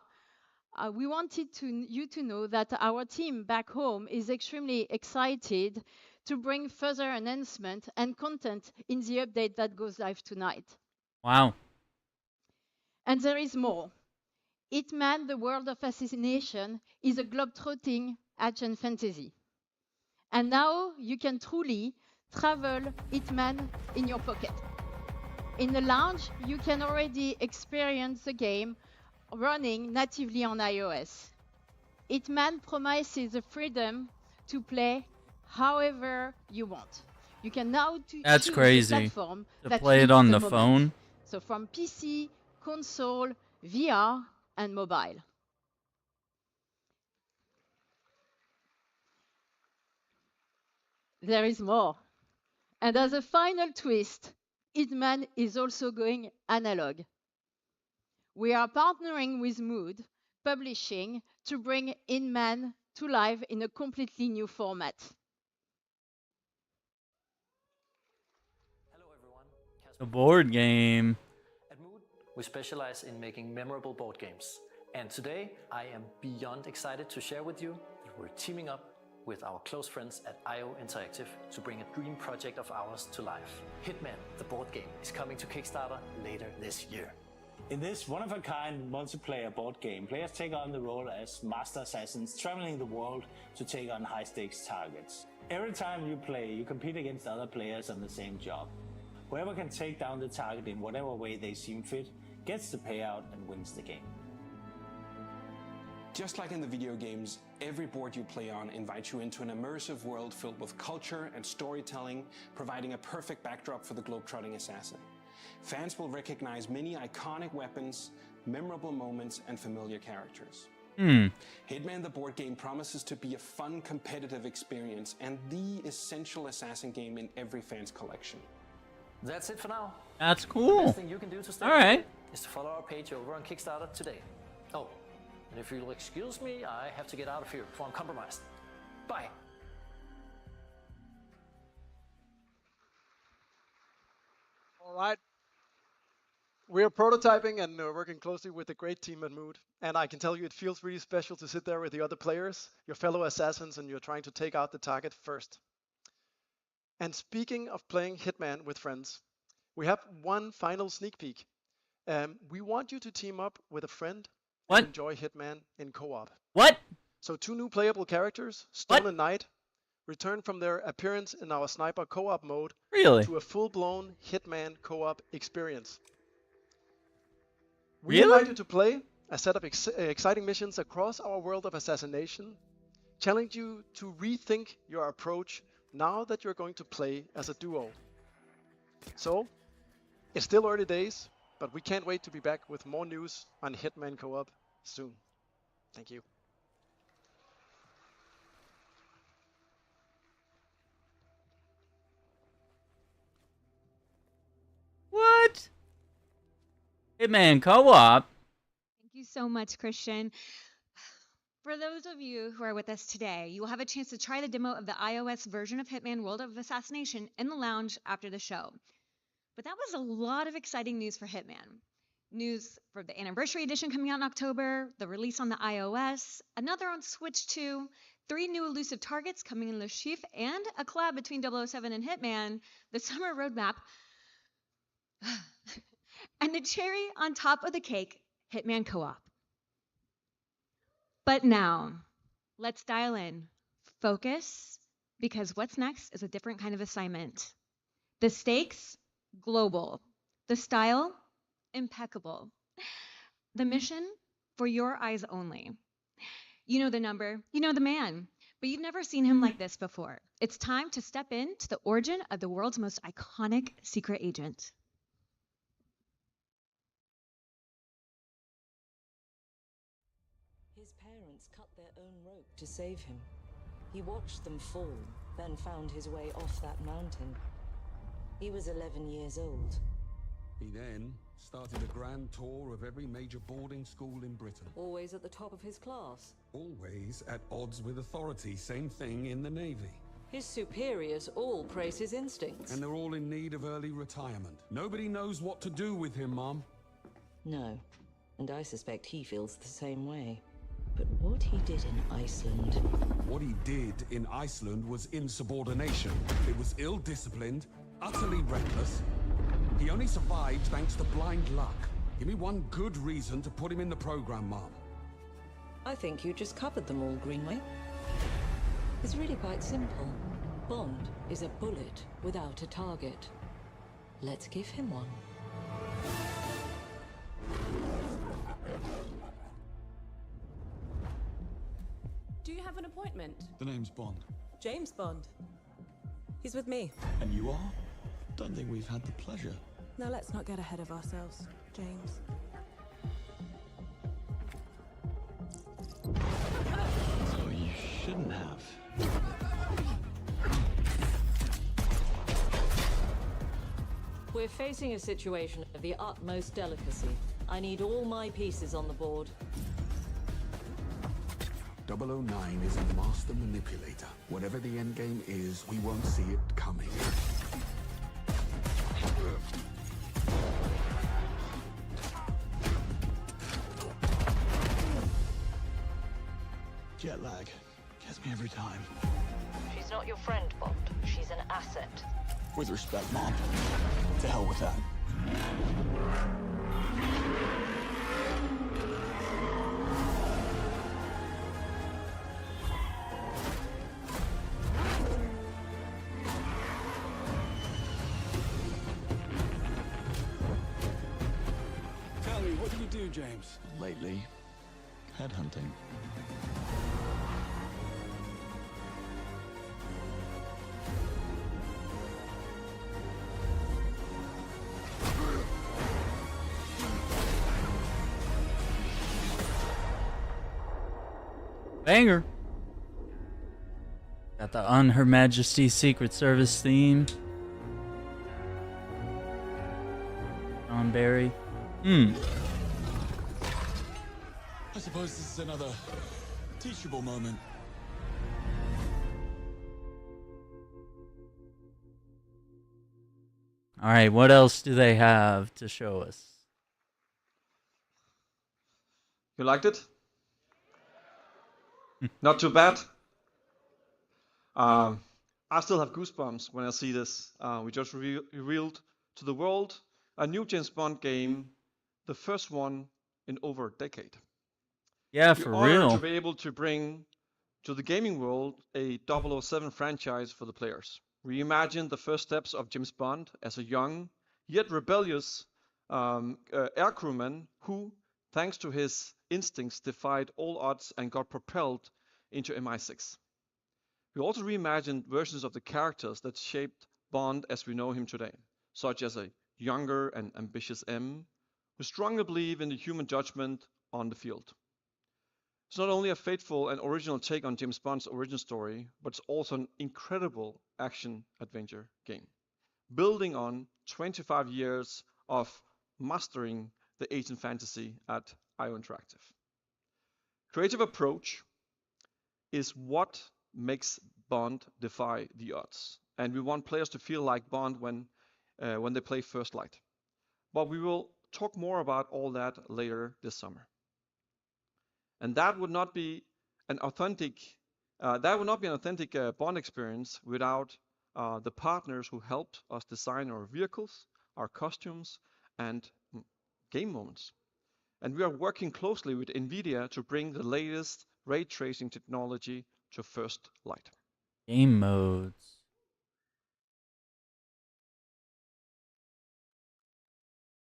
we wanted you to know that our team back home is extremely excited to bring further enhancement and content in the update that goes live tonight. Wow. And there is more. Hitman, the World of Assassination, is a globe-trotting action fantasy. And now you can truly travel Hitman in your pocket. In the lounge, you can already experience the game running natively on iOS. Hitman promises the freedom to play however you want. You can now That's choose crazy. the platform To that play it fits on the the moment. phone. So from PC, console, VR, and mobile. There is more. And as a final twist, Hitman is also going analog. We are partnering with Mood Publishing to bring Hitman to life in a completely new format. A board game. At Mood, we specialize in making memorable board games. And today, I am beyond excited to share with you that we're teaming up with our close friends at IO Interactive to bring a dream project of ours to life. Hitman, the board game, is coming to Kickstarter later this year. In this one-of-a-kind multiplayer board game, players take on the role as master assassins traveling the world to take on high-stakes targets. Every time you play, you compete against other players on the same job. Whoever can take down the target in whatever way they seem fit gets the payout and wins the game. Just like in the video games, every board you play on invites you into an immersive world filled with culture and storytelling, providing a perfect backdrop for the globe-trotting assassin. Fans will recognize many iconic weapons, memorable moments, and familiar characters. Hitman the board game promises to be a fun, competitive experience and the essential assassin game in every fan's collection. That's it for now. That's The cool. best thing you can do to stay All right. is to follow our page over on Kickstarter today. Oh, and if you'll excuse me, I have to get out of here before I'm compromised. Bye. All right. We're prototyping and working closely with a great team at Mood. And I can tell you it feels really special to sit there with the other players, your fellow assassins, and you're trying to take out the target first. And speaking of playing Hitman with friends, we have one final sneak peek. We want you to team up with a friend and enjoy Hitman in co-op. What? So 2 new playable characters, Stolen Knight, return from their appearance in our sniper co-op mode to a full-blown Hitman co-op experience. We invite you to play a set of exciting missions across our world of assassination, challenge you to rethink your approach now that you're going to play as a duo. So, it's still early days, but we can't wait to be back with more news on Hitman Co-op soon. Thank you. What? Hitman Co-op? Thank you so much, Christian. For those of you who are with us today, you will have a chance to try the demo of the iOS version of Hitman World of Assassination in the lounge after the show. But that was a lot of exciting news for Hitman. News for the Anniversary Edition coming out in October, the release on the iOS, another on Switch 2, 3 new elusive targets coming in Le Chiffre, and a collab between 007 and Hitman, the summer roadmap, and the cherry on top of the cake, Hitman Co-op. But now, let's dial in. Focus, because what's next is a different kind of assignment. The stakes, global. The style, impeccable. The mission, for your eyes only. You know the number, you know the man, but you've never seen him like this before. It's time to step into the origin of the world's most iconic secret agent. His parents cut their own rope to save him. He watched them fall, then found his way off that mountain. He was 11 years old. He then started a grand tour of every major boarding school in Britain. Always at the top of his class. Always at odds with authority. Same thing in the Navy. His superiors all praise his instincts. And they're all in need of early retirement. Nobody knows what to do with him, Mom. No, and I suspect he feels the same way. But what he did in Iceland... What he did in Iceland was insubordination. It was ill-disciplined, utterly reckless. He only survived thanks to blind luck. Give me one good reason to put him in the program, Mom. I think you just covered them all, Greenway. It's really quite simple. Bond is a bullet without a target. Let's give him one. Do you have an appointment? The name's Bond. James Bond. He's with me. And you are? Don't think we've had the pleasure. Now let's not get ahead of ourselves, James. So you shouldn't have. We're facing a situation of the utmost delicacy. I need all my pieces on the board. 009 is a master manipulator. Whatever the endgame is, we won't see it coming. Jet lag gets me every time. She's not your friend, Bond. She's an asset. With respect, Mom. To hell with that. Tell me, what do you do, James? Lately, headhunting. Banger. Got the On Her Majesty's Secret Service theme. John Barry. I suppose this is another teachable moment. All right, what else do they have to show us? You liked it? Not too bad. I still have goosebumps when I see this. We just revealed to the world a new James Bond game, the first one in over a decade. Yeah, for real. To be able to bring to the gaming world a 007 franchise for the players. Reimagine the first steps of James Bond as a young yet rebellious air crewman who, thanks to his instincts, defied all odds and got propelled into MI6. We also reimagined versions of the characters that shaped Bond as we know him today, such as a younger and ambitious M, who strongly believe in the human judgment on the field. It's not only a faithful and original take on James Bond's origin story, but it's also an incredible action-adventure game, building on 25 years of mastering the agent fantasy at IO Interactive. Creative approach is what makes Bond defy the odds, and we want players to feel like Bond when they play First Light. But we will talk more about all that later this summer. And that would not be an authentic Bond experience without the partners who helped us design our vehicles, our costumes, and game moments. And we are working closely with NVIDIA to bring the latest ray tracing technology to First Light. Game modes.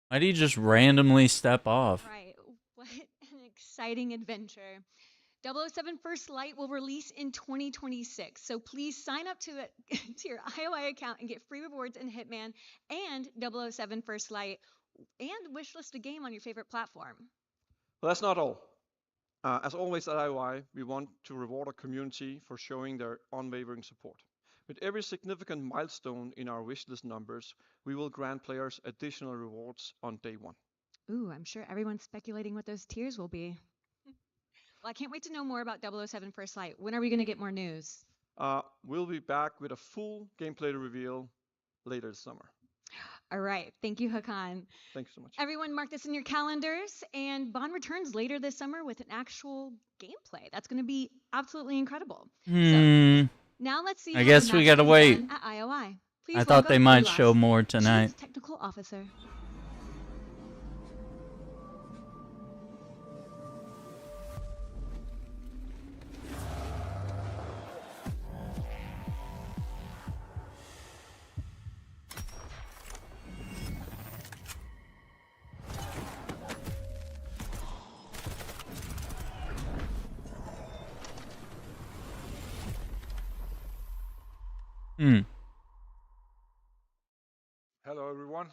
Why do you just randomly step off? Right. What an exciting adventure. 007 First Light will release in 2026, so please sign up to your IOI account and get free rewards in Hitman and 007 First Light, and wishlist a game on your favorite platform. But that's not all. As always at IOI, we want to reward our community for showing their unwavering support. With every significant milestone in our wishlist numbers, we will grant players additional rewards on day one. Ooh, I'm sure everyone's speculating what those tiers will be. Well, I can't wait to know more about 007 First Light. When are we going to get more news? We'll be back with a full gameplay reveal later this summer. All right. Thank you, Hakan. Thank you so much. Everyone, mark this in your calendars. And Bond returns later this summer with an actual gameplay. That's going to be absolutely incredible. So, now let's see. I guess we gotta wait. At IOI. Please I thought they might Ulas, show more tonight. Chief Technical Officer. Hello, everyone.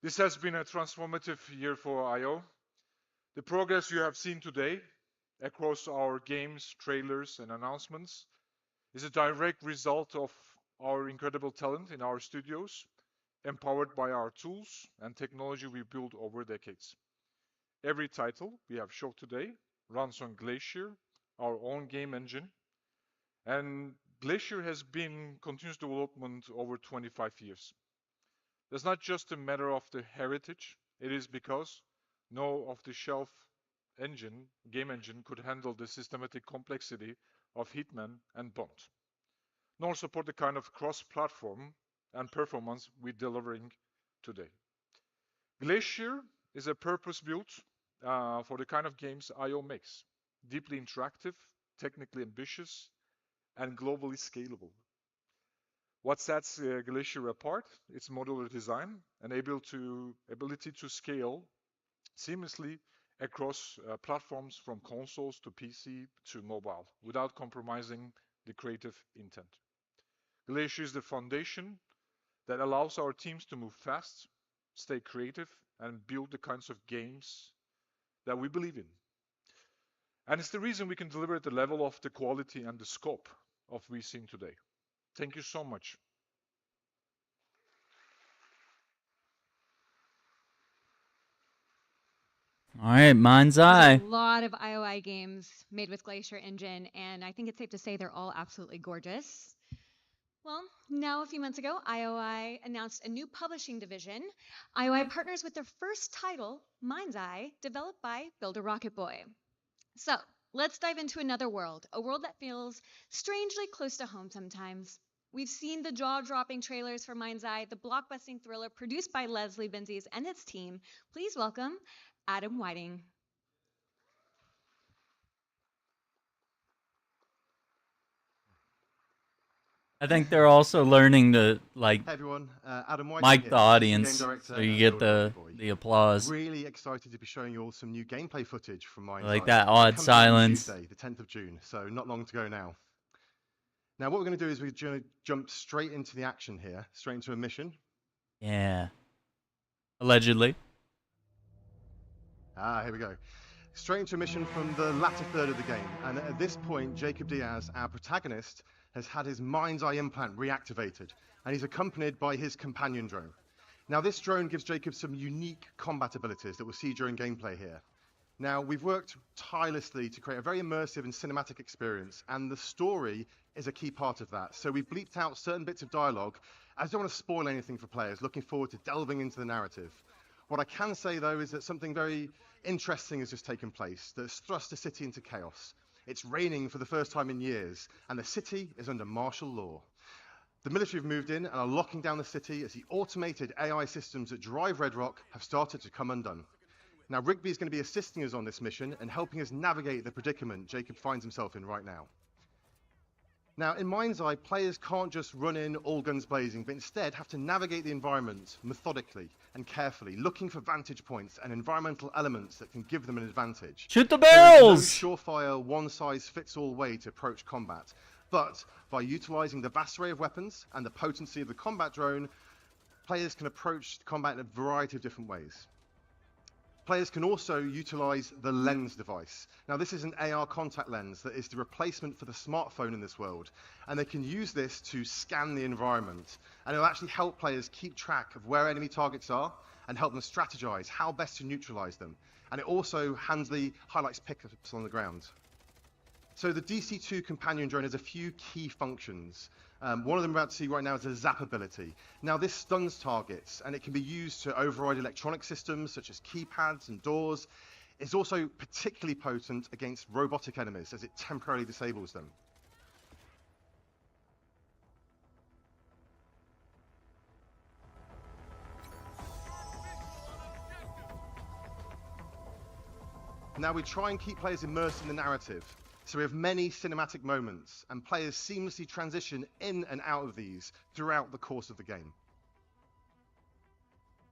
This has been a transformative year for I.O. The progress you have seen today across our games, trailers, and announcements is a direct result of our incredible talent in our studios, empowered by our tools and technology we built over decades. Every title we have showed today runs on Glacier, our own game engine, and Glacier has been continuous development over 25 years. That's not just a matter of the heritage, it is because no off-the-shelf game engine could handle the systematic complexity of Hitman and Bond, nor support the kind of cross-platform and performance we're delivering today. Glacier is a purpose-built for the kind of games I.O. makes, deeply interactive, technically ambitious, and globally scalable. What sets Glacier apart? Its modular design and ability to scale seamlessly across platforms from consoles to PC to mobile without compromising the creative intent. Glacier is the foundation that allows our teams to move fast, stay creative, and build the kinds of games that we believe in. And it's the reason we can deliver at the level of the quality and the scope of we've seen today. Thank you so much. All right, MindsEye. There's a lot of IOI games made with Glacier Engine, and I think it's safe to say they're all absolutely gorgeous. Well, now a few months ago, IOI announced a new publishing division. IOI partners with their first title, MindsEye, developed by Builder Rocket Boy. So, let's dive into another world, a world that feels strangely close to home sometimes. We've seen the jaw-dropping trailers for MindsEye, the blockbusting thriller produced by Leslie Benzies and his team. Please welcome Adam Whiting. I think they're also learning to Hey everyone, Adam White mic here, the game audience director so you at get Builder the applause. Really excited to be showing you all some new gameplay footage from MindsEye. Like that odd Comes out on silence. Tuesday, the 10th of June, so not long to go now. Now what we're going to do is we're going to jump straight into the action here, straight into a mission. Yeah. Allegedly. Here we go. Straight into a mission from the latter third of the game, and at this point, Jacob Diaz, our protagonist, has had his MindsEye implant reactivated, and he's accompanied by his companion drone. Now this drone gives Jacob some unique combat abilities that we'll see during gameplay here. Now we've worked tirelessly to create a very immersive and cinematic experience, and the story is a key part of that. So we've bleeped out certain bits of dialogue. I don't want to spoil anything for players, looking forward to delving into the narrative. What I can say though is that something very interesting has just taken place that's thrust the city into chaos. It's raining for the first time in years, and the city is under martial law. The military have moved in and are locking down the city as the automated AI systems that drive Red Rock have started to come undone. Now Rigby is going to be assisting us on this mission and helping us navigate the predicament Jacob finds himself in right now. Now, in MindsEye, players can't just run in all guns blazing, but instead have to navigate the environment methodically and carefully, looking for vantage points and environmental elements that can give them an advantage. Shoot the There is barrels! no surefire, one-size-fits-all way to approach combat, but by utilizing the vast array of weapons and the potency of the combat drone, players can approach combat in a variety of different ways. Players can also utilize the lens device. Now, this is an AR contact lens that is the replacement for the smartphone in this world, and they can use this to scan the environment, and it'll actually help players keep track of where enemy targets are and help them strategize how best to neutralize them. And it also handily highlights pickups on the ground. So the DC-2 companion drone has a few key functions. One of them we're about to see right now is a zap ability. Now this stuns targets, and it can be used to override electronic systems such as keypads and doors. It's also particularly potent against robotic enemies as it temporarily disables them. Now we try and keep players immersed in the narrative. So we have many cinematic moments, and players seamlessly transition in and out of these throughout the course of the game.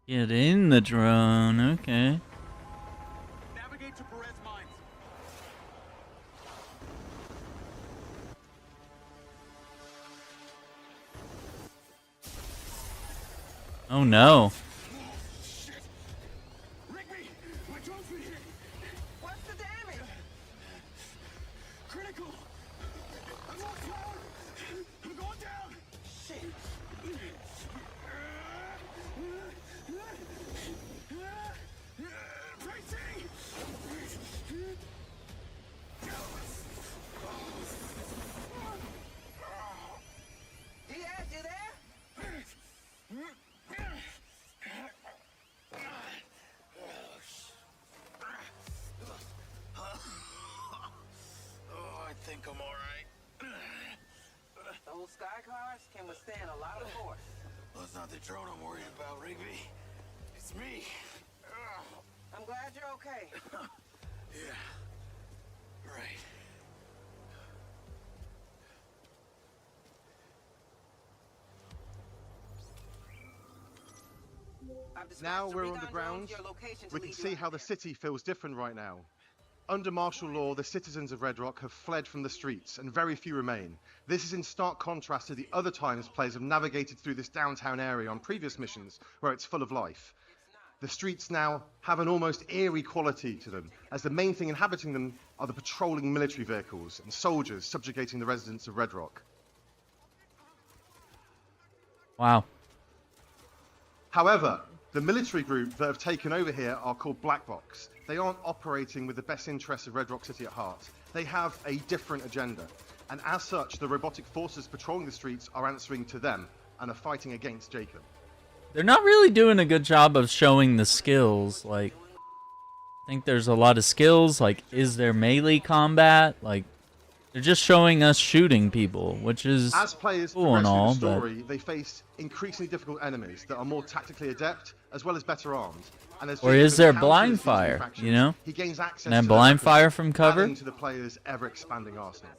Get in the drone, okay. Navigate to Perez Mines. Oh no. I think I'm alright. Those sky cars can withstand a lot of force. Well, it's not the drone I'm worried about, Rigby. It's me. I'm glad you're okay. Yeah. Right. Now we're on the ground. We can see how the city feels different right now. Under martial law, the citizens of Red Rock have fled from the streets, and very few remain. This is in stark contrast to the other times players have navigated through this downtown area on previous missions, where it's full of life. The streets now have an almost eerie quality to them, as the main thing inhabiting them are the patrolling military vehicles and soldiers subjugating the residents of Red Rock. Wow. However, the military group that have taken over here are called Black Box. They aren't operating with the best interests of Red Rock City at heart. They have a different agenda. And as such, the robotic forces patrolling the streets are answering to them and are fighting against Jacob. They're not really doing a good job of showing the skills. Like, I think there's a lot of skills. Like, is there melee combat? Like, they're just showing us shooting people, which is as players cool and progress all, through the story, they face increasingly difficult enemies that are more tactically adept as well as better armed. And as or Jacob is there encounters blind these new fire? factions, You know, he gains access and then to blind their fire weapons, from cover. adding to the player's ever-expanding arsenal.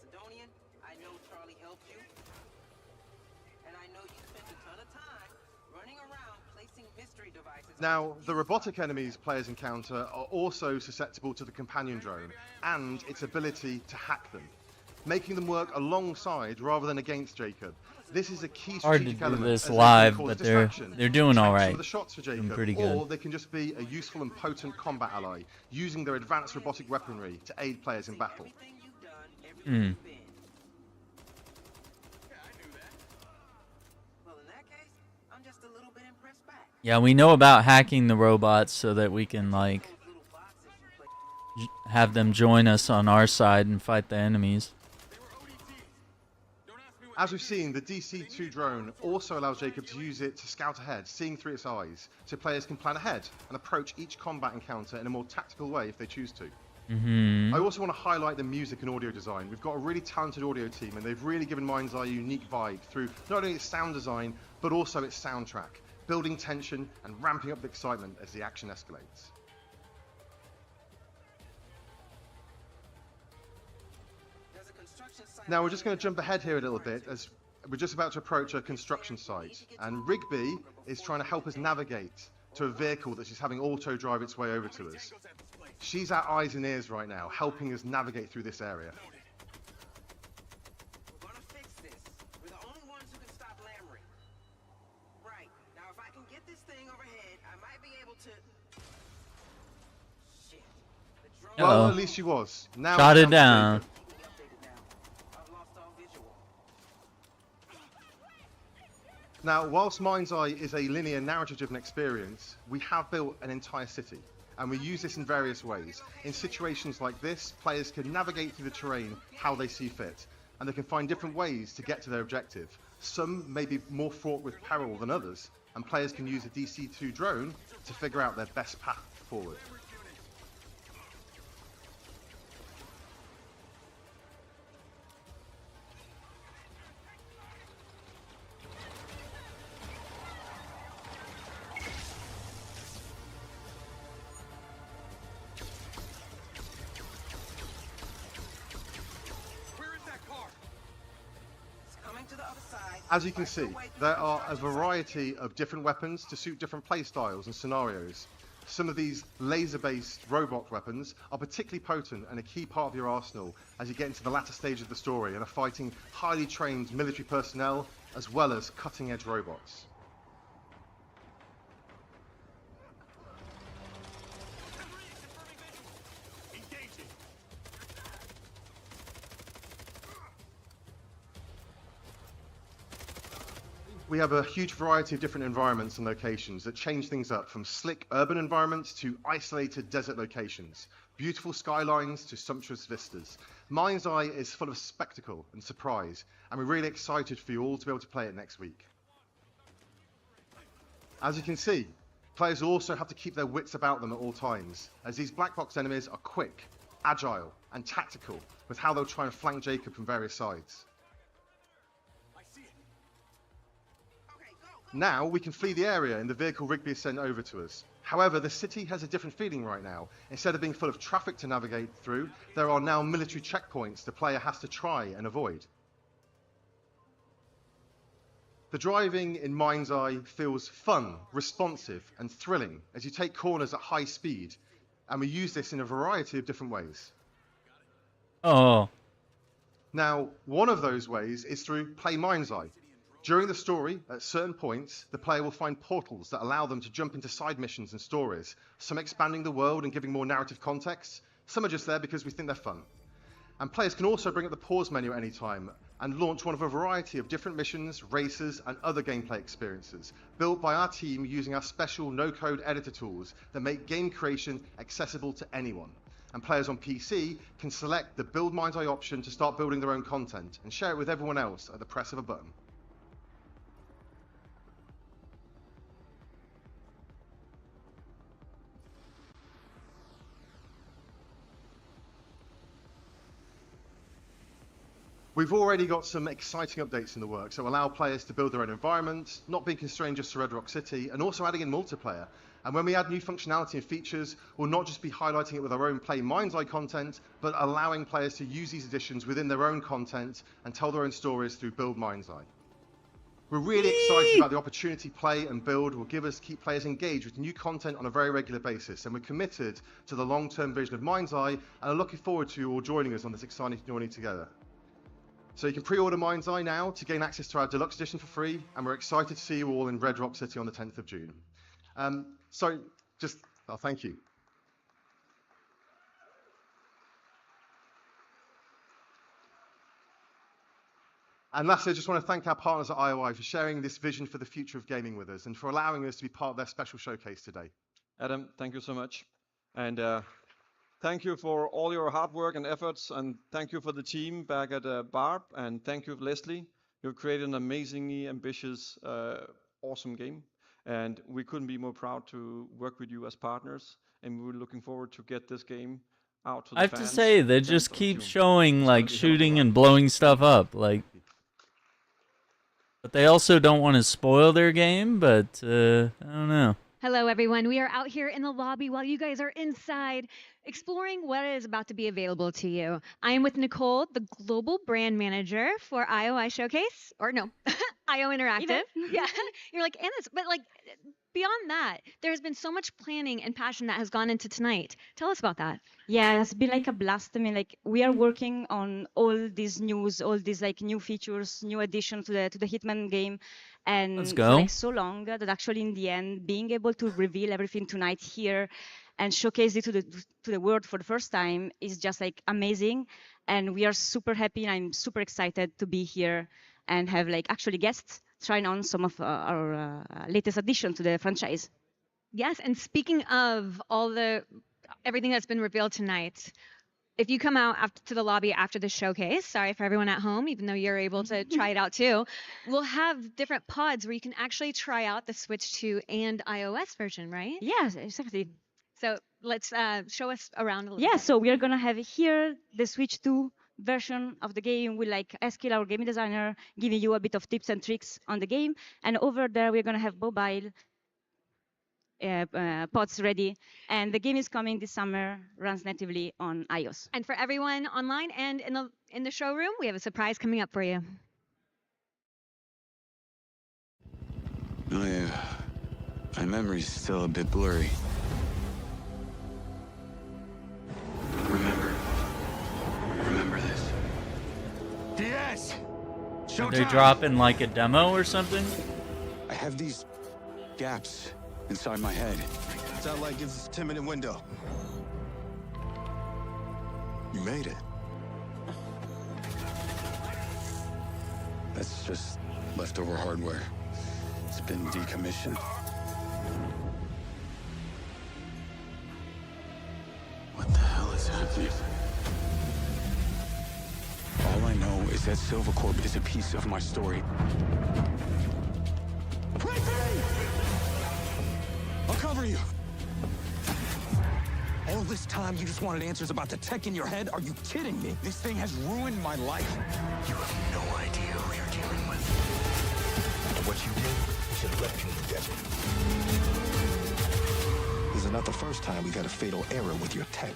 Now, the robotic enemies players encounter are also susceptible to the companion drone and its ability to hack them, making them work alongside rather than against Jacob. This is a key Hard to strategic do element, this as they can live, cause but distraction, they're doing tank all some right. of the shots for Doing Jacob, pretty good. or they can just be a useful and potent combat ally, using their advanced robotic weaponry to aid players in battle. Hmm. Yeah, we know about hacking the robots so that we can, like, have them join us on our side and fight the enemies. As we've seen, the DC-2 drone also allows Jacob to use it to scout ahead, seeing through its eyes, so players can plan ahead and approach each combat encounter in a more tactical way if they choose to. I also want to highlight the music and audio design. We've got a really talented audio team, and they've really given MindsEye a unique vibe through not only its sound design, but also its soundtrack, building tension and ramping up the excitement as the action escalates. Now we're just going to jump ahead here a little bit as we're just about to approach a construction site, and Rigby is trying to help us navigate to a vehicle that she's having auto drive its way over to us. She's our eyes and ears right now, helping us navigate through this area. We're gonna fix this. We're the only ones who can stop Lamry. Right. Now if I can get this thing overhead, I might be able to... Shit. The drone... Well, at least she was. Now shot it down. Now, whilst MindsEye is a linear narrative-driven experience, we have built an entire city, and we use this in various ways. In situations like this, players can navigate through the terrain how they see fit, and they can find different ways to get to their objective. Some may be more fraught with peril than others, and players can use a DC-2 drone to figure out their best path forward. As you can see, there are a variety of different weapons to suit different playstyles and scenarios. Some of these laser-based robot weapons are particularly potent and a key part of your arsenal as you get into the latter stage of the story and are fighting highly trained military personnel as well as cutting-edge robots. We have a huge variety of different environments and locations that change things up, from slick urban environments to isolated desert locations, beautiful skylines to sumptuous vistas. MindsEye is full of spectacle and surprise, and we're really excited for you all to be able to play it next week. As you can see, players will also have to keep their wits about them at all times, as these black box enemies are quick, agile, and tactical with how they'll try and flank Jacob from various sides. Now we can flee the area in the vehicle Rigby has sent over to us. However, the city has a different feeling right now. Instead of being full of traffic to navigate through, there are now military checkpoints the player has to try and avoid. The driving in MindsEye feels fun, responsive, and thrilling as you take corners at high speed, and we use this in a variety of different ways. Oh. Now, one of those ways is through Play MindsEye. During the story, at certain points, the player will find portals that allow them to jump into side missions and stories, some expanding the world and giving more narrative context, some are just there because we think they're fun. And players can also bring up the pause menu at any time and launch one of a variety of different missions, races, and other gameplay experiences, built by our team using our special no-code editor tools that make game creation accessible to anyone. And players on PC can select the Build MindsEye option to start building their own content and share it with everyone else at the press of a button. We've already got some exciting updates in the works that will allow players to build their own environments, not being constrained just to Red Rock City, and also adding in multiplayer. And when we add new functionality and features, we'll not just be highlighting it with our own Play MindsEye content, but allowing players to use these additions within their own content and tell their own stories through Build MindsEye. We're really excited about the opportunity Play and Build will give us to keep players engaged with new content on a very regular basis, and we're committed to the long-term vision of MindsEye, and are looking forward to you all joining us on this exciting journey together. So you can pre-order MindsEye now to gain access to our deluxe edition for free, and we're excited to see you all in Red Rock City on the 10th of June. Thank you. And lastly, I just want to thank our partners at IOI for sharing this vision for the future of gaming with us and for allowing us to be part of their special showcase today. Adam, thank you so much. And thank you for all your hard work and efforts, and thank you for the team back at Barb, and thank you, Leslie. You've created an amazingly ambitious, awesome game, and we couldn't be more proud to work with you as partners, and we're looking forward to get this game out to the fans. I have to say, they just keep showing, like, shooting and blowing stuff up, like... But they also don't want to spoil their game, but, I don't know. Hello, everyone. We are out here in the lobby while you guys are inside exploring what is about to be available to you. I am with Nicole, the global brand manager for IOI Showcase, or no, IO Interactive. Yeah, you're like, Anna's, but like beyond that, there has been so much planning and passion that has gone into tonight. Tell us about that. Yeah, it's been like a blast. I mean, like we are working on all these news, all these like new features, new addition to the Hitman game, and Let's for go. like so long that actually in the end, being able to reveal everything tonight here and showcase it to the world for the first time is just like amazing, and we are super happy. And I'm super excited to be here and have like actually guests trying on some of our latest addition to the franchise. Yes, and speaking of everything that's been revealed tonight, if you come out to the lobby after the showcase, sorry for everyone at home, even though you're able to try it out too, we'll have different pods where you can actually try out the Switch 2 and iOS version, right? Yes, exactly. So let's show us around a little Yeah, bit. so we are gonna have here the Switch 2 version of the game with like Eskil, our game designer, giving you a bit of tips and tricks on the game. And over there, we're gonna have mobile pods ready. And the game is coming this summer, runs natively on iOS. And for everyone online and in the showroom, we have a surprise coming up for you. Oh yeah, my memory's still a bit blurry. Remember this. DS! Did they drop in like a demo or something? I have these gaps inside my head. Satellite gives us a 10-minute window. You made it. That's just leftover hardware. It's been decommissioned. What the hell is happening? All I know is that Silvercorp is a piece of my story. I'll cover you. All this time, you just wanted answers about the tech in your head? Are you kidding me? This thing has ruined my life. You have no idea who you're dealing with. What you did should have left you in debt. This is not the first time we've had a fatal error with your tech.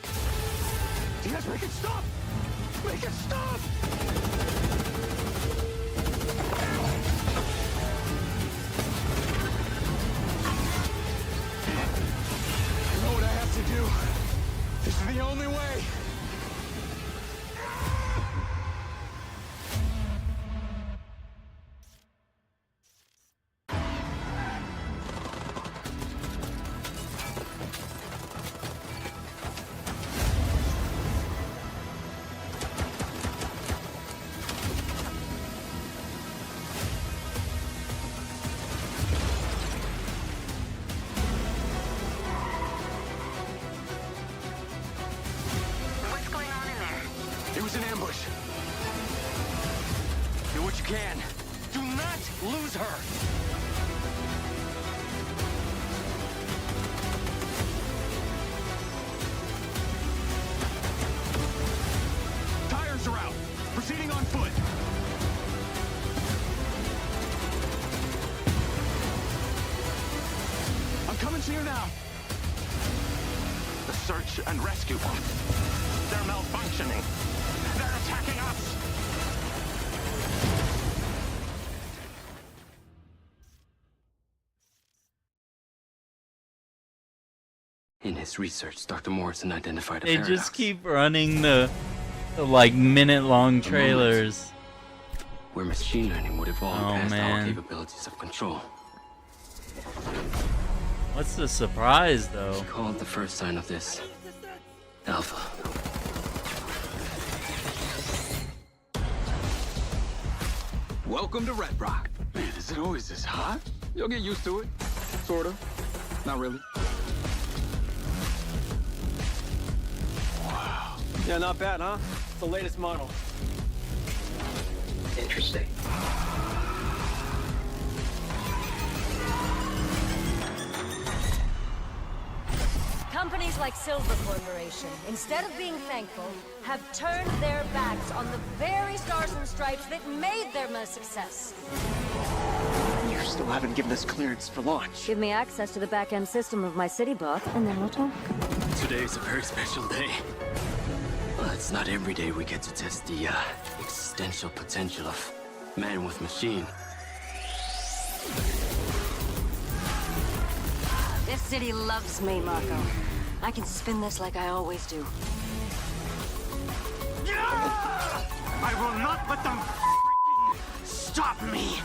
Yes, make it stop! Make it stop! You know what I have to do? This is the only way. What's going on in there? It was an ambush. Do what you can. Do not lose her. Tires are out. Proceeding on foot. I'm coming to you now. The search and rescue pods. They're malfunctioning. They're attacking us. In his research, Dr. Morrison identified a They paradox. just keep running the like minute-long trailers. Where machine learning would evolve Oh, past our man. capabilities of control. What's the surprise, though? It's called the first sign of this. Alpha. Welcome to Red Rock. Man, is it always this hot? You'll get used to it. Sort of. Not really. Wow. Yeah, not bad, huh? It's the latest model. Interesting. Companies like Silver Corporation, instead of being thankful, have turned their backs on the very stars and stripes that made them a success. You're still haven't given us clearance for launch. Give me access to the back-end system of my city bot, and then we'll talk. Today is a very special day. Well, it's not every day we get to test the existential potential of man with machine. This city loves me, Marco. I can spin this like I always do. I will not let them stop me!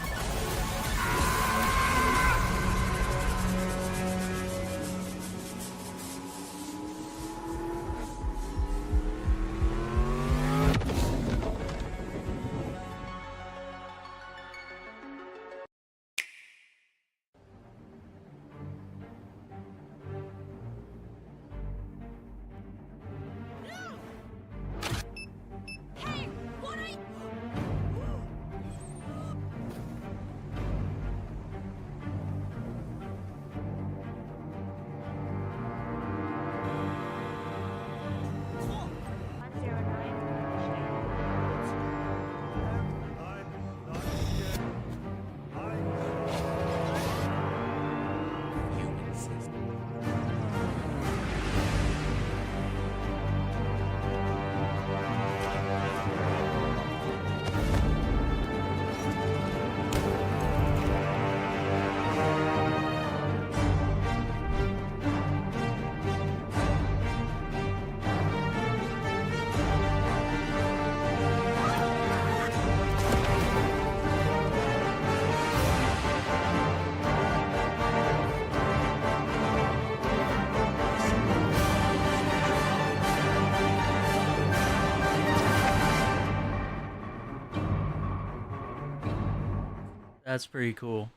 That's pretty cool.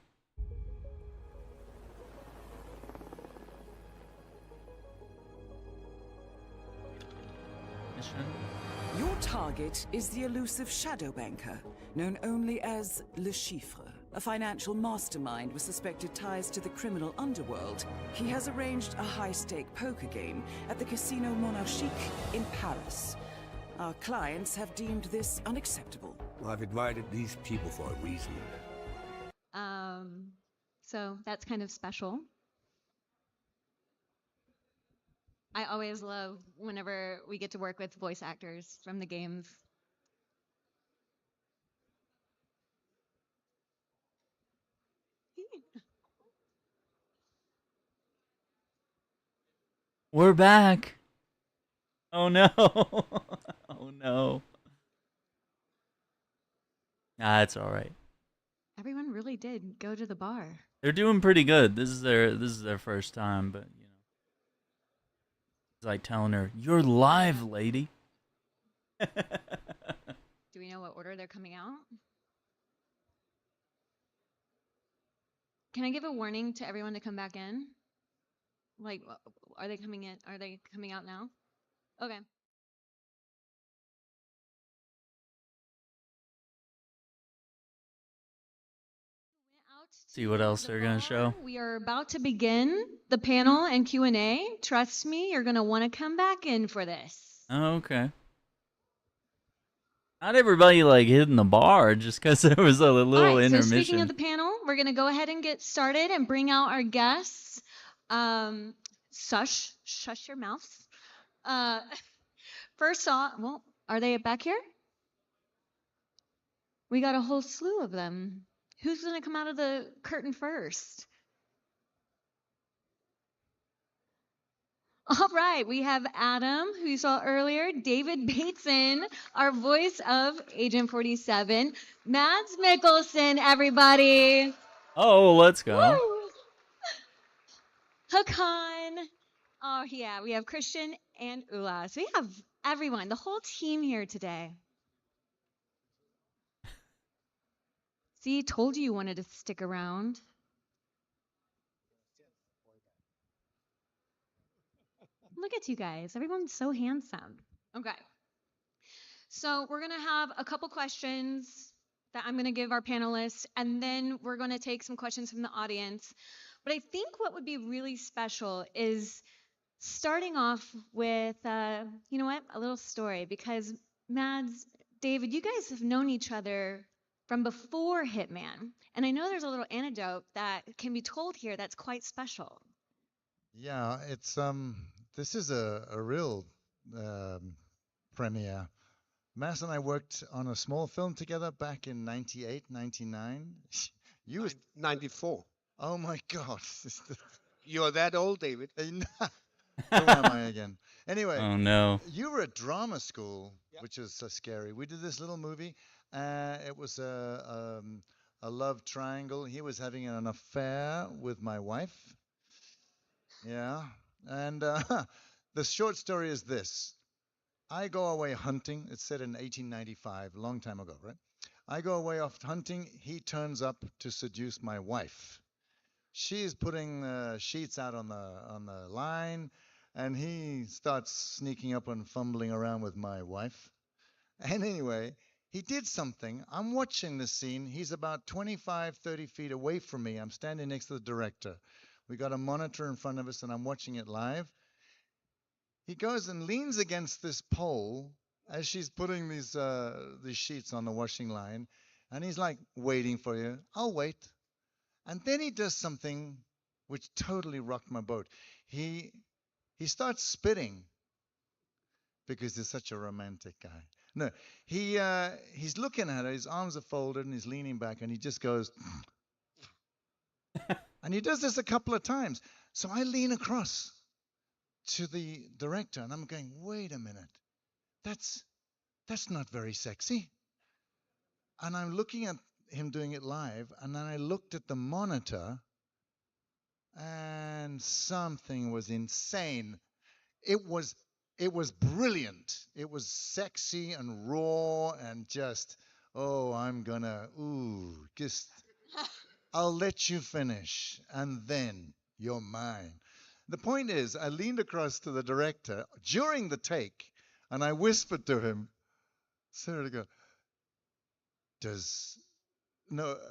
Mission. Your target is the elusive shadow banker, known only as Le Chiffre, a financial mastermind with suspected ties to the criminal underworld. He has arranged a high-stake poker game at the Casino Monarchique in Paris. Our clients have deemed this unacceptable. I've invited these people for a reason. So that's kind of special. I always love whenever we get to work with voice actors from the games. We're back. Oh no. Oh no. Nah, it's all right. Everyone really did go to the bar. They're doing pretty good. This is their first time, but you know. It's like telling her, "You're live, lady." Do we know what order they're coming out? Can I give a warning to everyone to come back in? Like, are they coming in? Are they coming out now? Okay. See what else they're gonna show. We are about to begin the panel and Q&A. Trust me, you're going to want to come back in for this. Oh, okay. Not everybody like hitting the bar just because there was a little All right, intermission. so speaking of the panel, we're going to go ahead and get started and bring out our guests. Shush your mouths. First off, well, are they back here? We got a whole slew of them. Who's going to come out of the curtain first? All right, we have Adam, who you saw earlier, David Bateson, our voice of Agent 47, Mads Mikkelsen, everybody. Oh, let's go. Woo! Hakan. Oh, yeah, we have Christian and Ula. So we have everyone, the whole team here today. See, told you wanted to stick around. Look at you guys. Everyone's so handsome. Okay. So we're going to have a couple questions that I'm going to give our panelists, and then we're going to take some questions from the audience. But I think what would be really special is starting off with, you know what, a little story, because Mads, David, you guys have known each other from before Hitman. And I know there's a little anecdote that can be told here that's quite special. Yeah, it's this is a real premiere. Mass and I worked on a small film together back in 98, 99. You was 94. Oh my God. You're that old, David. Who am I again? Anyway, Oh no. you were at drama school, which is so scary. We did this little movie. It was a love triangle. He was having an affair with my wife. Yeah. And the short story is this. I go away hunting. It's set in 1895, a long time ago, right? I go away off hunting. He turns up to seduce my wife. She's putting sheets out on the line, and he starts sneaking up and fumbling around with my wife. And anyway, he did something. I'm watching this scene. He's about 25, 30 feet away from me. I'm standing next to the director. We got a monitor in front of us, and I'm watching it live. He goes and leans against this pole as she's putting these sheets on the washing line, and he's like, waiting for you. I'll wait. And then he does something which totally rocked my boat. He starts spitting because he's such a romantic guy. No, he's looking at her. His arms are folded, and he's leaning back, and he just goes, and he does this a couple of times. So I lean across to the director, and I'm going, wait a minute, that's not very sexy. And I'm looking at him doing it live, and then I looked at the monitor, and something was insane. It was brilliant. It was sexy and raw, and just, I'll let you finish, and then you're mine. The point is, I leaned across to the director during the take, and I whispered to him, Sarah, go,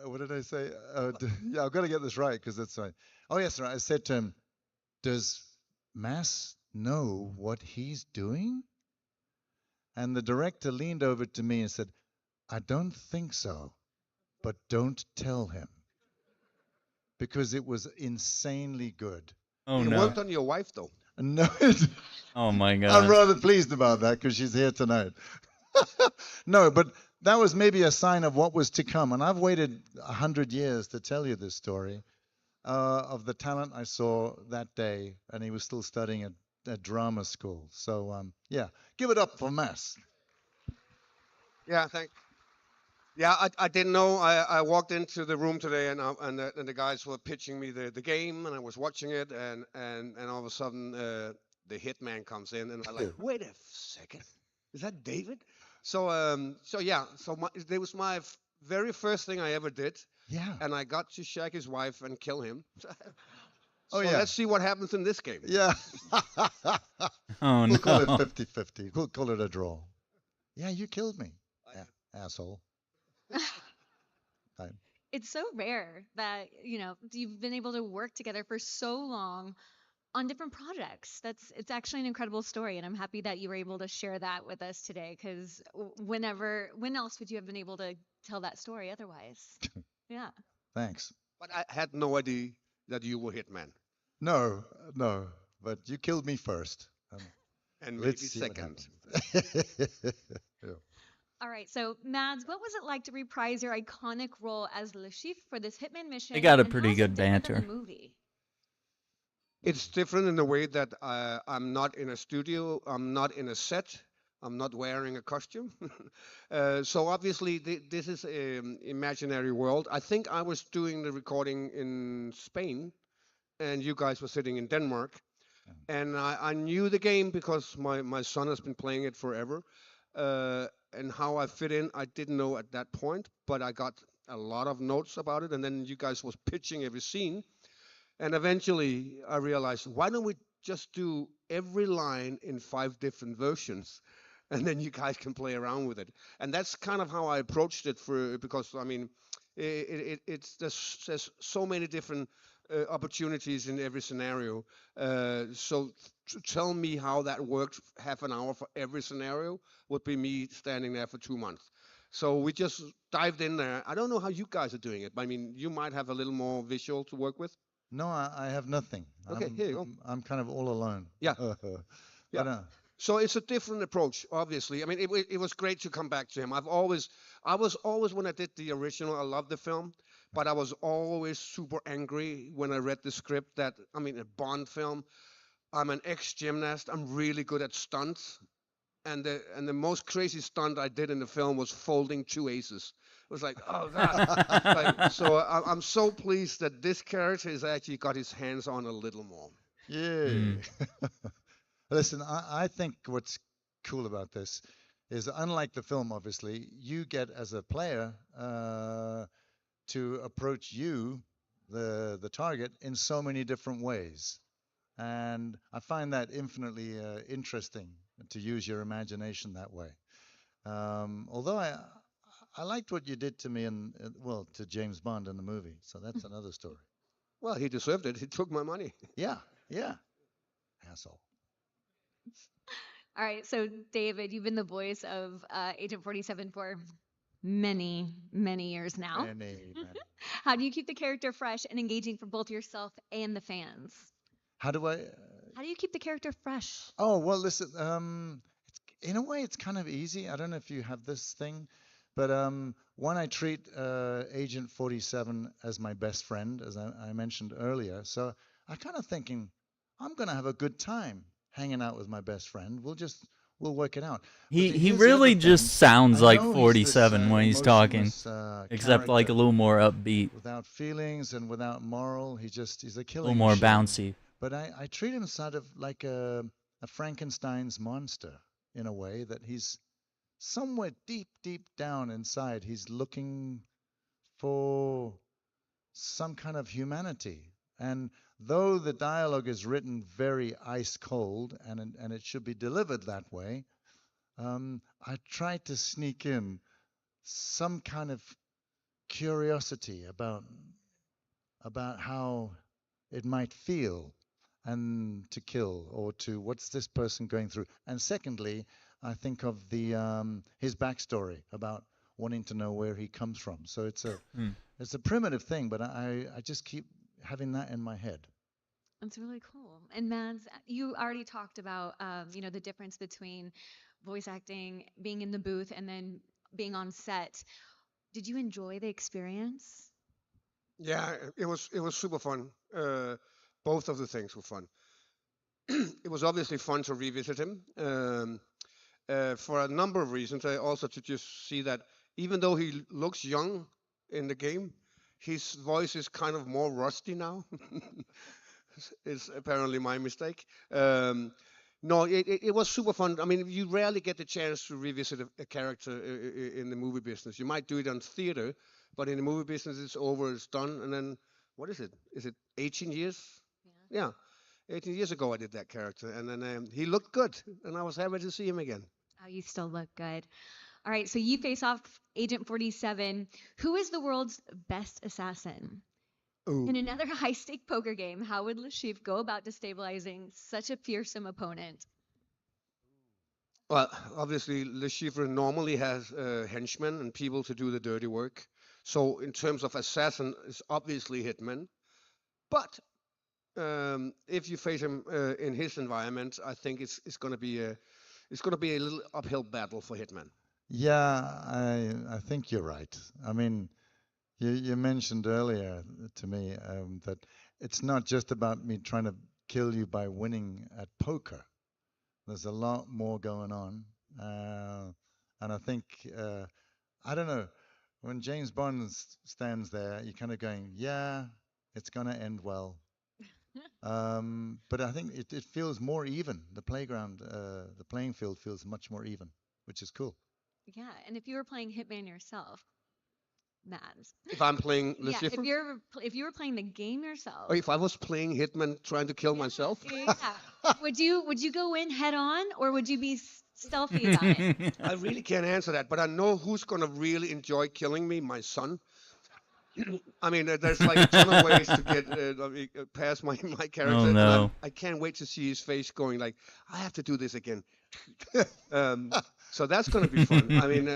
what did I say? Yeah, I've got to get this right, because that's right. Oh, yes, right. I said to him, does Mass know what he's doing? And the director leaned over to me and said, I don't think so, but don't tell him. Because it was insanely good. Oh, you no. worked on your wife, though. No. Oh, my God. I'm rather pleased about that because she's here tonight. No, but that was maybe a sign of what was to come. And I've waited 100 years to tell you this story of the talent I saw that day. And he was still studying at drama school. So, yeah, give it up for Mass. Yeah, thanks. Yeah, I didn't know. I walked into the room today, and the guys were pitching me the game, and I was watching it, and all of a sudden the Hitman comes in, and I'm like, wait a second, is that David? So it was my very first thing I ever did. Yeah. And I got to shag his wife and kill him. Oh, yeah. Let's see what happens in this game. Yeah. Oh, We'll call no. it 50-50. We'll call it a draw. Yeah, you killed me, asshole. It's so rare that, you've been able to work together for so long on different projects. It's actually an incredible story, and I'm happy that you were able to share that with us today, because when else would you have been able to tell that story otherwise? Yeah. Thanks. But I had no idea that you were Hitman. No, but you killed me first. And maybe let's see what second. happens. Yeah. All right, so Mads, what was it like to reprise your iconic role as Le Chiffre for this Hitman mission? They got a and pretty how's it good different than banter. the movie? It's different in the way that I'm not in a studio, I'm not in a set, I'm not wearing a costume. So obviously this is an imaginary world. I think I was doing the recording in Spain, and you guys were sitting in Denmark. And I knew the game because my son has been playing it forever. And how I fit in, I didn't know at that point, but I got a lot of notes about it, and then you guys was pitching every scene. And eventually I realized, why don't we just do every line in 5 different versions, and then you guys can play around with it. And that's kind of how I approached it, because I mean, there's so many different opportunities in every scenario. So to tell me how that worked, half an hour for every scenario, would be me standing there for 2 months. So we just dived in there. I don't know how you guys are doing it, but I mean, you might have a little more visual to work with. No, I have nothing. Okay, here you go. I'm kind of all alone. Yeah. But, Yeah. So it's a different approach, obviously. I mean, it was great to come back to him. I was always, when I did the original, I loved the film, but I was always super angry when I read the script that, I mean, a Bond film, I'm an ex-gymnast, I'm really good at stunts, and the most crazy stunt I did in the film was folding 2 aces. It was like, oh God. So I'm so pleased that this character has actually got his hands on a little more. Yeah. Listen, I think what's cool about this is, unlike the film, obviously, you get as a player to approach you, the target, in so many different ways. And I find that infinitely interesting to use your imagination that way. Although I liked what you did to me to James Bond in the movie. So that's another story. Well, he deserved it. He took my money. Yeah. Asshole. All right, so David, you've been the voice of Agent 47 for many, many years now. Many. How do you keep the character fresh and engaging for both yourself and the fans? How do you keep the character fresh? Oh, well, listen, in a way, it's kind of easy. I don't know if you have this thing, but one, I treat Agent 47 as my best friend, as I mentioned earlier. So I kind of thinking, I'm going to have a good time hanging out with my best friend. We'll work it out. He really just sounds like 47 when he's talking, except like a little more upbeat, without feelings and without moral. He's a a killer. little more bouncy. But I treat him sort of like a Frankenstein's monster, in a way that he's somewhere deep down inside. He's looking for some kind of humanity. And though the dialogue is written very ice cold, and it should be delivered that way, I try to sneak in some kind of curiosity about how it might feel and to kill, or to what's this person going through. And secondly, I think of his backstory about wanting to know where he comes from. So it's a primitive thing, but I just keep having that in my head. That's really cool. And Mads, you already talked about the difference between voice acting, being in the booth, and then being on set. Did you enjoy the experience? Yeah, it was super fun. Both of the things were fun. It was obviously fun to revisit him for a number of reasons. I also to just see that even though he looks young in the game, his voice is kind of more rusty now. It's apparently my mistake. No, it was super fun. I mean, you rarely get the chance to revisit a character in the movie business. You might do it on theater, but in the movie business, it's over, it's done. And then, what is it? Is it 18 years? Yeah. 18 years ago, I did that character. And then he looked good, and I was happy to see him again. Oh, you still look good. All right, so you face off Agent 47. Who is the world's best assassin? Ooh. In another high-stake poker game, how would Le Chiffre go about destabilizing such a fearsome opponent? Well, obviously, Le Chiffre normally has henchmen and people to do the dirty work. So in terms of assassin, it's obviously Hitman. But if you face him in his environment, I think it's going to be a little uphill battle for Hitman. Yeah, I think you're right. I mean, you mentioned earlier to me that it's not just about me trying to kill you by winning at poker. There's a lot more going on. And I think, I don't know, when James Bond stands there, you're kind of going, yeah, it's going to end well. But I think it feels more even. The playing field feels much more even, which is cool. Yeah, and if you were playing Hitman yourself, Mads. If I'm playing Le yeah, Chiffre? if you were playing the game yourself. Or if I was playing Hitman trying to kill myself? Yeah. Would you go in head on, or would you be stealthy about it? I really can't answer that, but I know who's going to really enjoy killing me, my son. I mean, there's like a ton of ways to get past my character. Oh, no. I can't wait to see his face going like, I have to do this again. So that's going to be fun. I mean,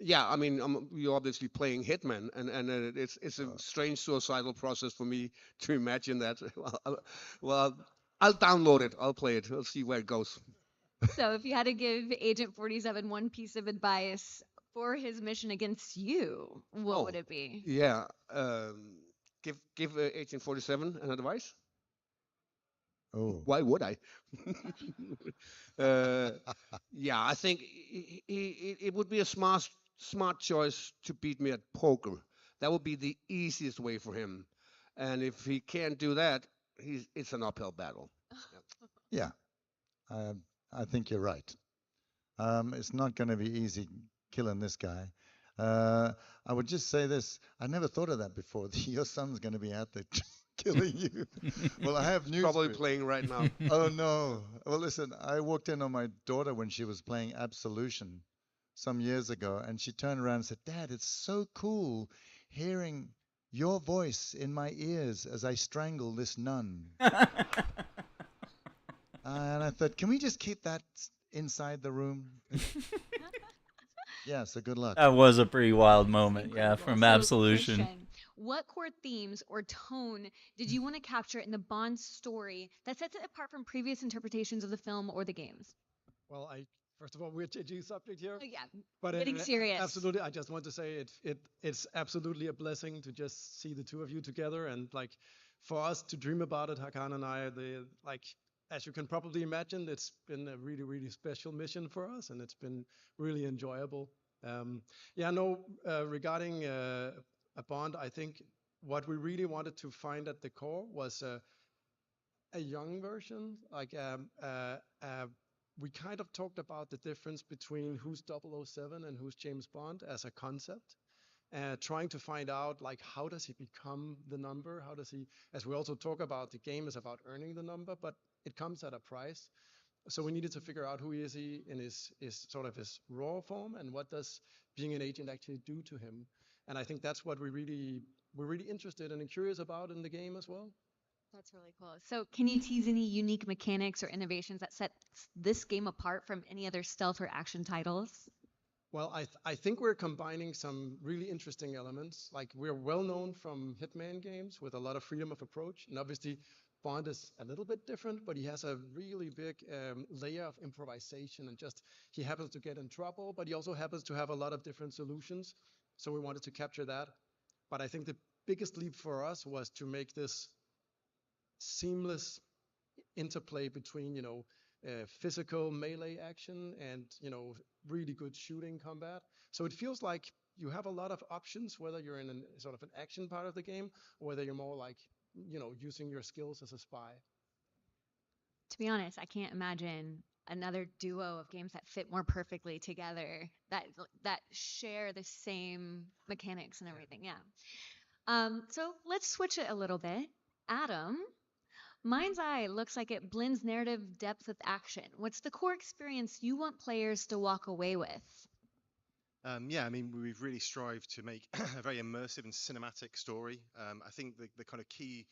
yeah, I mean, you're obviously playing Hitman, and it's a strange suicidal process for me to imagine that. Well, I'll download it. I'll play it. We'll see where it goes. So if you had to give Agent 47 one piece of advice for his mission against you, what would it be? Yeah, give Agent 47 an advice. Oh. Why would I? Yeah, I think it would be a smart choice to beat me at poker. That would be the easiest way for him. And if he can't do that, it's an uphill battle. Yeah, I think you're right. It's not going to be easy killing this guy. I would just say this. I never thought of that before. Your son's going to be out there killing you. Well, I have news. Probably playing right now. Oh, no. Well, listen, I walked in on my daughter when she was playing Absolution some years ago, and she turned around and said, Dad, it's so cool hearing your voice in my ears as I strangle this nun. And I thought, can we just keep that inside the room? Yeah, so good luck. That was a pretty wild moment, yeah, from Absolution. Christian, what core themes or tone did you want to capture in the Bond story that sets it apart from previous interpretations of the film or the games? Well, first of all, we're changing subject here. Oh, yeah, But getting serious. Absolutely, I just want to say it's absolutely a blessing to just see the two of you together, and like for us to dream about it, Hakan and I, as you can probably imagine, it's been a really, really special mission for us, and it's been really enjoyable. Regarding a Bond, I think what we really wanted to find at the core was a young version. We kind of talked about the difference between who's 007 and who's James Bond as a concept. Trying to find out how does he become the number? How does he, as we also talk about, the game is about earning the number, but it comes at a price. So we needed to figure out who is he in his sort of his raw form, and what does being an agent actually do to him. And I think that's what we're really interested and curious about in the game as well. That's really cool. So can you tease any unique mechanics or innovations that set this game apart from any other stealth or action titles? Well, I think we're combining some really interesting elements. Like, we're well known from Hitman games with a lot of freedom of approach, and obviously Bond is a little bit different, but he has a really big layer of improvisation, and just he happens to get in trouble, but he also happens to have a lot of different solutions. So we wanted to capture that. But I think the biggest leap for us was to make this seamless interplay between, physical melee action and, really good shooting combat. So it feels like you have a lot of options, whether you're in sort of an action part of the game, or whether you're more like, using your skills as a spy. To be honest, I can't imagine another duo of games that fit more perfectly together, that share the same mechanics and everything. Yeah. So let's switch it a little bit. Adam, MindsEye looks like it blends narrative depth with action. What's the core experience you want players to walk away with? Yeah, I mean, we've really strived to make a very immersive and cinematic story. I think the kind of key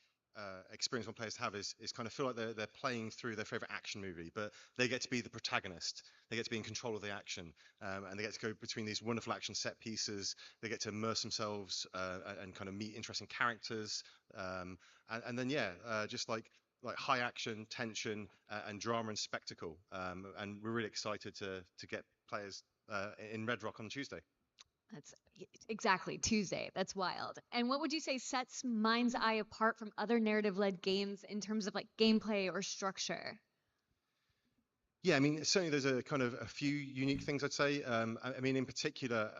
experience one players have is kind of feel like they're playing through their favorite action movie, but they get to be the protagonist. They get to be in control of the action, and they get to go between these wonderful action set pieces. They get to immerse themselves and kind of meet interesting characters, and then just like high action, tension, and drama and spectacle. And we're really excited to get players in Red Rock on Tuesday. That's exactly Tuesday. That's wild. And what would you say sets MindsEye apart from other narrative-led games in terms of gameplay or structure? Yeah, I mean, certainly there's a kind of a few unique things, I'd say. I mean, in particular,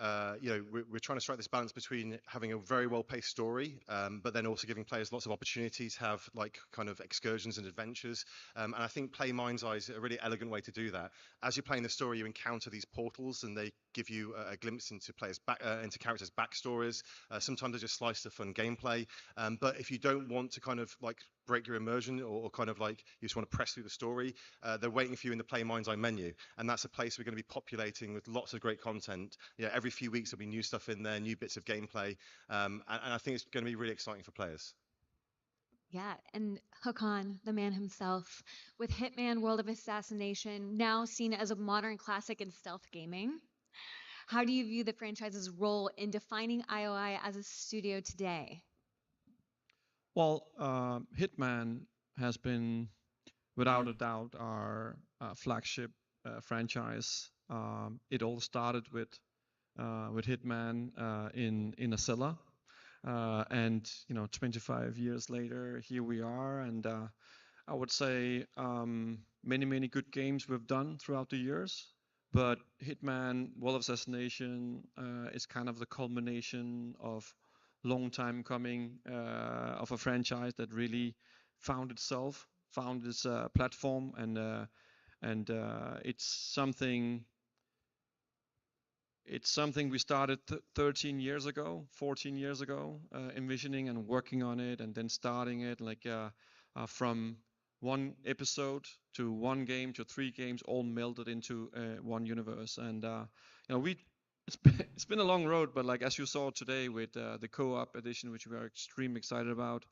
we're trying to strike this balance between having a very well-paced story, but then also giving players lots of opportunities, have kind of excursions and adventures. And I think Play MindsEye is a really elegant way to do that. As you're playing the story, you encounter these portals, and they give you a glimpse into into characters' backstories. Sometimes they're just sliced of fun gameplay. But if you don't want to kind of break your immersion, or kind of you just want to press through the story, they're waiting for you in the Play MindsEye menu, and that's a place we're going to be populating with lots of great content. Every few weeks there'll be new stuff in there, new bits of gameplay, and I think it's going to be really exciting for players. Yeah, and Hakan, the man himself, with Hitman World of Assassination now seen as a modern classic in stealth gaming. How do you view the franchise's role in defining IOI as a studio today? Well, Hitman has been, without a doubt, our flagship franchise. It all started with Hitman in a cellar, and 25 years later, here we are. And I would say many good games we've done throughout the years. But Hitman: World of Assassination is kind of the culmination of long time coming of a franchise that really found itself, found its platform, and it's something we started 13 years ago, 14 years ago, envisioning and working on it, and then starting it like from one episode to one game to three games, all melded into one universe. And it's been a long road, but like as you saw today with the co-op edition, which we are extremely excited about,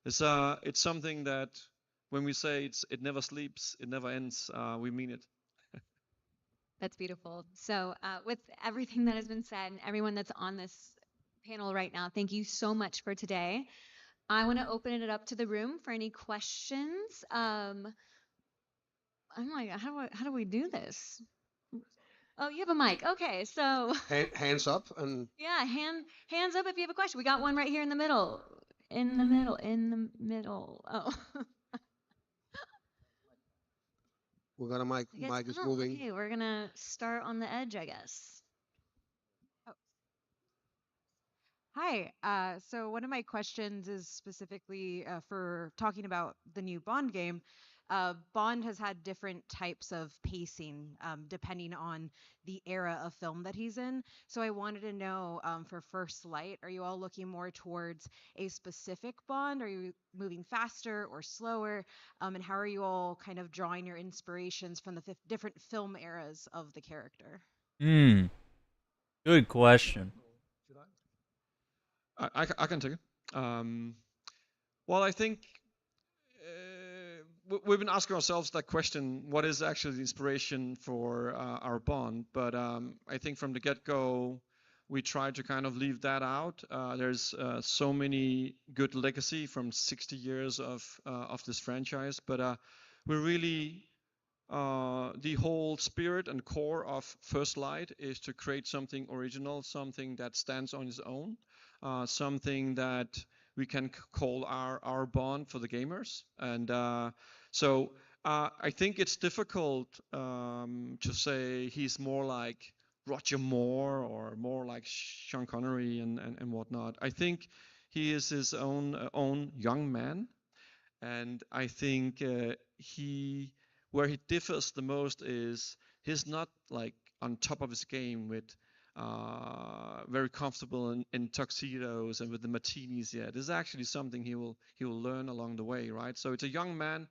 it's something that when we say it never sleeps, it never ends, we mean it. That's beautiful. So, with everything that has been said and everyone that's on this panel right now, thank you so much for today. I want to open it up to the room for any questions. I'm like, how do we do this? Oh, you have a mic. Okay, so Hands up and yeah, hands up if you have a question. We got one right here in the middle. In the middle. Oh. we got a mic. I guess Mic is not. moving. Okay, we're gonna start on the edge, I guess. Oh. Hi. So one of my questions is specifically for talking about the new Bond game. Bond has had different types of pacing depending on the era of film that he's in. So I wanted to know for First Light, are you all looking more towards a specific Bond? Are you moving faster or slower? And how are you all kind of drawing your inspirations from the different film eras of the character? Good question. I can take it. Well, I think we've been asking ourselves that question: what is actually the inspiration for our Bond? But I think from the get-go, we tried to kind of leave that out. There's so many good legacy from 60 years of this franchise, but we really the whole spirit and core of First Light is to create something original, something that stands on its own, something that we can call our Bond for the gamers. And so I think it's difficult to say he's more like Roger Moore or more like Sean Connery and whatnot. I think he is his own young man, and I think where he differs the most is he's not like on top of his game with very comfortable in tuxedos and with the martinis yet. This is actually something he will learn along the way, right? So it's a young man,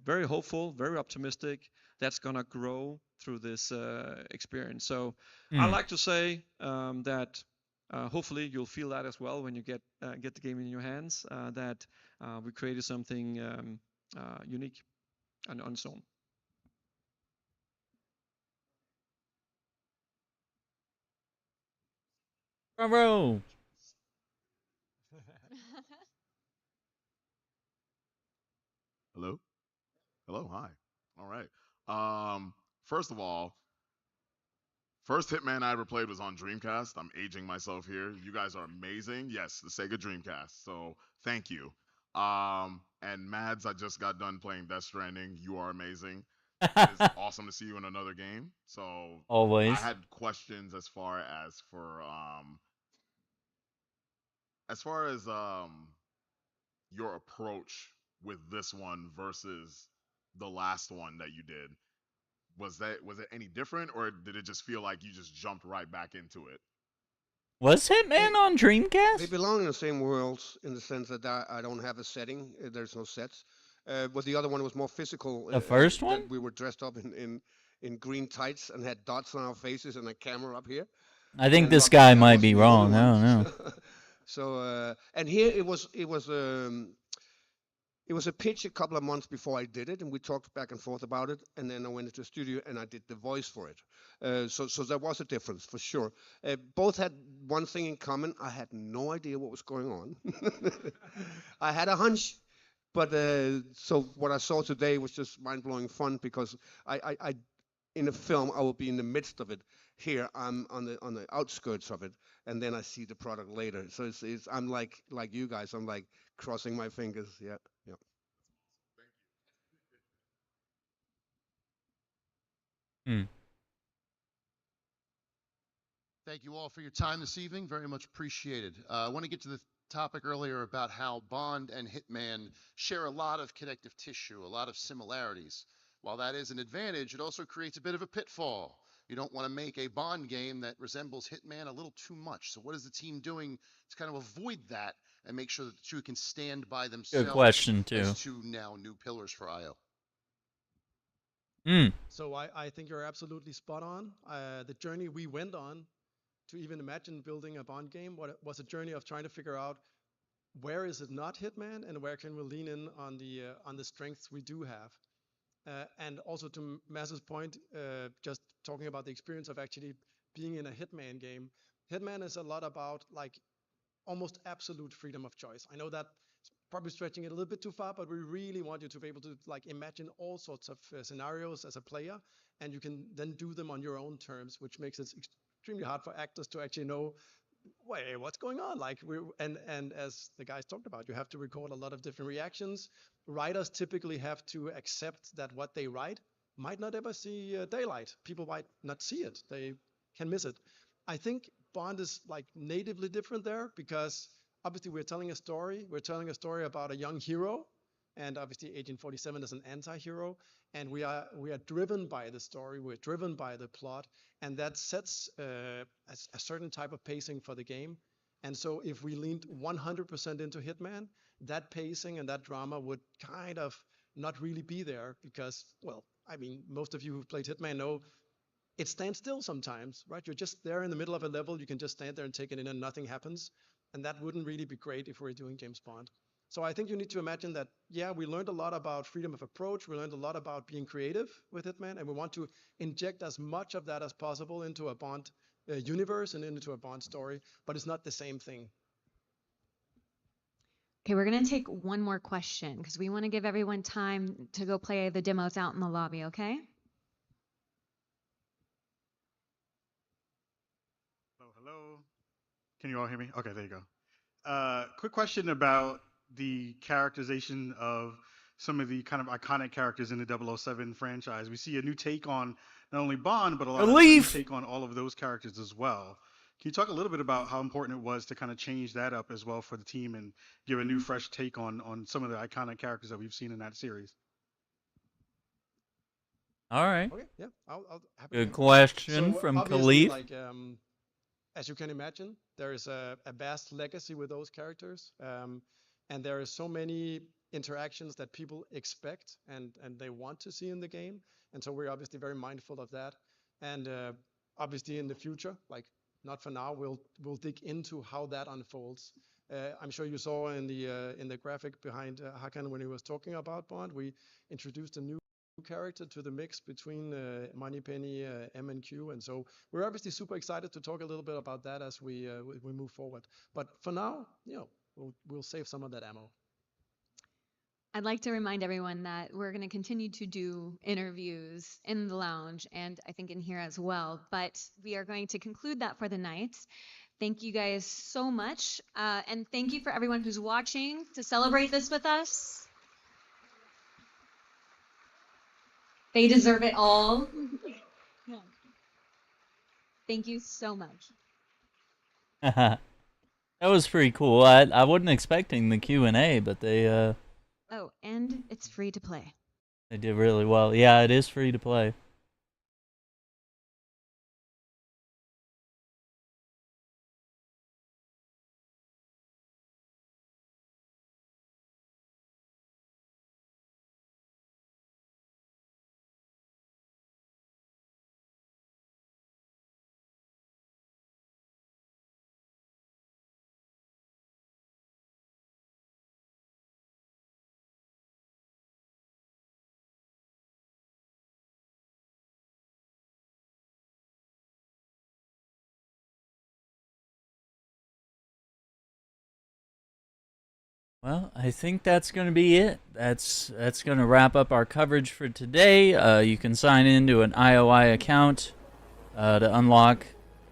very hopeful, very optimistic. That's gonna grow through this experience. So I like to say that hopefully you'll feel that as well when you get the game in your hands. That we created something unique and on its own. Bravo. Hello? Hello, hi. All right. First of all, first Hitman I ever played was on Dreamcast. I'm aging myself here. You guys are amazing. Yes, the Sega Dreamcast. So thank you. And Mads, I just got done playing Death Stranding. You are amazing. It's awesome to see you in another game. So Always. I had questions as far as your approach with this one versus the last one that you did. Was it any different, or did it just feel like you just jumped right back into it? Was Hitman on Dreamcast? They belong in the same worlds in the sense that I don't have a setting. There's no sets. But the other one was more physical. The first one? We were dressed up in green tights and had dots on our faces and a camera up here. I think this guy might be wrong. I don't know. So and here it was it was a pitch a couple of months before I did it, and we talked back and forth about it. And then I went into the studio and I did the voice for it. So there was a difference for sure. Both had one thing in common: I had no idea what was going on. I had a hunch, but so what I saw today was just mind-blowing fun because I in a film I will be in the midst of it. Here I'm on the outskirts of it, and then I see the product later. So it's I'm like you guys. I'm like crossing my fingers. Yeah, yeah. Hmm. Thank you all for your time this evening. Very much appreciated. I want to get to the topic earlier about how Bond and Hitman share a lot of connective tissue, a lot of similarities. While that is an advantage, it also creates a bit of a pitfall. You don't want to make a Bond game that resembles Hitman a little too much. So what is the team doing to kind of avoid that and make sure that the two can stand by themselves Good question, too. as two now new pillars for IO? So I think you're absolutely spot on. The journey we went on to even imagine building a Bond game was a journey of trying to figure out where is it not Hitman and where can we lean in on the strengths we do have. And also to Mass's point, just talking about the experience of actually being in a Hitman game. Hitman is a lot about like almost absolute freedom of choice. I know that probably stretching it a little bit too far, but we really want you to be able to like imagine all sorts of scenarios as a player, and you can then do them on your own terms, which makes it extremely hard for actors to actually know, wait, what's going on? Like and as the guys talked about, you have to record a lot of different reactions. Writers typically have to accept that what they write might not ever see daylight. People might not see it. They can miss it. I think Bond is like natively different there because obviously we're telling a story. We're telling a story about a young hero, and obviously Agent 47 is an anti-hero, and we are driven by the story. We're driven by the plot, and that sets a certain type of pacing for the game. And so if we leaned 100% into Hitman, that pacing and that drama would kind of not really be there because, well, I mean, most of you who've played Hitman know it stands still sometimes, right? You're just there in the middle of a level. You can just stand there and take it in and nothing happens. And that wouldn't really be great if we were doing James Bond. So I think you need to imagine that, yeah, we learned a lot about freedom of approach. We learned a lot about being creative with Hitman, and we want to inject as much of that as possible into a Bond universe and into a Bond story, but it's not the same thing. Okay, we're going to take one more question because we want to give everyone time to go play the demos out in the lobby, okay? Hello. Can you all hear me? Okay, there you go. Quick question about the characterization of some of the kind of iconic characters in the 007 franchise. We see a new take on not only Bond, but a new take on all of those characters as well. Can you talk a little bit about how important it was to kind of change that up as well for the team and give a new, fresh take on some of the iconic characters that we've seen in that series? All right. Okay, yeah, I'll Good question from obviously, Khalif. like, as you can imagine, there is a vast legacy with those characters, and there are so many interactions that people expect and they want to see in the game, and so we're obviously very mindful of that. And obviously, in the future, like not for now, we'll dig into how that unfolds. I'm sure you saw in the graphic behind Hakan when he was talking about Bond, we introduced a new character to the mix between Moneypenny, M and Q, and so we're obviously super excited to talk a little bit about that as we move forward. But for now, you know, we'll save some of that ammo. I'd like to remind everyone that we're going to continue to do interviews in the lounge and I think in here as well, but we are going to conclude that for the night. Thank you guys so much, and thank you for everyone who's watching to celebrate this with us. They deserve it all. Thank you so much. That was pretty cool. I wasn't expecting the Q&A, but they Oh, and it's free to play. they did really well. Yeah, it is free to play. Well, I think that's going to be it. That's going to wrap up our coverage for today. You can sign into an IOI account to unlock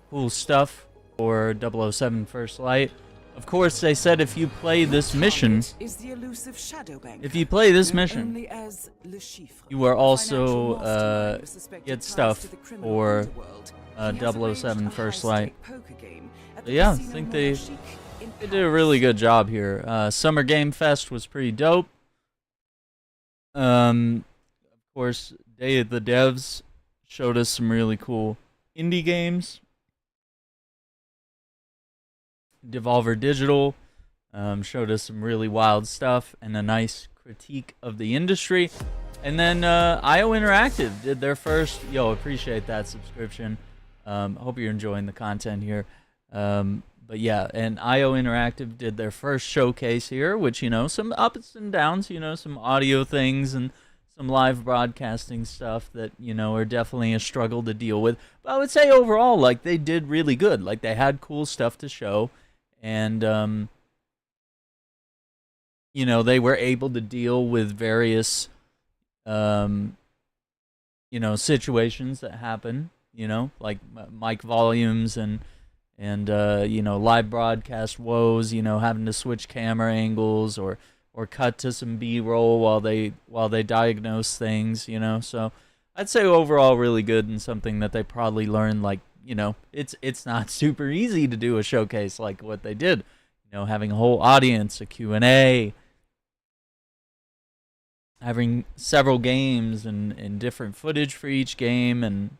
cool stuff for 007 First Light. Of course, they said if you play this mission, Is the elusive shadow banker, if you play this known mission, only as Le Chiffre, you are a financial also mastermind with suspected get ties stuff to the criminal for underworld. He has 007 arranged a First high-stake Light. poker game at But the yeah, I Casino think they Monarchique in did a really good job here. Summer Game Fest was pretty dope. Of course, Day of the Devs showed us some really cool indie games. Devolver Digital showed us some really wild stuff and a nice critique of the industry. And then IO Interactive did their first, appreciate that subscription. Hope you're enjoying the content here. But yeah, and IO Interactive did their first showcase here, which, some ups and downs, some audio things and some live broadcasting stuff that, are definitely a struggle to deal with. But I would say overall, like, they did really good. Like, they had cool stuff to show. And, they were able to deal with various, situations that happen, like mic volumes and live broadcast woes, having to switch camera angles or cut to some B-roll while they diagnose things, So I'd say overall really good and something that they probably learned, like, it's not super easy to do a showcase like what they did. Having a whole audience, a Q&A, having several games and different footage for each game, and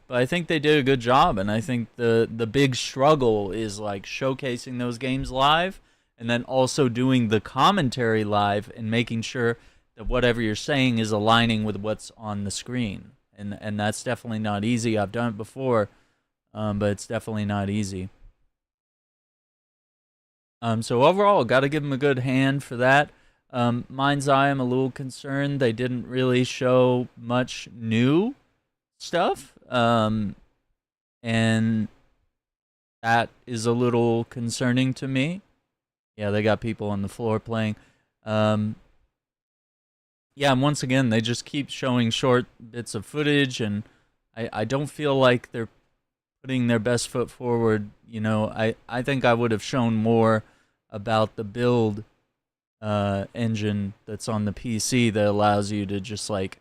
but I think they did a good job. And I think the big struggle is like showcasing those games live and then also doing the commentary live and making sure that whatever you're saying is aligning with what's on the screen. And that's definitely not easy. I've done it before, but it's definitely not easy. So overall, got to give them a good hand for that. MindsEye, I'm a little concerned. They didn't really show much new stuff. And that is a little concerning to me. Yeah, they got people on the floor playing. Yeah, and once again, they just keep showing short bits of footage, and I don't feel like they're putting their best foot forward. I think I would have shown more about the build engine that's on the PC that allows you to just, like,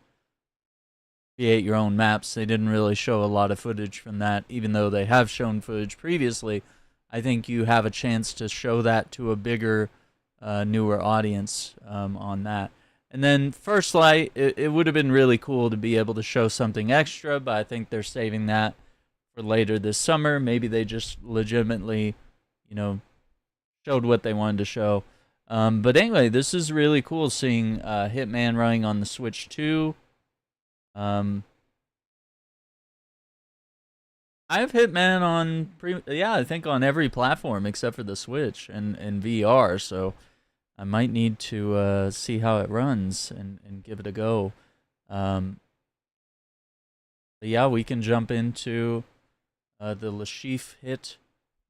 create your own maps. They didn't really show a lot of footage from that, even though they have shown footage previously. I think you have a chance to show that to a bigger, newer audience on that. And then First Light, it would have been really cool to be able to show something extra, but I think they're saving that for later this summer. Maybe they just legitimately, showed what they wanted to show. But anyway, this is really cool seeing Hitman running on the Switch 2. I have Hitman on, I think on every platform except for the Switch and VR, so I might need to see how it runs and give it a go. But yeah, we can jump into the Le Chiffre hit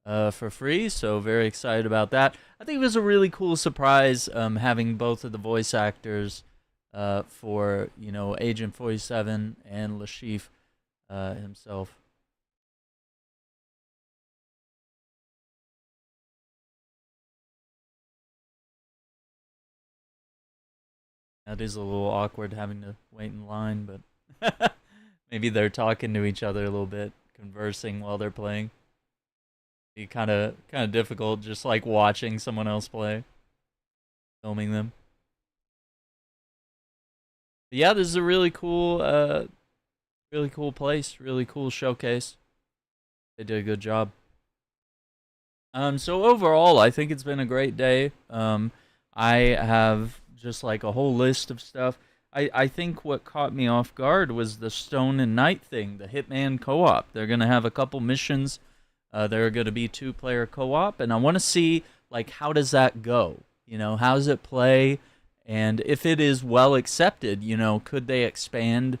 for free, so very excited about that. I think it was a really cool surprise having both of the voice actors for, Agent 47 and Le Chiffre himself. That is a little awkward having to wait in line, but maybe they're talking to each other a little bit, conversing while they're playing. Be kind of difficult, just like watching someone else play, filming them. But yeah, this is a really cool place, really cool showcase. They did a good job. So overall, I think it's been a great day. I have just like a whole list of stuff. I think what caught me off guard was the Stone and Knight thing, the Hitman co-op. They're going to have a couple missions. They're going to be 2-player co-op, and I want to see, like, how does that go? How does it play? And if it is well accepted, could they expand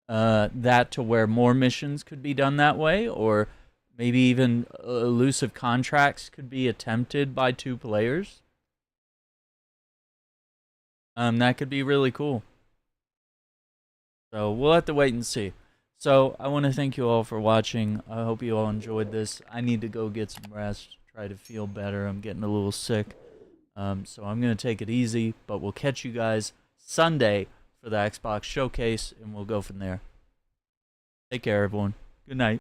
that to where more missions could be done that way? Or maybe even elusive contracts could be attempted by 2 players? That could be really cool. So we'll have to wait and see. So I want to thank you all for watching. I hope you all enjoyed this. I need to go get some rest, try to feel better. I'm getting a little sick. So I'm going to take it easy, but we'll catch you guys Sunday for the Xbox Showcase, and we'll go from there. Take care, everyone. Good night.